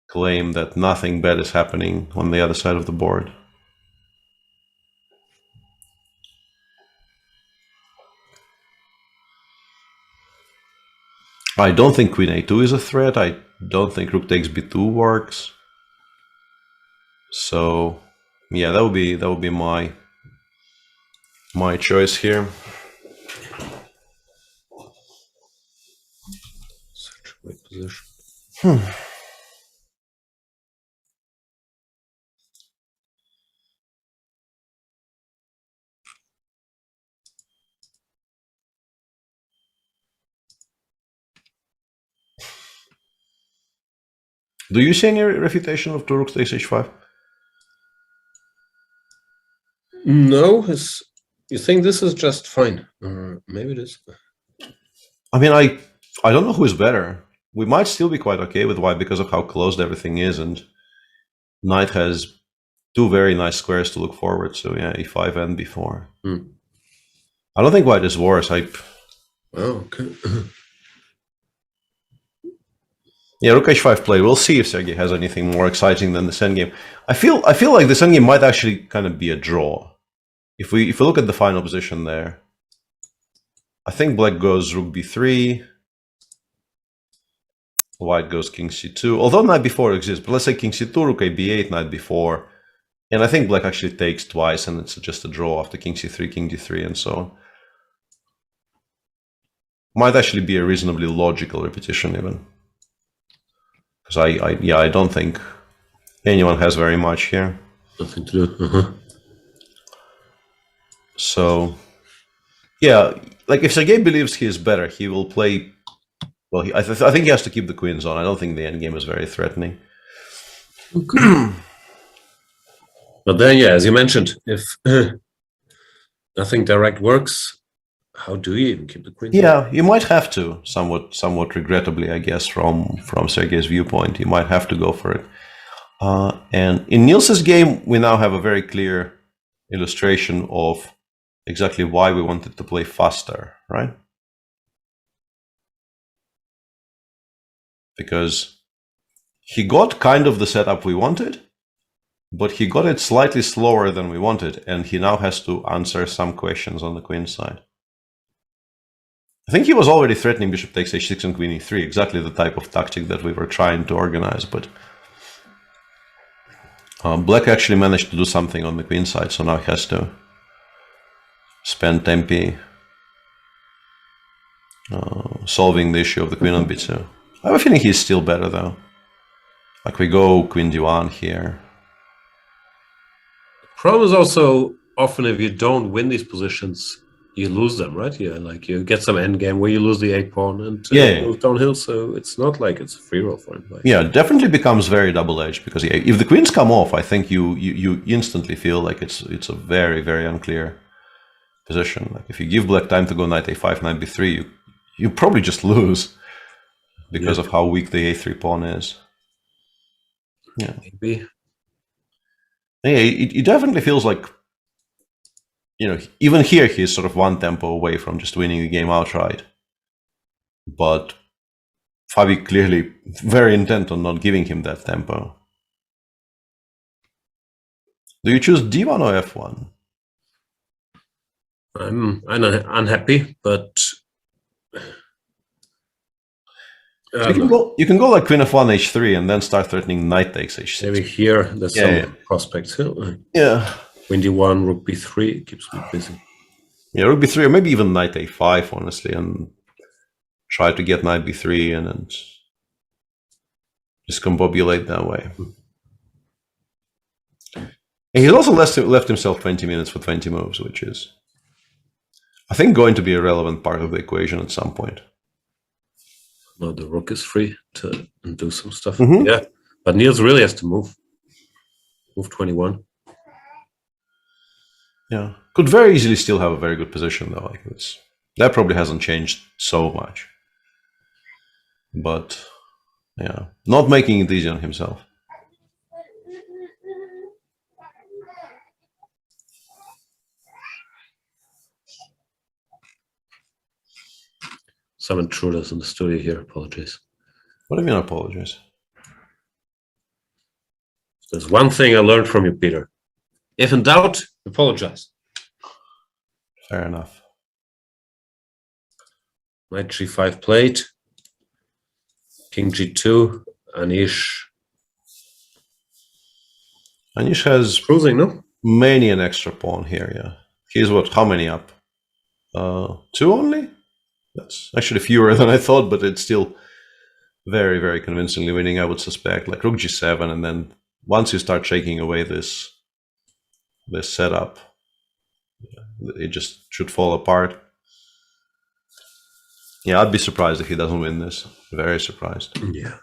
Speaker 13: claim that nothing bad is happening on the other side of the board. I don't think queen a2 is a threat. I don't think rook takes b2 works. So yeah, that would be my choice here.
Speaker 5: Such a weak position.
Speaker 13: Do you see any refutation of 2 rooks takes h5?
Speaker 5: No, you think this is just fine? Maybe it is.
Speaker 13: I mean, I don't know who is better. We might still be quite okay with white because of how closed everything is, and knight has 2 very nice squares to look forward. So yeah, e5 and b4. I don't think white is worse.
Speaker 5: Oh, okay.
Speaker 13: Yeah, rook h5 play. We'll see if Sergey has anything more exciting than this endgame. I feel like this endgame might actually kind of be a draw. If we look at the final position there, I think black goes rook b3, white goes king c2. Although knight b4 exists, but let's say king c2, rook a b8, knight b4, and I think black actually takes twice, and it's just a draw after king c3, king d3, and so on. Might actually be a reasonably logical repetition even. Because I don't think anyone has very much here.
Speaker 5: Nothing to do.
Speaker 13: So, yeah, like if Sergey believes he is better, he will play. Well, I think he has to keep the queens on. I don't think the endgame is very threatening.
Speaker 5: Okay. But then, yeah, as you mentioned, if nothing direct works, how do you even keep the queens?
Speaker 13: Yeah, you might have to, somewhat regrettably, I guess, from Sergey's viewpoint. You might have to go for it. And in Niels's game, we now have a very clear illustration of exactly why we wanted to play faster, right? Because he got kind of the setup we wanted, but he got it slightly slower than we wanted, and he now has to answer some questions on the queen side. I think he was already threatening bishop takes h6 and queen e3, exactly the type of tactic that we were trying to organize, but black actually managed to do something on the queen side, so now he has to spend tempi solving the issue of the queen on b2. I have a feeling he's still better though. Like we go queen d1 here.
Speaker 5: Problem is also often if you don't win these positions, you lose them, right? Yeah, like you get some endgame where you lose the a pawn and goes downhill. So it's not like it's a free roll for him. Like.
Speaker 13: Yeah, it definitely becomes very double-edged because if the queens come off, I think you instantly feel like it's a very, very unclear position. Like if you give black time to go knight a5, knight b3, you probably just lose because of how weak the a3 pawn is. Yeah,
Speaker 5: maybe.
Speaker 13: Yeah, it definitely feels like, you know, even here he's sort of one tempo away from just winning the game outright. But Fabi clearly very intent on not giving him that tempo. Do you choose d1 or f1?
Speaker 5: I'm unhappy, but
Speaker 13: so you can go like queen f1 h3 and then start threatening knight takes h6.
Speaker 5: Maybe here there's some prospects.
Speaker 13: Yeah.
Speaker 5: Queen d1, rook b3 keeps me busy.
Speaker 13: Yeah, rook b3 or maybe even knight a5, honestly, and try to get knight b3 and discombobulate that way. And he's also left himself 20 minutes for 20 moves, which is, I think, going to be a relevant part of the equation at some point.
Speaker 5: No, the rook is free to do some stuff. Yeah, but Niels really has to move. Move 21.
Speaker 13: Yeah, could very easily still have a very good position though. Like that probably hasn't changed so much. But yeah, not making it easy on himself.
Speaker 5: Some intruders in the studio here. Apologies.
Speaker 13: What do you mean apologize?
Speaker 5: There's one thing I learned from you, Peter. If in doubt, apologize.
Speaker 13: Fair enough.
Speaker 5: Knight g5 played. King G2, Anish.
Speaker 13: Anish has
Speaker 5: cruising, no?
Speaker 13: Many an extra pawn here, yeah. He's what, how many up? 2 only? That's actually fewer than I thought, but it's still very, very convincingly winning, I would suspect. Like Rook G7, and then once you start shaking away this setup, it just should fall apart. Yeah, I'd be surprised if he doesn't win this. Very surprised.
Speaker 5: Yeah.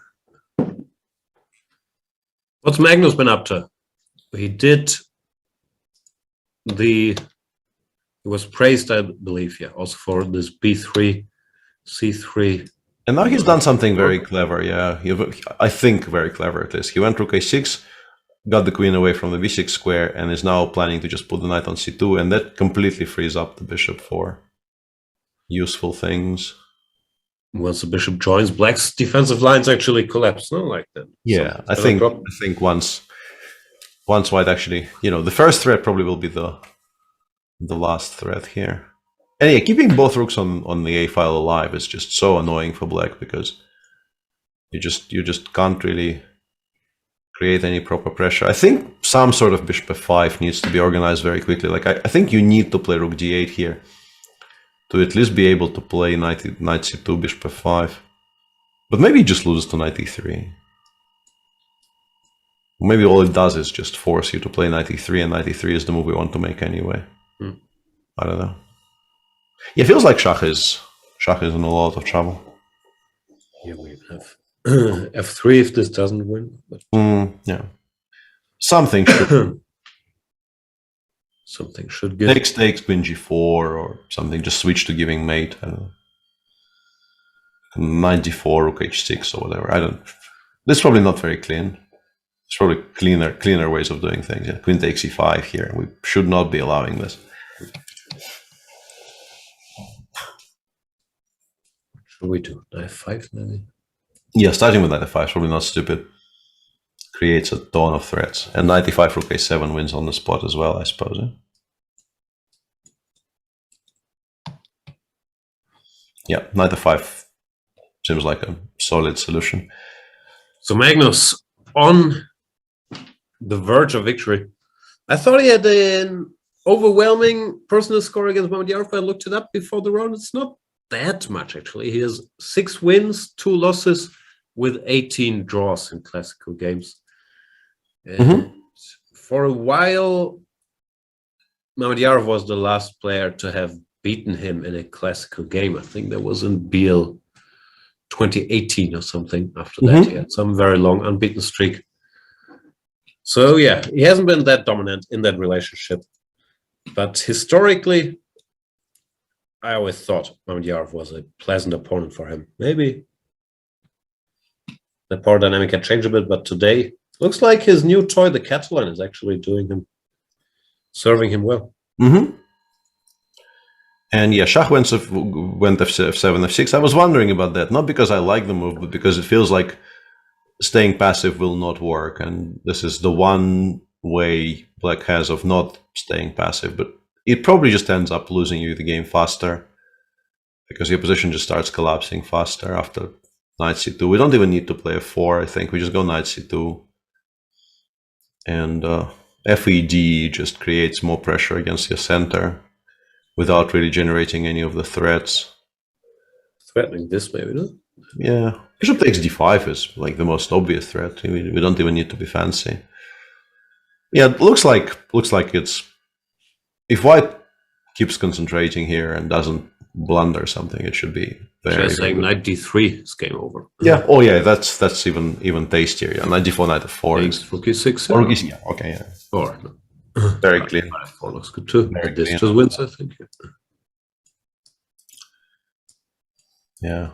Speaker 5: What's Magnus been up to? He did he was praised, I believe, yeah, also for this B3, C3.
Speaker 13: And now he's done something very clever, yeah. I think very clever at least. He went Rook A6, got the queen away from the B6 square, and is now planning to just put the knight on C2, and that completely frees up the bishop for useful things.
Speaker 5: Once the bishop joins, black's defensive lines actually collapse, no? Like that.
Speaker 13: Yeah, I think once white actually, the first threat probably will be the last threat here. And yeah, keeping both rooks on the A file alive is just so annoying for black, because you just can't really create any proper pressure. I think some sort of bishop f5 needs to be organized very quickly. Like I think you need to play rook d8 here to at least be able to play knight c2, bishop f5. But maybe he just loses to knight e3. Maybe all it does is just force you to play knight e3, and knight e3 is the move we want to make anyway. I don't know. Yeah, it feels like Schach is in a lot of trouble.
Speaker 5: Yeah, we have f3 if this doesn't win. But...
Speaker 13: yeah. Something should
Speaker 5: something should give.
Speaker 13: Takes queen g4 or something. Just switch to giving mate. I don't know. Knight d4, rook h6 or whatever. I don't. This is probably not very clean. There's probably cleaner ways of doing things. Yeah, queen takes e5 here. We should not be allowing this.
Speaker 5: What should we do? Knight f5 maybe?
Speaker 13: Yeah, starting with knight f5 is probably not stupid. Creates a ton of threats. And knight e5, rook a7 wins on the spot as well, I suppose. Yeah, knight f5 seems like a solid solution.
Speaker 5: So Magnus on the verge of victory. I thought he had an overwhelming personal score against Mamedyarov. I looked it up before the round. It's not that much, actually. He has 6 wins, 2 losses, with 18 draws in classical games. And for a while, Mamedyarov was the last player to have beaten him in a classical game. I think that was in BL 2018 or something. After that, he had some very long unbeaten streak. So yeah, he hasn't been that dominant in that relationship. But historically, I always thought Mamedyarov was a pleasant opponent for him. Maybe the power dynamic had changed a bit, but today looks like his new toy, the Catalan, is actually serving him well.
Speaker 13: And yeah, Schach went f7, f6. I was wondering about that, not because I like the move, but because it feels like staying passive will not work. And this is the one way black has of not staying passive, but it probably just ends up losing you the game faster, because your position just starts collapsing faster after knight c2. We don't even need to play f4, I think. We just go knight c2. And FED just creates more pressure against your center without really generating any of the threats.
Speaker 5: Threatening this, maybe, no?
Speaker 13: Yeah. Bishop takes d5 is like the most obvious threat. We don't even need to be fancy. Yeah, it looks like it's... If white keeps concentrating here and doesn't blunder something, it should be very...
Speaker 5: saying knight d3 is game over.
Speaker 13: Yeah. Oh yeah, that's even tastier. Yeah, knight d4, knight f4.
Speaker 5: Rook e6.
Speaker 13: Or rook e6. Yeah. Okay. Yeah.
Speaker 5: Or no.
Speaker 13: Very clean.
Speaker 5: Knight f4 looks good too.
Speaker 13: Very
Speaker 5: this
Speaker 13: clean.
Speaker 5: just wins, I think.
Speaker 13: Yeah.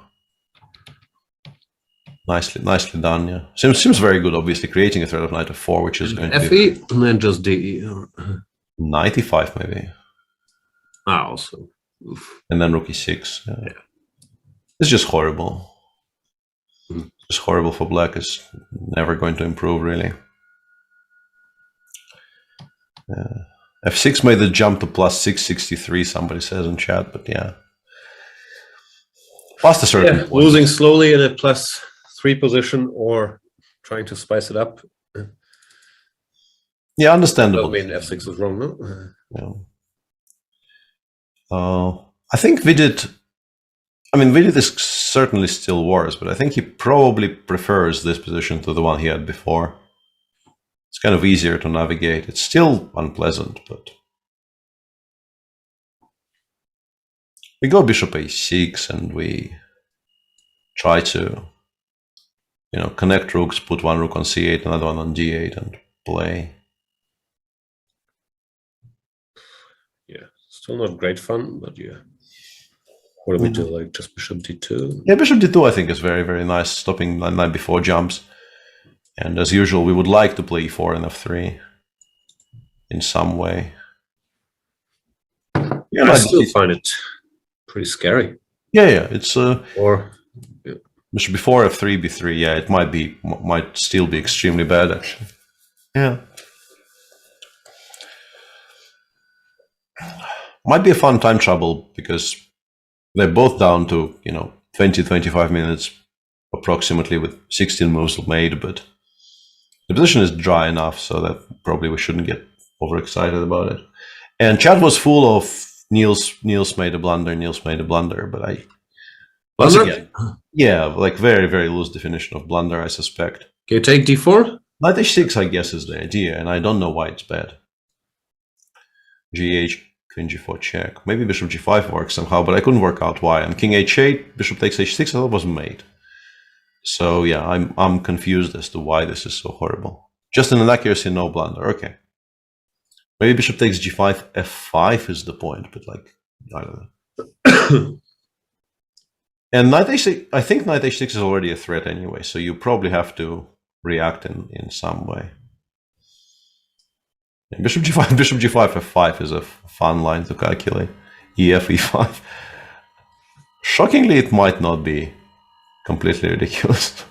Speaker 13: Nicely done. Yeah. Seems very good. Obviously, creating a threat of knight f4, which is going to
Speaker 5: be and then just de.
Speaker 13: Knight e5 maybe.
Speaker 5: Also.
Speaker 13: Oof. And then rook e6. Yeah. It's just horrible. It's horrible for black. It's never going to improve, really. f6 made the jump to plus 663, somebody says in chat, but yeah. Past a certain point.
Speaker 5: Losing slowly at a plus f3 position or trying to spice it up.
Speaker 13: Yeah, understandable.
Speaker 5: I mean, f6 is wrong, no?
Speaker 13: I think Vidit is certainly still worse, but I think he probably prefers this position to the one he had before. It's kind of easier to navigate. It's still unpleasant, but we go bishop a6 and we try to, connect rooks, put one rook on c8, another one on d8, and play.
Speaker 5: Yeah, still not great fun, but yeah. What do we do? Like just bishop d2?
Speaker 13: Yeah, bishop d2 I think is very, very nice, stopping knight b4 jumps. And as usual, we would like to play e4 and f3 in some way.
Speaker 5: Yeah, I still find it pretty scary.
Speaker 13: Yeah, it's
Speaker 5: or
Speaker 13: bishop b4, f3, b3. Yeah, it might still be extremely bad actually. Yeah, might be a fun time trouble because they're both down to 20-25 minutes approximately with 16 moves made, but the position is dry enough so that probably we shouldn't get overexcited about it. And chat was full of Niels made a blunder, but once again, yeah, like very, very loose definition of blunder, I suspect.
Speaker 5: Can you take d4?
Speaker 13: Knight h6, I guess, is the idea, and I don't know why it's bad. Gh, queen g4 check. Maybe bishop g5 works somehow, but I couldn't work out why. And king h8, bishop takes h6, I thought wasn't made. So yeah, I'm confused as to why this is so horrible. Just an inaccuracy, no blunder. Okay. Maybe bishop takes g5, f5 is the point, but like, I don't know. And knight h6, I think knight h6 is already a threat anyway, so you probably have to react in some way. And bishop g5, f5 is a fun line to calculate. ef, e5. Shockingly, it might not be completely ridiculous.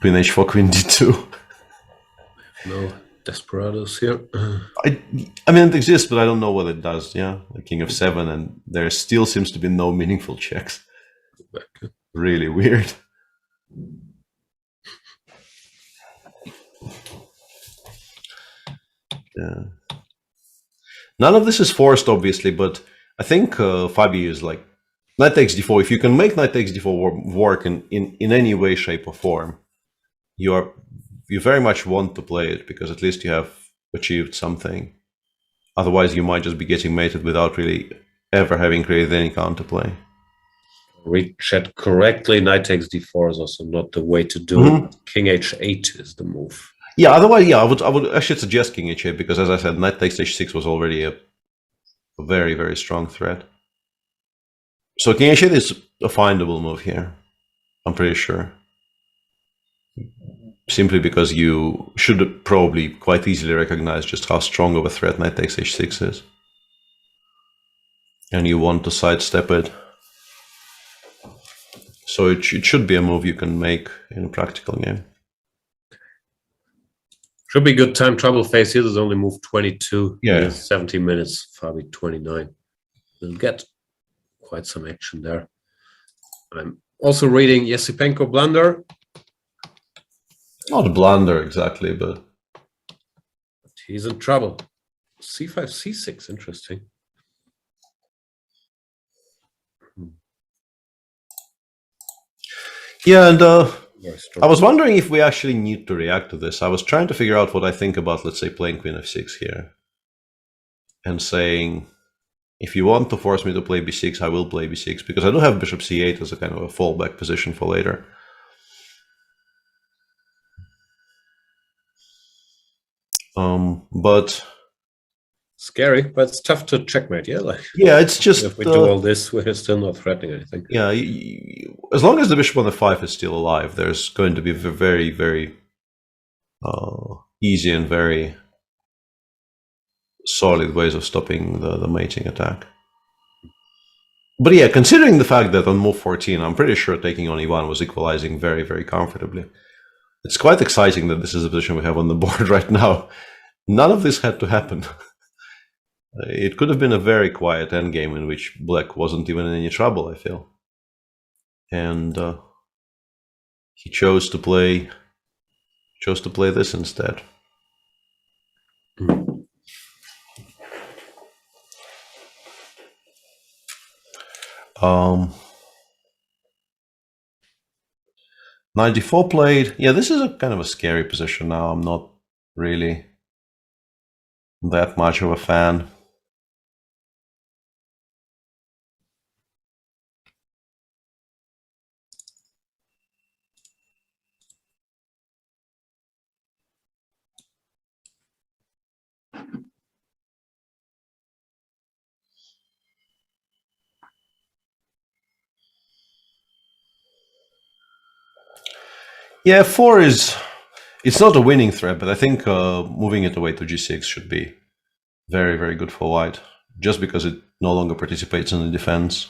Speaker 13: Queen h4, queen d2.
Speaker 5: No desperados here.
Speaker 13: I mean, it exists, but I don't know what it does. Yeah, the king of 7, and there still seems to be no meaningful checks. Really weird. Yeah. None of this is forced, obviously, but I think Fabi is like knight takes d4. If you can make knight takes d4 work in any way, shape, or form, you very much want to play it because at least you have achieved something. Otherwise, you might just be getting mated without really ever having created any counterplay.
Speaker 5: Read chat correctly. Knight takes d4 is also not the way to do it. King h8 is the move.
Speaker 13: Yeah, otherwise, yeah, I would actually suggest king h8 because, as I said, knight takes h6 was already a very, very strong threat. So king h8 is a findable move here, I'm pretty sure. Simply because you should probably quite easily recognize just how strong of a threat knight takes h6 is. And you want to sidestep it. So it should be a move you can make in a practical game.
Speaker 5: Should be good time trouble phase here. There's only move 22.
Speaker 13: Yeah.
Speaker 5: 17 minutes, Fabi 29. We'll get quite some action there. I'm also reading Yesipenko blunder.
Speaker 13: Not a blunder exactly, but
Speaker 5: he's in trouble. c5, c6, interesting.
Speaker 13: Yeah, and I was wondering if we actually need to react to this. I was trying to figure out what I think about, let's say, playing queen f6 here. And saying, if you want to force me to play b6, I will play b6, because I do have bishop c8 as a kind of a fallback position for later. But
Speaker 5: scary, but it's tough to checkmate. Yeah, like
Speaker 13: yeah, it's just
Speaker 5: if we do all this, we're still not threatening anything.
Speaker 13: Yeah, as long as the bishop on f5 is still alive, there's going to be very, very easy and very solid ways of stopping the mating attack. But yeah, considering the fact that on move 14, I'm pretty sure taking on e1 was equalizing very, very comfortably. It's quite exciting that this is the position we have on the board right now. None of this had to happen. It could have been a very quiet endgame in which black wasn't even in any trouble, I feel. And he chose to play this instead. Um, 94 played. Yeah, this is a kind of a scary position now. I'm not really that much of a fan. Yeah, 4 is... It's not a winning threat, but I think moving it away to g6 should be very, very good for white, just because it no longer participates in the defense.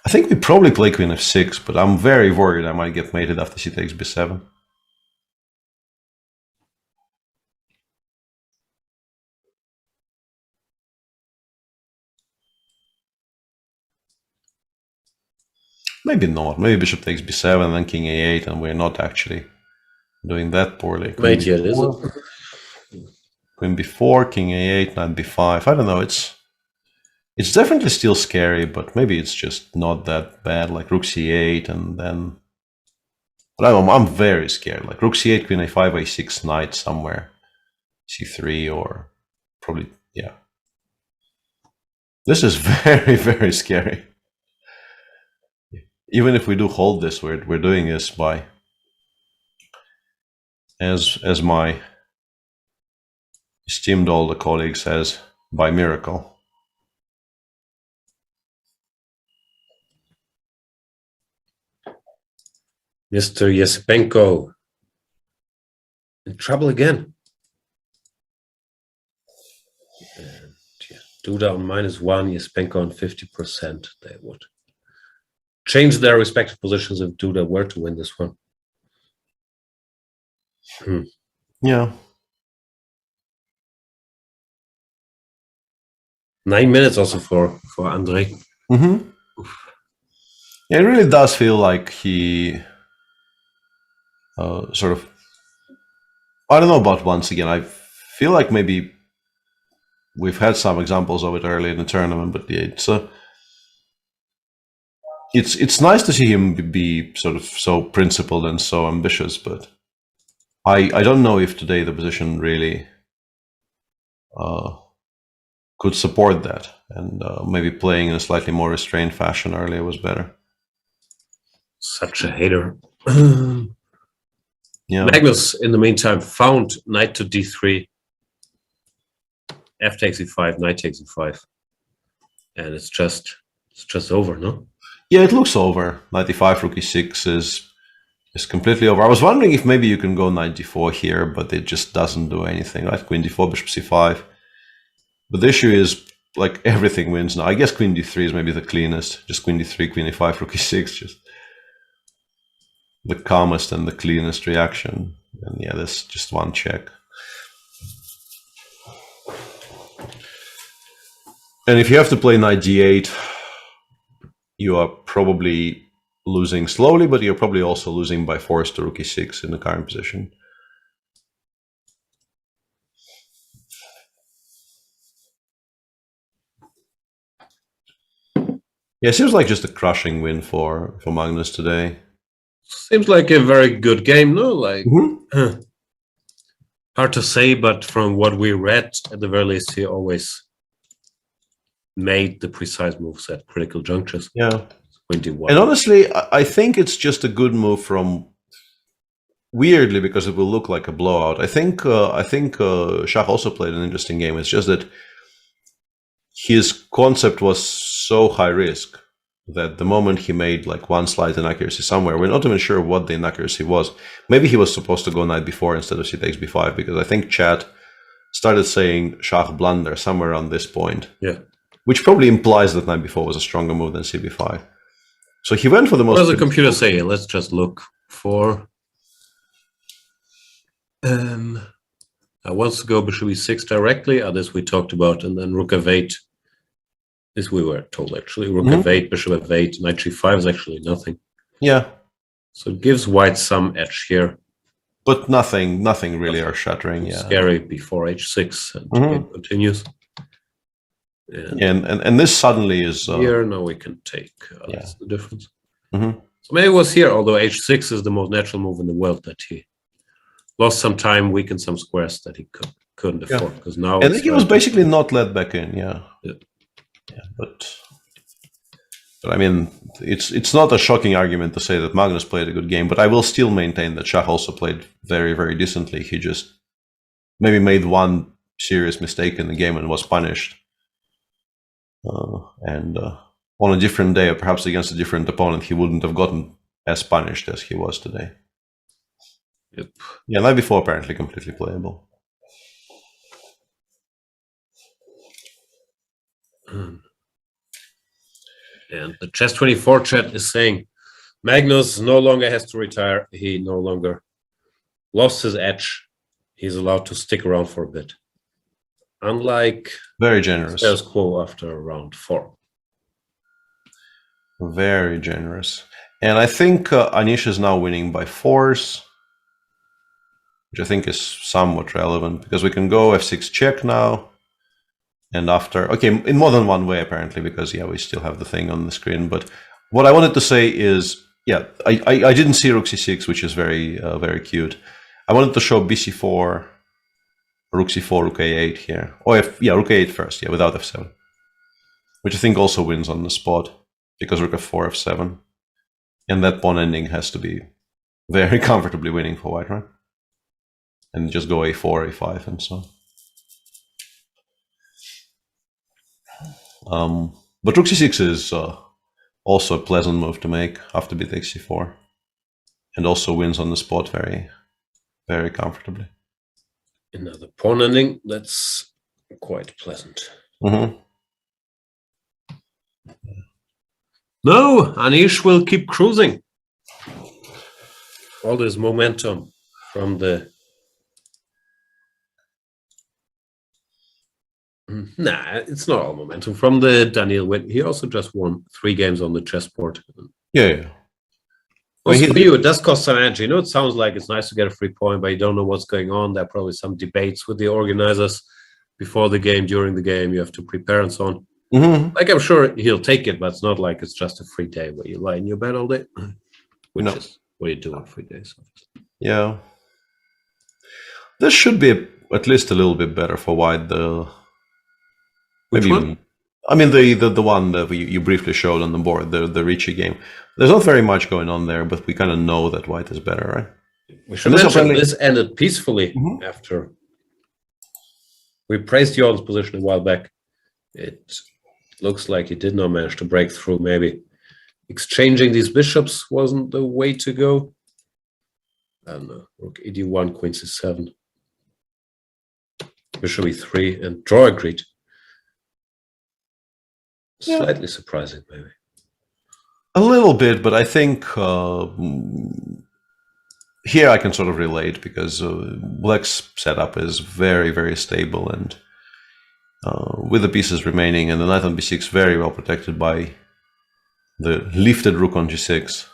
Speaker 13: I think we probably play queen f6, but I'm very worried I might get mated after c takes b7. Maybe not. Maybe bishop takes b7 and then king a8, and we're not actually doing that poorly.
Speaker 5: Wait yet, is it?
Speaker 13: Queen b4, king a8, knight b5. I don't know. It's definitely still scary, but maybe it's just not that bad. Like rook c8, and then. But I'm very scared. Like rook c8, queen a5, a6, knight somewhere, c3, or probably yeah. This is very, very scary. Even if we do hold this, we're doing this by, as my esteemed older colleague says, by miracle.
Speaker 5: Mr. Yesipenko in trouble again. And yeah, Duda on -1, Yesipenko on 50%. They would change their respective positions if Duda were to win this one.
Speaker 13: Yeah.
Speaker 5: 9 minutes also for Andre.
Speaker 13: Mm-hmm. Yeah, it really does feel like he sort of, I don't know about once again, I feel like maybe we've had some examples of it early in the tournament, but yeah, it's nice to see him be sort of so principled and so ambitious, but I don't know if today the position really could support that, and maybe playing in a slightly more restrained fashion earlier was better.
Speaker 5: Such a hater.
Speaker 13: Yeah.
Speaker 5: Magnus, in the meantime, found knight to d3, f takes e5, knight takes e5, and it's just over, no?
Speaker 13: Yeah, it looks over. Knight e5, rook e6 is completely over. I was wondering if maybe you can go knight d4 here, but it just doesn't do anything. Right, queen d4, bishop c5. But the issue is, like, everything wins now. I guess queen d3 is maybe the cleanest. Just queen d3, queen e5, rook e6, just the calmest and the cleanest reaction. And yeah, that's just one check. And if you have to play knight g8, you are probably losing slowly, but you're probably also losing by force to rook e6 in the current position. Yeah, it seems like just a crushing win for Magnus today.
Speaker 5: Seems like a very good game, no? Like, hard to say, but from what we read, at the very least, he always made the precise moves at critical junctures.
Speaker 13: Yeah.
Speaker 5: 21.
Speaker 13: And honestly, I think it's just a good move from, weirdly, because it will look like a blowout. I think Shah also played an interesting game. It's just that his concept was so high risk that the moment he made like one slight inaccuracy somewhere, we're not even sure what the inaccuracy was. Maybe he was supposed to go knight b4 instead of c takes b5, because I think chat started saying Shah blunder somewhere around this point.
Speaker 5: Yeah.
Speaker 13: Which probably implies that knight b4 was a stronger move than cb5. So he went for the most...
Speaker 5: What does the computer say? Let's just look for... I wants to go bishop e6 directly. This we talked about, and then rook f8 This we were told actually. Rook f8, bishop f8, knight g5 is actually nothing.
Speaker 13: Yeah.
Speaker 5: So it gives white some edge here.
Speaker 13: But nothing really earth-shattering. Yeah.
Speaker 5: Scary before h6 and the game continues.
Speaker 13: And this suddenly is
Speaker 5: here. Now we can take. That's the difference.
Speaker 13: Mm-hmm.
Speaker 5: So maybe it was here, although h6 is the most natural move in the world, that he lost some time, weakened some squares that he couldn't afford. Because now,
Speaker 13: and he was basically not let back in. Yeah. But I mean, it's not a shocking argument to say that Magnus played a good game, but I will still maintain that Shah also played very, very decently. He just maybe made one serious mistake in the game and was punished. On a different day, or perhaps against a different opponent, he wouldn't have gotten as punished as he was today.
Speaker 5: Yep.
Speaker 13: Yeah, night before apparently completely playable.
Speaker 5: And the Chess24 chat is saying Magnus no longer has to retire. He no longer lost his edge. He's allowed to stick around for a bit. Unlike
Speaker 13: very generous
Speaker 5: status quo after round 4.
Speaker 13: Very generous. And I think Anish is now winning by force, which I think is somewhat relevant because we can go f6 check now. And after, okay, in more than one way apparently, because yeah, we still have the thing on the screen. But what I wanted to say is, yeah, I didn't see rook c6, which is very very cute. I wanted to show bc4, rook c4, rook a8 here. Oh, rook a8 first, yeah, without f7, which I think also wins on the spot because rook f4, f7, and that pawn ending has to be very comfortably winning for white, right? And just go a4, a5, and so on. But rook c6 is also a pleasant move to make after b takes c4, and also wins on the spot very, very comfortably.
Speaker 5: Another pawn ending that's quite pleasant. No, Anish will keep cruising. All this momentum from the... Nah, it's not all momentum. From the Daniel win. He also just won 3 games on the chessboard.
Speaker 13: Yeah.
Speaker 5: Also for you, it does cost some energy. You know, it sounds like it's nice to get a free point, but you don't know what's going on. There are probably some debates with the organizers before the game, during the game. You have to prepare and so on. Like, I'm sure he'll take it, but it's not like it's just a free day where you lie in your bed all day, which is what you do on free days.
Speaker 13: Yeah. This should be at least a little bit better for white.
Speaker 5: Which one?
Speaker 13: I mean, the one that you briefly showed on the board, the Ricci game. There's not very much going on there, but we kind of know that white is better, right?
Speaker 5: We should mention this ended peacefully after we praised Jordan's position a while back. It looks like he did not manage to break through. Maybe exchanging these bishops wasn't the way to go. I don't know. Rook e1, queen c7, bishop e3, and draw agreed. Slightly surprising, maybe.
Speaker 13: A little bit, but I think here I can sort of relate because Black's setup is very, very stable, and with the pieces remaining and the knight on b6 very well protected by the lifted rook on g6,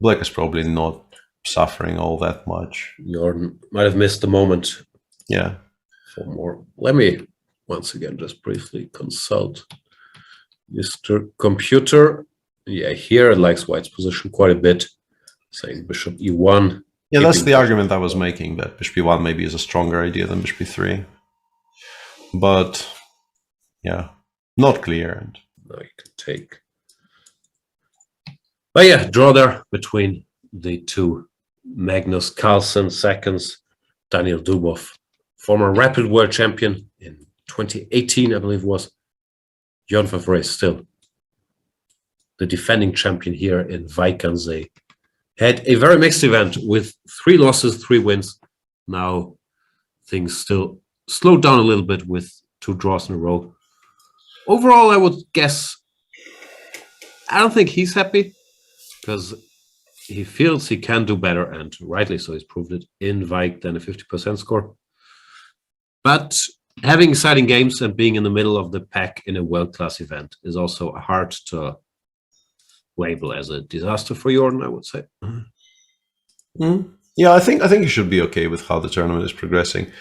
Speaker 13: Black is probably not suffering all that much.
Speaker 5: Jordan might have missed the moment.
Speaker 13: Yeah.
Speaker 5: For more. Let me once again just briefly consult Mr. Computer. Yeah, here it likes white's position quite a bit, saying bishop e1.
Speaker 13: Yeah, that's the argument I was making, that bishop e1 maybe is a stronger idea than bishop e3. But, yeah, not clear. And
Speaker 5: now you can take. But yeah, draw there between the two. Magnus Carlsen seconds, Daniel Dubov, former Rapid World Champion in 2018, I believe it was. Jon Favre still the defending champion here in Wijk. They had a very mixed event with 3 losses, 3 wins. Now things still slowed down a little bit with 2 draws in a row. Overall, I would guess I don't think he's happy because he feels he can do better, and rightly so. He's proved it in Wijk than a 50% score. But having exciting games and being in the middle of the pack in a world-class event is also hard to label as a disaster for Jordan, I would say.
Speaker 13: Yeah, I think you should be okay with how the tournament is progressing.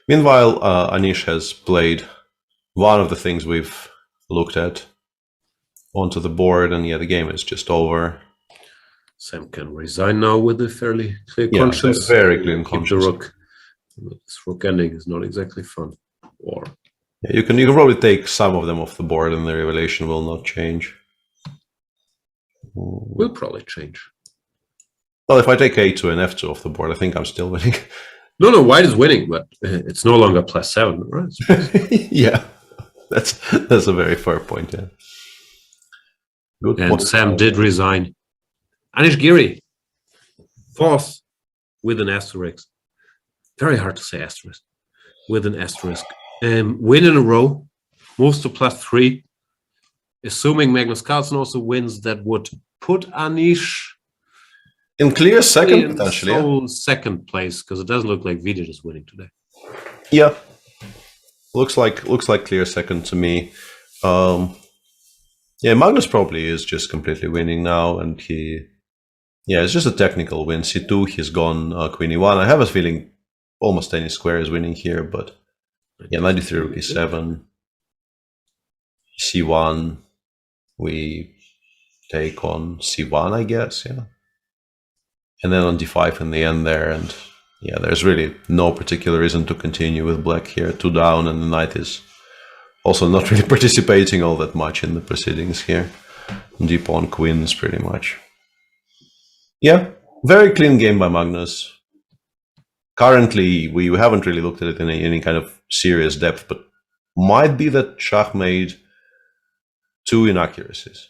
Speaker 13: Meanwhile, Anish has played one of the things we've looked at onto the board, and yeah, the game is just over.
Speaker 5: Sam can resign now with a fairly clear
Speaker 13: Yeah,
Speaker 5: conscience.
Speaker 13: very clear
Speaker 5: Keep
Speaker 13: conscience.
Speaker 5: the rook. This rook ending is not exactly fun. Or
Speaker 13: yeah, you can probably take some of them off the board, and the revelation will not change.
Speaker 5: Will probably change.
Speaker 13: Well, if I take a2 and f2 off the board, I think I'm still winning.
Speaker 5: No, White is winning, but it's no longer +7, right?
Speaker 13: Yeah, that's a very fair point. Yeah. Good
Speaker 5: And
Speaker 13: point.
Speaker 5: Sam did resign. Anish Giri, 4th with an asterisk. Very hard to say asterisk. With an asterisk. Win in a row, moves to +3. Assuming Magnus Carlsen also wins, that would put Anish
Speaker 13: in clear second, potentially.
Speaker 5: Yeah. Second place, because it doesn't look like Vidit is winning today.
Speaker 13: Yeah, looks like clear second to me. Yeah, Magnus probably is just completely winning now, and it's just a technical win. C2, he's gone Queen E1. I have a feeling almost any square is winning here, but yeah, 93 rook E7, C1. We take on C1, I guess, yeah. And then on D5 in the end there, and yeah, there's really no particular reason to continue with black here. 2 down, and the knight is also not really participating all that much in the proceedings here. D pawn queens, pretty much. Yeah, very clean game by Magnus. Currently, we haven't really looked at it in any kind of serious depth, but might be that Shah made 2 inaccuracies.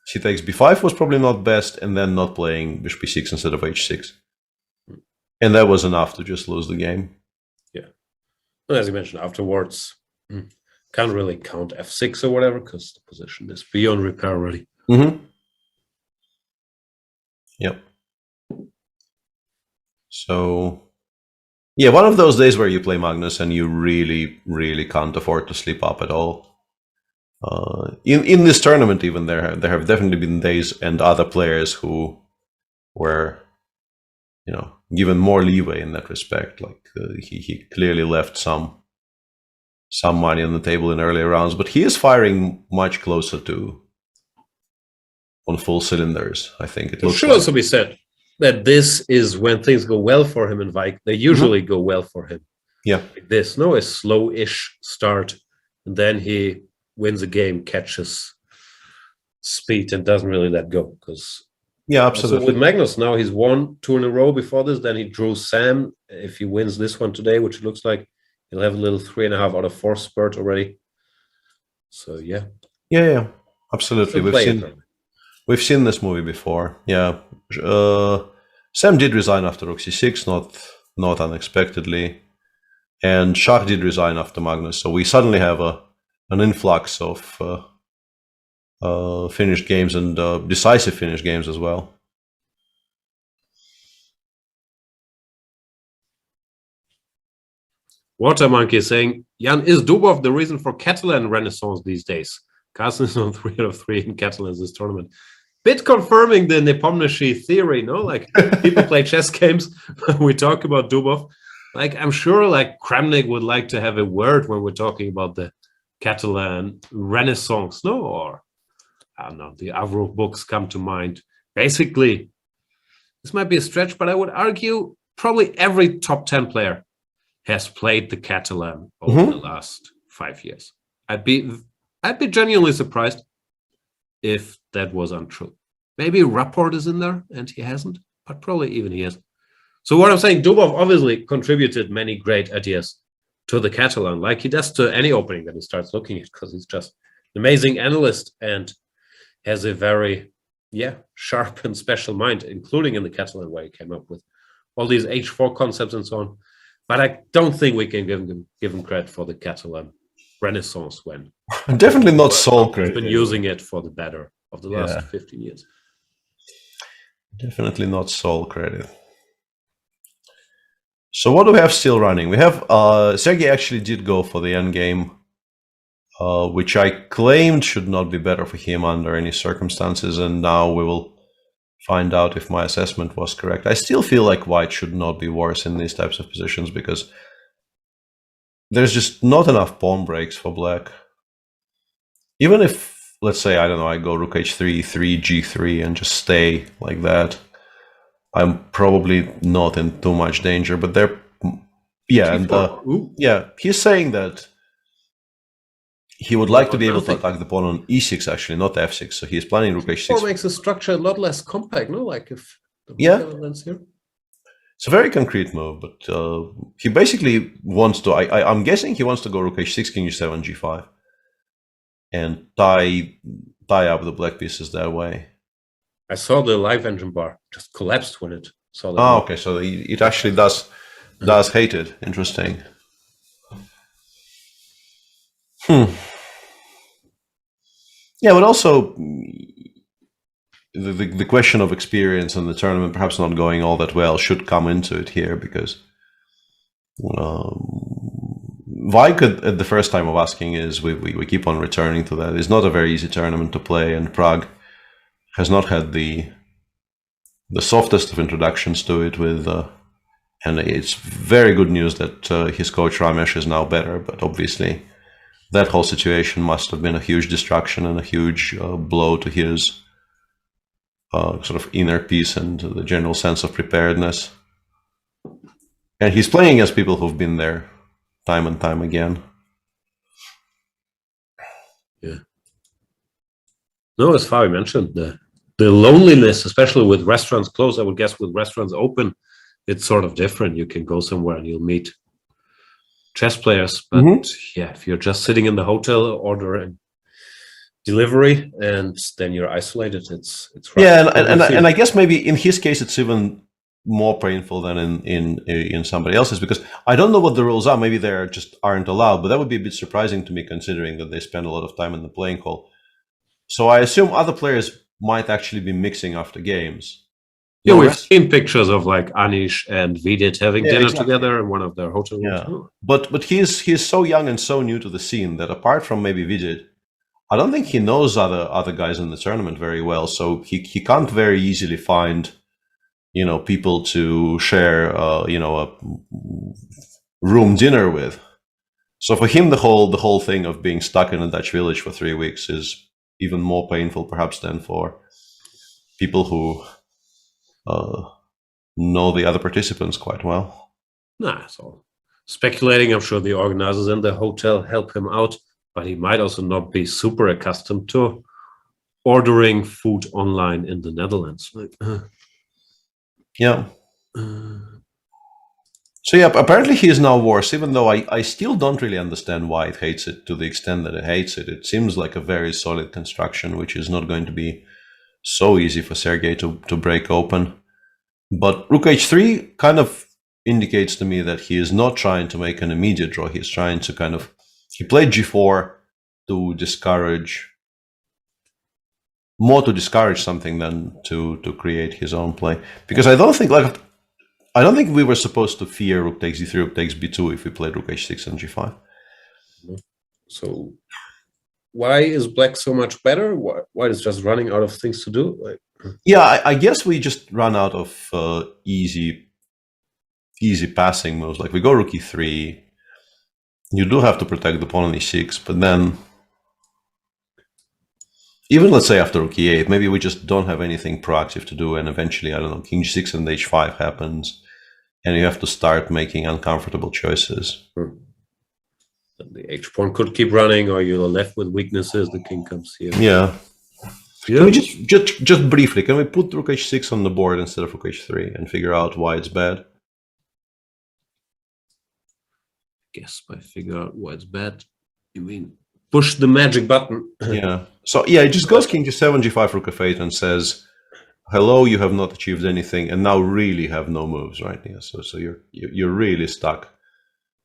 Speaker 13: C takes b5 was probably not best, and then not playing bishop b6 instead of h6. And that was enough to just lose the game.
Speaker 5: Yeah. Well, as you mentioned afterwards, can't really count f6 or whatever, because the position is beyond repair already.
Speaker 13: Yep. So, yeah, one of those days where you play Magnus and you really, really can't afford to sleep up at all. In this tournament, even there have definitely been days and other players who were, given more leeway in that respect. Like he clearly left some money on the table in earlier rounds, but he is firing much closer to on full cylinders. I think it looks.
Speaker 5: Should also be said that this is when things go well for him in Wijk. They usually go well for him.
Speaker 13: Yeah,
Speaker 5: like this. No, a slow-ish start, and then he wins a game, catches speed, and doesn't really let go. Because
Speaker 13: absolutely.
Speaker 5: With Magnus now, he's won 2 in a row before this. Then he drew Sam. If he wins this one today, which it looks like, he'll have a little 3.5 out of 4 spurt already. So yeah,
Speaker 13: absolutely. We've seen this movie before. Yeah, Sam did resign after rook c6, not unexpectedly, and Shah did resign after Magnus. So we suddenly have an influx of finished games and decisive finished games as well.
Speaker 5: Water Monkey is saying, Jan, is Dubov the reason for Catalan renaissance these days? Carlsen is on 3 out of 3 in Catalan this tournament. Bit confirming the Nepomniachtchi theory, no? Like, people play chess games, we talk about Dubov. Like, I'm sure, like, Kramnik would like to have a word when we're talking about the Catalan renaissance, no? Or, I don't know, the Avro books come to mind. Basically, this might be a stretch, but I would argue probably every top 10 player has played the Catalan over the last 5 years. I'd be genuinely surprised if that was untrue. Maybe Rapport is in there and he hasn't, but probably even he has. So what I'm saying, Dubov obviously contributed many great ideas to the Catalan, like he does to any opening that he starts looking at, because he's just an amazing analyst and has a very, sharp and special mind, including in the Catalan, where he came up with all these H4 concepts and so on. But I don't think we can give him credit for the Catalan renaissance when
Speaker 13: definitely not sole credit.
Speaker 5: He's been using it for the better of the last 15 years.
Speaker 13: Definitely not sole credit. So what do we have still running? We have Sergey actually did go for the endgame, which I claimed should not be better for him under any circumstances, and now we will find out if my assessment was correct. I still feel like white should not be worse in these types of positions because there's just not enough pawn breaks for black. Even if, let's say, I don't know, I go rook h3, 3, g3, and just stay like that, I'm probably not in too much danger. But they're, yeah, and yeah, he's saying that he would like to be able to attack the pawn on e6, actually, not f6. So he's planning rook h6.
Speaker 5: Makes the structure a lot less compact, no? Like if the lands here.
Speaker 13: It's a very concrete move, but he basically wants to. I'm guessing he wants to go rook h6, king g7, g5, and tie up the black pieces that way.
Speaker 5: I saw the live engine bar just collapsed when it saw that.
Speaker 13: Oh, okay. So it actually does hate it. Interesting. Yeah, but also the question of experience in the tournament perhaps not going all that well should come into it here, because Wijk at the first time of asking is we keep on returning to that. It's not a very easy tournament to play, and Prague has not had the softest of introductions to it with and it's very good news that his coach Ramesh is now better, but obviously that whole situation must have been a huge distraction and a huge blow to his sort of inner peace and the general sense of preparedness. And he's playing as people who've been there time and time again.
Speaker 5: Yeah. No, as Fabi mentioned, the loneliness, especially with restaurants closed, I would guess with restaurants open, it's sort of different. You can go somewhere and you'll meet chess players, but yeah, if you're just sitting in the hotel ordering delivery and then you're isolated, it's rough.
Speaker 13: Yeah, and I guess maybe in his case it's even more painful than in somebody else's, because I don't know what the rules are. Maybe they just aren't allowed, but that would be a bit surprising to me considering that they spend a lot of time in the playing hall. So I assume other players might actually be mixing after games.
Speaker 5: Yeah, we've seen pictures of like Anish and Vidit having dinner together in one of their hotel rooms.
Speaker 13: Yeah. But he's so young and so new to the scene that apart from maybe Vidit, I don't think he knows other guys in the tournament very well. So he can't very easily find, people to share a room dinner with. So for him, the whole thing of being stuck in a Dutch village for 3 weeks is even more painful perhaps than for people who know the other participants quite well.
Speaker 5: Nah, so speculating, I'm sure the organizers in the hotel help him out, but he might also not be super accustomed to ordering food online in the Netherlands.
Speaker 13: Yeah. So yeah, apparently he is now worse, even though I still don't really understand why it hates it to the extent that it hates it. It seems like a very solid construction, which is not going to be so easy for Sergey to break open. But rook h3 kind of indicates to me that he is not trying to make an immediate draw. He's trying to he played g4 to discourage something than to create his own play. Because I don't think we were supposed to fear rook takes d3, rook takes b2 if we played rook h6 and g5.
Speaker 5: So why is black so much better? Why is just running out of things to do?
Speaker 13: Yeah, I guess we just run out of easy passing moves. Like we go rook e3. You do have to protect the pawn on e6, but then even let's say after rook e8, maybe we just don't have anything proactive to do, and eventually, I don't know, king g6 and h5 happens, and you have to start making uncomfortable choices.
Speaker 5: The h-pawn could keep running, or you're left with weaknesses. The king comes here.
Speaker 13: Yeah. Can we just briefly, can we put rook h6 on the board instead of rook h3 and figure out why it's bad?
Speaker 5: Guess by figure out why it's bad, you mean push the magic button.
Speaker 13: Yeah. So yeah, it just goes king g7, g5, rook f8, and says, "Hello, you have not achieved anything, and now really have no moves." Right? Yeah. So you're really stuck.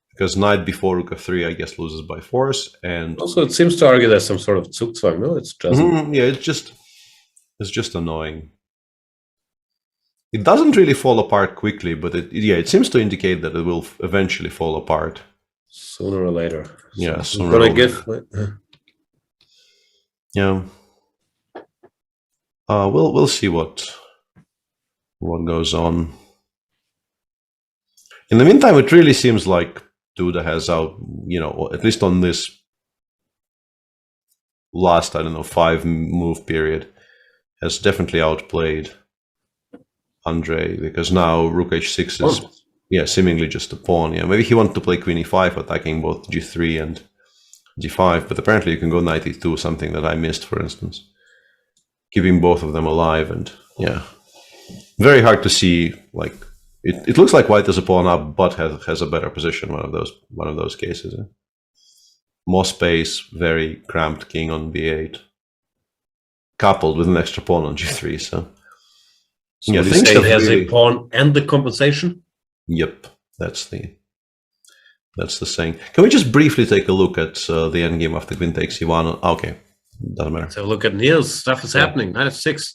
Speaker 13: Because knight before rook f3, I guess, loses by force, and
Speaker 5: also it seems to argue there's some sort of Zugzwang. No, it's just
Speaker 13: yeah, it's just annoying. It doesn't really fall apart quickly, but it seems to indicate that it will eventually fall apart.
Speaker 5: Sooner or later.
Speaker 13: Yeah,
Speaker 5: so
Speaker 13: sooner or later. Yeah. We'll see what goes on. In the meantime, it really seems like Duda has out, at least on this last, 5-move period, has definitely outplayed Andrei, because now Rook H6 is seemingly just a pawn. Yeah, maybe he wanted to play Queen E5, attacking both G3 and G5, but apparently you can go Knight E2, something that I missed, for instance, keeping both of them alive. And yeah, very hard to see. Like it looks like White is a pawn up, but has a better position. One of those cases. Yeah? More space, very cramped king on B8, coupled with an extra pawn on G3. So
Speaker 5: yeah, things say he has a pawn and the compensation.
Speaker 13: Yep, that's the saying. Can we just briefly take a look at the endgame after Queen takes E1? Okay, doesn't matter.
Speaker 5: Let's have a look at Niels. Stuff is happening. Knight F6.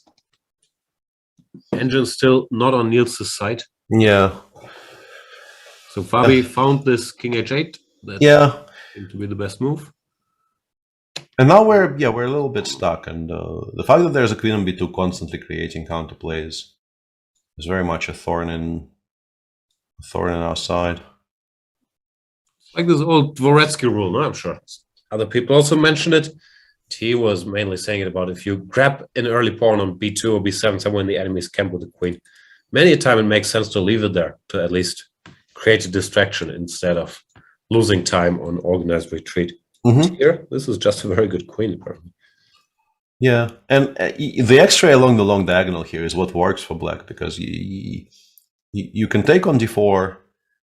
Speaker 5: Engine still not on Niels' side.
Speaker 13: Yeah.
Speaker 5: So Fabi found this King H8. That seemed to be the best move.
Speaker 13: And now we're a little bit stuck, and the fact that there's a Queen on B2 constantly creating counterplays is very much a thorn in our side.
Speaker 5: Like this old Dvoretsky rule, no? I'm sure other people also mentioned it. He was mainly saying it about if you grab an early pawn on B2 or B7 somewhere in the enemy's camp with the queen, many a time it makes sense to leave it there to at least create a distraction instead of losing time on organized retreat. Here, this is just a very good queen, apparently.
Speaker 13: Yeah, and the X-ray along the long diagonal here is what works for black, because you can take on D4,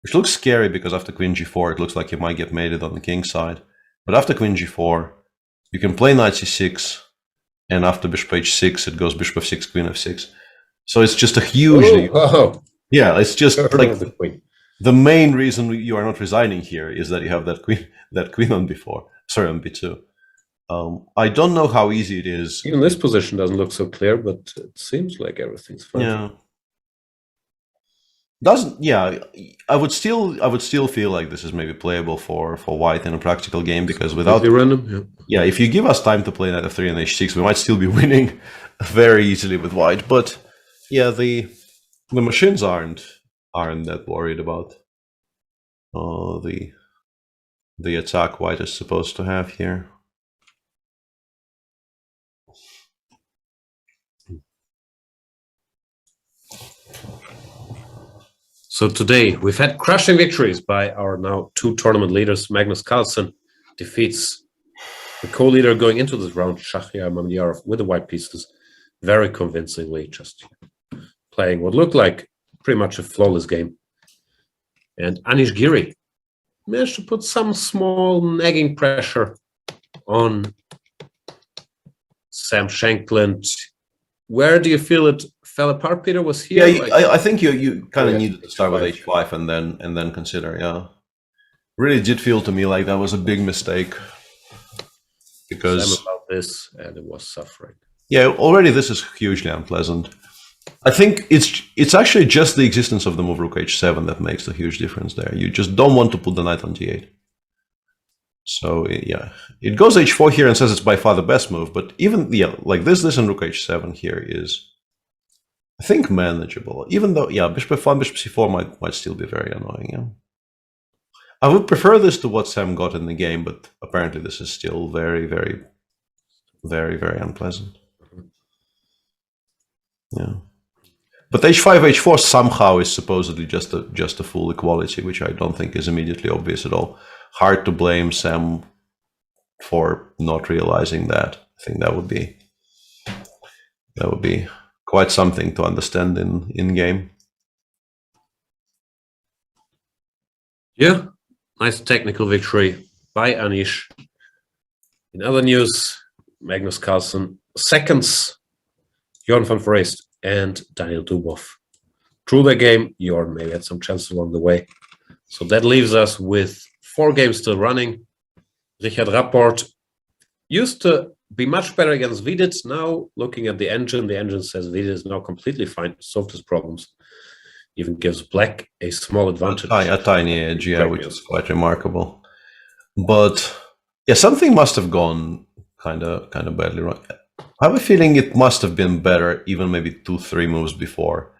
Speaker 13: which looks scary because after Queen G4 it looks like you might get mated on the king side. But after Queen G4, you can play Knight C6, and after Bishop H6 it goes Bishop F6, Queen F6. So it's just a huge... Yeah, it's just like the main reason you are not resigning here is that you have that queen on B4. Sorry, on B2. I don't know how easy it is.
Speaker 5: Even this position doesn't look so clear, but it seems like everything's fine.
Speaker 13: Yeah. I would still feel like this is maybe playable for White in a practical game, because without
Speaker 5: random,
Speaker 13: if you give us time to play Knight F3 and H6, we might still be winning very easily with White. But yeah, the machines aren't that worried about the attack White is supposed to have here.
Speaker 5: So today we've had crushing victories by our now 2 tournament leaders. Magnus Carlsen defeats the co-leader going into this round, Shahryar Mamyarov, with the white pieces very convincingly, just playing what looked like pretty much a flawless game. And Anish Giri managed to put some small nagging pressure on Sam Shankland. Where do you feel it fell apart, Peter? Was here?
Speaker 13: Yeah, I think you kind of needed to start with H5 and then consider. Yeah, really did feel to me like that was a big mistake, because
Speaker 5: Sam about this and it was suffering.
Speaker 13: Yeah, already this is hugely unpleasant. I think it's actually just the existence of the move Rook H7 that makes a huge difference there. You just don't want to put the knight on D8. So yeah, it goes H4 here and says it's by far the best move, but even like this and Rook H7 here is, I think, manageable. Even though Bishop F1, Bishop C4 might still be very annoying. Yeah, I would prefer this to what Sam got in the game, but apparently this is still very, very, very, very unpleasant. Yeah. But H5, H4 somehow is supposedly just a full equality, which I don't think is immediately obvious at all. Hard to blame Sam for not realizing that. I think that would be quite something to understand in game.
Speaker 5: Yeah, nice technical victory by Anish. In other news, Magnus Carlsen seconds Jorn van Foreest and Daniel Dubov drew their game. Jorn maybe had some chances along the way. So that leaves us with 4 games still running. Richard Rapport used to be much better against Vidit. Now, looking at the engine says Vidit is now completely fine to solve his problems. Even gives Black a small advantage.
Speaker 13: A tiny edge, yeah, which is quite remarkable. But yeah, something must have gone kind of badly wrong. I have a feeling it must have been better even maybe 2-3 moves before.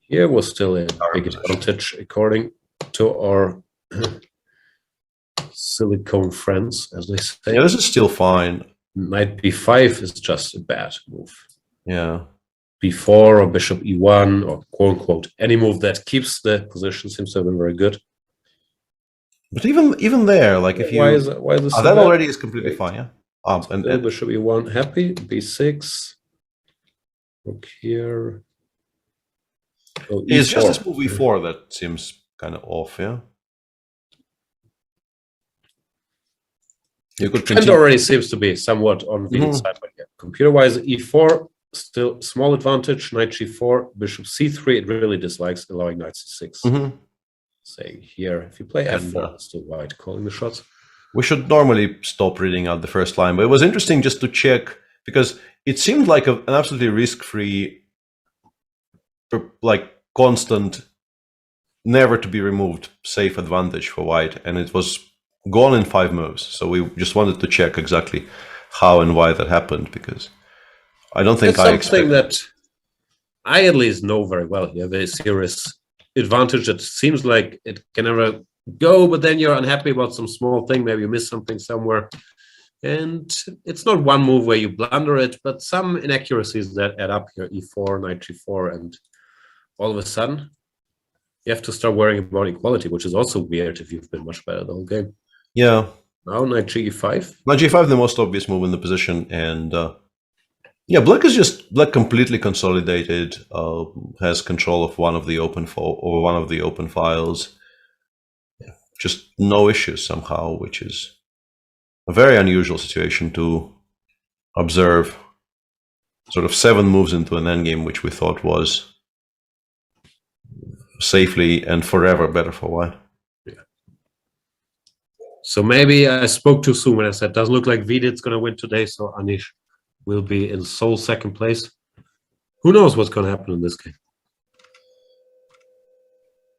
Speaker 5: Here was still a big advantage according to our silicone friends, as they say.
Speaker 13: Yeah, this is still fine.
Speaker 5: Knight b5 is just a bad move.
Speaker 13: Yeah.
Speaker 5: b4 or bishop e1 or quote unquote any move that keeps the position seems to have been very good.
Speaker 13: But even there, like if you
Speaker 5: why is this so
Speaker 13: that
Speaker 5: bad?
Speaker 13: already is completely fine, yeah.
Speaker 5: And bishop e1 happy, b6. Look here. Oh,
Speaker 13: it's
Speaker 5: E4.
Speaker 13: just this move e4 that seems kind of off, yeah. You could
Speaker 5: trend already seems to be somewhat on the side, but yeah. Computer-wise, e4 still small advantage. Knight g4, bishop c3. It really dislikes allowing knight c6. Saying here, if you play f4, it's still White calling the shots.
Speaker 13: We should normally stop reading out the first line, but it was interesting just to check because it seemed like an absolutely risk-free, like constant, never to be removed safe advantage for White, and it was gone in 5 moves. So we just wanted to check exactly how and why that happened, because I don't think
Speaker 5: it's something that I at least know very well. You have a serious advantage that seems like it can never go, but then you're unhappy about some small thing. Maybe you miss something somewhere, and it's not one move where you blunder it, but some inaccuracies that add up here. E4, knight g4, and all of a sudden you have to start worrying about equality, which is also weird if you've been much better the whole game.
Speaker 13: Yeah.
Speaker 5: Now knight g5.
Speaker 13: Knight g5, the most obvious move in the position, and yeah, Black completely consolidated, has control of one of the open files. Yeah, just no issues somehow, which is a very unusual situation to observe. Sort of 7 moves into an endgame, which we thought was safely and forever better for White.
Speaker 5: So maybe I spoke too soon when I said doesn't look like Vidit's going to win today, so Anish will be in sole second place. Who knows what's going to happen in this game?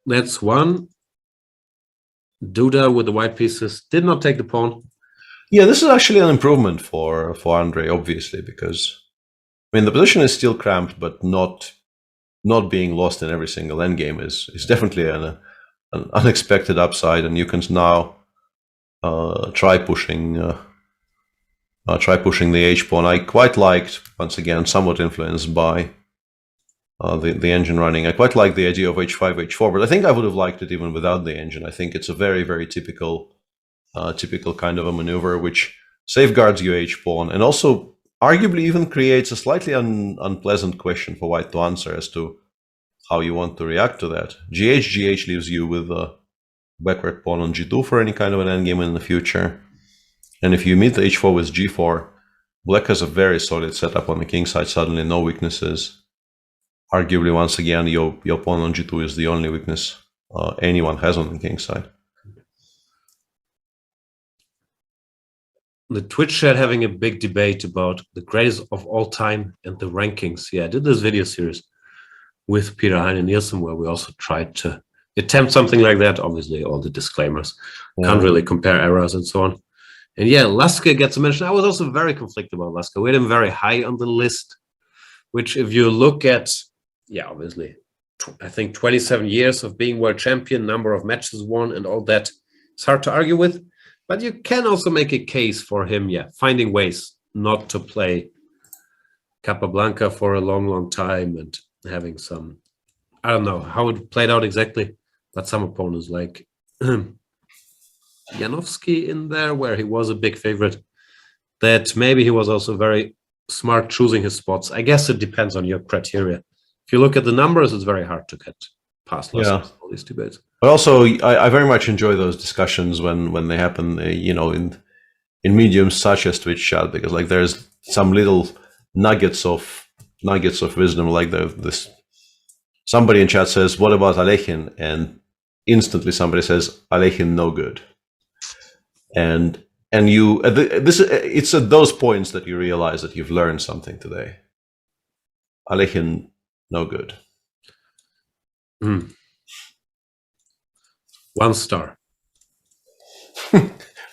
Speaker 5: That's one. Duda with the white pieces did not take the pawn.
Speaker 13: Yeah, this is actually an improvement for Andre, obviously, because I mean the position is still cramped, but not being lost in every single endgame is definitely an unexpected upside, and you can now try pushing the h-pawn. I quite liked, once again, somewhat influenced by the engine running. I quite like the idea of h5, h4, but I think I would have liked it even without the engine. I think it's a very, very typical kind of a maneuver which safeguards your h-pawn and also arguably even creates a slightly unpleasant question for White to answer as to how you want to react to that. GH leaves you with a backward pawn on g2 for any kind of an endgame in the future. And if you meet the h4 with g4, Black has a very solid setup on the king side, suddenly no weaknesses. Arguably, once again, your pawn on g2 is the only weakness anyone has on the king side.
Speaker 5: The Twitch chat having a big debate about the greatest of all time and the rankings. Yeah, I did this video series with Peter Heine Nielsen where we also tried to attempt something like that. Obviously, all the disclaimers. Can't really compare errors and so on. And yeah, Lasker gets a mention. I was also very conflicted about Lasker. We had him very high on the list, which if you look at, yeah, obviously, I think 27 years of being world champion, number of matches won and all that, it's hard to argue with. But you can also make a case for him, yeah, finding ways not to play Capablanca for a long, long time and having some, I don't know how it played out exactly, but some opponents like Janowski in there, where he was a big favorite, that maybe he was also very smart choosing his spots. I guess it depends on your criteria. If you look at the numbers, it's very hard to get past all these debates.
Speaker 13: But also, I very much enjoy those discussions when they happen, in mediums such as Twitch chat, because like there's some little nuggets of wisdom, like this. Somebody in chat says, "What about Alechin?" and instantly somebody says, "Alechin no good." And And it's at those points that you realize that you've learned something today. Alekhine, no good.
Speaker 5: 1 star.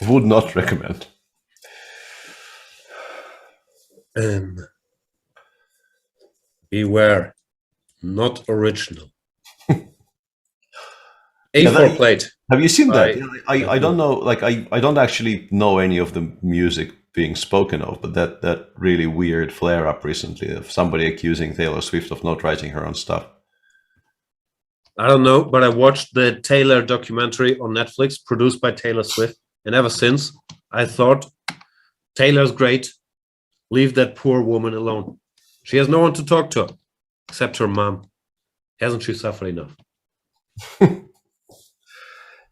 Speaker 13: Would not recommend.
Speaker 5: Beware, not original. A4 played.
Speaker 13: Have you seen that? I don't know. Like I don't actually know any of the music being spoken of, but that really weird flare up recently of somebody accusing Taylor Swift of not writing her own stuff.
Speaker 5: I don't know, but I watched the Taylor documentary on Netflix produced by Taylor Swift, and ever since I thought Taylor's great. Leave that poor woman alone. She has no one to talk to except her mom. Hasn't she suffered enough?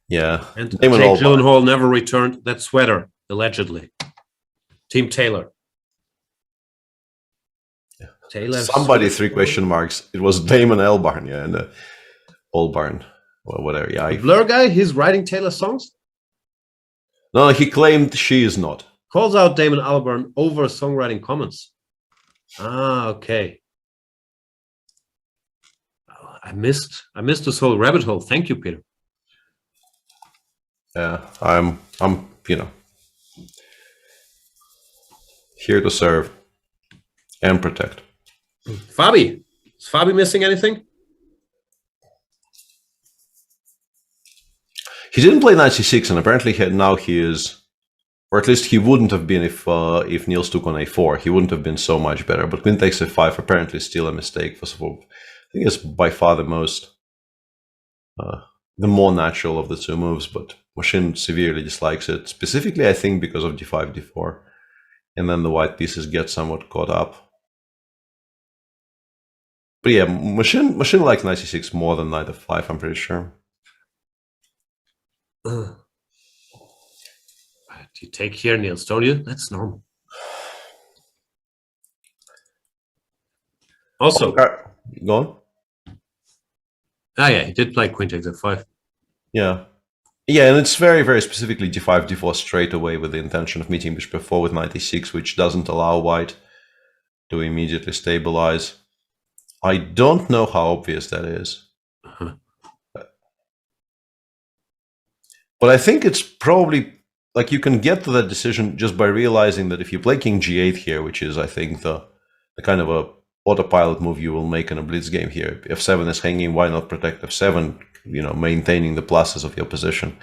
Speaker 13: Yeah.
Speaker 5: And Jake Gyllenhaal never returned that sweater, allegedly. Team Taylor. Taylor.
Speaker 13: Somebody 3 question marks. It was Damon Albarn, yeah, and Albarn, or whatever. Yeah.
Speaker 5: The Blur guy, he's writing Taylor songs?
Speaker 13: No, he claimed she is not.
Speaker 5: Calls out Damon Albarn over songwriting comments. Ah, okay. I missed this whole rabbit hole. Thank you, Peter.
Speaker 13: Yeah, I'm here to serve and protect.
Speaker 5: Fabi, is Fabi missing anything?
Speaker 13: He didn't play 96, and apparently now he is, or at least he wouldn't have been if Niels took on a4. He wouldn't have been so much better. But queen takes a5 apparently still a mistake. I think it's by far the more natural of the 2 moves, but Machine severely dislikes it, specifically I think because of d5, d4, and then the white pieces get somewhat caught up. But yeah, Machine likes 96 more than knight f5, I'm pretty sure.
Speaker 5: You take here, Niels, don't you? That's normal. Also,
Speaker 13: go on.
Speaker 5: Yeah, he did play queen takes f5.
Speaker 13: Yeah, and it's very, very specifically d5, d4 straight away with the intention of meeting bishop f4 with 96, which doesn't allow white to immediately stabilize. I don't know how obvious that is. But I think it's probably, like, you can get to that decision just by realizing that if you play king g8 here, which is, I think, the kind of a autopilot move you will make in a blitz game here. f7 is hanging, why not protect f7, maintaining the pluses of your position.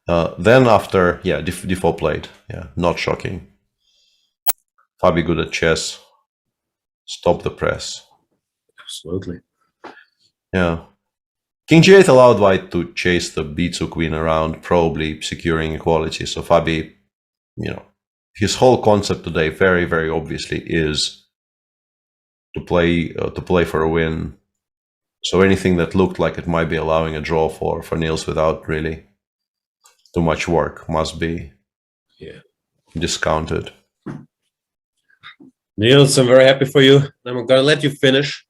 Speaker 13: Then after, d4 played. Yeah, not shocking. Fabi good at chess. Stop the press.
Speaker 5: Absolutely.
Speaker 13: Yeah. King g8 allowed white to chase the b2 queen around, probably securing equality. So Fabi, his whole concept today, very, very obviously, is to play for a win. So anything that looked like it might be allowing a draw for Niels without really too much work must be discounted.
Speaker 5: Niels, I'm very happy for you. I'm going to let you finish.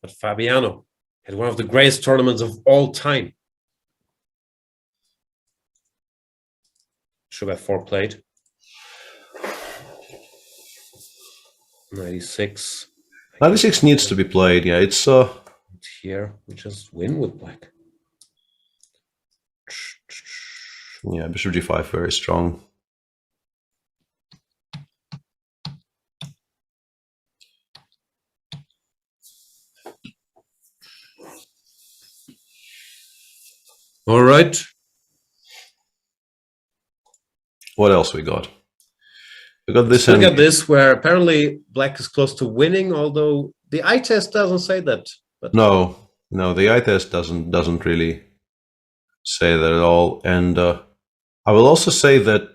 Speaker 5: But Fabiano had one of the greatest tournaments of all time. Should have 4 played. 96.
Speaker 13: 96 needs to be played. Yeah, it's
Speaker 5: here we just win with black.
Speaker 13: Yeah, bishop g5 very strong.
Speaker 5: All right.
Speaker 13: What else we got? We got this.
Speaker 5: Look at this, where apparently black is close to winning, although the eye test doesn't say that. But
Speaker 13: no, the eye test doesn't really say that at all. And I will also say that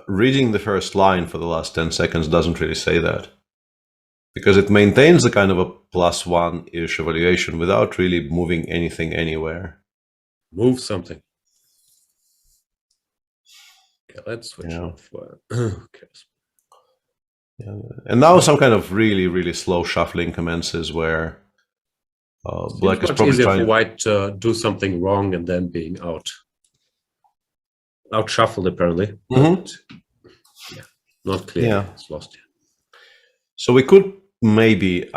Speaker 13: reading the first line for the last 10 seconds doesn't really say that, because it maintains the kind of a +1-ish evaluation without really moving anything anywhere.
Speaker 5: Move something. Okay, let's switch off. Okay.
Speaker 13: Yeah. And now some kind of really, really slow shuffling commences where black is
Speaker 5: much
Speaker 13: probably
Speaker 5: easier
Speaker 13: trying
Speaker 5: for white to do something wrong and then being out. out shuffled apparently.
Speaker 13: Mhm.
Speaker 5: But, yeah, not clear.
Speaker 13: Yeah.
Speaker 5: It's lost.
Speaker 13: So we could maybe,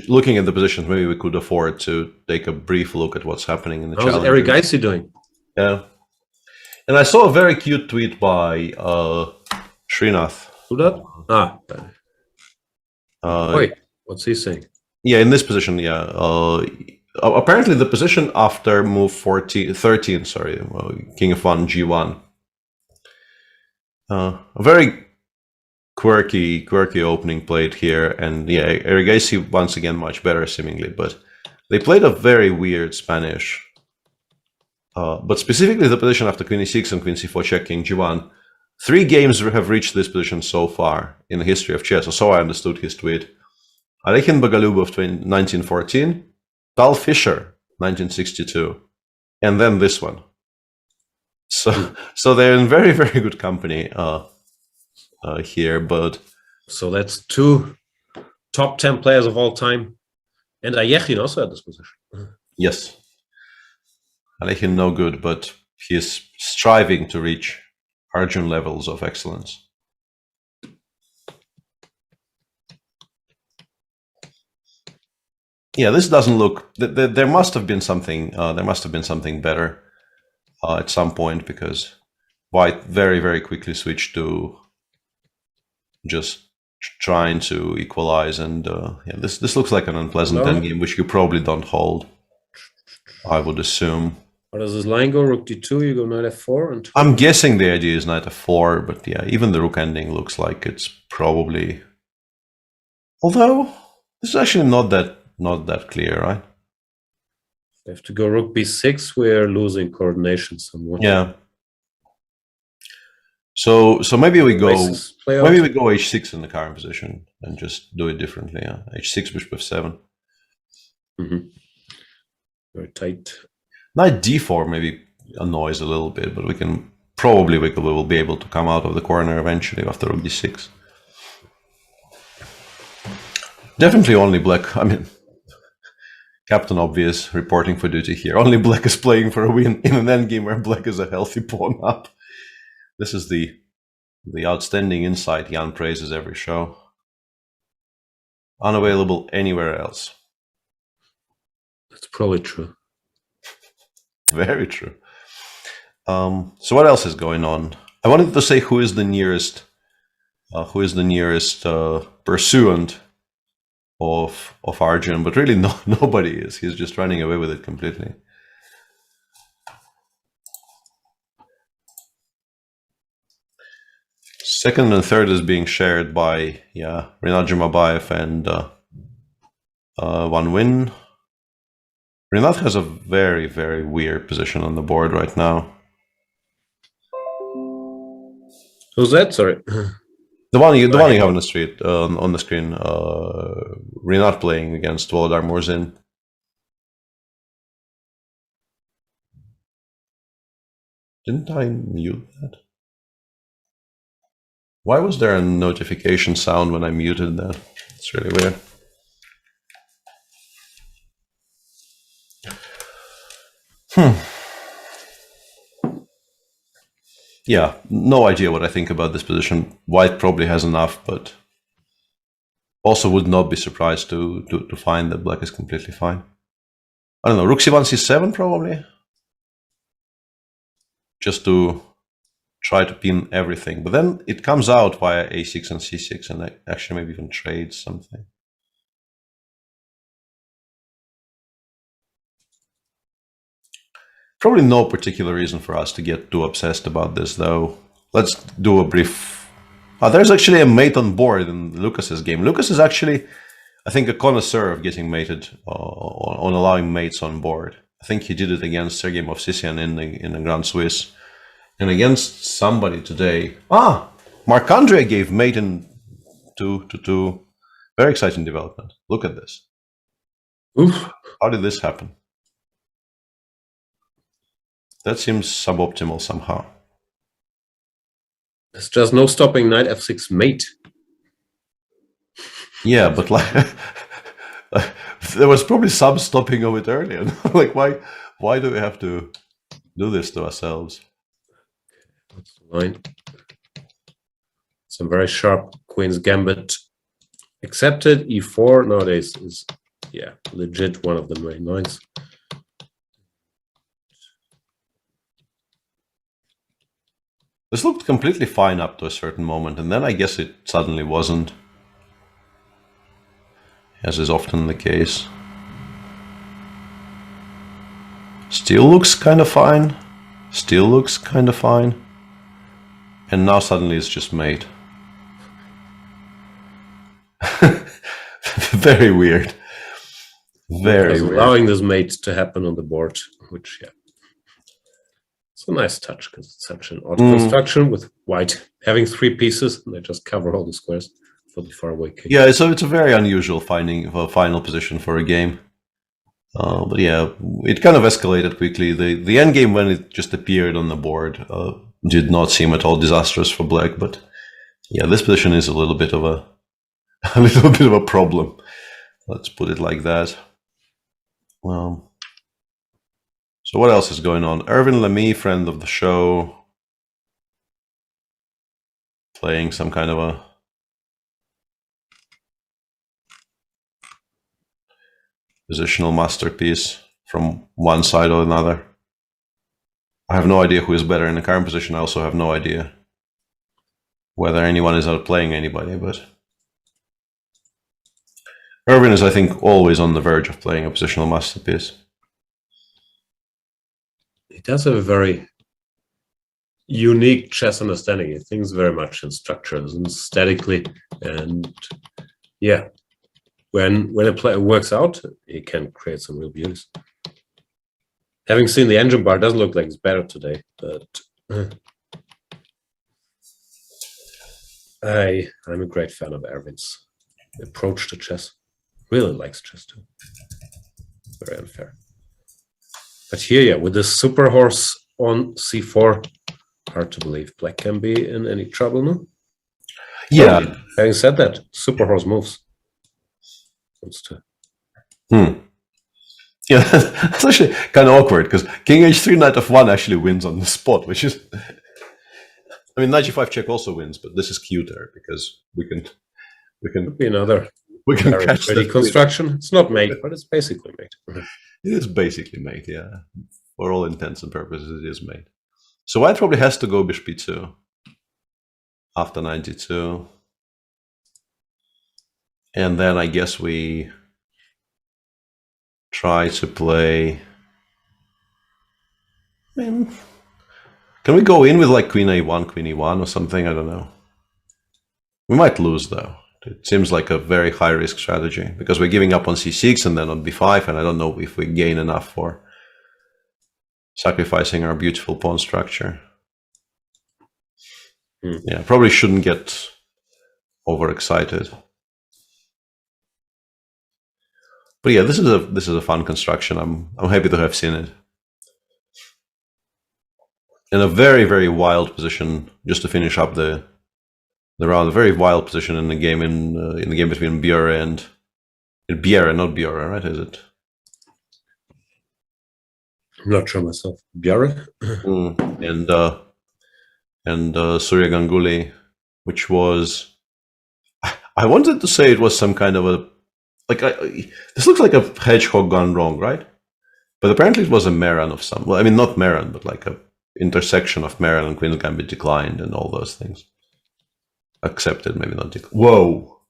Speaker 13: looking at the positions, maybe we could afford to take a brief look at what's happening in the
Speaker 5: How's
Speaker 13: challenger.
Speaker 5: Eric Geisy doing?
Speaker 13: Yeah. And I saw a very cute tweet by Srinath.
Speaker 5: Who that? Wait, what's he saying?
Speaker 13: Yeah, in this position, yeah. Apparently the position after move 13, sorry, King of 1, G1. A very quirky opening played here, and yeah, Eric Geisy once again much better seemingly, but they played a very weird Spanish. But specifically the position after Queen e6 and Queen c4 check, King g1. 3 games have reached this position so far in the history of chess, or so I understood his tweet. Alekhine Boголюбов 1914, Tal Fischer 1962, and then this one. So they're in very, very good company here, but...
Speaker 5: So that's 2 top 10 players of all time, and Alekhine also at this position.
Speaker 13: Yes. Alekhine no good, but he is striving to reach Arjun levels of excellence. Yeah, this doesn't look. There must have been something. There must have been something better at some point, because White very, very quickly switched to just trying to equalize, and yeah, this looks like an unpleasant endgame, which you probably don't hold, I would assume.
Speaker 5: How does this line go? Rook d2, you go knight f4, and
Speaker 13: I'm guessing the idea is knight f4, but yeah, even the rook ending looks like it's probably. Although this is actually not that clear, right?
Speaker 5: They have to go rook b6. We're losing coordination somewhat.
Speaker 13: Yeah. So maybe we go h6 in the current position and just do it differently. Yeah, h6 bishop f7.
Speaker 5: Very tight.
Speaker 13: Knight d4 maybe annoys a little bit, but we will be able to come out of the corner eventually after rook d6. Definitely only black. I mean, Captain Obvious reporting for duty here. Only black is playing for a win in an endgame where black is a healthy pawn up. This is the outstanding insight Jan praises every show. Unavailable anywhere else.
Speaker 5: That's probably true.
Speaker 13: Very true. So what else is going on? I wanted to say who is the nearest pursuant of Arjun, but really nobody is. He's just running away with it completely. Second and third is being shared by Rinat Jumabayev and Van Win. Rinat has a very, very weird position on the board right now.
Speaker 5: Who's that? Sorry.
Speaker 13: The one you have on the street on the screen. Rinat playing against Volodar Murzin. Didn't I mute that? Why was there a notification sound when I muted that? It's really weird. Yeah, no idea what I think about this position. White probably has enough, but also would not be surprised to find that black is completely fine. I don't know, rook c1, c7 probably? Just to try to pin everything. But then it comes out via a6 and c6 and actually maybe even trades something. Probably no particular reason for us to get too obsessed about this, though. Let's do a brief... there's actually a mate on board in Lucas's game. Lucas is actually, I think, a connoisseur of getting mated, on allowing mates on board. I think he did it against Sergei Movsisyan in the Grand Swiss. And against somebody today... Marc-Andre gave mate in to very exciting development. Look at this.
Speaker 5: Oof.
Speaker 13: How did this happen? That seems suboptimal somehow.
Speaker 5: There's just no stopping knight f6 mate.
Speaker 13: Yeah, but like there was probably some stopping of it earlier. Like why do we have to do this to ourselves?
Speaker 5: That's the line. Some very sharp Queen's Gambit accepted. E4 nowadays is, yeah, legit one of the main lines.
Speaker 13: This looked completely fine up to a certain moment, and then I guess it suddenly wasn't, as is often the case. Still looks kind of fine. Still looks kind of fine. And now suddenly it's just mate. Very weird. Very weird.
Speaker 5: Allowing this mate to happen on the board, which, yeah. It's a nice touch because it's such an odd construction with white having 3 pieces and they just cover all the squares for the far away king.
Speaker 13: Yeah, so it's a very unusual final position for a game. But yeah, it kind of escalated quickly. The end game, when it just appeared on the board, did not seem at all disastrous for black. But yeah, this position is a little bit of a problem. Let's put it like that. So what else is going on? Erwin Lamy, friend of the show, playing some kind of a positional masterpiece from one side or another. I have no idea who is better in the current position. I also have no idea whether anyone is outplaying anybody, but Erwin is, I think, always on the verge of playing a positional masterpiece.
Speaker 5: He does have a very unique chess understanding. He thinks very much in structures and statically, and yeah, when a player works out, he can create some real beauties. Having seen the engine bar, it doesn't look like it's better today, but I'm a great fan of Erwin's approach to chess. Really likes chess too. Very unfair. But here, yeah, with this super horse on c4, hard to believe black can be in any trouble, no?
Speaker 13: Yeah.
Speaker 5: So, having said that, super horse moves. Wants to.
Speaker 13: Yeah, that's actually kind of awkward because king h3, knight f1 actually wins on the spot, which is. I mean, knight g5 check also wins, but this is cuter because we can.
Speaker 5: Could be another.
Speaker 13: We can catch the
Speaker 5: construction. It's not mate, but it's basically mate.
Speaker 13: It is basically mate, yeah. For all intents and purposes, it is mate. So white probably has to go bishop b2 after 92. And then I guess we try to play. I mean, can we go in with like queen a1, queen e1 or something? I don't know. We might lose though. It seems like a very high risk strategy because we're giving up on c6 and then on b5, and I don't know if we gain enough for sacrificing our beautiful pawn structure. Yeah, probably shouldn't get overexcited. But yeah, this is a fun construction. I'm happy to have seen it. In a very, very wild position, just to finish up the round, a very wild position in the game in the game between Björre and Bjerre, not Björre, right? Is it?
Speaker 5: I'm not sure myself. Björre
Speaker 13: and Surya Ganguly, which was, I wanted to say it was some kind of a this looks like a hedgehog gone wrong, right? But apparently it was a Meran of some. Well, I mean, not Meran, but like a intersection of Meran and Queen's Gambit declined and all those things. Accepted, maybe not declined. Whoa!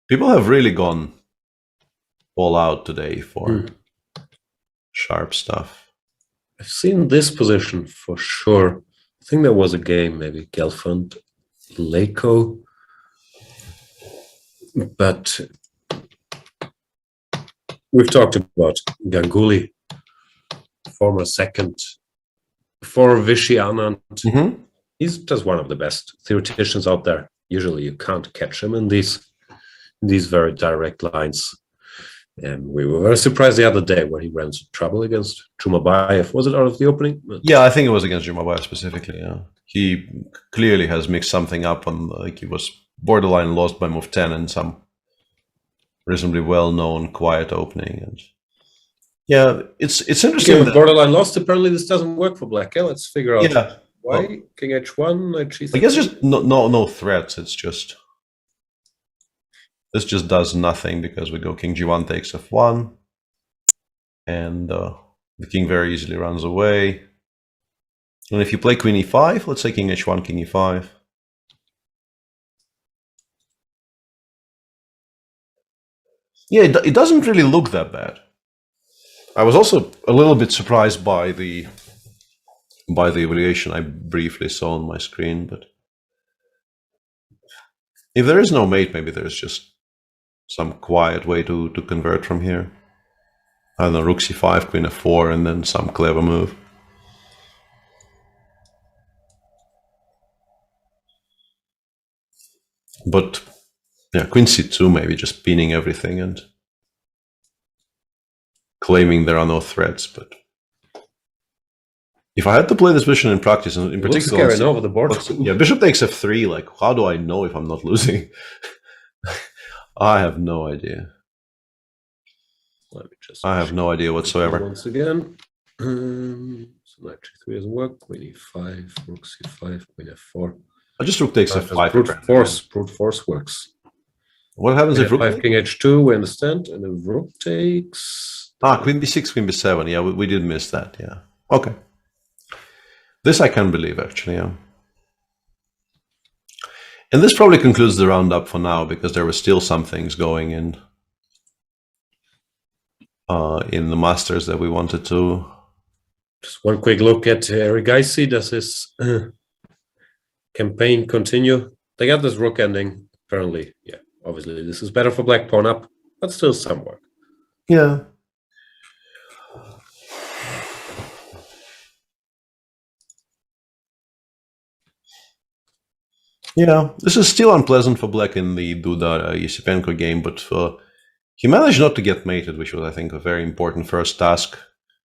Speaker 13: People have really gone all out today for sharp stuff.
Speaker 5: I've seen this position for sure. I think there was a game, maybe Gelfand, Leko. But we've talked about Ganguly, former second, for Vishy Anand. He's just one of the best theoreticians out there. Usually you can't catch him in these very direct lines. And we were very surprised the other day when he ran into trouble against Jumabayev. Was it out of the opening?
Speaker 13: Yeah, I think it was against Jumabayev specifically. Yeah, he clearly has mixed something up on, like, he was borderline lost by move 10 and some reasonably well-known quiet opening, and Yeah, it's interesting.
Speaker 5: That borderline lost. Apparently, this doesn't work for black. Yeah, let's figure out why.
Speaker 13: Well,
Speaker 5: King H1, Knight G3.
Speaker 13: I guess just no threats. It's just this just does nothing because we go King G1 takes F1, and the king very easily runs away. And if you play Queen E5, let's say King H1, King E5. Yeah, it doesn't really look that bad. I was also a little bit surprised by the evaluation I briefly saw on my screen, but if there is no mate, maybe there's just some quiet way to convert from here. I don't know, Rook C5, Queen F4, and then some clever move. But yeah, Queen C2 maybe just pinning everything and claiming there are no threats. But if I had to play this position in practice, and in particular,
Speaker 5: over the board.
Speaker 13: Yeah, Bishop takes F3. Like, how do I know if I'm not losing? I have no idea.
Speaker 5: Let me just.
Speaker 13: I have no idea whatsoever.
Speaker 5: Once again, so Knight G3 doesn't work. Queen E5, Rook C5, Queen F4.
Speaker 13: I just Rook takes F5.
Speaker 5: Brute force works.
Speaker 13: What happens if Rook
Speaker 5: 5 King H2? We understand, and if Rook takes.
Speaker 13: Queen B6, Queen B7. Yeah, we did miss that. Yeah. Okay. This I can believe, actually. Yeah. And this probably concludes the roundup for now because there were still some things going in the Masters that we wanted to.
Speaker 5: Just one quick look at Eric Geisy. Does his campaign continue? They got this rook ending, apparently. Yeah, obviously this is better for black pawn up, but still some work.
Speaker 13: Yeah. Yeah, this is still unpleasant for black in the Duda Yesipenko game, but he managed not to get mated, which was, I think, a very important first task,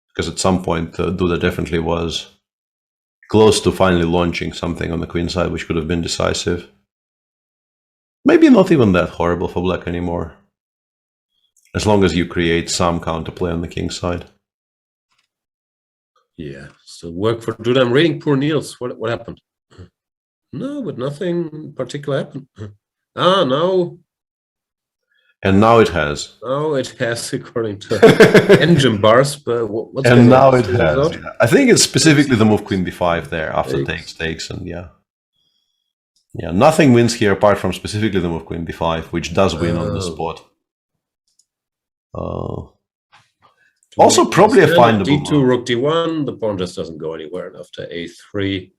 Speaker 13: because at some point Duda definitely was close to finally launching something on the queen side, which could have been decisive. Maybe not even that horrible for black anymore, as long as you create some counterplay on the king side.
Speaker 5: Yeah, still work for Duda. I'm reading poor Niels. What happened? No, but nothing in particular happened. No.
Speaker 13: And now it has.
Speaker 5: Now it has, according to engine bars. But what's
Speaker 13: and now it has. Yeah. I think it's specifically the move Queen B5 there after takes, and yeah. Yeah, nothing wins here apart from specifically the move Queen B5, which does win on the spot. Also, probably a findable
Speaker 5: D2, Rook D1. The pawn just doesn't go anywhere. And after A3,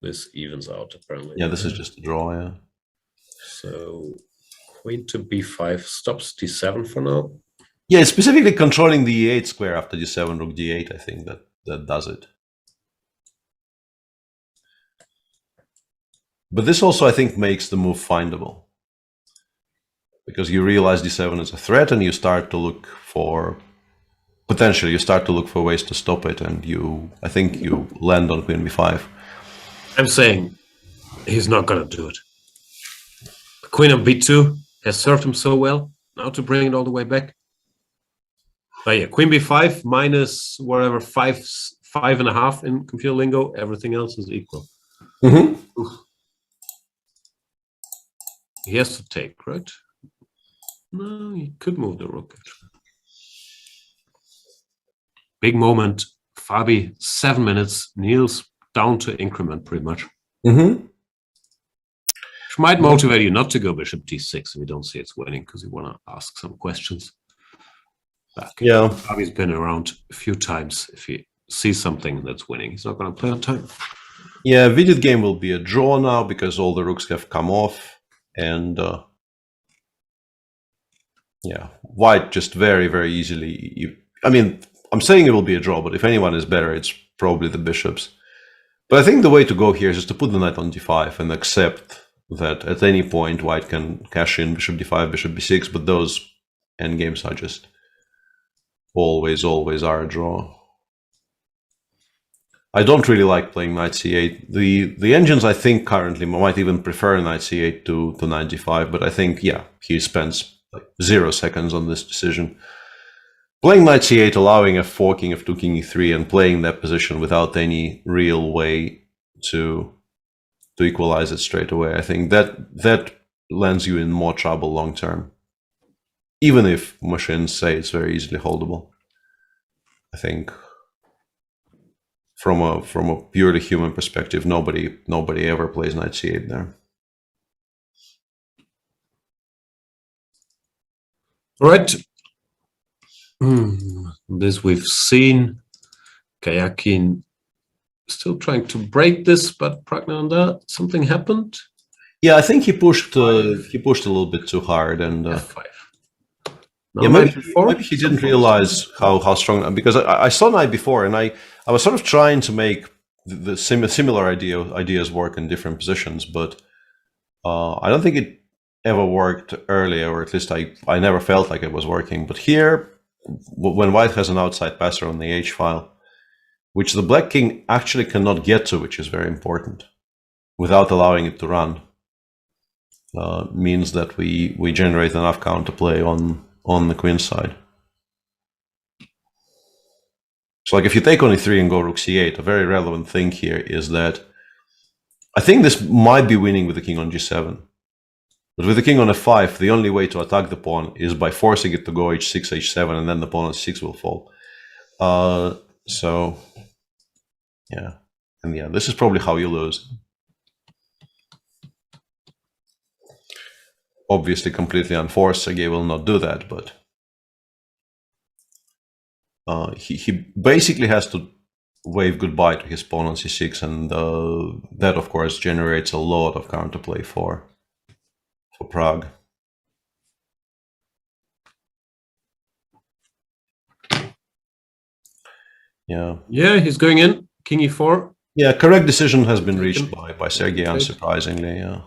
Speaker 5: this evens out, apparently.
Speaker 13: Yeah, this is just a draw, yeah.
Speaker 5: So, Queen to B5 stops D7 for now.
Speaker 13: Yeah, it's specifically controlling the E8 square after D7, Rook D8, I think, that does it. But this also, I think, makes the move findable. Because you realize D7 is a threat and you start to look for... Potentially, you start to look for ways to stop it, and I think you land on Queen B5.
Speaker 5: I'm saying he's not going to do it. Queen of B2 has served him so well. Now to bring it all the way back. But yeah, Queen B5 minus whatever 5.5 in computer lingo. Everything else is equal.
Speaker 13: Mm-hmm.
Speaker 5: He has to take, right? No, he could move the rook. Big moment. Fabi, 7 minutes. Niels down to increment pretty much.
Speaker 13: Mm-hmm.
Speaker 5: Which might motivate you not to go bishop d6 if you don't see it's winning, because you want to ask some questions back.
Speaker 13: Yeah.
Speaker 5: Fabi's been around a few times. If he sees something that's winning, he's not going to play on time.
Speaker 13: Yeah, Vidit game will be a draw now because all the rooks have come off, and yeah, white just very, very easily. I mean, I'm saying it will be a draw, but if anyone is better, it's probably the bishops. But I think the way to go here is just to put the knight on d5 and accept that at any point white can cash in bishop d5, bishop b6, but those endgames are just always are a draw. I don't really like playing knight c8. The engines, I think, currently might even prefer knight c8 to knight d5, but I think, yeah, he spends like 0 seconds on this decision. Playing knight c8, allowing f4, king f2, king e3, and playing that position without any real way to equalize it straight away, I think that lands you in more trouble long term. Even if machines say it's very easily holdable. I think from a purely human perspective, nobody ever plays knight c8 there.
Speaker 5: Right. This we've seen. Kayakin still trying to break this, but Pragnanda, something happened.
Speaker 13: Yeah, I think he pushed a little bit too hard, and
Speaker 5: No,
Speaker 13: maybe he didn't realize how strong. Because I saw knight before, and I was sort of trying to make the similar ideas work in different positions, but I don't think it ever worked earlier, or at least I never felt like it was working. But here, when white has an outside passer on the h file, which the black king actually cannot get to, which is very important, without allowing it to run, means that we generate enough counterplay on the queen side. So like if you take on e3 and go rook c8, a very relevant thing here is that I think this might be winning with the king on g7. But with the king on f5, the only way to attack the pawn is by forcing it to go h6, h7, and then the pawn on 6 will fall. So, yeah. And yeah, this is probably how you lose. Obviously completely unforced, Sergei will not do that, but he basically has to wave goodbye to his pawn on c6, and that of course generates a lot of counterplay for Prague. Yeah.
Speaker 5: Yeah, he's going in. King e4.
Speaker 13: Yeah, correct decision has been reached by Sergei, unsurprisingly, yeah.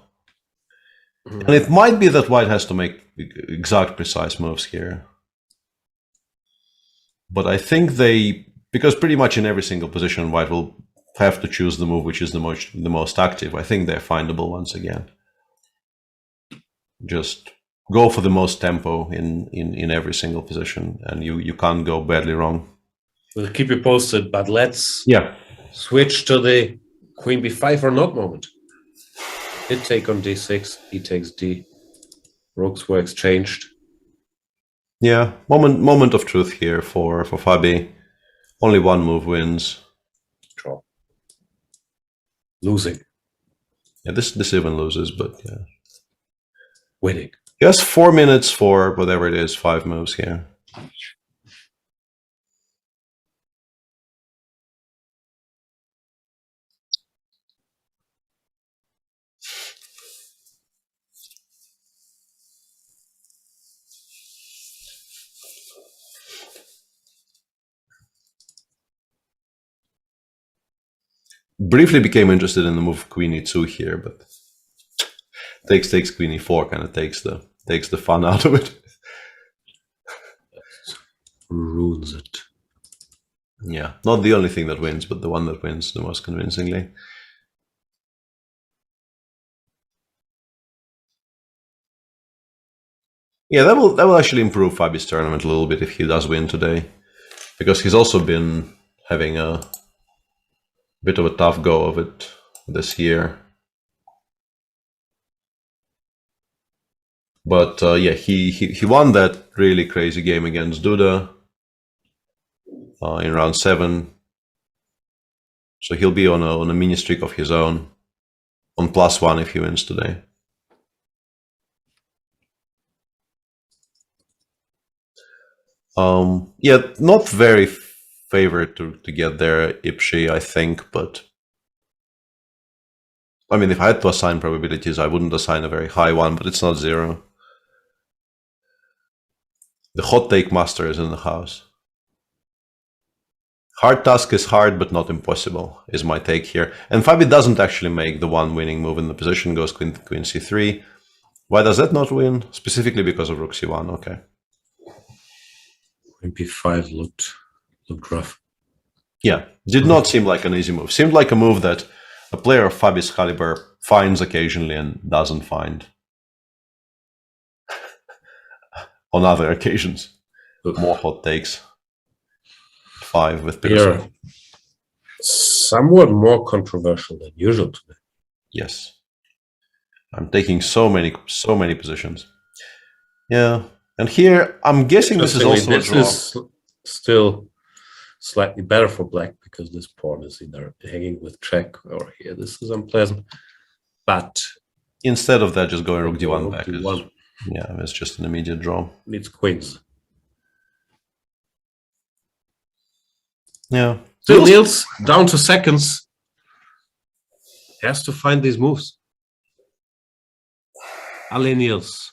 Speaker 13: And it might be that white has to make exact precise moves here. But I think because pretty much in every single position white will have to choose the move which is the most active. I think they're findable once again. Just go for the most tempo in every single position, and you can't go badly wrong.
Speaker 5: We'll keep you posted, but let's
Speaker 13: switch
Speaker 5: to the queen b5 or not moment. Did take on d6, he takes d. Rooks were exchanged.
Speaker 13: Yeah, moment of truth here for Fabi. Only one move wins.
Speaker 5: Draw. Losing.
Speaker 13: Yeah, this even loses, but yeah.
Speaker 5: Winning.
Speaker 13: He has 4 minutes for whatever it is, 5 moves here. Briefly became interested in the move queen e2 here, but takes queen e4 kind of takes the fun out of it.
Speaker 5: Ruins it.
Speaker 13: Yeah, not the only thing that wins, but the one that wins the most convincingly. Yeah, that will actually improve Fabi's tournament a little bit if he does win today, because he's also been having a bit of a tough go of it this year. But yeah, he won that really crazy game against Duda in round 7. So he'll be on a mini streak of his own, on +1 if he wins today. Yeah, not very favored to get there, Ipshi, I think, but I mean, if I had to assign probabilities, I wouldn't assign a very high one, but it's not 0. The hot take master is in the house. Hard task is hard, but not impossible, is my take here. And Fabi doesn't actually make the one winning move in the position, goes queen c3. Why does that not win? Specifically because of rook c1, okay.
Speaker 5: Queen b5 looked rough.
Speaker 13: Yeah, did not seem like an easy move. Seemed like a move that a player of Fabi's caliber finds occasionally and doesn't find on other occasions. More hot takes. 5 with
Speaker 5: Here,
Speaker 13: Peter.
Speaker 5: somewhat more controversial than usual today.
Speaker 13: Yes. I'm taking so many positions. Yeah. And here, I'm guessing this is also a draw.
Speaker 5: This is still slightly better for black because this pawn is either hanging with check or here. This is unpleasant. But
Speaker 13: instead of that, just going rook d1
Speaker 5: rook
Speaker 13: back
Speaker 5: d1.
Speaker 13: is, yeah, it's just an immediate draw.
Speaker 5: Needs queens.
Speaker 13: Yeah.
Speaker 5: Still Niels down to seconds. He has to find these moves. Ale Niels.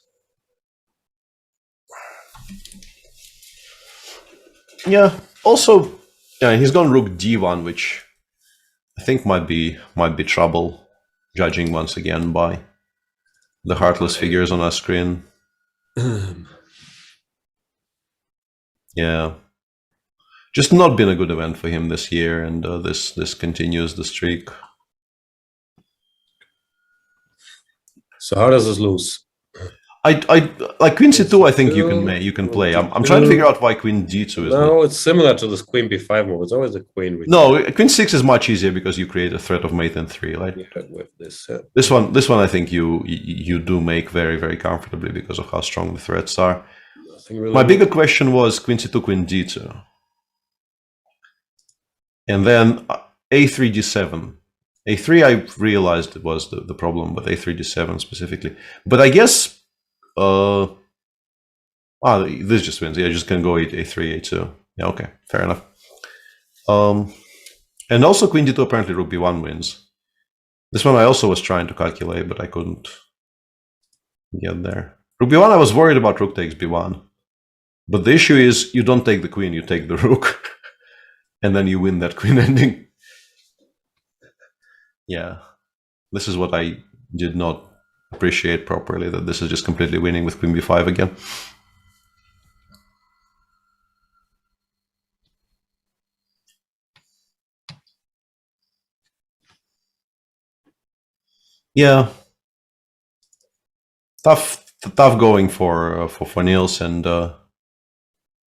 Speaker 13: Yeah. Also, yeah, he's gone rook d1, which I think might be trouble, judging once again by the heartless figures on our screen. Yeah. Just not been a good event for him this year, and this continues the streak.
Speaker 5: So how does this lose?
Speaker 13: I like queen c2. I think you can play. I'm trying to figure out why queen d2 is.
Speaker 5: No, it's similar to this queen b5 move. It's always a queen.
Speaker 13: No, queen 6 is much easier because you create a threat of mate and 3. Right?
Speaker 5: Yeah, with this.
Speaker 13: This one, I think you do make very, very comfortably because of how strong the threats are.
Speaker 5: Really
Speaker 13: My bigger question was queen c2, queen d2, and then a3 d7. a3 I realized it was the problem with a3 d7 specifically, but I guess this just wins. Yeah, just can go a3 a2. Yeah, okay, fair enough. And also queen d2, apparently rook b1 wins. This one I also was trying to calculate, but I couldn't get there. Rook b1, I was worried about rook takes b1. But the issue is you don't take the queen, you take the rook. And then you win that queen ending. Yeah. This is what I did not appreciate properly, that this is just completely winning with queen b5 again. Yeah. Tough going for Niels, and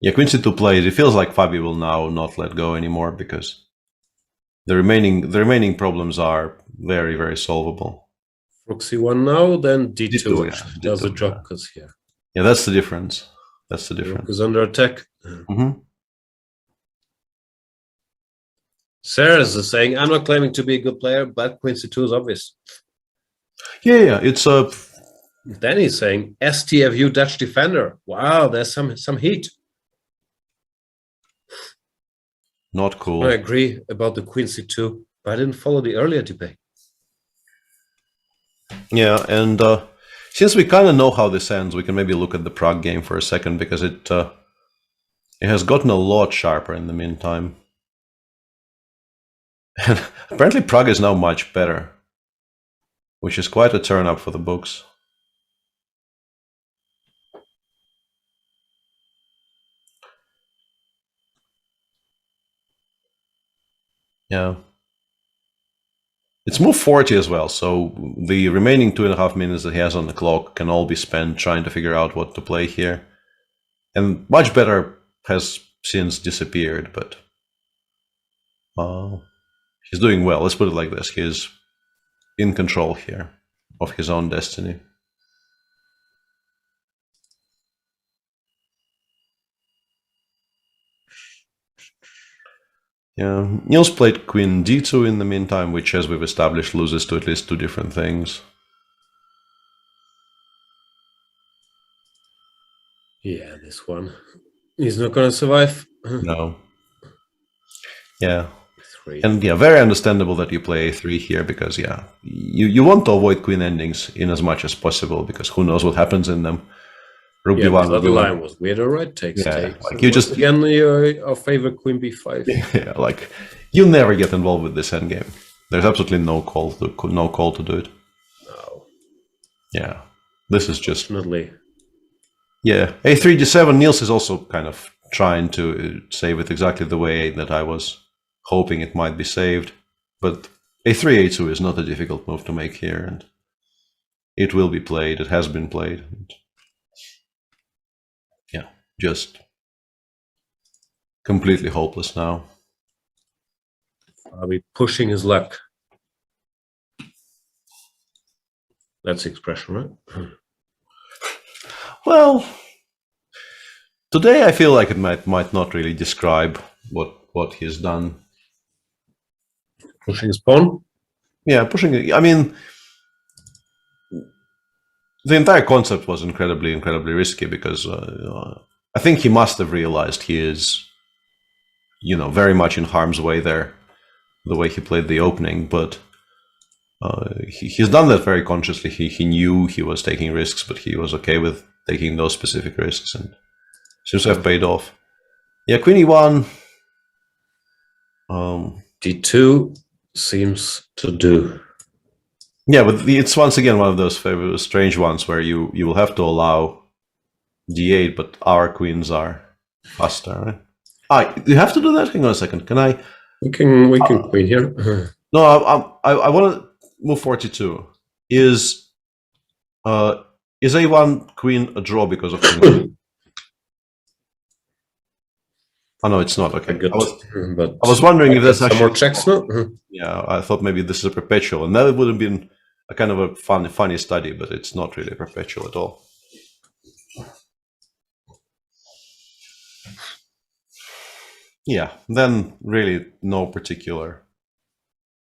Speaker 13: yeah, queen c2 plays. It feels like Fabi will now not let go anymore because the remaining problems are very, very solvable.
Speaker 5: Rook c1 now, then d2,
Speaker 13: D2,
Speaker 5: which
Speaker 13: yeah,
Speaker 5: does the
Speaker 13: D2,
Speaker 5: job
Speaker 13: yeah.
Speaker 5: because here.
Speaker 13: Yeah, that's the difference. That's the
Speaker 5: Rook
Speaker 13: difference.
Speaker 5: is under attack.
Speaker 13: Mm-hmm.
Speaker 5: Sarah's is saying, I'm not claiming to be a good player, but queen c2 is obvious.
Speaker 13: Yeah, it's a.
Speaker 5: Then he's saying, STFU Dutch defender. Wow, there's some heat.
Speaker 13: Not cool.
Speaker 5: I agree about the queen c2, but I didn't follow the earlier debate.
Speaker 13: Yeah, and since we kind of know how this ends, we can maybe look at the Prague game for a second, because it has gotten a lot sharper in the meantime. And apparently Prague is now much better, which is quite a turn up for the books. Yeah. It's move 40 as well, so the remaining 2.5 minutes that he has on the clock can all be spent trying to figure out what to play here. And much better has since disappeared, but he's doing well. Let's put it like this. He's in control here of his own destiny. Yeah, Niels played queen d2 in the meantime, which, as we've established, loses to at least two different things.
Speaker 5: Yeah, this one. He's not going to survive.
Speaker 13: No. Yeah.
Speaker 5: 3.
Speaker 13: And yeah, very understandable that you play a3 here, because yeah, you want to avoid queen endings in as much as possible, because who knows what happens in them. Rook b1.
Speaker 5: The line was weird. Right, takes.
Speaker 13: Like you just
Speaker 5: again our favorite queen b5.
Speaker 13: Yeah, like you never get involved with this endgame. There's absolutely no call to do it.
Speaker 5: No.
Speaker 13: Yeah, this is just
Speaker 5: definitely.
Speaker 13: Yeah, a3 d7. Niels is also kind of trying to save it exactly the way that I was hoping it might be saved, but a3 a2 is not a difficult move to make here, and it will be played. It has been played. And yeah, just completely hopeless now.
Speaker 5: Are we pushing his luck? That's the expression, right?
Speaker 13: Well, today I feel like it might not really describe what he's done.
Speaker 5: Pushing his pawn?
Speaker 13: Yeah, pushing. I mean, the entire concept was incredibly risky because I think he must have realized he is, very much in harm's way there, the way he played the opening. But he's done that very consciously. He knew he was taking risks, but he was okay with taking those specific risks, and seems to have paid off. Yeah, Queen E1.
Speaker 5: D2 seems to do.
Speaker 13: Yeah, but it's once again one of those strange ones where you will have to allow D8, but our queens are faster, right? You have to do that? Hang on a second. Can I?
Speaker 5: We can queen here.
Speaker 13: No, I want to move 42. Is A1 queen a draw because of queen? Oh no, it's not. Okay,
Speaker 5: good.
Speaker 13: I was wondering if that's actually
Speaker 5: more checks now.
Speaker 13: Yeah, I thought maybe this is a perpetual, and that would have been a kind of a funny study, but it's not really a perpetual at all. Yeah, then really no particular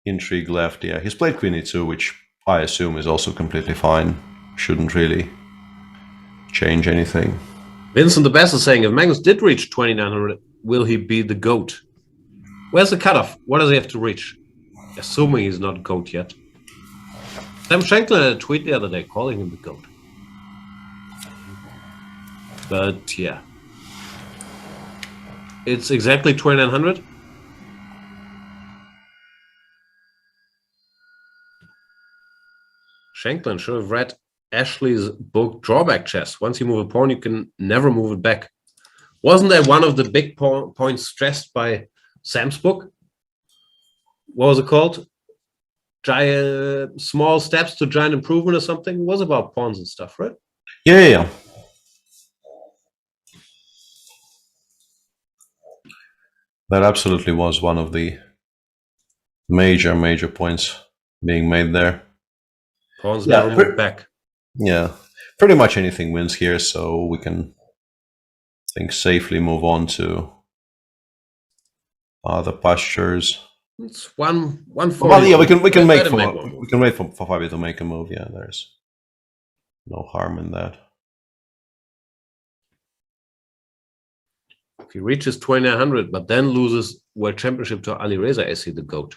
Speaker 13: intrigue left. Yeah, he's played Queen E2, which I assume is also completely fine. Shouldn't really change anything.
Speaker 5: Vincent the Best is saying, if Magnus did reach 2900, will he be the GOAT? Where's the cutoff? What does he have to reach? Assuming he's not GOAT yet. Sam Shankland had a tweet the other day calling him the GOAT. But yeah. It's exactly 2900. Shankland should have read Ashley's book Drawback Chess. Once you move a pawn, you can never move it back. Wasn't that one of the big points stressed by Sam's book? What was it called? Giant small steps to giant improvement or something? It was about pawns and stuff, right?
Speaker 13: Yeah. That absolutely was one of the major points being made there.
Speaker 5: Pawns never move back.
Speaker 13: Yeah, pretty much anything wins here, so we can, I think, safely move on to other pastures.
Speaker 5: It's one
Speaker 13: Well, yeah, we can wait for Fabio to make a move. Yeah, there's no harm in that.
Speaker 5: If he reaches 2900, but then loses World Championship to Ali Reza, is he the GOAT?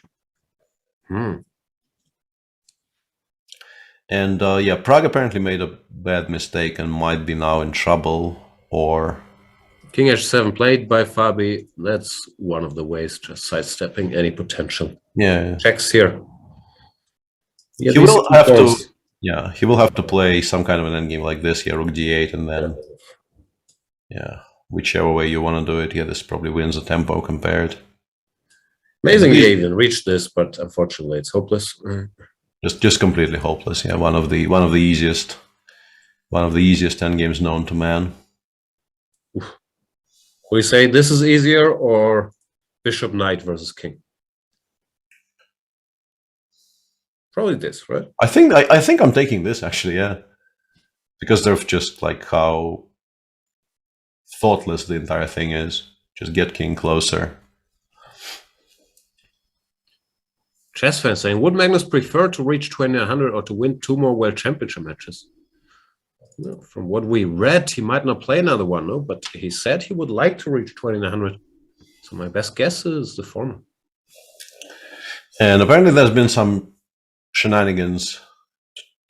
Speaker 13: And yeah, Prague apparently made a bad mistake and might be now in trouble, or...
Speaker 5: King H7 played by Fabi. That's one of the ways, just sidestepping any potential.
Speaker 13: Yeah.
Speaker 5: Checks here.
Speaker 13: He will have to... Yeah, he will have to play some kind of an endgame like this here, Rook D8, and then... Yeah, whichever way you want to do it, yeah, this probably wins the tempo compared.
Speaker 5: Amazing he even reached this, but unfortunately it's hopeless.
Speaker 13: Just completely hopeless. Yeah, one of the easiest endgames known to man.
Speaker 5: We say this is easier, or Bishop Knight versus King? Probably this, right?
Speaker 13: I think I'm taking this actually, yeah, because of just like how thoughtless the entire thing is. Just get King closer.
Speaker 5: Chess fan saying, would Magnus prefer to reach 2900 or to win 2 more World Championship matches? Well, from what we read, he might not play another one, no? But he said he would like to reach 2900. So my best guess is the former.
Speaker 13: And apparently there's been some shenanigans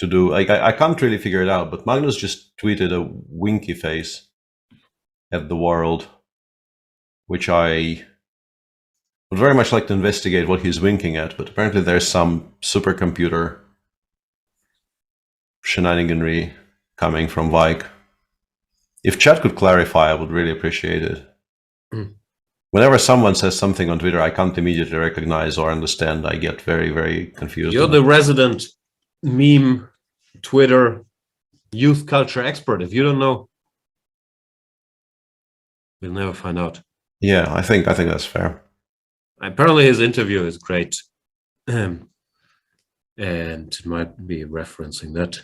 Speaker 13: to do. I can't really figure it out, but Magnus just tweeted a winky face at the world, which I would very much like to investigate what he's winking at, but apparently there's some supercomputer shenaniganry coming from Wijk. If chat could clarify, I would really appreciate it. Whenever someone says something on Twitter I can't immediately recognize or understand, I get very, very confused.
Speaker 5: You're the resident meme, Twitter, youth culture expert. If you don't know, we'll never find out.
Speaker 13: Yeah, I think that's fair.
Speaker 5: Apparently, his interview is great, and it might be referencing that.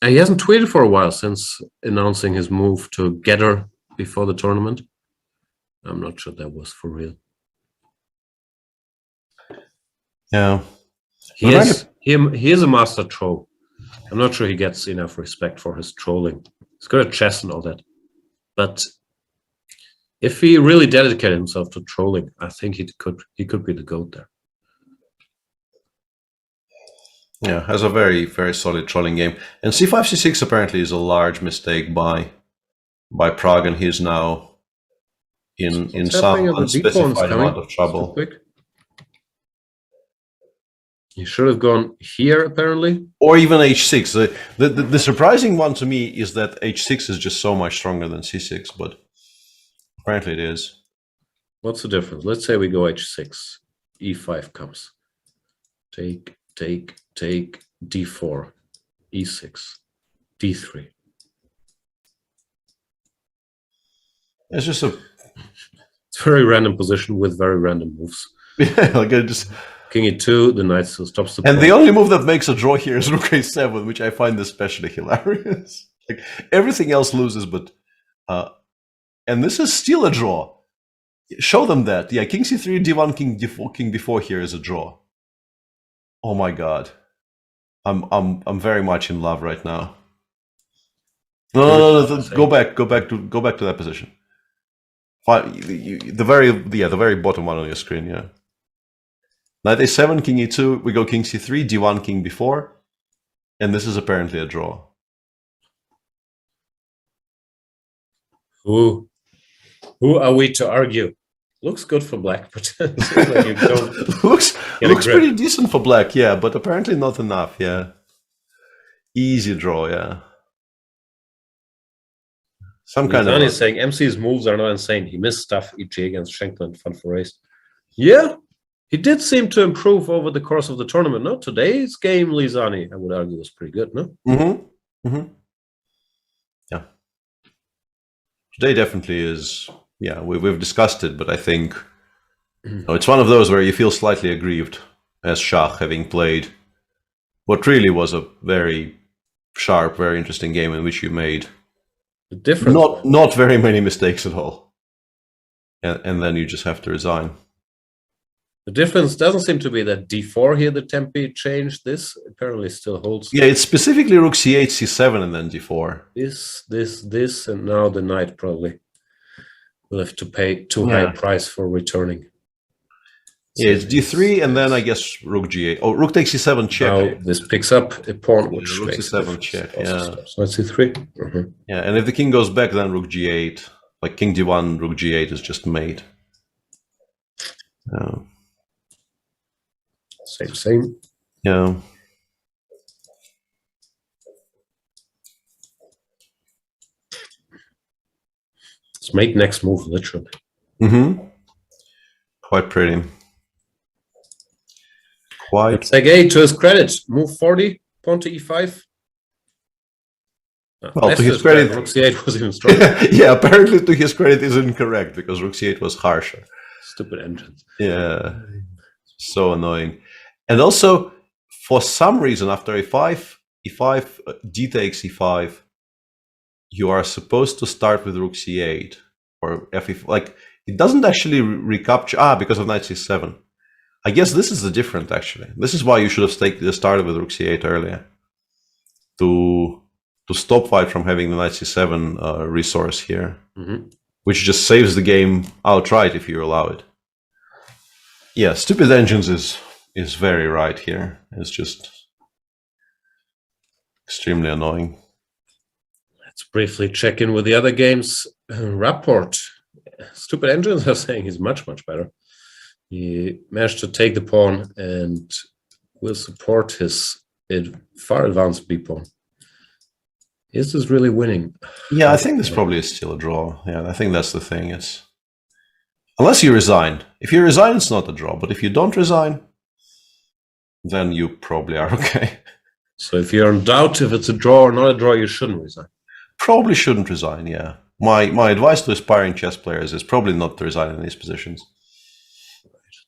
Speaker 5: And he hasn't tweeted for a while since announcing his move to Getter before the tournament. I'm not sure that was for real.
Speaker 13: Yeah.
Speaker 5: He is a master troll. I'm not sure he gets enough respect for his trolling. He's good at chess and all that. But if he really dedicated himself to trolling, I think he could be the GOAT there.
Speaker 13: Yeah, has a very, very solid trolling game. And c5, c6 apparently is a large mistake by Prague, and he's now in some unspecified amount of trouble.
Speaker 5: He should have gone here, apparently.
Speaker 13: Or even h6. The surprising one to me is that h6 is just so much stronger than c6, but apparently it is.
Speaker 5: What's the difference? Let's say we go h6. e5 comes. Take, d4, e6, d3.
Speaker 13: It's just
Speaker 5: it's a very random position with very random moves.
Speaker 13: Yeah, like I just...
Speaker 5: King e2, the knight still stops the
Speaker 13: And
Speaker 5: pawn.
Speaker 13: the only move that makes a draw here is rook a7, which I find especially hilarious. Like everything else loses, but and this is still a draw. Show them that. Yeah, king c3, d1, king d4, king b4 here is a draw. Oh my god, I'm very much in love right now. No, go back to that position. The very bottom one on your screen. Yeah. Knight a7, king e2, we go king c3, d1, king b4, and this is apparently a draw.
Speaker 5: Who are we to argue? Looks good for black, but seems like you don't
Speaker 13: looks pretty decent for black, yeah, but apparently not enough, yeah. Easy draw, yeah. Some kind of...
Speaker 5: He's saying MC's moves are not insane. He missed stuff e.g. against Schenkel and Fun for Race. Yeah. He did seem to improve over the course of the tournament. No, today's game, Lizani, I would argue, was pretty good. No.
Speaker 13: Yeah. Today definitely is. Yeah, we've discussed it, but I think it's one of those where you feel slightly aggrieved as Shah, having played what really was a very sharp, very interesting game in which you made not very many mistakes at all, and then you just have to resign.
Speaker 5: The difference doesn't seem to be that d4 here, the tempi changed. This apparently still holds.
Speaker 13: Yeah, it's specifically rook c8, c7, and then d4.
Speaker 5: This, and now the knight probably will have to pay too high a price for returning.
Speaker 13: Yeah, it's d3, and then I guess rook g8. Oh, rook takes c7 check.
Speaker 5: Now this picks up a pawn, which
Speaker 13: rook c7 check. Yeah,
Speaker 5: so that's c3.
Speaker 13: Yeah, and if the king goes back, then rook g8, like king d1, rook g8 is just mate.
Speaker 5: Same.
Speaker 13: Yeah.
Speaker 5: Let's make next move, literally.
Speaker 13: Quite pretty.
Speaker 5: Sergei, to his credit, move 40, pawn to e5.
Speaker 13: Well, to his credit,
Speaker 5: rook c8 was even stronger.
Speaker 13: Yeah, apparently to his credit is incorrect because rook c8 was harsher.
Speaker 5: Stupid engines.
Speaker 13: Yeah, so annoying. And also, for some reason, after e5, d takes e5, you are supposed to start with rook c8 or f8. Like, it doesn't actually recapture. Because of knight c7. I guess this is the difference, actually. This is why you should have started with rook c8 earlier. To stop white from having the knight c7 resource here. Which just saves the game outright if you allow it. Yeah, stupid engines is very right here. It's just extremely annoying.
Speaker 5: Let's briefly check in with the other games. Rapport. Stupid engines are saying he's much, much better. He managed to take the pawn and will support his far advanced b pawn. Is this really winning?
Speaker 13: Yeah, I think this probably is still a draw. Yeah, I think that's the thing. It's unless you resign. If you resign, it's not a draw. But if you don't resign, then you probably are okay.
Speaker 5: So if you're in doubt if it's a draw or not a draw, you shouldn't resign.
Speaker 13: Probably shouldn't resign, yeah. my advice to aspiring chess players is probably not to resign in these positions.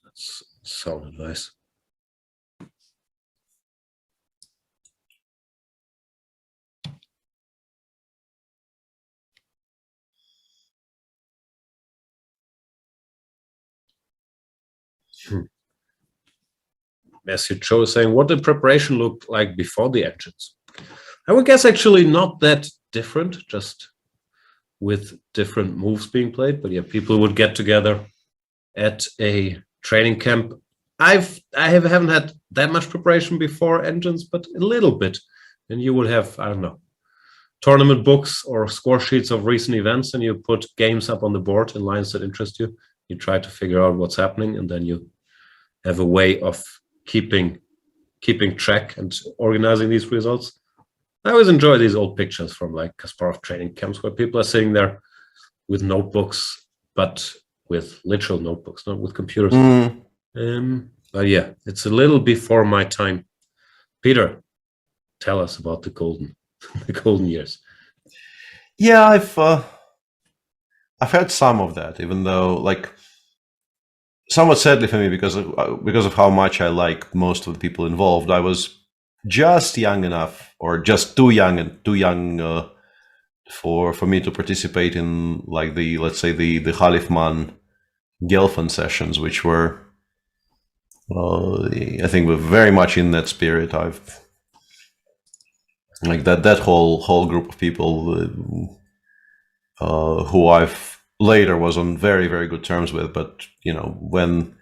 Speaker 5: That's sound advice. Matthew Cho is saying, what did preparation look like before the engines? I would guess actually not that different, just with different moves being played. But yeah, people would get together at a training camp. I haven't had that much preparation before engines, but a little bit. And you would have, I don't know, tournament books or score sheets of recent events, and you put games up on the board in lines that interest you. You try to figure out what's happening, and then you have a way of keeping track and organizing these results. I always enjoy these old pictures from like Kasparov training camps where people are sitting there with notebooks, but with literal notebooks, not with computers. But yeah, it's a little before my time. Peter, tell us about the golden years.
Speaker 13: Yeah, I've had some of that, even though, like, somewhat sadly for me, because of how much I like most of the people involved, I was just young enough, or just too young for me to participate in, like, let's say the Halifman Gelfand sessions, which were I think were very much in that spirit. I've like that whole group of people who I've later was on very, very good terms with, but you know, when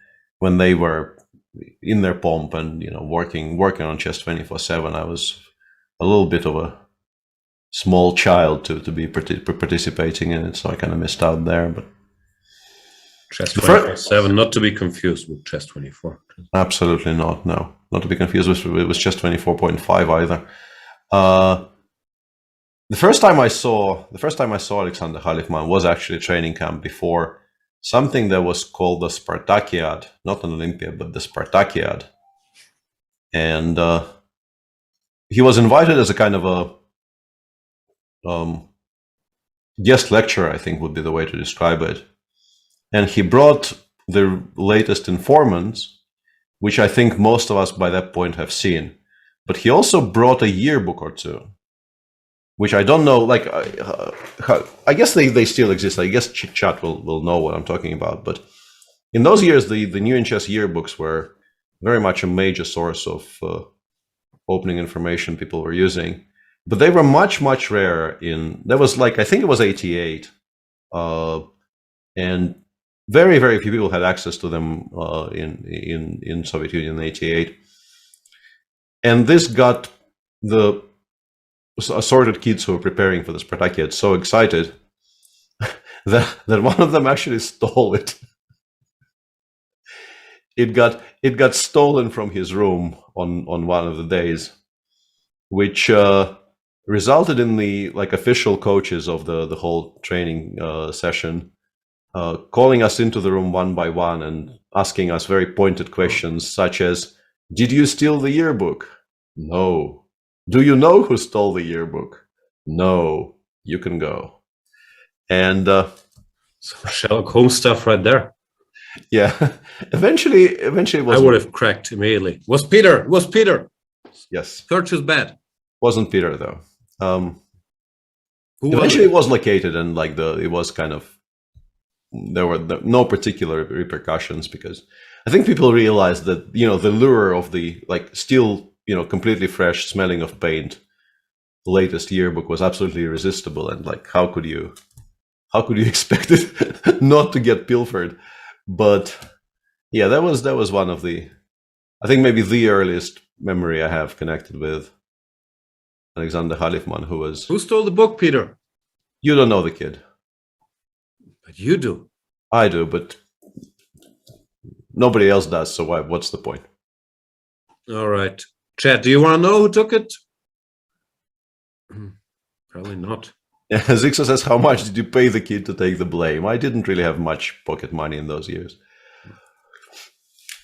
Speaker 13: they were in their pomp and, you know, working on chess 24/7, I was a little bit of a small child to be participating in it, so I kind of missed out there. But
Speaker 5: Chess 24/7, not to be confused with Chess 24.
Speaker 13: Absolutely not. No, not to be confused with Chess 24.5 either. The first time I saw Alexander Halifman was actually a training camp before something that was called the Spartakiad, not an Olympiad, but the Spartakiad. And he was invited as a kind of a guest lecturer, I think would be the way to describe it. And he brought the latest informants, which I think most of us by that point have seen. But he also brought a yearbook or two, which I don't know, like, I guess they still exist. I guess chat will know what I'm talking about. But in those years, the New in Chess yearbooks were very much a major source of opening information people were using. But they were much, much rarer there was, like, I think it was 88. And very, very few people had access to them in Soviet Union in 88. And this got the assorted kids who were preparing for the Spartakiad so excited that one of them actually stole it. It got stolen from his room on one of the days, which resulted in the, like, official coaches of the whole training session calling us into the room one by one and asking us very pointed questions such as, "Did you steal the yearbook?" "No." "Do you know who stole the yearbook?" "No." "You can go." And
Speaker 5: some Sherlock Holmes stuff right there.
Speaker 13: Yeah. Eventually it was.
Speaker 5: I would have cracked immediately. Was Peter?
Speaker 13: Yes.
Speaker 5: Search is bad.
Speaker 13: Wasn't Peter though. Eventually it was located, and like it was kind of, there were no particular repercussions, because I think people realized that, you know, the lure of the, like, still, you know, completely fresh smelling of paint, the latest yearbook was absolutely irresistible, and like, how could you expect it not to get pilfered? But yeah, that was one of the, I think maybe the earliest memory I have connected with Alexander Halifman, who
Speaker 5: stole the book, Peter?
Speaker 13: You don't know the kid.
Speaker 5: But you do.
Speaker 13: I do, but nobody else does, so what's the point?
Speaker 5: All right. Chat, do you want to know who took it? Probably not.
Speaker 13: Yeah, Zixa says, how much did you pay the kid to take the blame? I didn't really have much pocket money in those years.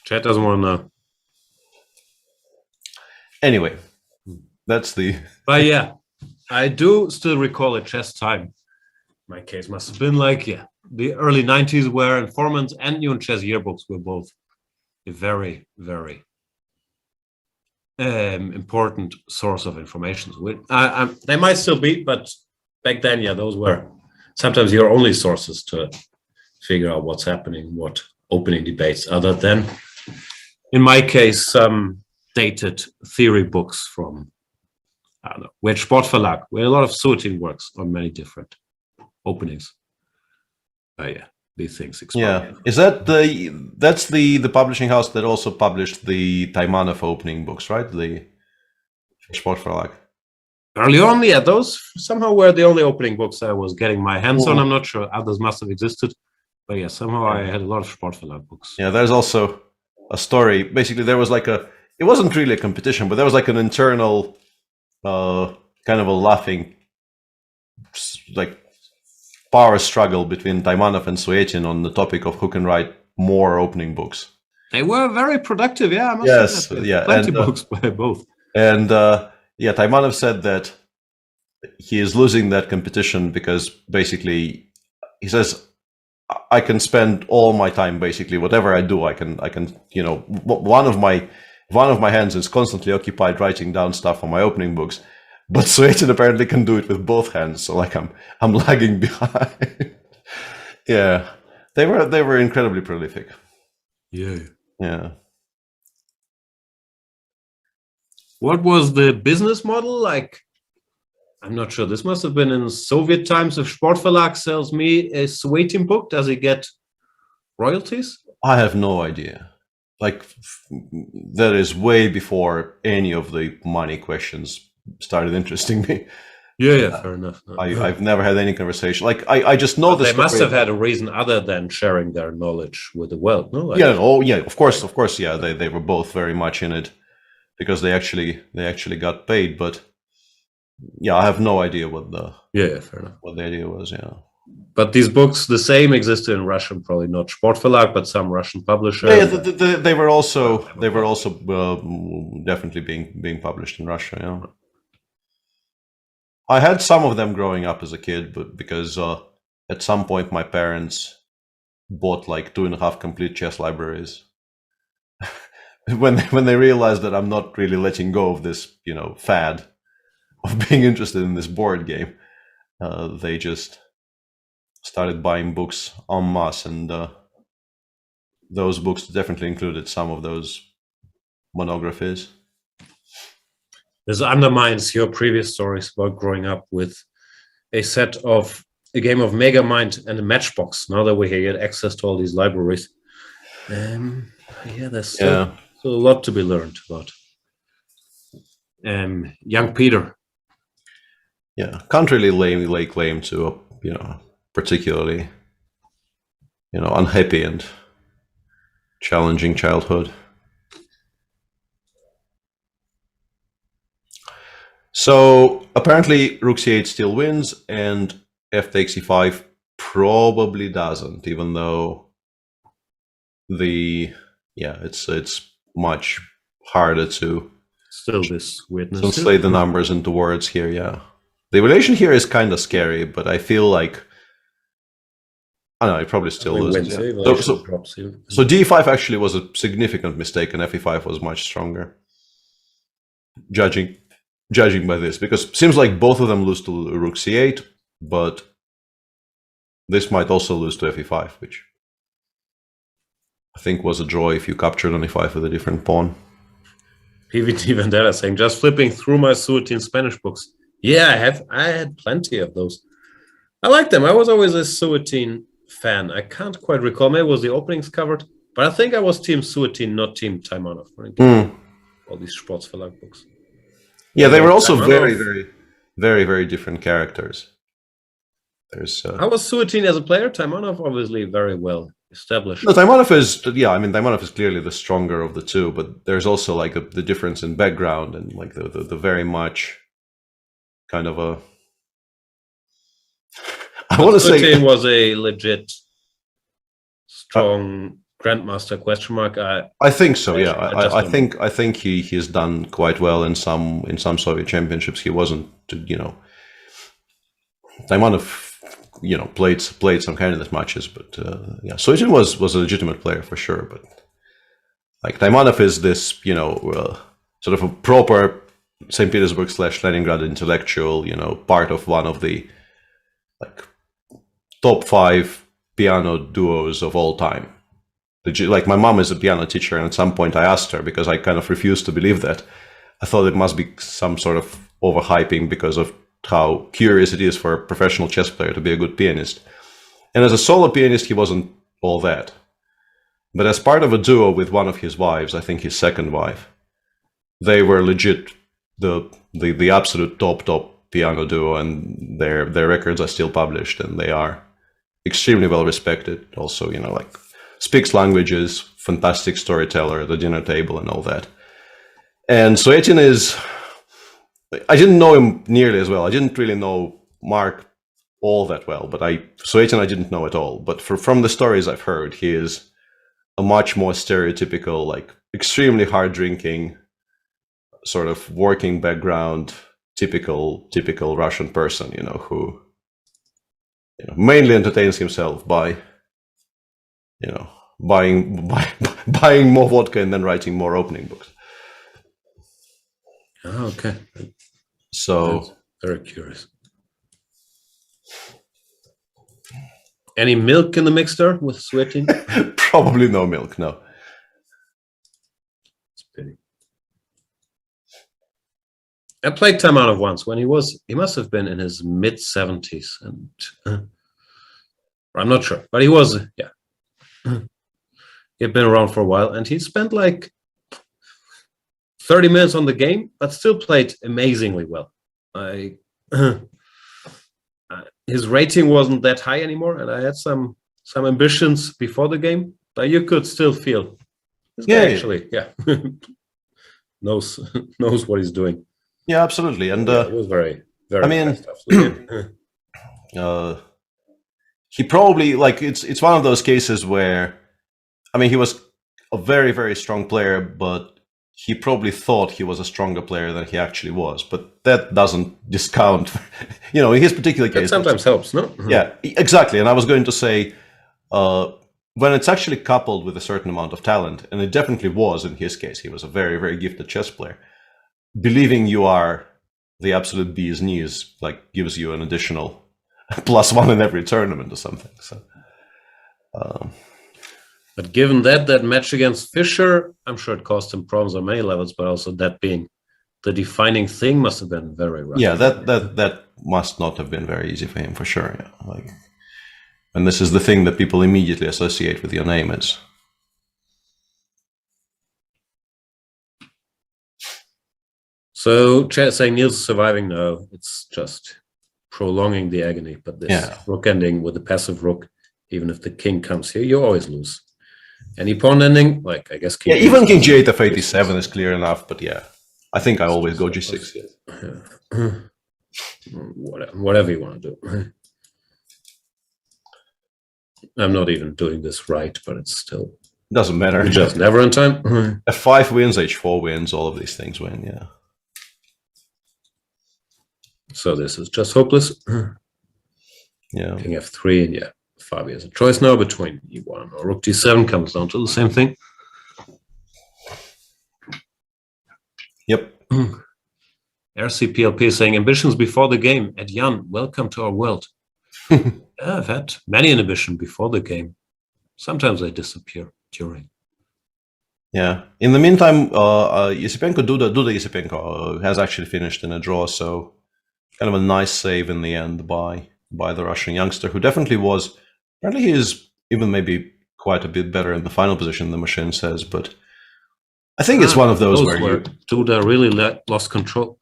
Speaker 5: Chat doesn't want to know.
Speaker 13: Anyway, that's the...
Speaker 5: But yeah, I do still recall at chess time My case must have been like, the early 90s, where informants and New Chess yearbooks were both a very, very important source of information. They might still be, but back then, those were sometimes your only sources to figure out what's happening, what opening debates, other than, in my case, some dated theory books from, I don't know, Wijk Sportverlag, where a lot of Suetin works on many different openings. These things explode.
Speaker 13: Is that that's the publishing house that also published the Taimanov opening books, right? The Sportverlag.
Speaker 5: Early on, those somehow were the only opening books I was getting my hands on. I'm not sure, others must have existed, but somehow I had a lot of Sportverlag books.
Speaker 13: Yeah, there's also a story. Basically, there was like it wasn't really a competition, but there was like an internal kind of a laughing, like, power struggle between Taimanov and Suetin on the topic of who can write more opening books.
Speaker 5: They were very productive, I must say that. Plenty books by both.
Speaker 13: And Taimanov said that he is losing that competition because basically he says, I can spend all my time, basically whatever I do, I can one of my hands is constantly occupied writing down stuff on my opening books, but Suetin apparently can do it with both hands, so like I'm lagging behind. They were incredibly prolific. Yeah.
Speaker 5: What was the business model like? I'm not sure. This must have been in Soviet times. If Sportverlag sells me a Suetin book, does he get royalties?
Speaker 13: I have no idea. Like, that is way before any of the money questions started interesting me.
Speaker 5: Fair enough.
Speaker 13: I've never had any conversation. Like, I just know this.
Speaker 5: They must have had a reason other than sharing their knowledge with the world, no?
Speaker 13: Of course. Yeah, they were both very much in it because they actually got paid. But I have no idea what the
Speaker 5: fair enough.
Speaker 13: What the idea was.
Speaker 5: But these books, the same, existed in Russian, probably not Sportverlag, but some Russian publisher.
Speaker 13: They were also definitely being published in Russia. I had some of them growing up as a kid, but because at some point my parents bought like 2.5 complete chess libraries. when they realized that I'm not really letting go of this, fad of being interested in this board game, they just started buying books en masse, and those books definitely included some of those monographies.
Speaker 5: This undermines your previous stories about growing up with a game of Megamind and a Matchbox. Now that we get access to all these libraries, there's still a lot to be learned about. Young Peter.
Speaker 13: Can't really lay claim to a particularly unhappy and challenging childhood. So apparently rook c8 still wins, and f takes e5 probably doesn't, even though it's much harder to
Speaker 5: still this weirdness
Speaker 13: translate the numbers into words here. The relation here is kind of scary, but I feel like I don't know, it probably still loses. So d5 actually was a significant mistake, and fe5 was much stronger. Judging by this, because it seems like both of them lose to rook c8, but this might also lose to fe5, which I think was a draw if you captured on e5 with a different pawn.
Speaker 5: PVT Vendetta saying, just flipping through my Suetin Spanish books. I had plenty of those. I like them. I was always a Suetin fan. I can't quite recall. Maybe it was the openings covered, but I think I was team Suetin, not team Taimanov. All these Sportverlag books.
Speaker 13: They were also very, very, very, very different characters.
Speaker 5: How was Suetin as a player? Taimanov obviously very well established.
Speaker 13: No, Taimanov is clearly the stronger of the two, but there's also like the difference in background and like the very much kind of a. I want to say
Speaker 5: Suetin was a legit strong grandmaster question mark.
Speaker 13: I think so. I think he has done quite well in some Soviet championships. He wasn't, Taimanov played some candidate matches, but yeah, Suetin was a legitimate player for sure. But like Taimanov is this, sort of a proper St. Petersburg / Leningrad intellectual, part of one of the like top 5 piano duos of all time. Like my mom is a piano teacher, and at some point I asked her, because I kind of refused to believe that. I thought it must be some sort of overhyping because of how curious it is for a professional chess player to be a good pianist. And as a solo pianist, he wasn't all that. But as part of a duo with one of his wives, I think his second wife, they were legit the absolute top piano duo, and their records are still published, and they are extremely well respected. Also, like speaks languages, fantastic storyteller at the dinner table and all that. And Suetin is, I didn't know him nearly as well. I didn't really know Mark all that well, but Suetin I didn't know at all. But from the stories I've heard, he is a much more stereotypical, like extremely hard drinking, sort of working background, typical Russian person, who mainly entertains himself by buying more vodka and then writing more opening books.
Speaker 5: Oh, okay.
Speaker 13: So
Speaker 5: that's very curious. Any milk in the mixer with Suetin?
Speaker 13: Probably no milk, no.
Speaker 5: It's a pity. I played Taimanov once when he must have been in his mid-70s, and I'm not sure, but he was, yeah. He had been around for a while, and he spent like 30 minutes on the game, but still played amazingly well. His rating wasn't that high anymore, and I had some ambitions before the game, but you could still feel this guy actually, knows what he's doing.
Speaker 13: Yeah, absolutely, and
Speaker 5: it was very, very.
Speaker 13: I mean, he probably it's one of those cases where, I mean, he was a very, very strong player, but he probably thought he was a stronger player than he actually was. But that doesn't discount, in his particular case.
Speaker 5: It sometimes helps, no?
Speaker 13: Yeah, exactly. And I was going to say, when it's actually coupled with a certain amount of talent, and it definitely was in his case, he was a very, very gifted chess player. Believing you are the absolute bee's knees, like, gives you an additional +1 in every tournament or something. So.
Speaker 5: But given that match against Fischer, I'm sure it caused him problems on many levels, but also that being the defining thing must have been very rough.
Speaker 13: Yeah, that must not have been very easy for him, for sure. Yeah. And this is the thing that people immediately associate with your name is.
Speaker 5: So, saying Niels is surviving, no, it's just prolonging the agony. But this rook ending with the passive rook, even if the king comes here, you always lose. Any pawn ending, like I guess.
Speaker 13: King even King G8 f87 is clear enough, but yeah, I think I always go G6.
Speaker 5: Whatever you want to do. I'm not even doing this right, but it's still
Speaker 13: doesn't matter.
Speaker 5: It's just never on time.
Speaker 13: F5 wins, H4 wins, all of these things win. Yeah.
Speaker 5: So this is just hopeless.
Speaker 13: Yeah.
Speaker 5: King F3, and yeah. Fabi has a choice now between E1 or Rook D7, comes down to the same thing.
Speaker 13: Yep.
Speaker 5: RCPLP saying ambitions before the game. Ed Jan, welcome to our world. Yeah, I've had many ambitions before the game. Sometimes they disappear during.
Speaker 13: Yeah. In the meantime, Duda Yesipenko has actually finished in a draw, so kind of a nice save in the end by the Russian youngster, who definitely was. Apparently, he is even maybe quite a bit better in the final position, the machine says, but I think it's one of those where
Speaker 5: Duda really lost control.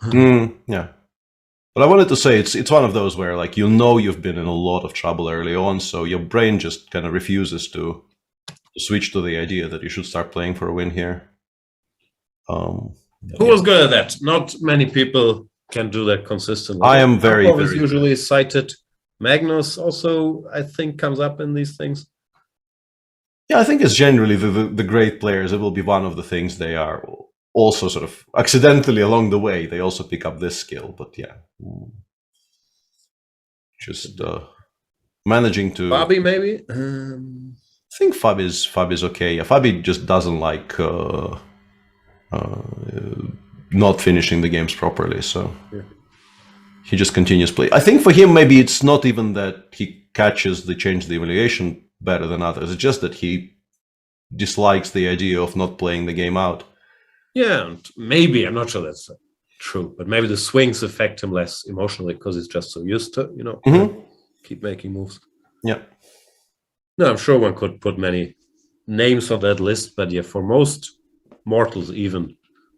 Speaker 13: Yeah. But I wanted to say it's one of those where, like, you've been in a lot of trouble early on, so your brain just kind of refuses to switch to the idea that you should start playing for a win here.
Speaker 5: Who was good at that? Not many people can do that consistently.
Speaker 13: I am very
Speaker 5: usually cited. Magnus also, I think, comes up in these things.
Speaker 13: Yeah, I think it's generally the great players. It will be one of the things they are also sort of accidentally along the way. They also pick up this skill, but yeah, just managing to.
Speaker 5: Bobby, maybe.
Speaker 13: I think Fabi's okay. Yeah, Fabi just doesn't like not finishing the games properly, so he just continues play. I think for him, maybe it's not even that he catches the change the evaluation better than others. It's just that he dislikes the idea of not playing the game out.
Speaker 5: Yeah, and maybe, I'm not sure that's true, but maybe the swings affect him less emotionally because he's just so used to, keep making moves.
Speaker 13: Yeah.
Speaker 5: No, I'm sure one could put many names on that list, but yeah, for most mortals, even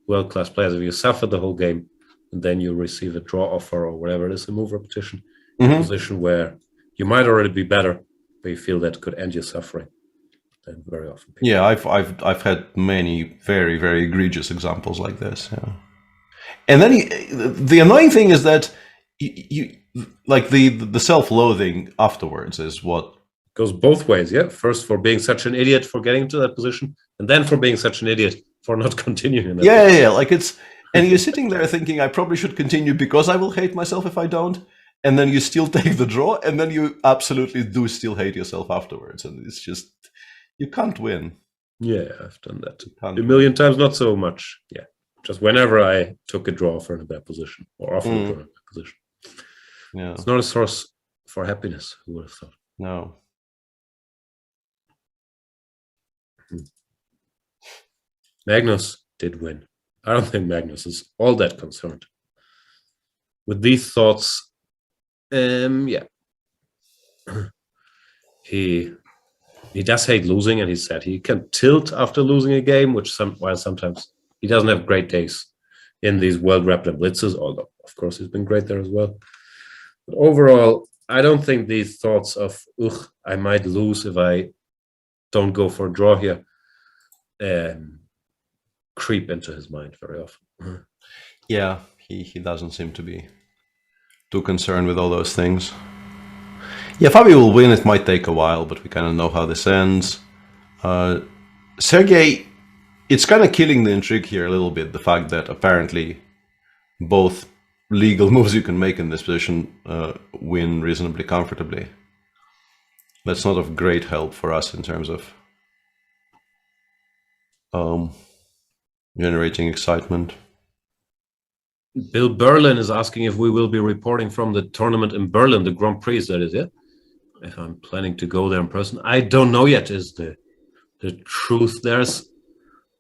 Speaker 5: world-class players, if you suffer the whole game and then you receive a draw offer or whatever it is, a move repetition, a position where you might already be better, but you feel that could end your suffering, then very often.
Speaker 13: Yeah, I've had many very, very egregious examples like this. Yeah. And then the annoying thing is that you like the self-loathing afterwards is what
Speaker 5: goes both ways. Yeah, first for being such an idiot for getting to that position, and then for being such an idiot for not continuing in that position.
Speaker 13: Yeah, like it's, and you're sitting there thinking I probably should continue because I will hate myself if I don't, and then you still take the draw, and then you absolutely do still hate yourself afterwards, and it's just, you can't win.
Speaker 5: Yeah, I've done that a million times, not so much. Yeah, just whenever I took a draw for in a bad position or often a draw in a bad position.
Speaker 13: Yeah,
Speaker 5: it's not a source for happiness. Who would have thought?
Speaker 13: No.
Speaker 5: Magnus did win. I don't think Magnus is all that concerned with these thoughts. Yeah, he does hate losing, and he said he can tilt after losing a game, which sometimes he doesn't have great days in these world rapid blitzes, although of course he's been great there as well. But overall, I don't think these thoughts of I might lose if I don't go for a draw here creep into his mind very often.
Speaker 13: Yeah, he doesn't seem to be too concerned with all those things. Yeah, Fabi will win. It might take a while, but we kind of know how this ends. Sergey, it's kind of killing the intrigue here a little bit, the fact that apparently both legal moves you can make in this position win reasonably comfortably. That's not of great help for us in terms of generating excitement.
Speaker 5: Bill Berlin is asking if we will be reporting from the tournament in Berlin, the Grand Prix, that is it. If I'm planning to go there in person, I don't know yet. Is the truth? There's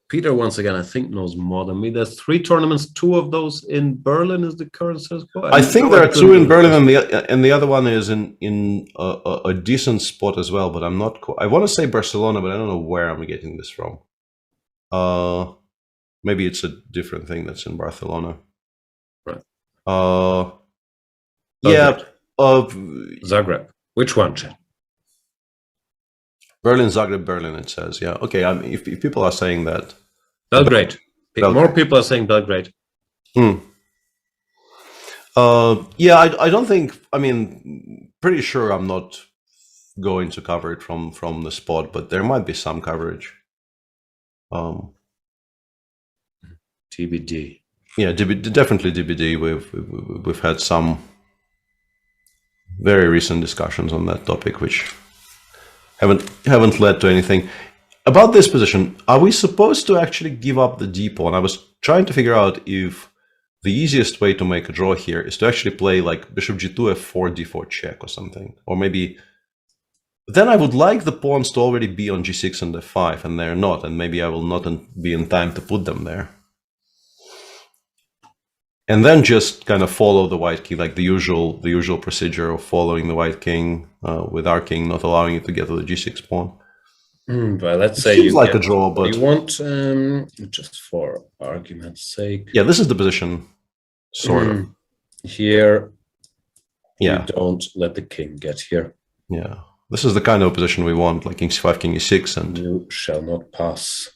Speaker 5: Peter once again. I think knows more than me. There's 3 tournaments. 2 of those in Berlin is the current status quo.
Speaker 13: I think there are 2 in Berlin, and the other one is in a decent spot as well. But I'm not. I want to say Barcelona, but I don't know where I'm getting this from. Maybe it's a different thing that's in Barcelona.
Speaker 5: Right.
Speaker 13: Yeah.
Speaker 5: Zagreb. Which one, Chad?
Speaker 13: Berlin, Zagreb, Berlin, it says. Yeah. Okay. If people are saying that.
Speaker 5: Belgrade. More people are saying Belgrade.
Speaker 13: Yeah, I don't think. I mean, pretty sure I'm not going to cover it from the spot, but there might be some coverage.
Speaker 5: TBD.
Speaker 13: Yeah, definitely DBD. We've had some very recent discussions on that topic, which haven't led to anything. About this position, are we supposed to actually give up the d pawn? I was trying to figure out if the easiest way to make a draw here is to actually play like bishop g2, f4, d4 check or something, or maybe. Then I would like the pawns to already be on g6 and f5, and they're not, and maybe I will not be in time to put them there. And then just kind of follow the white king, like the usual procedure of following the white king with our king not allowing it to get to the g6 pawn.
Speaker 5: But let's say
Speaker 13: you like a draw, but
Speaker 5: you want just for argument's sake.
Speaker 13: Yeah, this is the position, sort of.
Speaker 5: Here,
Speaker 13: yeah,
Speaker 5: you don't let the king get here.
Speaker 13: Yeah, this is the kind of position we want, like king c5, king e6, and
Speaker 5: you shall not pass.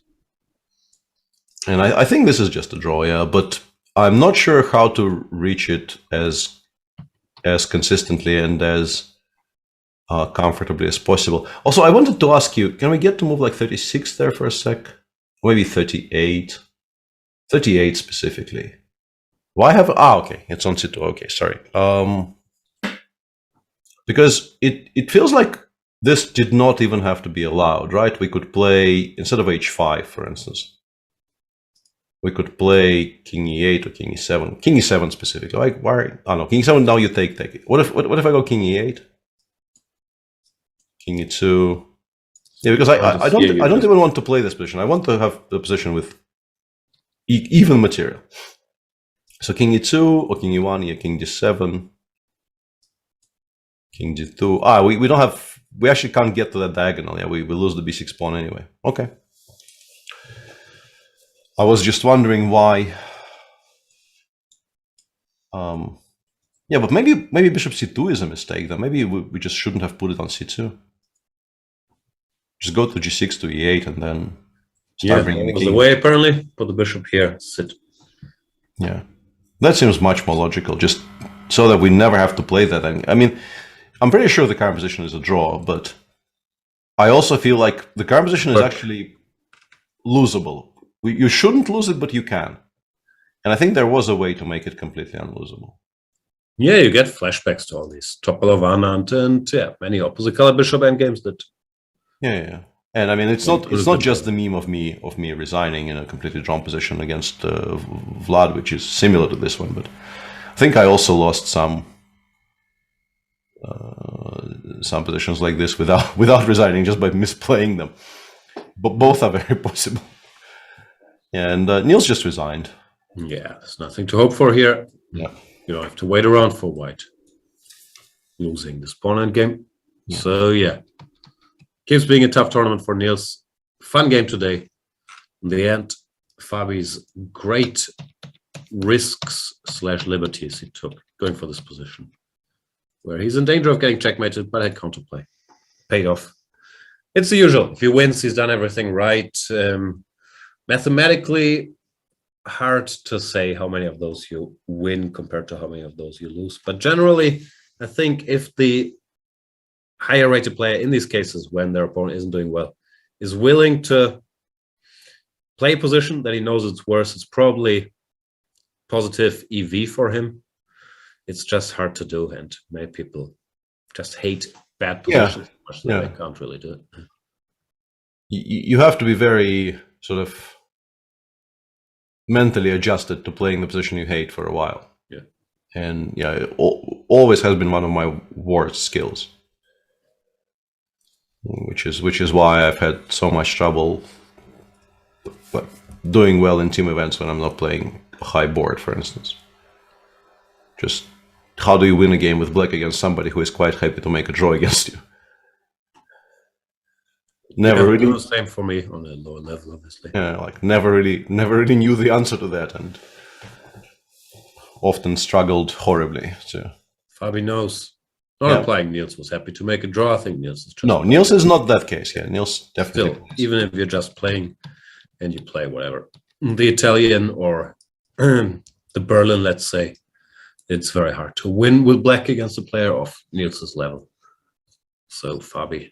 Speaker 13: And I think this is just a draw, yeah, but I'm not sure how to reach it as consistently and as comfortably as possible. Also, I wanted to ask you, can we get to move like 36 there for a sec? Maybe 38? 38 specifically. Why have... okay, it's on c2. Okay, sorry. because it feels like this did not even have to be allowed, right? We could play, instead of h5, for instance, we could play king e8 or king e7. King e7 specifically. Like, why? I don't know. King e7, now you take it. What if I go king e8? King e2. Yeah, because I don't even want to play this position. I want to have the position with even material. So king e2 or king e1, yeah, king d7, king d2. We don't have. We actually can't get to that diagonal. Yeah, we lose the b6 pawn anyway. Okay. I was just wondering why. Yeah, but maybe bishop c2 is a mistake. Then maybe we just shouldn't have put it on c2. Just go to g6 to e8 and then start bringing the king.
Speaker 5: The way apparently. Put the bishop here. Sit.
Speaker 13: Yeah, that seems much more logical. Just so that we never have to play that. I mean, I'm pretty sure the current position is a draw, but I also feel like the current position is actually losable. You shouldn't lose it, but you can. And I think there was a way to make it completely unlosable.
Speaker 5: Yeah, you get flashbacks to all these Topolovana and yeah, many opposite color bishop endgames that.
Speaker 13: Yeah. And I mean, it's not just the meme of me resigning in a completely drawn position against Vlad, which is similar to this one, but I think I also lost some positions like this without resigning, just by misplaying them. But both are very possible. And Niels just resigned.
Speaker 5: Yeah, there's nothing to hope for here.
Speaker 13: Yeah,
Speaker 5: you don't have to wait around for White losing this pawn endgame. Yeah. So yeah, keeps being a tough tournament for Niels. Fun game today. In the end, Fabi's great risks / liberties he took going for this position, where he's in danger of getting checkmated, but had counterplay. Paid off. It's the usual. If he wins, he's done everything right. Mathematically, hard to say how many of those you win compared to how many of those you lose. But generally, I think if the higher rated player in these cases, when their opponent isn't doing well, is willing to play a position that he knows it's worse, it's probably positive EV for him. It's just hard to do, and many people just hate bad positions so much that they can't really do it.
Speaker 13: You have to be very sort of mentally adjusted to playing the position you hate for a while.
Speaker 5: Yeah.
Speaker 13: And yeah, it always has been one of my worst skills. Which is why I've had so much trouble doing well in team events when I'm not playing a high board, for instance. Just how do you win a game with black against somebody who is quite happy to make a draw against you? Never really.
Speaker 5: The same for me on a lower level, obviously.
Speaker 13: Yeah, like never really knew the answer to that, and often struggled horribly. So
Speaker 5: Fabi knows. Not implying Niels was happy to make a draw. I think Niels is just
Speaker 13: Niels is not that case. Yeah, Niels definitely.
Speaker 5: Still, even if you're just playing and you play whatever, the Italian or the Berlin, let's say, it's very hard to win with black against a player of Niels's level. So Fabi,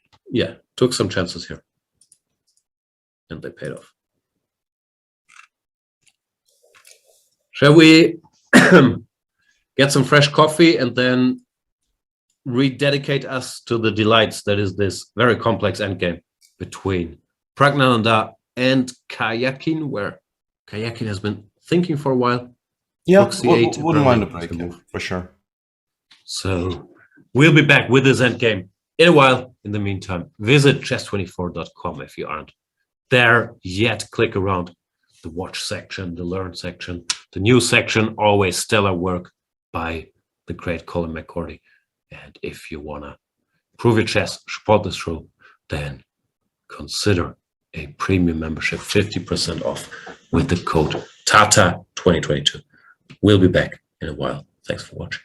Speaker 5: took some chances here, and they paid off. Shall we get some fresh coffee and then rededicate us to the delights that is this very complex endgame between Pragnananda and Karjakin, where Karjakin has been thinking for a while.
Speaker 13: Yeah, wouldn't mind a break, for sure.
Speaker 5: So we'll be back with this endgame in a while. In the meantime, visit chess24.com if you aren't there yet. Click around the watch section, the learn section, the news section. Always stellar work by the great Colin McCordy. And if you want to improve your chess, support this show, then consider a premium membership, 50% off with the code TATA2022. We'll be back in a while. Thanks for watching.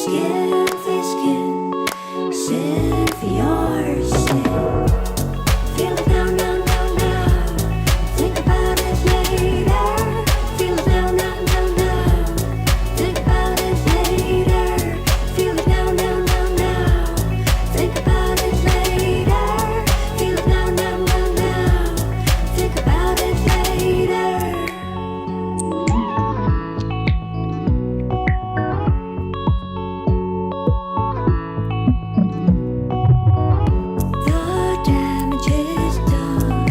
Speaker 12: skin for skin, sin for your sin. Feel it now, now, now, now. Think about it later. Feel it now, now, now, now. Think about it later. Feel it now, now, now, now. Think about it later. Feel it now, now, now, now. Think about it later. The damage is done,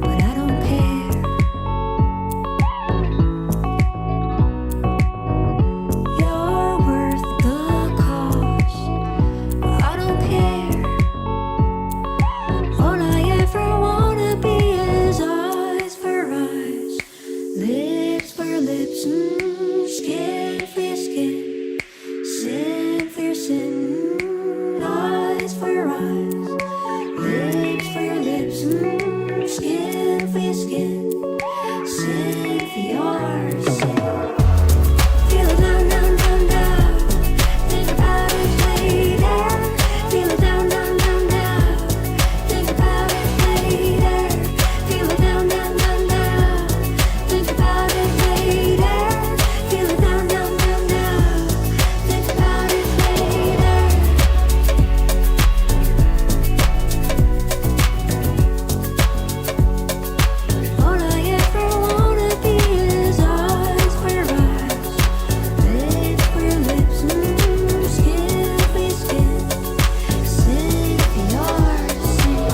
Speaker 12: but I don't care. You're worth the cost, I don't care. All I ever wanna be is eyes for eyes, lips for lips, skin for skin, sin for sin, eyes for eyes, lips for lips, skin for skin, sin for your sin. Feel it now, now, now, now. Think about it later. Feel it now, now, now, now. Think about it later. Feel it now, now, now, now. Think about it later. Feel it now, now, now, now. Think about it later. All I ever wanna be is eyes for eyes, lips for lips, skin for skin, sin for your sin.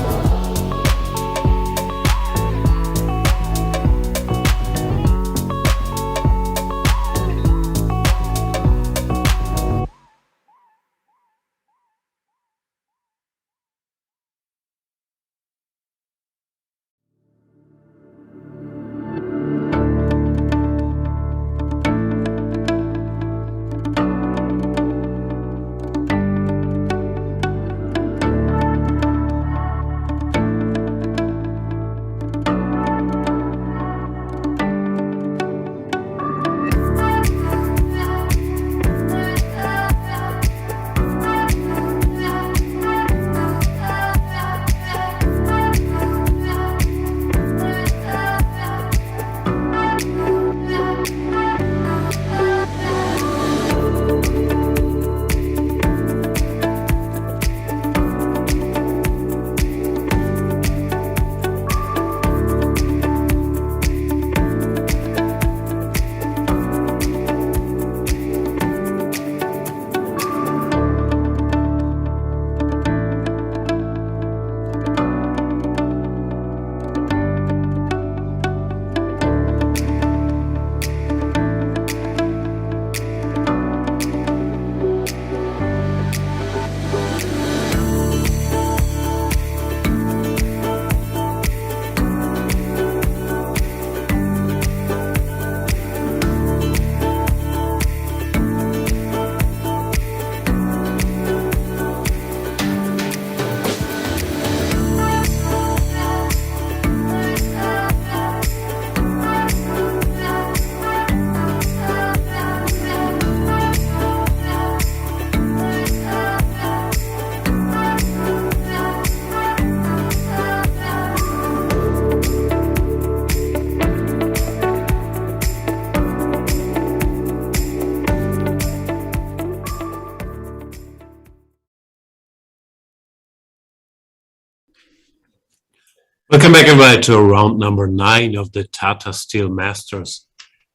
Speaker 5: Welcome back, everybody, to round number 9 of the Tata Steel Masters,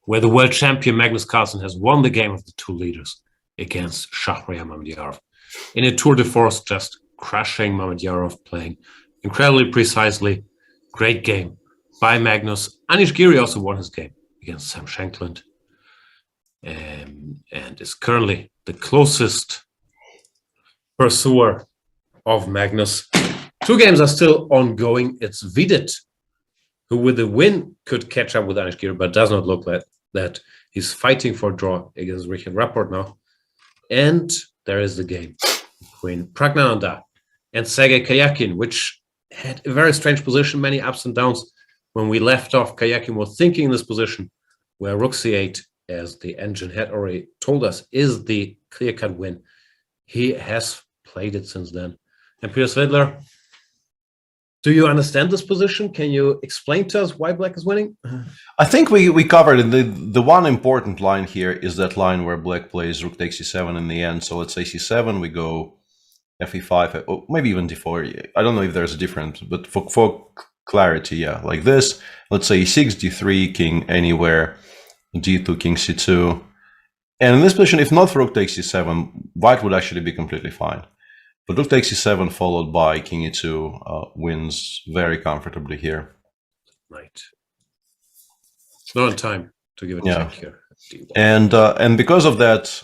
Speaker 5: where the world champion Magnus Carlsen has won the game of the two leaders against Shahryar Mamedyarov in a tour de force, just crushing Mamedyarov, playing incredibly precisely. Great game by Magnus. Anish Giri also won his game against Sam Shankland, and is currently the closest pursuer of Magnus. 2 games are still ongoing. It's Vidit, who with the win could catch up with Anish Giri, but does not look like that. He's fighting for a draw against Richard Rapport now. And there is the game between Pragnananda and Sergei Karyakin, which had a very strange position, many ups and downs. When we left off, Karyakin was thinking in this position where Rook C8 as the engine had already told us, is the clear-cut win. He has played it since then. And Peter Svidler, do you understand this position? Can you explain to us why Black is winning?
Speaker 13: I think we covered it. The one important line here is that line where Black plays Rook takes c7 in the end. So let's say c7, we go fe5, or maybe even d4. I don't know if there's a difference, but for clarity, yeah, like this. Let's say e6, d3, king anywhere, d2, king c2. And in this position, if not Rook takes c7, White would actually be completely fine. But Rook takes c7 followed by king e2 wins very comfortably here.
Speaker 5: Right. It's not in time to give it a check here.
Speaker 13: And because of that,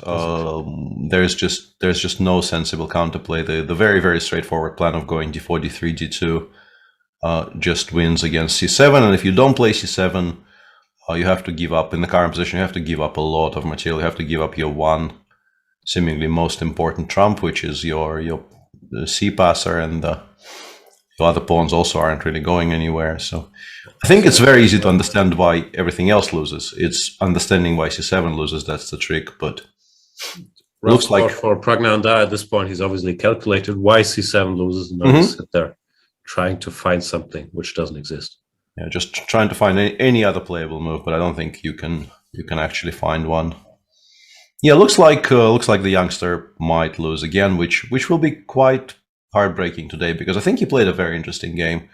Speaker 13: there's just no sensible counterplay. The very, very straightforward plan of going d4, d3, d2 just wins against c7. And if you don't play c7, you have to give up. In the current position, you have to give up a lot of material. You have to give up your one seemingly most important trump, which is your c passer, and the other pawns also aren't really going anywhere. So I think it's very easy to understand why everything else loses. It's understanding why c7 loses that's the trick. But
Speaker 5: looks like for Pragnanda at this point, he's obviously calculated why c7 loses, and now sit there trying to find something which doesn't exist.
Speaker 13: Yeah, just trying to find any other playable move, but I don't think you can actually find one. Yeah, looks like the youngster might lose again, which will be quite heartbreaking today, because I think he played a very interesting game,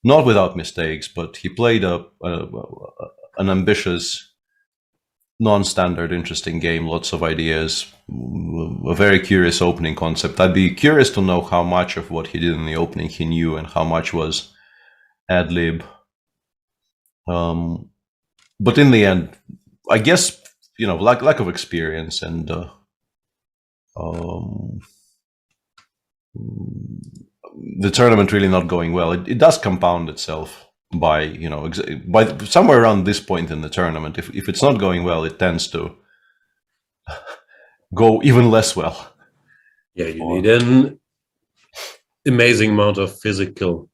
Speaker 13: not without mistakes, but he played an ambitious, non-standard, interesting game, lots of ideas, a very curious opening concept. I'd be curious to know how much of what he did in the opening he knew and how much was ad lib. But in the end, I guess, lack of experience and the tournament really not going well. It does compound itself by by somewhere around this point in the tournament. If it's not going well, it tends to go even less well.
Speaker 5: Yeah, you need an amazing amount of physical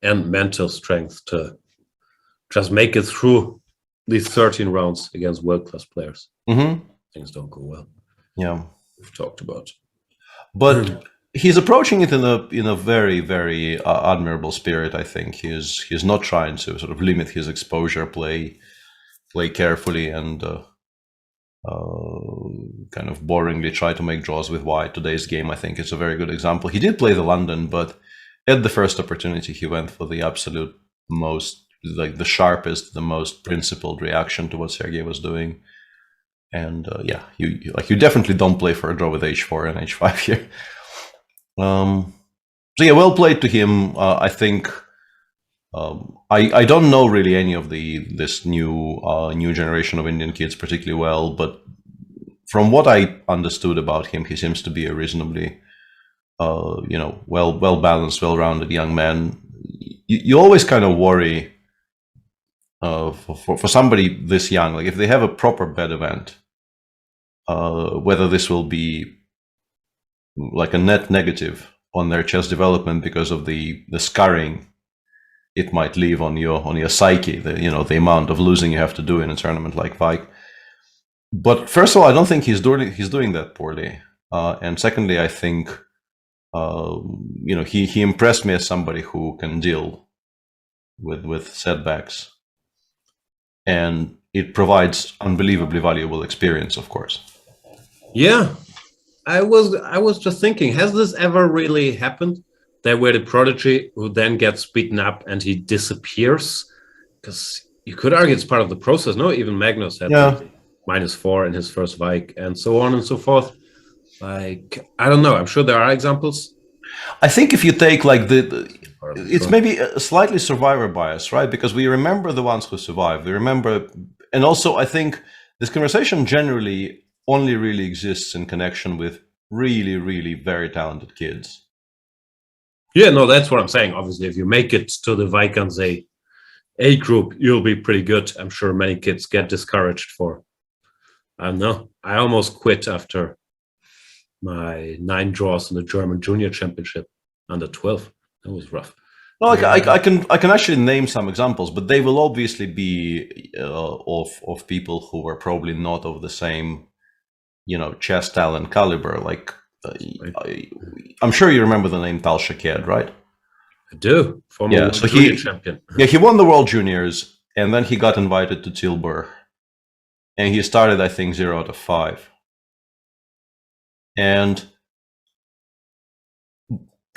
Speaker 5: and mental strength to just make it through these 13 rounds against world-class players. Things don't go well.
Speaker 13: Yeah,
Speaker 5: we've talked about.
Speaker 13: But he's approaching it in a very, very admirable spirit. I think he's not trying to sort of limit his exposure, play carefully, and kind of boringly try to make draws with White. Today's game, I think, is a very good example. He did play the London, but at the first opportunity, he went for the absolute most, the sharpest, the most principled reaction to what Sergei was doing. And yeah, you definitely don't play for a draw with h4 and h5 here. So yeah, well played to him. I think I don't know really any of this new generation of Indian kids particularly well, but from what I understood about him, he seems to be a reasonably well balanced, well-rounded young man. You always kind of worry for somebody this young, like if they have a proper bad event, whether this will be like a net negative on their chess development because of the scarring it might leave on your psyche, the amount of losing you have to do in a tournament like Wijk. But first of all, I don't think he's doing that poorly, and secondly, I think he impressed me as somebody who can deal with setbacks, and it provides unbelievably valuable experience, of course.
Speaker 5: Yeah, I was just thinking, has this ever really happened? That where the prodigy who then gets beaten up and he disappears? Because you could argue it's part of the process. No, even Magnus had -4 in his first Wijk, and so on and so forth. Like, I don't know. I'm sure there are examples.
Speaker 13: I think if you take like it's maybe a slightly survivor bias, right? Because we remember the ones who survive. We remember, and also I think this conversation generally only really exists in connection with really, really very talented kids.
Speaker 5: Yeah, no, that's what I'm saying. Obviously, if you make it to the Wijk A group, you'll be pretty good. I'm sure many kids get discouraged for, I don't know. I almost quit after my 9 draws in the German Junior Championship under 12. That was rough.
Speaker 13: No, I can actually name some examples, but they will obviously be of people who were probably not of the same, chess talent caliber. Like I'm sure you remember the name Tal Shaked, right?
Speaker 5: I do. Former junior champion.
Speaker 13: Yeah, he won the World Juniors, and then he got invited to Tilburg, and he started, I think, 0 out of 5, and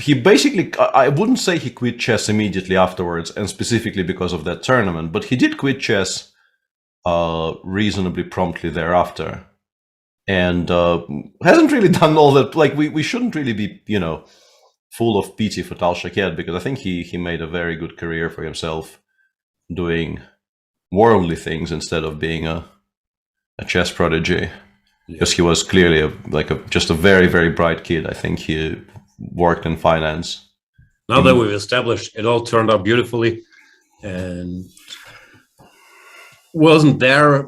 Speaker 13: he basically, I wouldn't say he quit chess immediately afterwards, and specifically because of that tournament, but he did quit chess reasonably promptly thereafter, and hasn't really done all that. Like, we shouldn't really be, full of pity for Tal Shaked, because I think he made a very good career for himself doing worldly things instead of being a chess prodigy, because he was clearly just a very, very bright kid. I think he worked in finance.
Speaker 5: Now that we've established, it all turned out beautifully, and wasn't there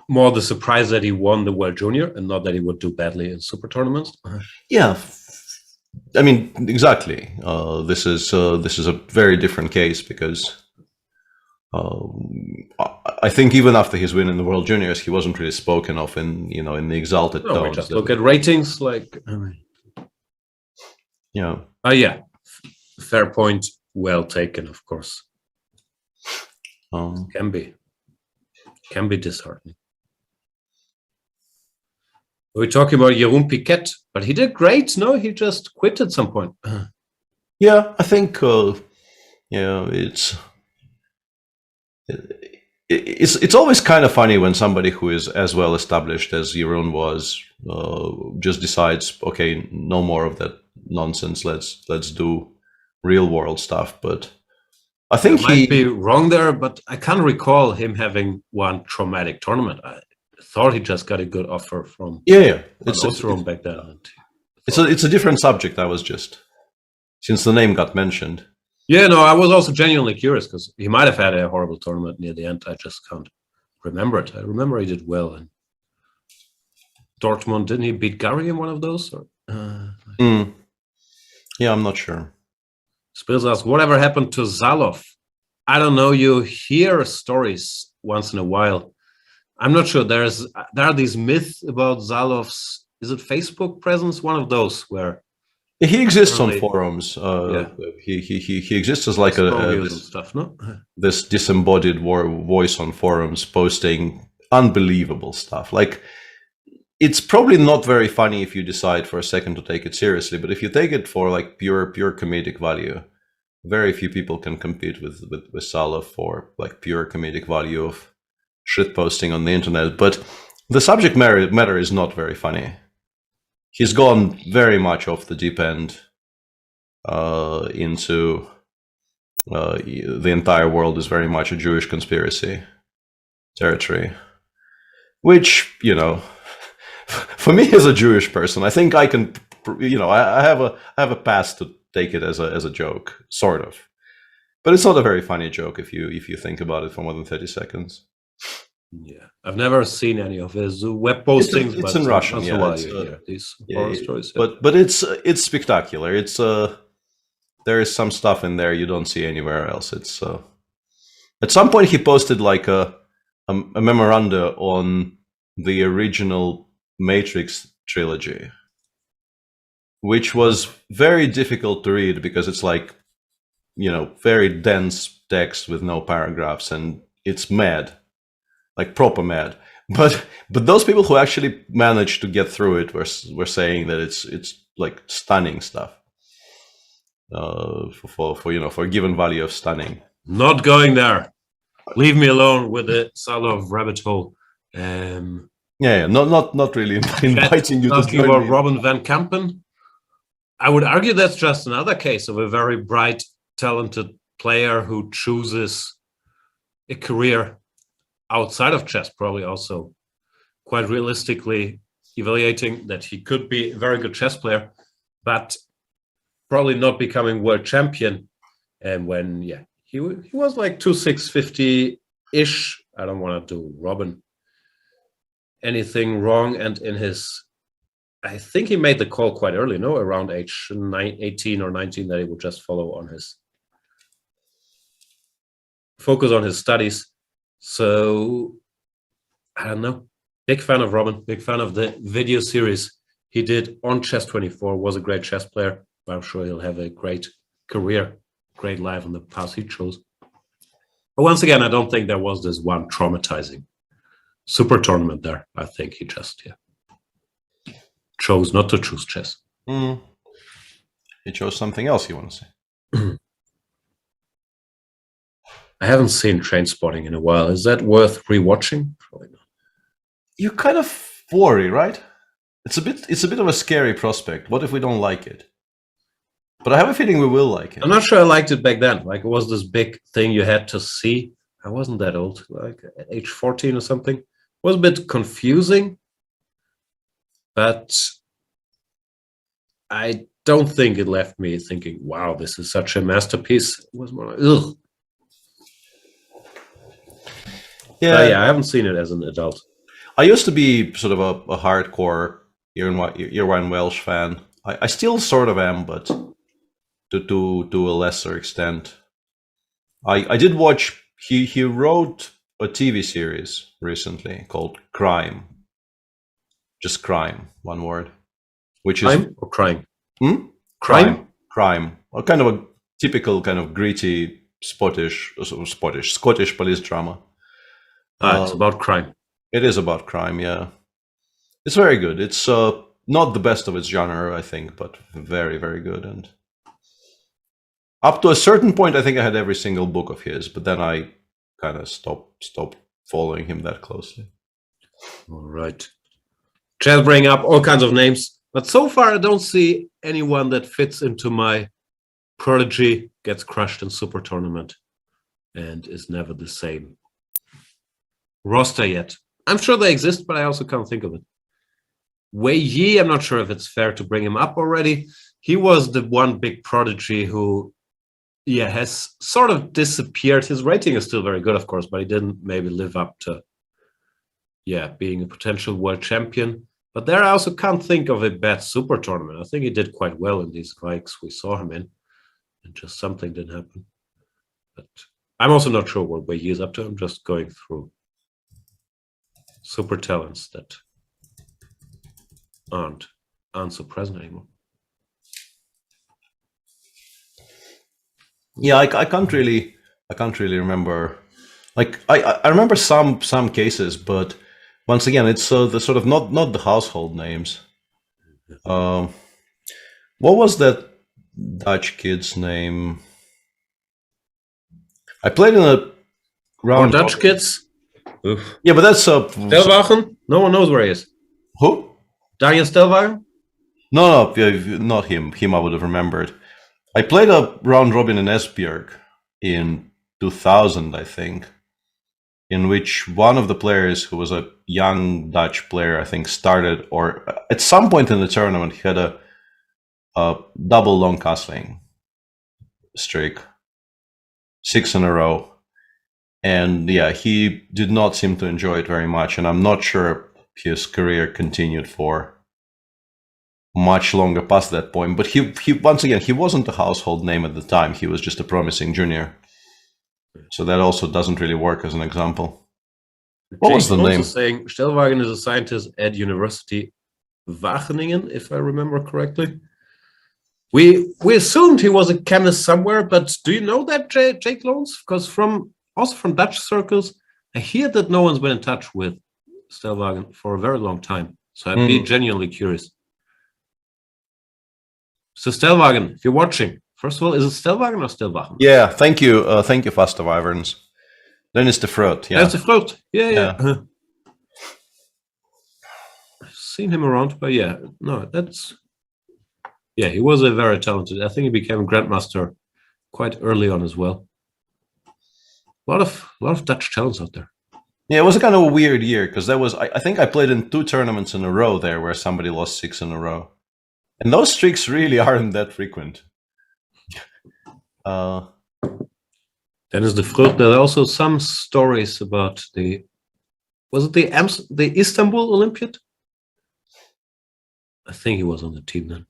Speaker 5: more the surprise that he won the World Junior and not that he would do badly in super tournaments?
Speaker 13: Yeah, I mean, exactly. This is a very different case, because I think even after his win in the World Juniors, he wasn't really spoken of in the exalted tones.
Speaker 5: Just look at ratings, yeah, fair point, well taken, of course. Can be disheartening. We're talking about Jeroen Piquet, but he did great. No, he just quit at some point.
Speaker 13: Yeah, I think it's always kind of funny when somebody who is as well established as Jeroen was just decides, okay, no more of that nonsense. Let's do real world stuff. But I think
Speaker 5: I might be wrong there, but I can't recall him having one traumatic tournament. I thought he just got a good offer from Osrom back then.
Speaker 13: It's a different subject. I was just, since the name got mentioned.
Speaker 5: Yeah, no, I was also genuinely curious, because he might have had a horrible tournament near the end. I just can't remember it. I remember he did well in Dortmund. Didn't he beat Gary in one of those? Or,
Speaker 13: Yeah, I'm not sure.
Speaker 5: Spills asks, whatever happened to Zalov? I don't know. You hear stories once in a while. I'm not sure. There are these myths about Zalov's, is it Facebook presence? One of those where
Speaker 13: he exists on forums. He exists as like this disembodied voice on forums, posting unbelievable stuff. Like, it's probably not very funny if you decide for a second to take it seriously, but if you take it for like pure comedic value, very few people can compete with Zalov for like pure comedic value of shit posting on the internet. But the subject matter is not very funny. He's gone very much off the deep end into the entire world is very much a Jewish conspiracy territory, which, for me as a Jewish person, I think I can, I have a pass to take it as a joke, sort of, but it's not a very funny joke if you think about it for more than 30 seconds.
Speaker 5: Yeah, I've never seen any of his web postings.
Speaker 13: It's in Russian,
Speaker 5: these horror stories.
Speaker 13: But it's spectacular. It's there is some stuff in there you don't see anywhere else. It's at some point he posted like a memoranda on the original Matrix trilogy, which was very difficult to read because it's like, very dense text with no paragraphs, and it's mad. Like proper mad, but those people who actually managed to get through it were saying that it's like stunning stuff. For a given value of stunning.
Speaker 5: Not going there. Leave me alone with the Zalov rabbit hole.
Speaker 13: Not really inviting you to
Speaker 5: talking about Robin van Kampen. I would argue that's just another case of a very bright, talented player who chooses a career outside of chess, probably also quite realistically evaluating that he could be a very good chess player, but probably not becoming world champion. And when, he was like 2650-ish. I don't want to do Robin anything wrong. And I think he made the call quite early, around age 18 or 19, that he would just follow on his focus on his studies. So I don't know. Big fan of Robin. Big fan of the video series he did on Chess24. Was a great chess player. I'm sure he'll have a great career, great life on the path he chose. But once again, I don't think there was this one traumatizing super tournament there. I think he just chose not to choose chess.
Speaker 13: He chose something else, you want to say?
Speaker 5: I haven't seen Trainspotting in a while. Is that worth rewatching? Probably not.
Speaker 13: You kind of worry, right? It's a bit of a scary prospect. What if we don't like it? But I have a feeling we will like it.
Speaker 5: I'm not sure I liked it back then. Like, it was this big thing you had to see. I wasn't that old, like at age 14 or something. It was a bit confusing, but I don't think it left me thinking, wow, this is such a masterpiece. It was more like, ugh. Yeah, I haven't seen it as an adult.
Speaker 13: I used to be sort of a hardcore year one Welsh fan. I still sort of am, but to a lesser extent. I did watch. He wrote a TV series recently called Crime. Just Crime, one word. Which is
Speaker 5: Crime or Crying?
Speaker 13: Crime. A kind of a typical kind of gritty Scottish police drama.
Speaker 5: It's about crime.
Speaker 13: It is about crime, yeah. It's very good. It's not the best of its genre, I think, but very, very good. And up to a certain point, I think I had every single book of his, but then I kind of stopped following him that closely.
Speaker 5: All right. Chess bring up all kinds of names, but so far I don't see anyone that fits into my prodigy gets crushed in super tournament and is never the same roster yet. I'm sure they exist, but I also can't think of it. Wei Yi, I'm not sure if it's fair to bring him up already. He was the one big prodigy who, has sort of disappeared. His rating is still very good, of course, but he didn't maybe live up to, being a potential world champion. But there I also can't think of a bad super tournament. I think he did quite well in these Wijks we saw him in, and just something didn't happen. But I'm also not sure what Wei Yi is up to. I'm just going through super talents that aren't so present anymore.
Speaker 13: Yeah, I can't really remember. Like I remember some cases, but once again, it's the sort of not the household names. What was that Dutch kid's name? I played in a round.
Speaker 5: Or Dutch kids. Oof.
Speaker 13: Yeah, but that's
Speaker 5: Stelwagen? No one knows where he is.
Speaker 13: Who?
Speaker 5: Daniel Stelwagen?
Speaker 13: No, not him. Him I would have remembered. I played a round robin in Esbjerg in 2000, I think, in which one of the players, who was a young Dutch player, I think, started, or at some point in the tournament, he had a double long castling streak, 6 in a row. And he did not seem to enjoy it very much, and I'm not sure his career continued for much longer past that point. But he once again, he wasn't a household name at the time. He was just a promising junior. So that also doesn't really work as an example. What was the name?
Speaker 5: Saying Stelwagen is a scientist at University Wageningen, if I remember correctly. We assumed he was a chemist somewhere, but do you know that, Jake Loans? Because also from Dutch circles, I hear that no one's been in touch with Stelwagen for a very long time. So I'd be genuinely curious. So Stelwagen, if you're watching, first of all, is it Stelwagen or Stelwagen?
Speaker 13: Yeah, thank you, Faster Wyverns. Then it's the Fruit. Yeah,
Speaker 5: that's the Fruit. Yeah. I've seen him around, but he was a very talented. I think he became a grandmaster quite early on as well. A lot of Dutch talents out there.
Speaker 13: Yeah, it was a kind of a weird year because I think I played in 2 tournaments in a row there where somebody lost 6 in a row, and those streaks really aren't that frequent.
Speaker 5: Then is the Fruit. There are also some stories about the Istanbul Olympiad? I think he was on the team then.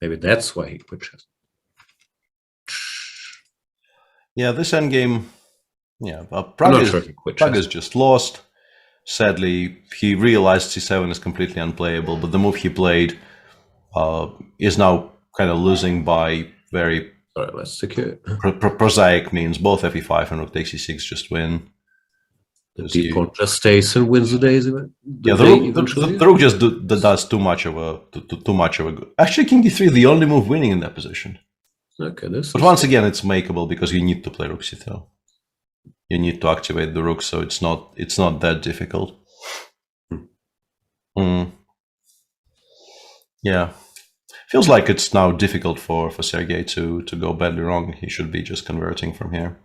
Speaker 5: Maybe that's why he quit chess.
Speaker 13: Yeah, this endgame. Yeah, Prague is just lost. Sadly, he realized c7 is completely unplayable, but the move he played is now kind of losing by very prosaic means. Both fe5 and rook takes e6 just win.
Speaker 5: The pawn just stays and wins the daisy.
Speaker 13: The rook just does too much of a good. Actually, king d3 the only move winning in that position.
Speaker 5: Okay,
Speaker 13: but once again, it's makeable because you need to play rook c2. You need to activate the rook, so it's not that difficult. Yeah, feels like it's now difficult for Sergei to go badly wrong. He should be just converting from here.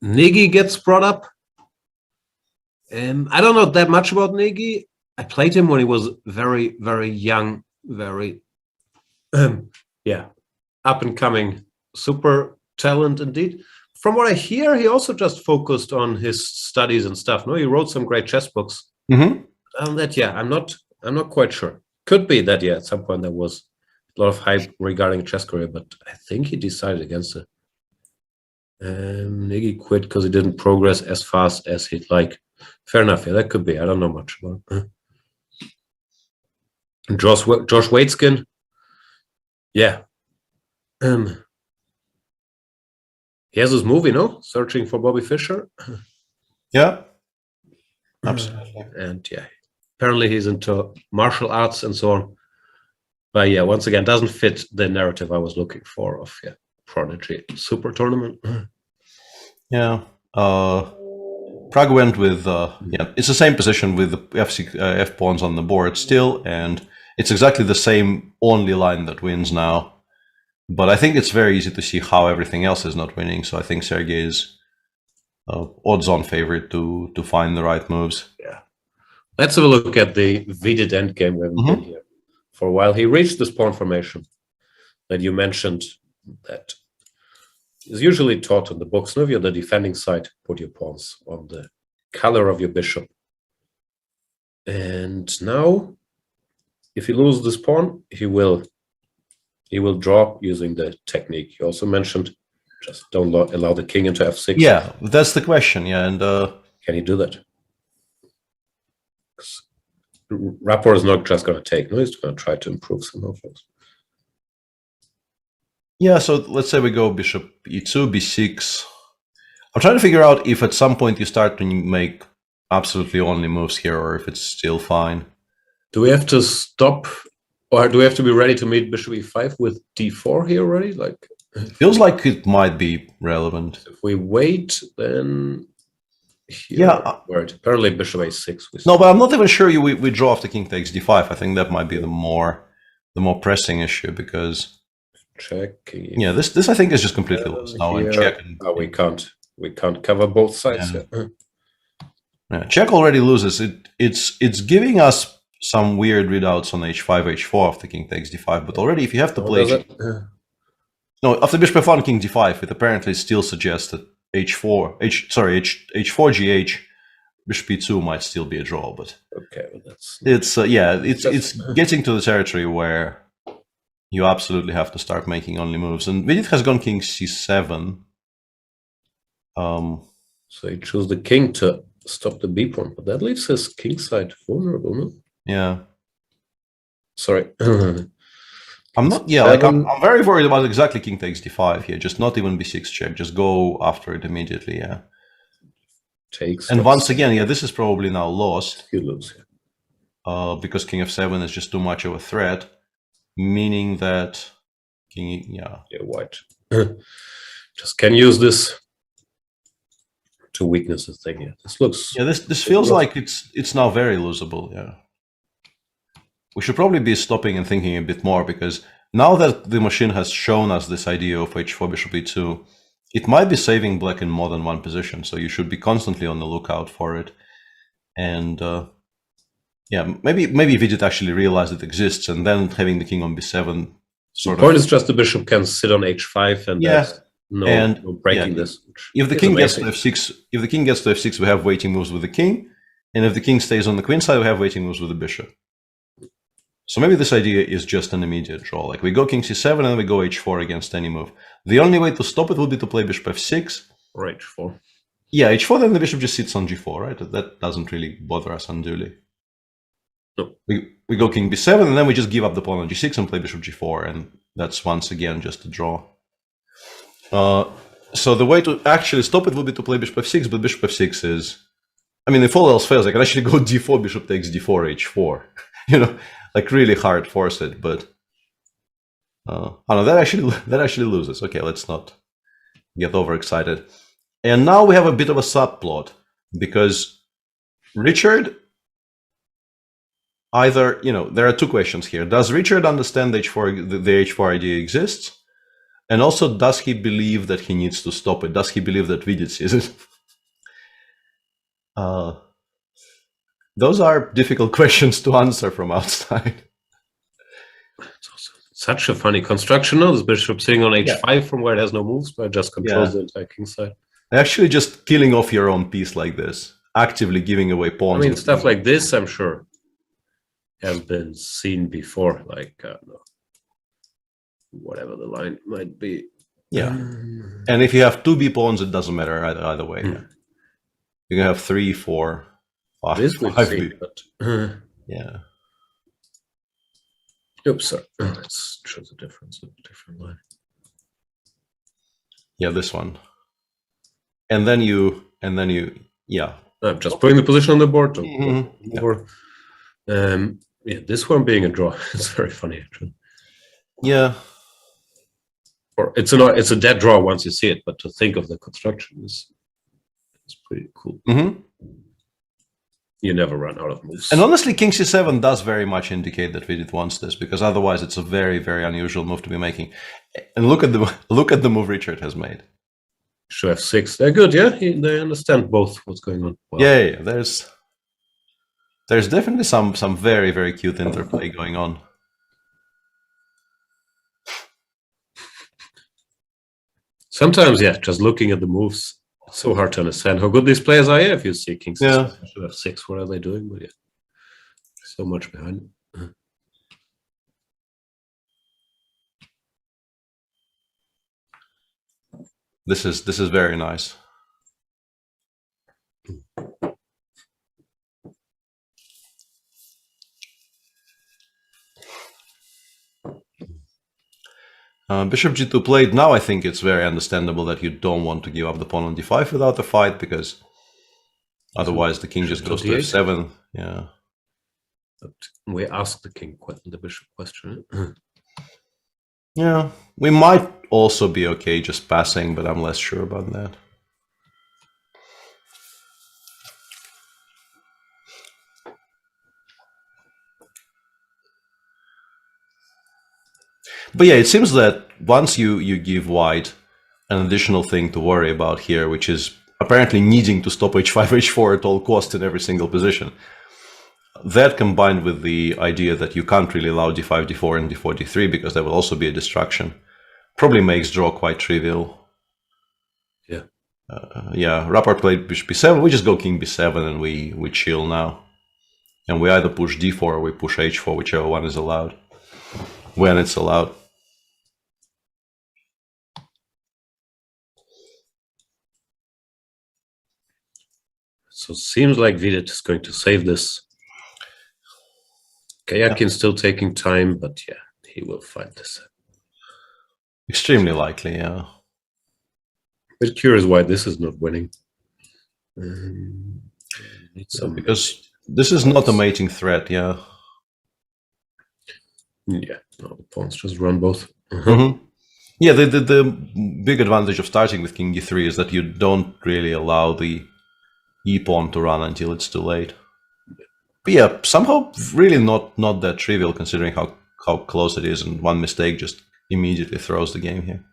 Speaker 5: Nagy gets brought up. I don't know that much about Nagy. I played him when he was very, very young, very up and coming, super talent indeed. From what I hear, he also just focused on his studies and stuff. No, he wrote some great chess books. I'm not quite sure. Could be that at some point there was a lot of hype regarding chess career, but I think he decided against it. Nagy quit because he didn't progress as fast as he'd like. Fair enough. Yeah, that could be. I don't know much about it. Josh Waitzkin. Yeah. He has this movie, no? Searching for Bobby Fischer.
Speaker 13: Yeah. Absolutely.
Speaker 5: And apparently he's into martial arts and so on. But once again, doesn't fit the narrative I was looking for of Prodigy Super Tournament.
Speaker 13: Yeah. Prague went with it's the same position with the f pawns on the board still, and it's exactly the same only line that wins now. But I think it's very easy to see how everything else is not winning. So I think Sergei is odds-on favorite to find the right moves.
Speaker 5: Yeah. Let's have a look at the Vidit endgame. We haven't been here for a while. He reached this pawn formation that you mentioned that is usually taught in the books. If you're the defending side, put your pawns on the color of your bishop. And now, if he loses this pawn, he will draw using the technique. You also mentioned just don't allow the king into f6.
Speaker 13: Yeah, that's the question. Yeah, and
Speaker 5: can he do that? Rapport is not just going to take. No, he's going to try to improve some of those.
Speaker 13: Yeah, so let's say we go bishop e2, b6. I'm trying to figure out if at some point you start to make absolutely only moves here, or if it's still fine.
Speaker 5: Do we have to stop, or do we have to be ready to meet bishop e5 with d4 here already? Like,
Speaker 13: feels like it might be relevant.
Speaker 5: If we wait, then here, apparently bishop a6.
Speaker 13: No, but I'm not even sure we draw after king takes d5. I think that might be the more pressing issue, because
Speaker 5: checking.
Speaker 13: Yeah, this I think is just completely lost now. And check.
Speaker 5: We can't cover both sides.
Speaker 13: Yeah, check already loses. It's giving us some weird readouts on h5, h4 after king takes d5. But already, if you have to play, no, after bishop f1, king d5, it apparently still suggests that h4 gh, bishop e2 might still be a draw. But
Speaker 5: okay, well, that's
Speaker 13: it's getting to the territory where you absolutely have to start making only moves. And Vidit has gone king c7.
Speaker 5: So he chose the king to stop the b pawn, but that leaves his king side vulnerable, no?
Speaker 13: Yeah.
Speaker 5: Sorry.
Speaker 13: I'm not. Yeah, like I'm very worried about exactly king takes d5 here. Just not even b6 check. Just go after it immediately. Yeah.
Speaker 5: Takes.
Speaker 13: And once again, yeah, this is probably now lost.
Speaker 5: You lose.
Speaker 13: Because king f7 is just too much of a threat, meaning that king. Yeah.
Speaker 5: White just can use this to weakness the thing. Yeah, this looks.
Speaker 13: Yeah, this feels like it's now very losable. Yeah. We should probably be stopping and thinking a bit more, because now that the machine has shown us this idea of h4 bishop e2, it might be saving black in more than one position. So you should be constantly on the lookout for it. And yeah, maybe Vidit actually realized it exists, and then having the king on b7
Speaker 5: the point is just the bishop can sit on h5 and no breaking this.
Speaker 13: If the king gets to f6, we have waiting moves with the king, and if the king stays on the queen side, we have waiting moves with the bishop. So maybe this idea is just an immediate draw. Like we go king c7 and then we go h4 against any move. The only way to stop it would be to play bishop f6.
Speaker 5: Or h4.
Speaker 13: Yeah, h4, then the bishop just sits on g4, right? That doesn't really bother us unduly.
Speaker 5: No.
Speaker 13: We go king b7 and then we just give up the pawn on g6 and play bishop g4, and that's once again just a draw. So the way to actually stop it would be to play bishop f6, but bishop f6 is... I mean, if all else fails, I can actually go d4, bishop takes d4, h4. You know, like really hard force it, but... oh no, that actually loses. Okay, let's not get overexcited. And now we have a bit of a subplot, because Richard... either, you know, there are two questions here. Does Richard understand the h4 idea exists? And also, does he believe that he needs to stop it? Does he believe that Vidit sees it? Those are difficult questions to answer from outside.
Speaker 5: It's also such a funny construction. No, this bishop sitting on h5 from where it has no moves, but it just controls the entire king side.
Speaker 13: Actually, just killing off your own piece like this, actively giving away pawns.
Speaker 5: I mean, stuff like this, I'm sure, has been seen before, like whatever the line might be.
Speaker 13: Yeah, and if you have 2b pawns, it doesn't matter either way. You can have 3, 4, 5.
Speaker 5: This would
Speaker 13: 5b.
Speaker 5: but
Speaker 13: yeah.
Speaker 5: Oops, sorry. Let's show the difference of a different line.
Speaker 13: Yeah, this one. And then you, yeah.
Speaker 5: I'm just putting the position on the board. Yeah, this one being a draw. It's very funny, actually.
Speaker 13: Yeah.
Speaker 5: Or it's a dead draw once you see it, but to think of the construction is pretty cool. You never run out of moves.
Speaker 13: And honestly, king c7 does very much indicate that Vidit wants this, because otherwise it's a very, very unusual move to be making. And look at the move Richard has made.
Speaker 5: Show f6. They're good, yeah. They understand both what's going on.
Speaker 13: Well, yeah. There's definitely some very, very cute interplay going on.
Speaker 5: Sometimes, yeah, just looking at the moves, it's so hard to understand how good these players are. Yeah, if you see king c7, f6, what are they doing? But yeah, so much behind it.
Speaker 13: This is very nice. Bishop g2 played. Now I think it's very understandable that you don't want to give up the pawn on d5 without a fight, because otherwise the king just goes to f7. Yeah.
Speaker 5: But we asked the bishop question.
Speaker 13: Yeah, we might also be okay just passing, but I'm less sure about that. But yeah, it seems that once you give white an additional thing to worry about here, which is apparently needing to stop h5, h4 at all costs in every single position, that combined with the idea that you can't really allow d5, d4, and d4, d3 because that will also be a distraction, probably makes draw quite trivial.
Speaker 5: Yeah.
Speaker 13: Yeah, Rapport played bishop b7, we just go king b7 and we chill now. And we either push d4 or we push h4, whichever one is allowed, when it's allowed.
Speaker 5: So it seems like Vidit is going to save this. Kayakin's still taking time, but yeah, he will fight this.
Speaker 13: Extremely likely, yeah.
Speaker 5: Bit curious why this is not winning.
Speaker 13: Because this is not a mating threat, yeah.
Speaker 5: Yeah, no, the pawns just run both.
Speaker 13: Yeah, the big advantage of starting with king d3 is that you don't really allow the e-pawn to run until it's too late. But yeah, somehow really not that trivial considering how close it is, and one mistake just immediately throws the game here.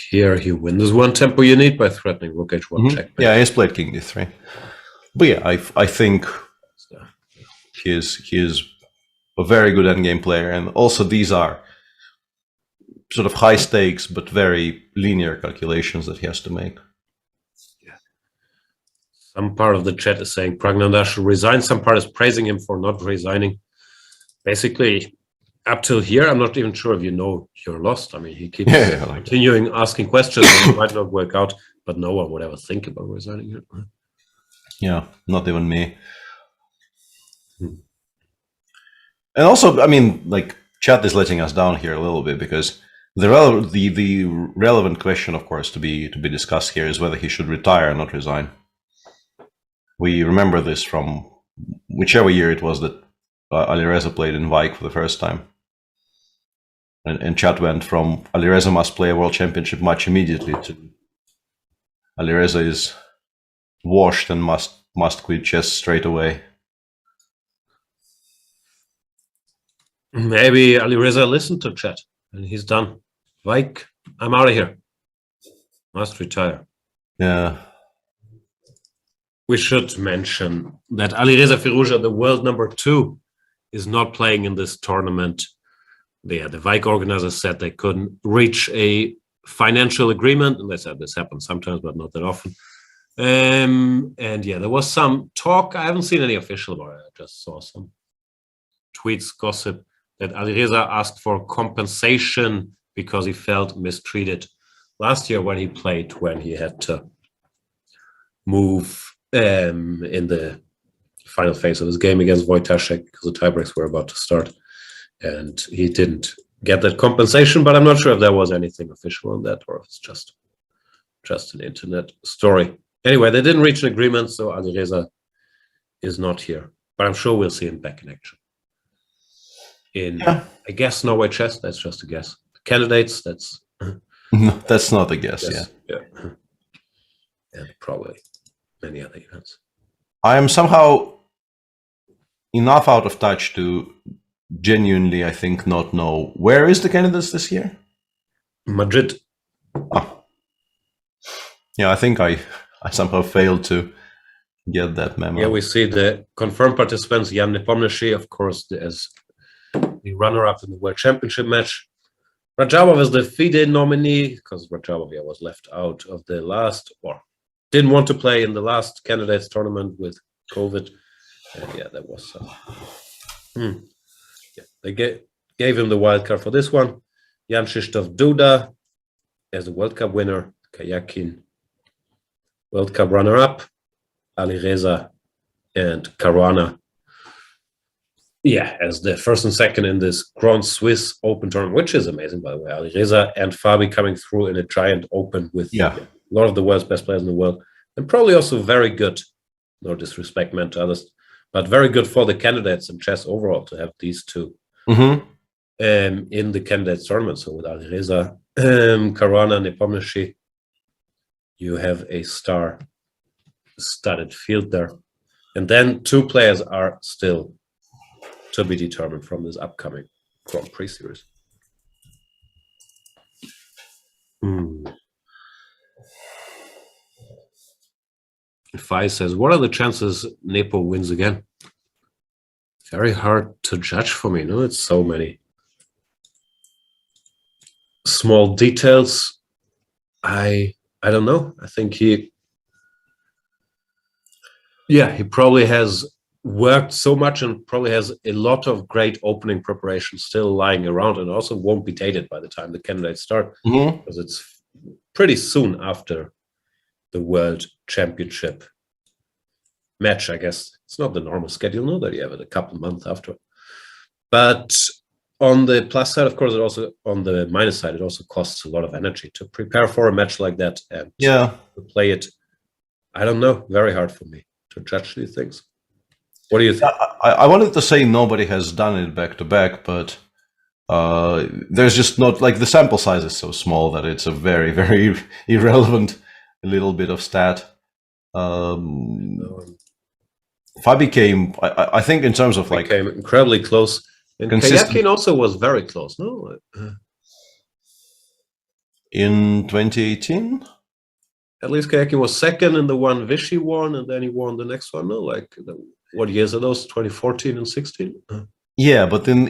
Speaker 5: Here he wins. There's one tempo you need by threatening rook h1 checkmate.
Speaker 13: Yeah, he's played king d3. But yeah, I think he is a very good endgame player, and also these are sort of high stakes but very linear calculations that he has to make.
Speaker 5: Some part of the chat is saying Pragnanda should resign. Some part is praising him for not resigning. basically, up till here, I'm not even sure if you know you're lost. I mean, he keeps continuing asking questions and it might not work out, but no one would ever think about resigning here.
Speaker 13: Yeah, not even me. And also, I mean, like, chat is letting us down here a little bit, because the relevant question, of course, to be discussed here is whether he should retire or not resign. We remember this from whichever year it was that Alireza played in Wijk for the first time. And chat went from Alireza must play a world championship match immediately to Alireza is washed and must quit chess straight away.
Speaker 5: Maybe Alireza listened to chat and he's done. Wijk, I'm out of here. Must retire.
Speaker 13: Yeah.
Speaker 5: We should mention that Alireza Firouzja, the world number 2, is not playing in this tournament. The Wijk organizers said they couldn't reach a financial agreement, and they said this happens sometimes, but not that often. And yeah, there was some talk. I haven't seen any official about it. I just saw some tweets, gossip, that Alireza asked for compensation because he felt mistreated last year when he played, when he had to move in the final phase of his game against Wojtaszek because the tiebreaks were about to start. And he didn't get that compensation, but I'm not sure if there was anything official on that or if it's just an internet story. Anyway, they didn't reach an agreement, so Alireza is not here. But I'm sure we'll see him back in action. I guess, Norway Chess, that's just a guess. Candidates, that's...
Speaker 13: No, that's not a guess, yeah.
Speaker 5: And probably many other events.
Speaker 13: I am somehow enough out of touch to genuinely, I think, not know. Where is the candidates this year?
Speaker 5: Madrid.
Speaker 13: Oh. Yeah, I think I somehow failed to get that memo.
Speaker 5: Yeah, we see the confirmed participants, Jan Nepomniachtchi, of course, as the runner-up in the World Championship match. Radjabov is the FIDE nominee, because Radjabov was left out of the last, or didn't want to play in the last candidates tournament with COVID. And yeah, that was some... Yeah, they gave him the wild card for this one. Jan Krzysztof Duda as the World Cup winner. Kayakin, World Cup runner-up. Alireza and Caruana. Yeah, as the first and second in this Grand Swiss Open tournament, which is amazing, by the way. Alireza and Fabi coming through in a giant Open with a lot of the world's best players in the world. And probably also very good, no disrespect meant to others, but very good for the candidates in chess overall to have these two in the candidates tournament. So with Alireza, Caruana, Nepomniachtchi, you have a star-studded field there. And then 2 players are still to be determined from this upcoming Grand Prix series. Fai says, what are the chances Nepo wins again? Very hard to judge for me. No, it's so many small details. I don't know. I think he probably has worked so much and probably has a lot of great opening preparation still lying around, and also won't be dated by the time the candidates start, because it's pretty soon after the World Championship match. I guess it's not the normal schedule, no, that you have it a couple months after. But on the plus side, of course, it also, on the minus side, it also costs a lot of energy to prepare for a match like that and to play it. I don't know, very hard for me to judge these things. What do you think?
Speaker 13: I wanted to say nobody has done it back to back, but there's just not, like, the sample size is so small that it's a very, very irrelevant little bit of stat. Fabi came, I think, in terms of like,
Speaker 5: came incredibly close. And Kayakin also was very close, no?
Speaker 13: In 2018?
Speaker 5: At least Kayakin was second in the one Vichy won, and then he won the next one, no? Like, what years are those? 2014 and 16?
Speaker 13: Yeah, but then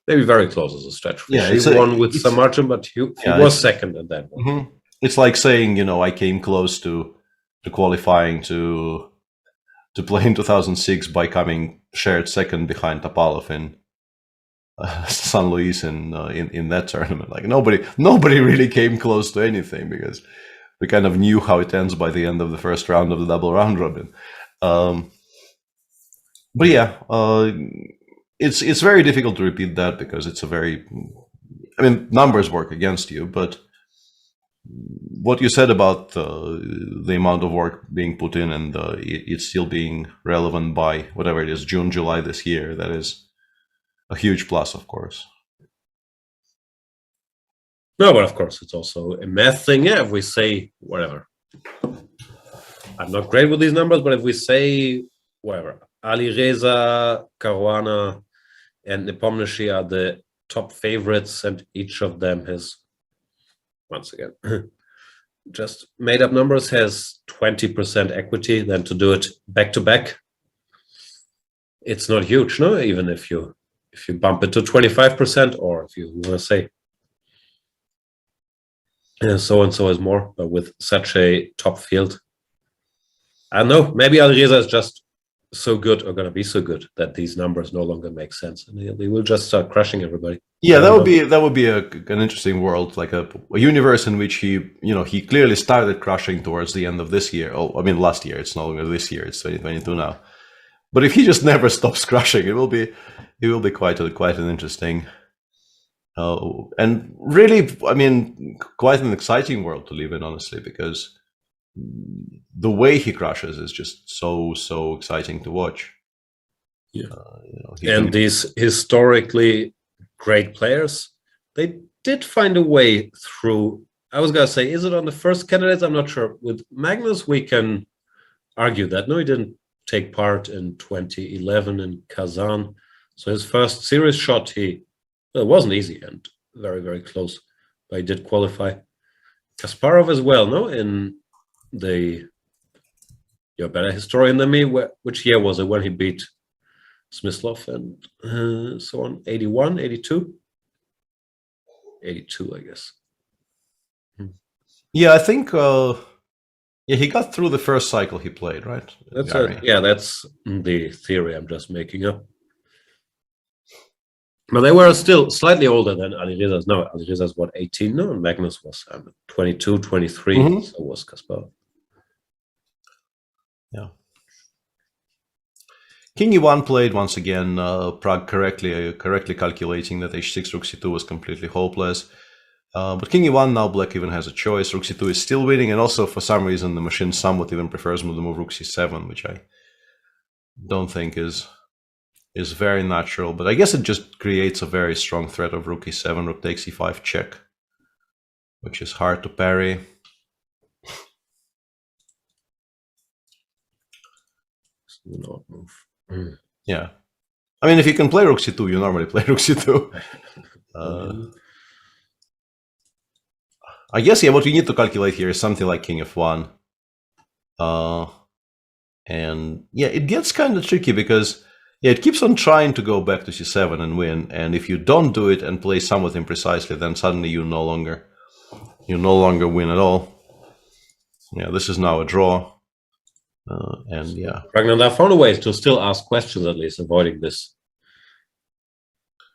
Speaker 5: maybe very close as a stretch.
Speaker 13: Yeah,
Speaker 5: he won with some margin, but he was second at that one.
Speaker 13: It's like saying, I came close to qualifying to to play in 2006 by coming shared second behind Topalov in San Luis in that tournament. Like nobody really came close to anything because we kind of knew how it ends by the end of the first round of the double round robin. But yeah, it's very difficult to repeat that because it's a very, I mean, numbers work against you, but what you said about the amount of work being put in and it still being relevant by whatever it is, June, July this year, that is a huge plus, of course.
Speaker 5: No, but of course, it's also a math thing. Yeah, if we say whatever. I'm not great with these numbers, but if we say whatever, Ali Reza, Caruana, and Nepomniachtchi are the top favorites, and each of them has, once again, just made up numbers, has 20% equity, then to do it back to back, it's not huge, no? Even if you bump it to 25%, or if you want to say so and so is more, but with such a top field, I don't know, maybe Ali Reza is just so good, or going to be so good, that these numbers no longer make sense, and they will just start crushing everybody.
Speaker 13: Yeah, that would be an interesting world, like a universe in which he clearly started crushing towards the end of this year. Oh, I mean, last year. It's no longer this year. It's 2022 now. But if he just never stops crushing, it will be quite an interesting, and really, I mean, quite an exciting world to live in, honestly, because the way he crushes is just so exciting to watch.
Speaker 5: Yeah, and these historically great players, they did find a way through. I was gonna say, is it on the first candidates? I'm not sure. With Magnus, we can argue that no, he didn't take part in 2011 in Kazan. So his first serious shot, it wasn't easy and very, very close, but he did qualify. Kasparov as well, no? In you're a better historian than me. Which year was it when he beat Smyslov and so on? 81, 82? 82, I guess.
Speaker 13: Yeah, I think he got through the first cycle he played, right?
Speaker 5: That's the theory I'm just making up. But they were still slightly older than Ali Reza's. No, Ali Reza's what, 18? No, and Magnus was 22, 23. So was Kasparov.
Speaker 13: Yeah. King E1 played once again. Prague correctly calculating that H6 Rook C2 was completely hopeless. But King E1, now Black even has a choice. Rook C2 is still winning, and also for some reason the machine somewhat even prefers the move Rook C7, which I don't think is very natural. But I guess it just creates a very strong threat of Rook E7, Rook takes E5 check, which is hard to parry.
Speaker 5: Not move.
Speaker 13: Yeah, I mean, if you can play Rook C2, you normally play Rook C2. I guess, yeah, what we need to calculate here is something like King F1. And yeah, it gets kind of tricky because it keeps on trying to go back to C7 and win. And if you don't do it and play somewhat imprecisely, then suddenly you no longer win at all. Yeah, this is now a draw. And yeah,
Speaker 5: Ragnar, I found a way to still ask questions, at least avoiding this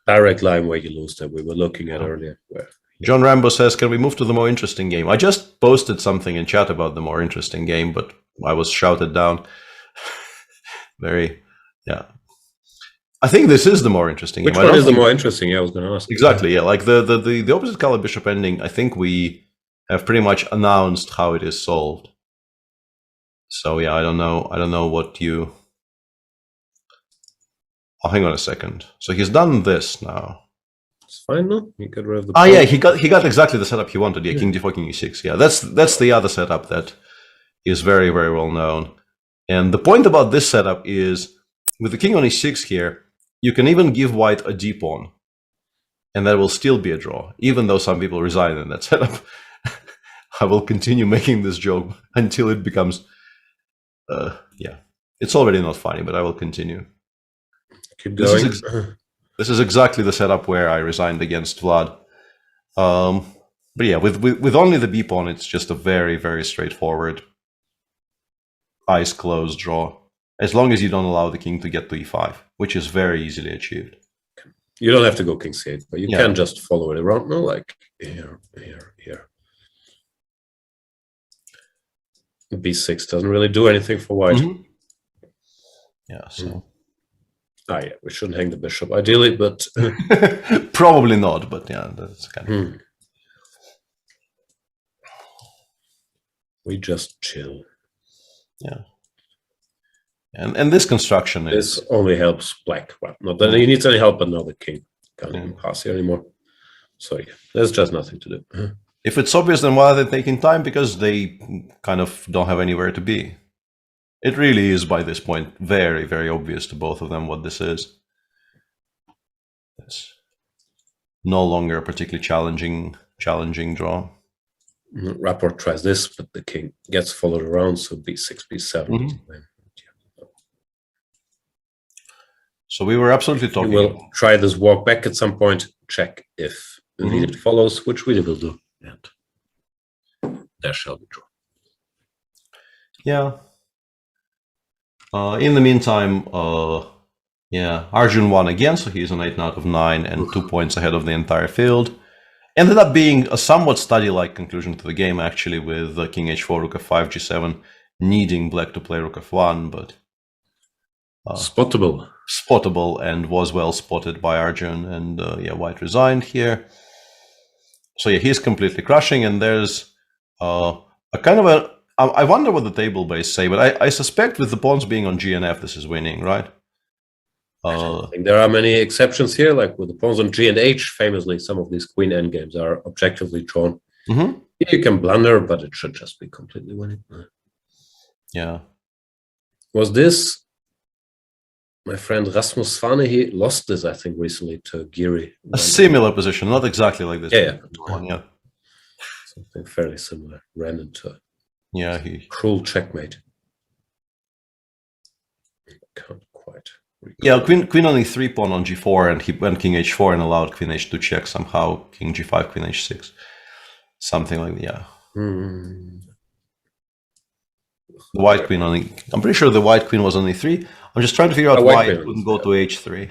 Speaker 5: direct line where you lose that we were looking at earlier.
Speaker 13: John Rambo says, can we move to the more interesting game? I just posted something in chat about the more interesting game, but I was shouted down. Yeah. I think this is the more interesting
Speaker 5: game. Which one is the more interesting? Yeah, I was going to ask.
Speaker 13: Exactly, yeah. Like the opposite color bishop ending, I think we have pretty much announced how it is solved. So yeah, I don't know what you... Oh, hang on a second. So he's done this now.
Speaker 5: It's fine, no? He got rid of the...
Speaker 13: Ah, yeah, he got exactly the setup he wanted. Yeah, King D4, King E6. Yeah, that's the other setup that is very, very well known. And the point about this setup is, with the King on E6 here, you can even give White a D pawn, and that will still be a draw, even though some people resign in that setup. I will continue making this joke until it becomes... yeah, it's already not funny, but I will continue.
Speaker 5: Keep going.
Speaker 13: This is exactly the setup where I resigned against Vlad. But yeah, with only the B pawn, it's just a very, very straightforward, eyes closed draw. as long as you don't allow the king to get to e5, which is very easily achieved.
Speaker 5: You don't have to go king c8, but you
Speaker 13: Yeah.
Speaker 5: can just follow it around, no? Like here. b6 doesn't really do anything for white.
Speaker 13: Mhm. Yeah, so
Speaker 5: yeah, we shouldn't hang the bishop ideally, but
Speaker 13: probably not. But yeah, that's kind of.
Speaker 5: We just chill.
Speaker 13: Yeah. And this construction is...
Speaker 5: This only helps black. Well, not that he needs any help, but now the king can't pass here anymore. So yeah, there's just nothing to do.
Speaker 13: If it's obvious, then why are they taking time? Because they kind of don't have anywhere to be. It really is, by this point, very, very obvious to both of them what this is. It's no longer a particularly challenging draw.
Speaker 5: Rapport tries this, but the king gets followed around, so b6, b7.
Speaker 13: So we were absolutely talking.
Speaker 5: We'll try this walk back at some point, check if indeed it follows, which we will do. And there shall be draw.
Speaker 13: Yeah. In the meantime, Arjun won again, so he's an 8 out of 9 and 2 points ahead of the entire field. Ended up being a somewhat study-like conclusion to the game, actually, with king h4, rook f5, g7, needing black to play rook f1, but... Spottable, and was well spotted by Arjun, and white resigned here. So yeah, he's completely crushing, and there's a kind of a... I wonder what the table base say, but I suspect with the pawns being on G and F, this is winning, right?
Speaker 5: I think there are many exceptions here, like with the pawns on G and H, famously, some of these queen endgames are objectively drawn. You can blunder, but it should just be completely winning.
Speaker 13: Yeah.
Speaker 5: Was this... My friend Rasmus Svane, he lost this, I think, recently to Giri.
Speaker 13: A similar position, not exactly like this.
Speaker 5: Yeah. Something fairly similar. Ran into cruel checkmate. Can't quite recall.
Speaker 13: Yeah, queen on e3, pawn on g4, and he went king h4 and allowed queen h2 check somehow. King g5, queen h6. Something like that, The white queen on I'm pretty sure the white queen was on e3. I'm just trying to figure out why it couldn't go to h3.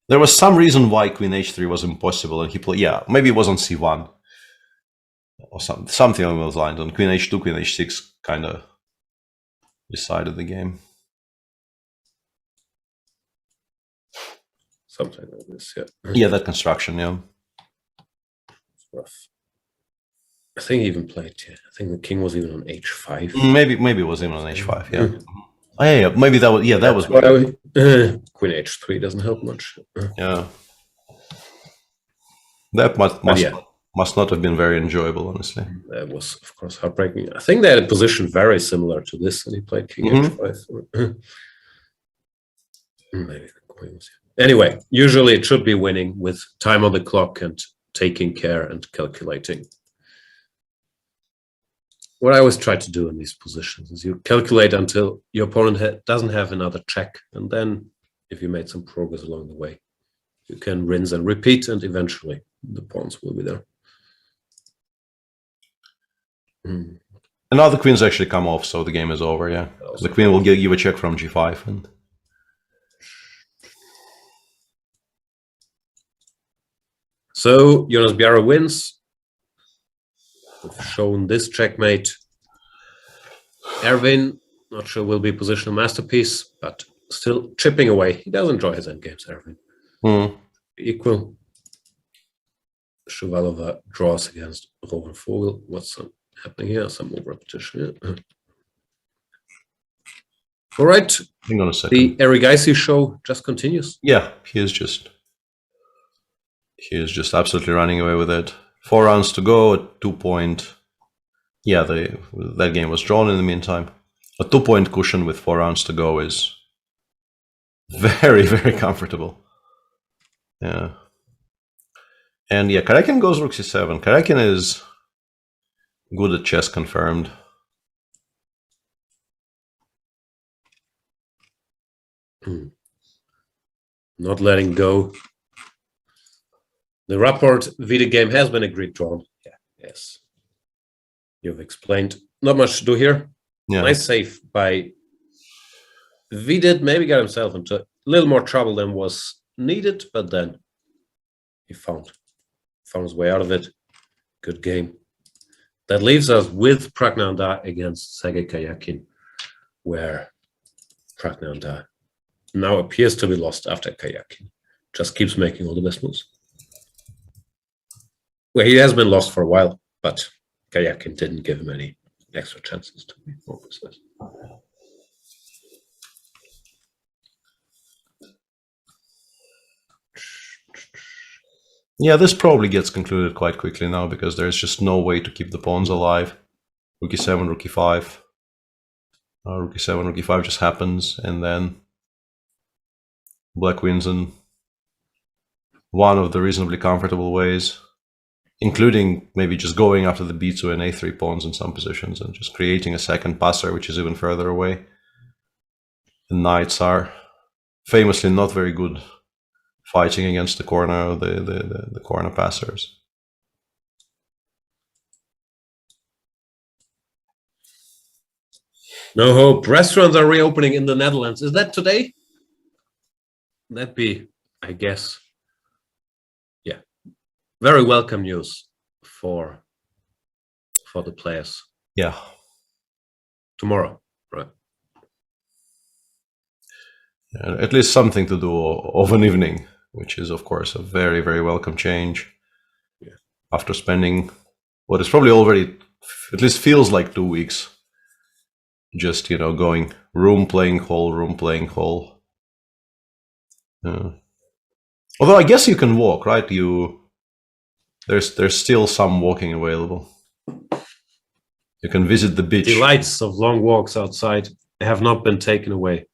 Speaker 13: There was some reason why queen h3 was impossible, and he played. Yeah, maybe it was on c1 or something along those lines. On queen h2, queen h6 kind of decided the game.
Speaker 5: Something like this, yeah.
Speaker 13: Yeah, that construction, yeah.
Speaker 5: It's rough. I think he even played, I think the king was even on h5.
Speaker 13: Maybe it was even on h5, yeah. Oh, yeah, maybe that was, that was...
Speaker 5: Queen h3 doesn't help much.
Speaker 13: Yeah. That must not have been very enjoyable, honestly.
Speaker 5: That was, of course, heartbreaking. I think they had a position very similar to this, and he played king h5. Maybe the queen was... Anyway, usually it should be winning with time on the clock and taking care and calculating. What I always try to do in these positions is you calculate until your opponent doesn't have another check, and then if you made some progress along the way, you can rinse and repeat, and eventually the pawns will be there.
Speaker 13: And now the queens actually come off, so the game is over, yeah. The queen will give you a check from g5. And
Speaker 5: so Jonas Bjarre wins. We've shown this checkmate. Erwin, not sure will be positional masterpiece, but still chipping away. He does enjoy his endgames, Erwin. Equal. Shuvalova draws against Rowan Vogel. What's happening here? Some more repetition here. All right.
Speaker 13: Hang on a second.
Speaker 5: The Erigaisi show just continues.
Speaker 13: Yeah, he is just absolutely running away with it. 4 rounds to go, a 2-point. Yeah, that game was drawn in the meantime. A 2-point cushion with 4 rounds to go is very, very comfortable. Yeah. And yeah, Karakin goes rook c7. Karakin is good at chess confirmed.
Speaker 5: Not letting go. The rapport video game has been agreed drawn. Yeah, yes. You've explained. Not much to do here.
Speaker 13: Yeah.
Speaker 5: Nice save by Vidit. Maybe got himself into a little more trouble than was needed, but then he found his way out of it. Good game. That leaves us with Pragnanda against Sergei Karyakin, where Pragnanda now appears to be lost after Karyakin just keeps making all the best moves. Well, he has been lost for a while, but Karyakin didn't give him any extra chances, to be more precise.
Speaker 13: Yeah, this probably gets concluded quite quickly now because there's just no way to keep the pawns alive. Rook e7, rook e5. Rook e7, rook e5 just happens, and then black wins in one of the reasonably comfortable ways, including maybe just going after the b2 and a3 pawns in some positions and just creating a second passer, which is even further away. The knights are famously not very good fighting against the corner, the corner passers.
Speaker 5: No hope. Restaurants are reopening in the Netherlands. Is that today? That'd be, I guess, yeah, very welcome news for the players.
Speaker 13: Yeah.
Speaker 5: Tomorrow, right?
Speaker 13: Yeah, at least something to do of an evening, which is, of course, a very, very welcome change.
Speaker 5: Yeah.
Speaker 13: After spending what is probably already, at least feels like 2 weeks, just, going room playing hall, room playing hall. Although I guess you can walk, right? There's still some walking available. You can visit the beach.
Speaker 5: Delights of long walks outside have not been taken away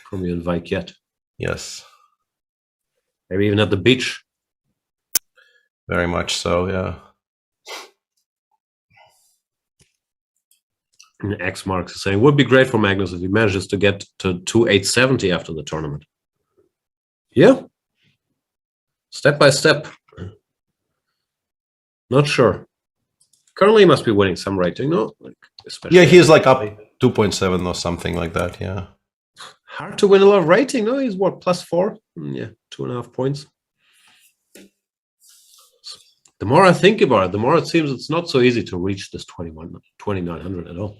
Speaker 5: from you in Wijk yet.
Speaker 13: Yes.
Speaker 5: Maybe even at the beach.
Speaker 13: Very much so, yeah.
Speaker 5: X Marks is saying, would be great for Magnus if he manages to get to 2870 after the tournament. Yeah. Step by step. Not sure. Currently, he must be winning some rating, no?
Speaker 13: Yeah, he's like up 2.7 or something like that, yeah.
Speaker 5: Hard to win a lot of rating, no? He's what, +4? Yeah, 2.5 points. The more I think about it, the more it seems it's not so easy to reach this 2900 at all.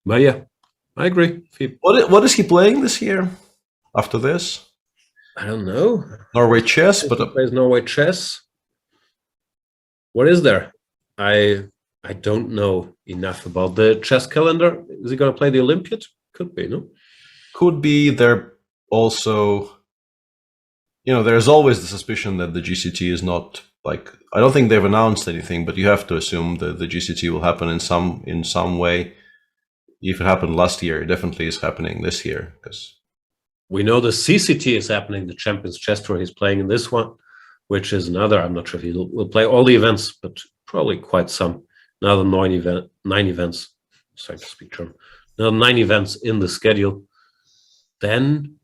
Speaker 5: But yeah, I agree.
Speaker 13: What is he playing this year after this?
Speaker 5: I don't know.
Speaker 13: Norway chess, but
Speaker 5: he plays Norway chess. What is there? I don't know enough about the chess calendar. Is he going to play the Olympiad? Could be, no?
Speaker 13: Could be. There also, there's always the suspicion that the GCT is not like, I don't think they've announced anything, but you have to assume that the GCT will happen in some way. If it happened last year, it definitely is happening this year, because
Speaker 5: we know the CCT is happening, the Champions Chess Tour. He's playing in this one, which is another, I'm not sure if he will play all the events, but probably quite some. Another 9 events, sorry to speak German, another 9 events in the schedule. Then,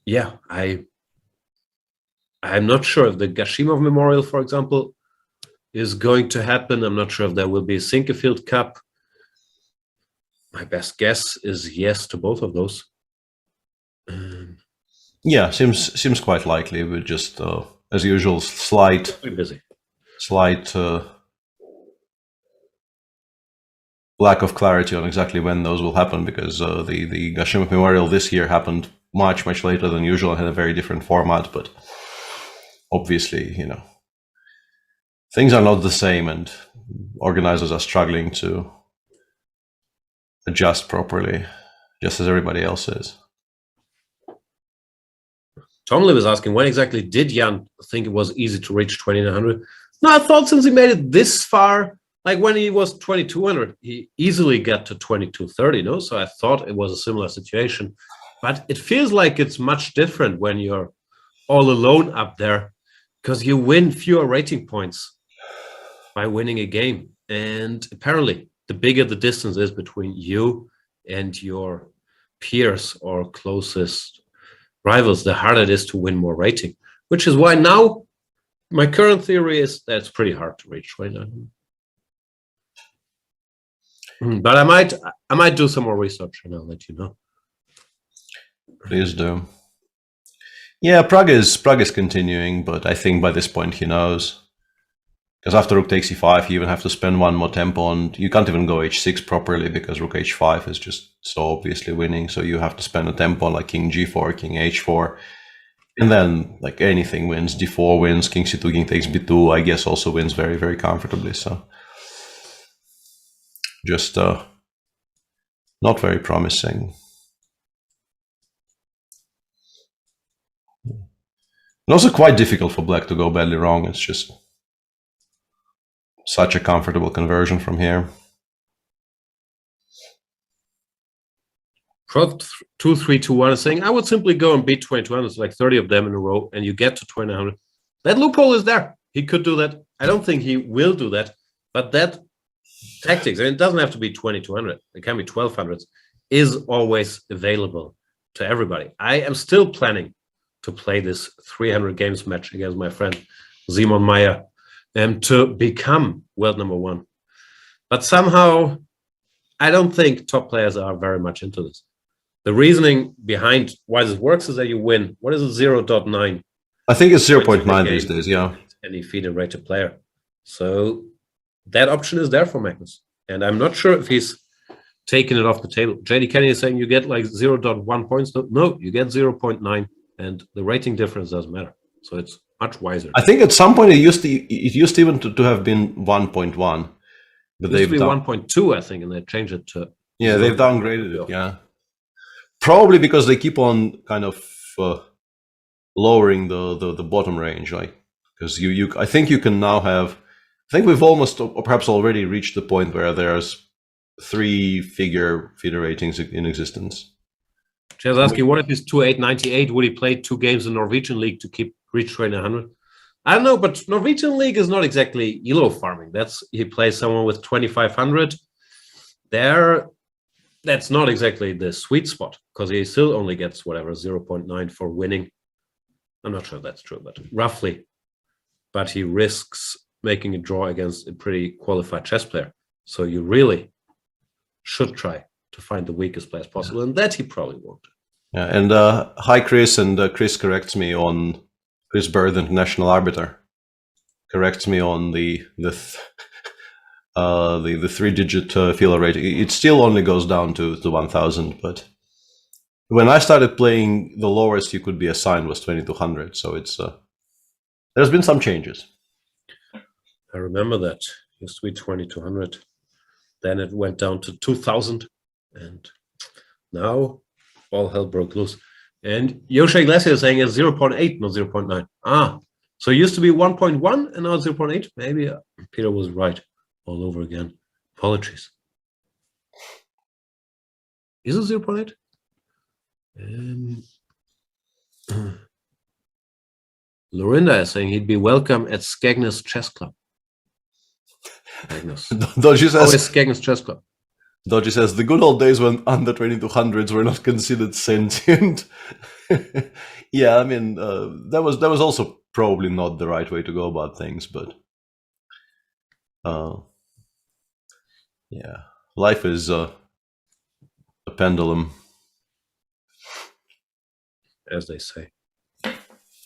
Speaker 5: yeah, I'm not sure if the Gashimov Memorial, for example, is going to happen. I'm not sure if there will be a Sinkefield Cup. My best guess is yes to both of those.
Speaker 13: Yeah, seems quite likely. But just as usual, slight lack of clarity on exactly when those will happen, because the Gashimov Memorial this year happened much later than usual and had a very different format. But obviously, things are not the same, and organizers are struggling to adjust properly, just as everybody else is.
Speaker 5: Tomley was asking, when exactly did Jan think it was easy to reach 2900? No, I thought since he made it this far, like when he was 2200, he easily got to 2230, no? So I thought it was a similar situation. But it feels like it's much different when you're all alone up there, because you win fewer rating points by winning a game. And apparently, the bigger the distance is between you and your peers or closest rivals, the harder it is to win more rating. which is why now my current theory is that it's pretty hard to reach 2900. But I might do some more research and I'll let you know.
Speaker 13: Please do. Yeah, Prague is continuing, but I think by this point he knows. Because after rook takes e5, you even have to spend one more tempo, and you can't even go h6 properly because rook h5 is just so obviously winning. So you have to spend a tempo like king g4, king h4, and then like anything wins. d4 wins, king c2, king takes b2. I guess also wins very, very comfortably. So just not very promising. And also quite difficult for black to go badly wrong. It's just such a comfortable conversion from here.
Speaker 5: Prof 2321 is saying, I would simply go and beat 2200, it's like 30 of them in a row, and you get to 2900. That loophole is there. He could do that. I don't think he will do that, but that tactics, and it doesn't have to be 2200, it can be 1200s, is always available to everybody. I am still planning to play this 300 games match against my friend Simon Meyer to become world #1. But somehow, I don't think top players are very much into this. The reasoning behind why this works is that you win. What is it, 0.9?
Speaker 13: I think it's 0.9 these days, yeah.
Speaker 5: Any FIDE rated player. So that option is there for Magnus. And I'm not sure if he's taken it off the table. JD Kenny is saying you get like 0.1 points. No, you get 0.9. And the rating difference doesn't matter. So it's much wiser.
Speaker 13: I think at some point it used even to have been 1.1. But
Speaker 5: they've been 1.2, I think, and they changed it to...
Speaker 13: Yeah, they've downgraded it, yeah. Probably because they keep on kind of lowering the bottom range, like, because I think you can now have... I think we've almost, or perhaps already reached the point where there's 3-figure FIDE ratings in existence.
Speaker 5: Just asking, what if he's 2.898? Would he play 2 games in Norwegian League to reach 2,100? I don't know, but Norwegian League is not exactly ELO farming. He plays someone with 2,500. That's not exactly the sweet spot, because he still only gets whatever 0.9 for winning. I'm not sure that's true, but roughly. But he risks making a draw against a pretty qualified chess player. So you really should try to find the weakest players possible, and that he probably won't.
Speaker 13: Yeah, and hi Chris, and Chris corrects me on Chris Bird, International Arbiter, corrects me on the 3-digit filler rate. It still only goes down to 1,000, but when I started playing, the lowest you could be assigned was 2,200. So it's there's been some changes.
Speaker 5: I remember that it used to be 2,200, then it went down to 2,000. And now all hell broke loose. And Yosha Glacier is saying it's 0.8, not 0.9. So it used to be 1.1 and now it's 0.8. Maybe Peter was right all over again. Apologies. Is it 0.8? Lorinda is saying he'd be welcome at Skegness Chess Club.
Speaker 13: Dodgy says,
Speaker 5: Skegness Chess Club.
Speaker 13: Dodgy says, the good old days when under 2200s were not considered sentient. Yeah, I mean, that was also probably not the right way to go about things, but yeah, life is a pendulum,
Speaker 5: as they say.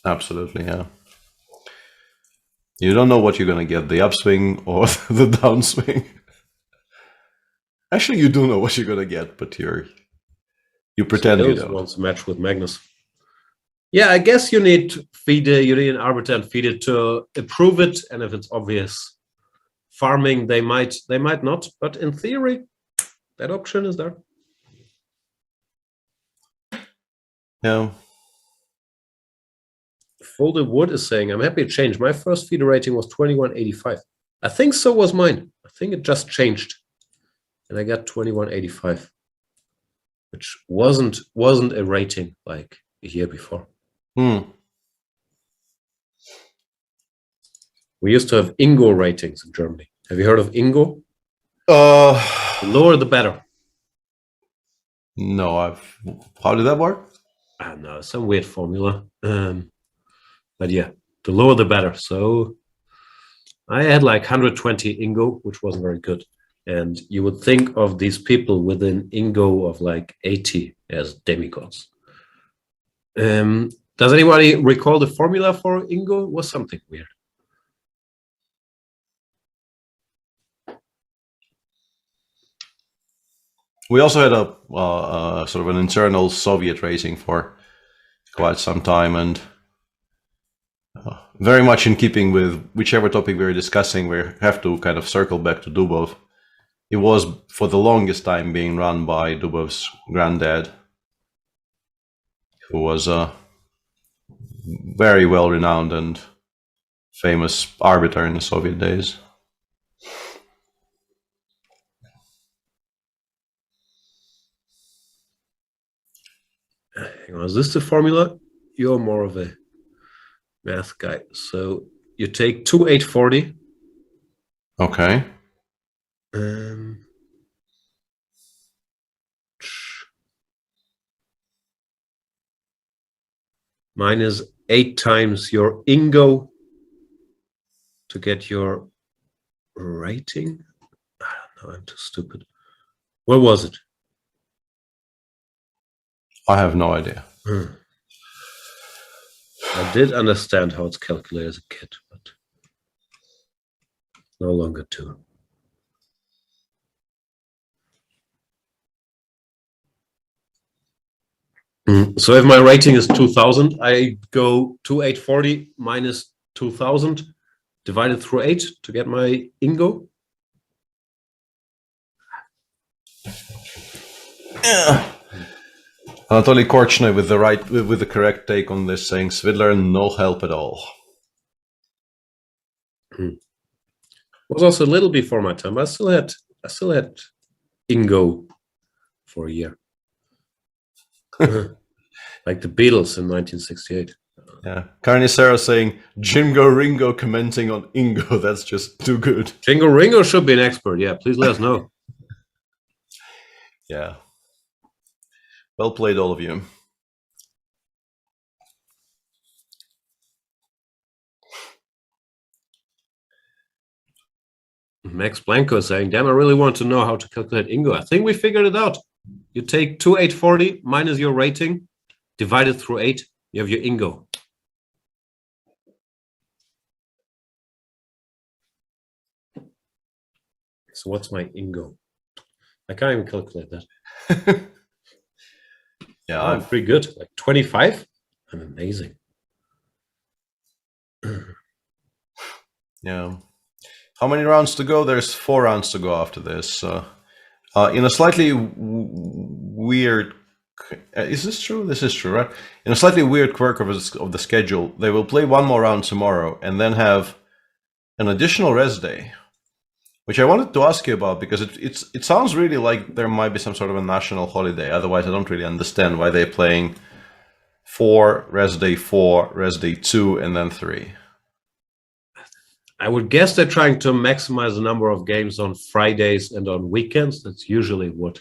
Speaker 13: Absolutely, yeah. You don't know what you're going to get, the upswing or the downswing. Actually, you do know what you're going to get, but you pretend you don't.
Speaker 5: Wants a match with Magnus. Yeah, I guess you need FIDE, you need an arbiter and FIDE to approve it, and if it's obvious farming, they might not, but in theory, that option is there.
Speaker 13: Yeah.
Speaker 5: Folded Wood is saying, I'm happy it changed. My first FIDE rating was 2185. I think so was mine. I think it just changed. And I got 2185, which wasn't a rating like a year before. We used to have Ingo ratings in Germany. Have you heard of Ingo? The lower the better.
Speaker 13: No, how did that work?
Speaker 5: I don't know, some weird formula. But yeah, the lower the better. So I had like 120 Ingo, which wasn't very good. And you would think of these people with an Ingo of like 80 as demigods. Does anybody recall the formula for Ingo? It was something weird.
Speaker 13: We also had a sort of an internal Soviet racing for quite some time, and very much in keeping with whichever topic we were discussing, we have to kind of circle back to Dubov. It was for the longest time being run by Dubov's granddad, who was a very well-renowned and famous arbiter in the Soviet days.
Speaker 5: Hang on, is this the formula? You're more of a math guy. So you take 2 840.
Speaker 13: Okay.
Speaker 5: Minus 8 times your Ingo to get your rating. I don't know, I'm too stupid. What was it?
Speaker 13: I have no idea.
Speaker 5: I did understand how it's calculated as a kid, but no longer do. So if my rating is 2000, I go 2 840 minus 2000 divided through 8 to get my Ingo.
Speaker 13: Yeah. Anatoly Korchnoi with the correct take on this, saying Svidler no help at all.
Speaker 5: Was also a little before my time. I still had Ingo for a year. Like the Beatles in 1968.
Speaker 13: Yeah. Carnicero saying Jingo Ringo commenting on Ingo. That's just too good.
Speaker 5: Jingo Ringo should be an expert. Yeah, please let us know.
Speaker 13: Yeah. Well played, all of you.
Speaker 5: Max Blanco saying, damn, I really want to know how to calculate Ingo. I think we figured it out. You take 2 840 minus your rating, divided through 8, you have your Ingo. So what's my Ingo? I can't even calculate that.
Speaker 13: Yeah,
Speaker 5: I'm pretty good. Like 25? I'm amazing.
Speaker 13: Yeah. How many rounds to go? There's 4 rounds to go after this. In a slightly weird... is this true? This is true, right? In a slightly weird quirk of the schedule, they will play 1 more round tomorrow and then have an additional rest day, which I wanted to ask you about because it sounds really like there might be some sort of a national holiday. Otherwise, I don't really understand why they're playing 4, rest day 4, rest day 2, and then 3.
Speaker 5: I would guess they're trying to maximize the number of games on Fridays and on weekends. That's usually what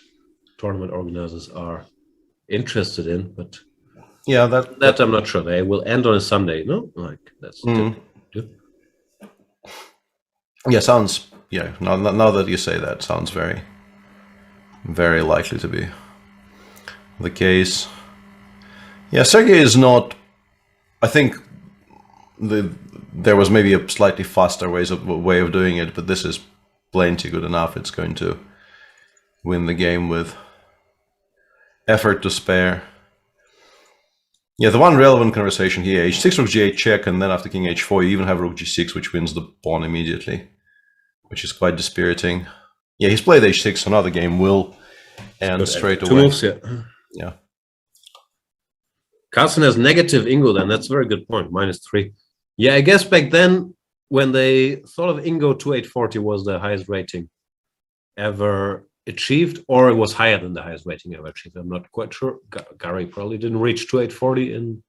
Speaker 5: tournament organizers are interested in. But
Speaker 13: yeah,
Speaker 5: that I'm not sure. They will end on a Sunday. No, like that's
Speaker 13: yeah. Sounds Now that you say that, sounds very, very likely to be the case. Yeah, Sergei is not. I think there was maybe a slightly faster way of doing it, but this is plenty good enough. It's going to win the game with effort to spare. Yeah, the one relevant conversation here: h6 rook g8 check, and then after king h4, you even have rook g6, which wins the pawn immediately, which is quite dispiriting. Yeah, he's played h6, so now the game will end straight away.
Speaker 5: 2 moves, yeah.
Speaker 13: Yeah.
Speaker 5: Carlsen has negative Ingo then. That's a very good point. -3. Yeah, I guess back then when they thought of Ingo, 2840 was the highest rating ever achieved, or it was higher than the highest rating ever achieved. I'm not quite sure. Gary probably didn't reach 2840 in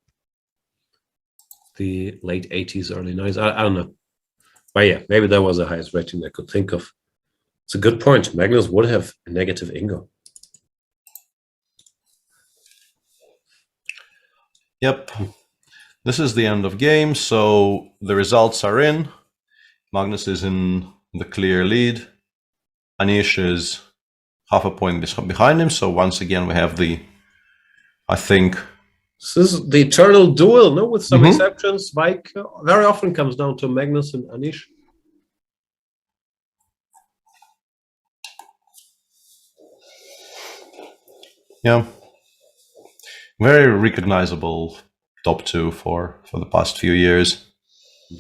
Speaker 5: the late 80s, early 90s. I don't know. But yeah, maybe that was the highest rating I could think of. It's a good point. Magnus would have a negative Ingo.
Speaker 13: Yep. This is the end of game, so the results are in. Magnus is in the clear lead. Anish is half a point behind him, so once again we have the, I think...
Speaker 5: This is the eternal duel, no? With some exceptions. Wijk very often comes down to Magnus and Anish.
Speaker 13: Yeah. Very recognizable top two for the past few years.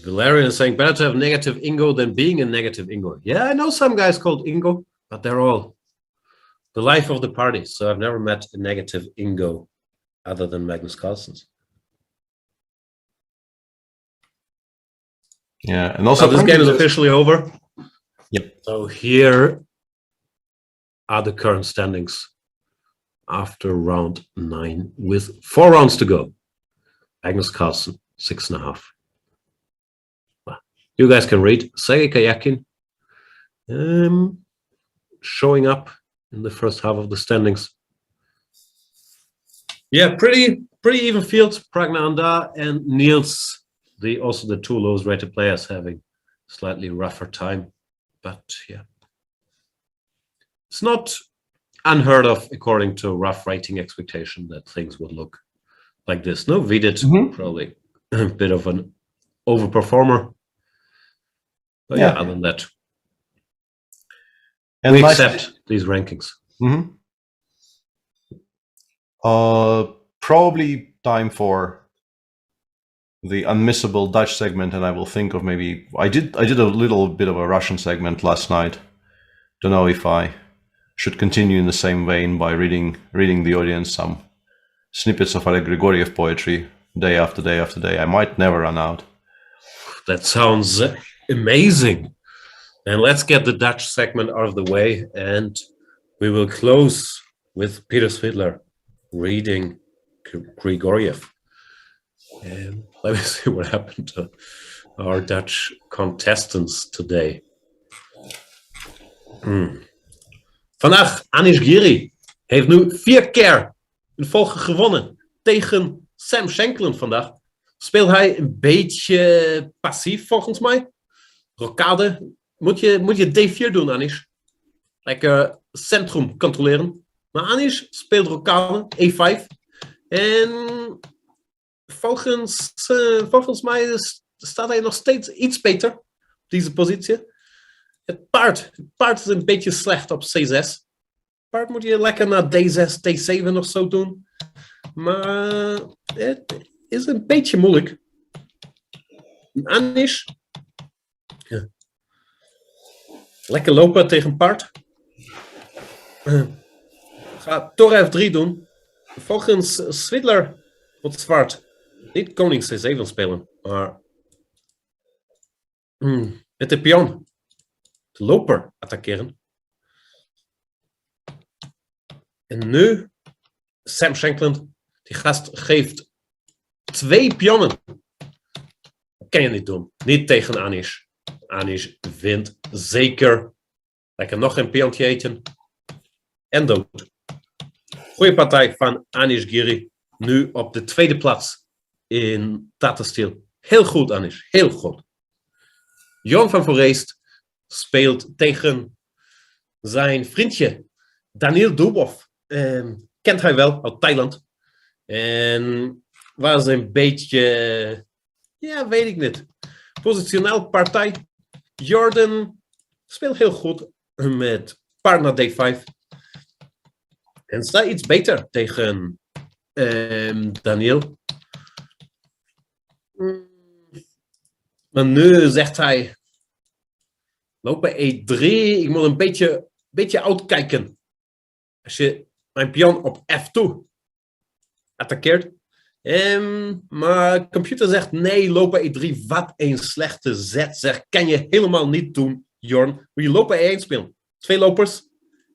Speaker 5: Valerian is saying better to have negative Ingo than being a negative Ingo. Yeah, I know some guys called Ingo, but they're all the life of the party. So I've never met a negative Ingo other than Magnus Carlsen's.
Speaker 13: Yeah, and also
Speaker 5: this game is officially over.
Speaker 13: Yep.
Speaker 5: So here are the current standings after round 9 with 4 rounds to go. Magnus Carlsen, 6.5. Well, you guys can read. Sergei Kayakin showing up in the first half of the standings. Yeah, pretty even field. Pragnanda and Niels, also the two lowest rated players, having slightly rougher time. But yeah, it's not unheard of, according to rough rating expectation, that things would look like this. No, we did probably a bit of an overperformer. But yeah, other than that,
Speaker 13: and
Speaker 5: we accept these rankings.
Speaker 13: Probably time for the unmissable Dutch segment, and I will think of maybe I did a little bit of a Russian segment last night. Don't know if I should continue in the same vein by reading the audience some snippets of Oleg Grigoriev poetry day after day after day. I might never run out.
Speaker 5: That sounds amazing. And let's get the Dutch segment out of the way, and we will close with Peter Svidler reading Grigoriev. And let me see what happened to our Dutch contestants today. Vandaag, Anish Giri heeft nu 4 keer in volgen gewonnen tegen Sam Shankland vandaag. Speelt hij een beetje passief volgens mij. Rokade. Moet je D4 doen, Anish. Lekker centrum controleren. Maar Anish speelt rokade, E5. En volgens mij staat hij nog steeds iets beter op deze positie. Het paard is een beetje slecht op C6. Het paard moet je lekker naar D6, D7 of zo doen. Maar het is een beetje moeilijk. Anish. Ja. Lekker lopen tegen paard. Ga Tor F3 doen. Volgens Svidler moet zwart niet koning C7 spelen, maar met de pion de loper attackeren. En nu Sam Shankland, die gast geeft 2 pionnen. Dat kan je niet doen. Niet tegen Anish. Anish wint zeker. Lekker nog een piontje eten. En dood. Goeie partij van Anish Giri. Nu op de 2e plaats in Tata Steel. Heel goed, Anish. Heel goed. Jon van Vooreest speelt tegen zijn vriendje Daniel Dubov. Kent hij wel uit Thailand. En was een beetje... Ja, weet ik niet. Positioneel partij. Jordan speelt heel goed met paard naar D5. En staat iets beter tegen Daniel. Maar nu zegt hij... Lopen E3. Ik moet een beetje uitkijken. Als je mijn pion op F2 attaqueert. Maar de computer zegt nee, lopen E3. Wat een slechte zet. Zeg, kan je helemaal niet doen, Jorn. Moet je lopen E1 spelen. 2 lopers.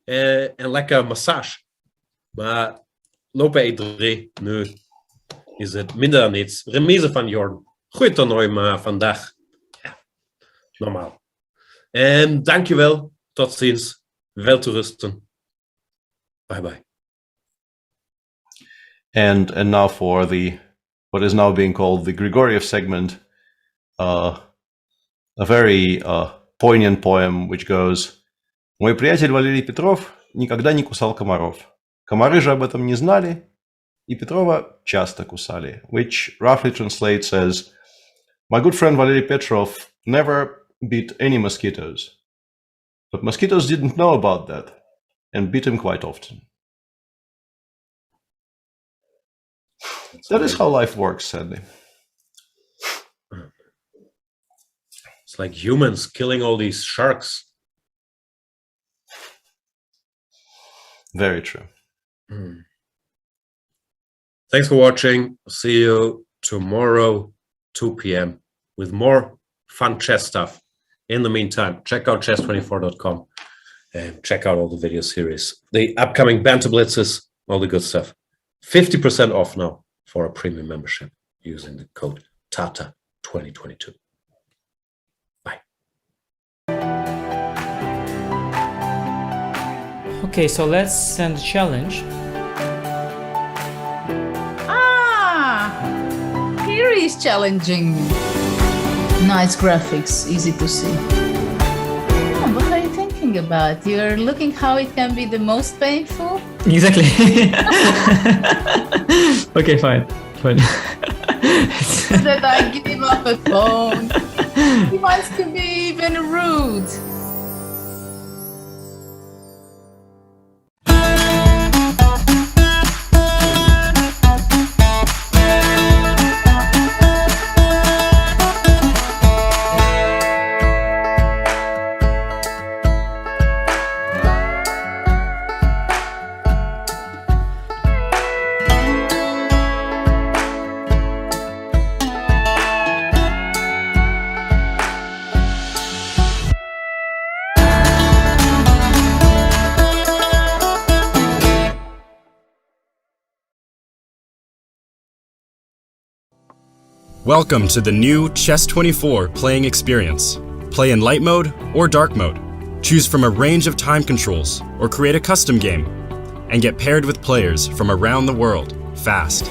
Speaker 5: En lekker massage. Maar lopen E3. Nu is het minder dan iets. Remise van Jorn. Goeie toernooi, maar vandaag. Ja, normaal. En dankjewel. Tot ziens. Wel toerusten. Bye bye.
Speaker 13: And now for the what is now being called the Grigoriev segment, a very poignant poem which goes: «Мой приятель Валерий Петров никогда не кусал комаров. Комары же об этом не знали, и Петрова часто кусали», which roughly translates as, «My good friend Valery Petrov never bit any mosquitoes, but mosquitoes didn't know about that and bit him quite often». That is how life works, sadly.
Speaker 5: It's like humans killing all these sharks.
Speaker 13: Very true.
Speaker 5: Thanks for watching. See you tomorrow, 2 p.m. with more fun chess stuff. In the meantime, check out chess24.com and check out all the video series, the upcoming banter blitzes, all the good stuff. 50% off now for a premium membership using the code TATA2022.
Speaker 15: Okay, so let's send a challenge.
Speaker 8: Here is challenging. Nice graphics, easy to see. Oh, what are you thinking about? You're looking how it can be the most painful?
Speaker 15: Exactly. Okay, fine.
Speaker 8: That I give him up a phone. He wants to be even rude.
Speaker 1: Welcome to the new Chess24 playing experience. Play in light mode or dark mode. Choose from a range of time controls or create a custom game. And get paired with players from around the world, fast.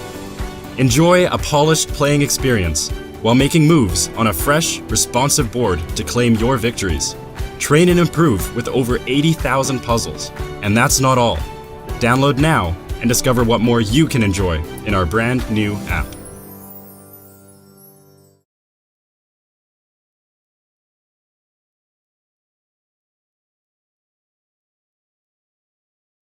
Speaker 1: Enjoy a polished playing experience while making moves on a fresh, responsive board to claim your victories. Train and improve with over 80,000 puzzles. And that's not all. Download now and discover what more you can enjoy in our brand new app.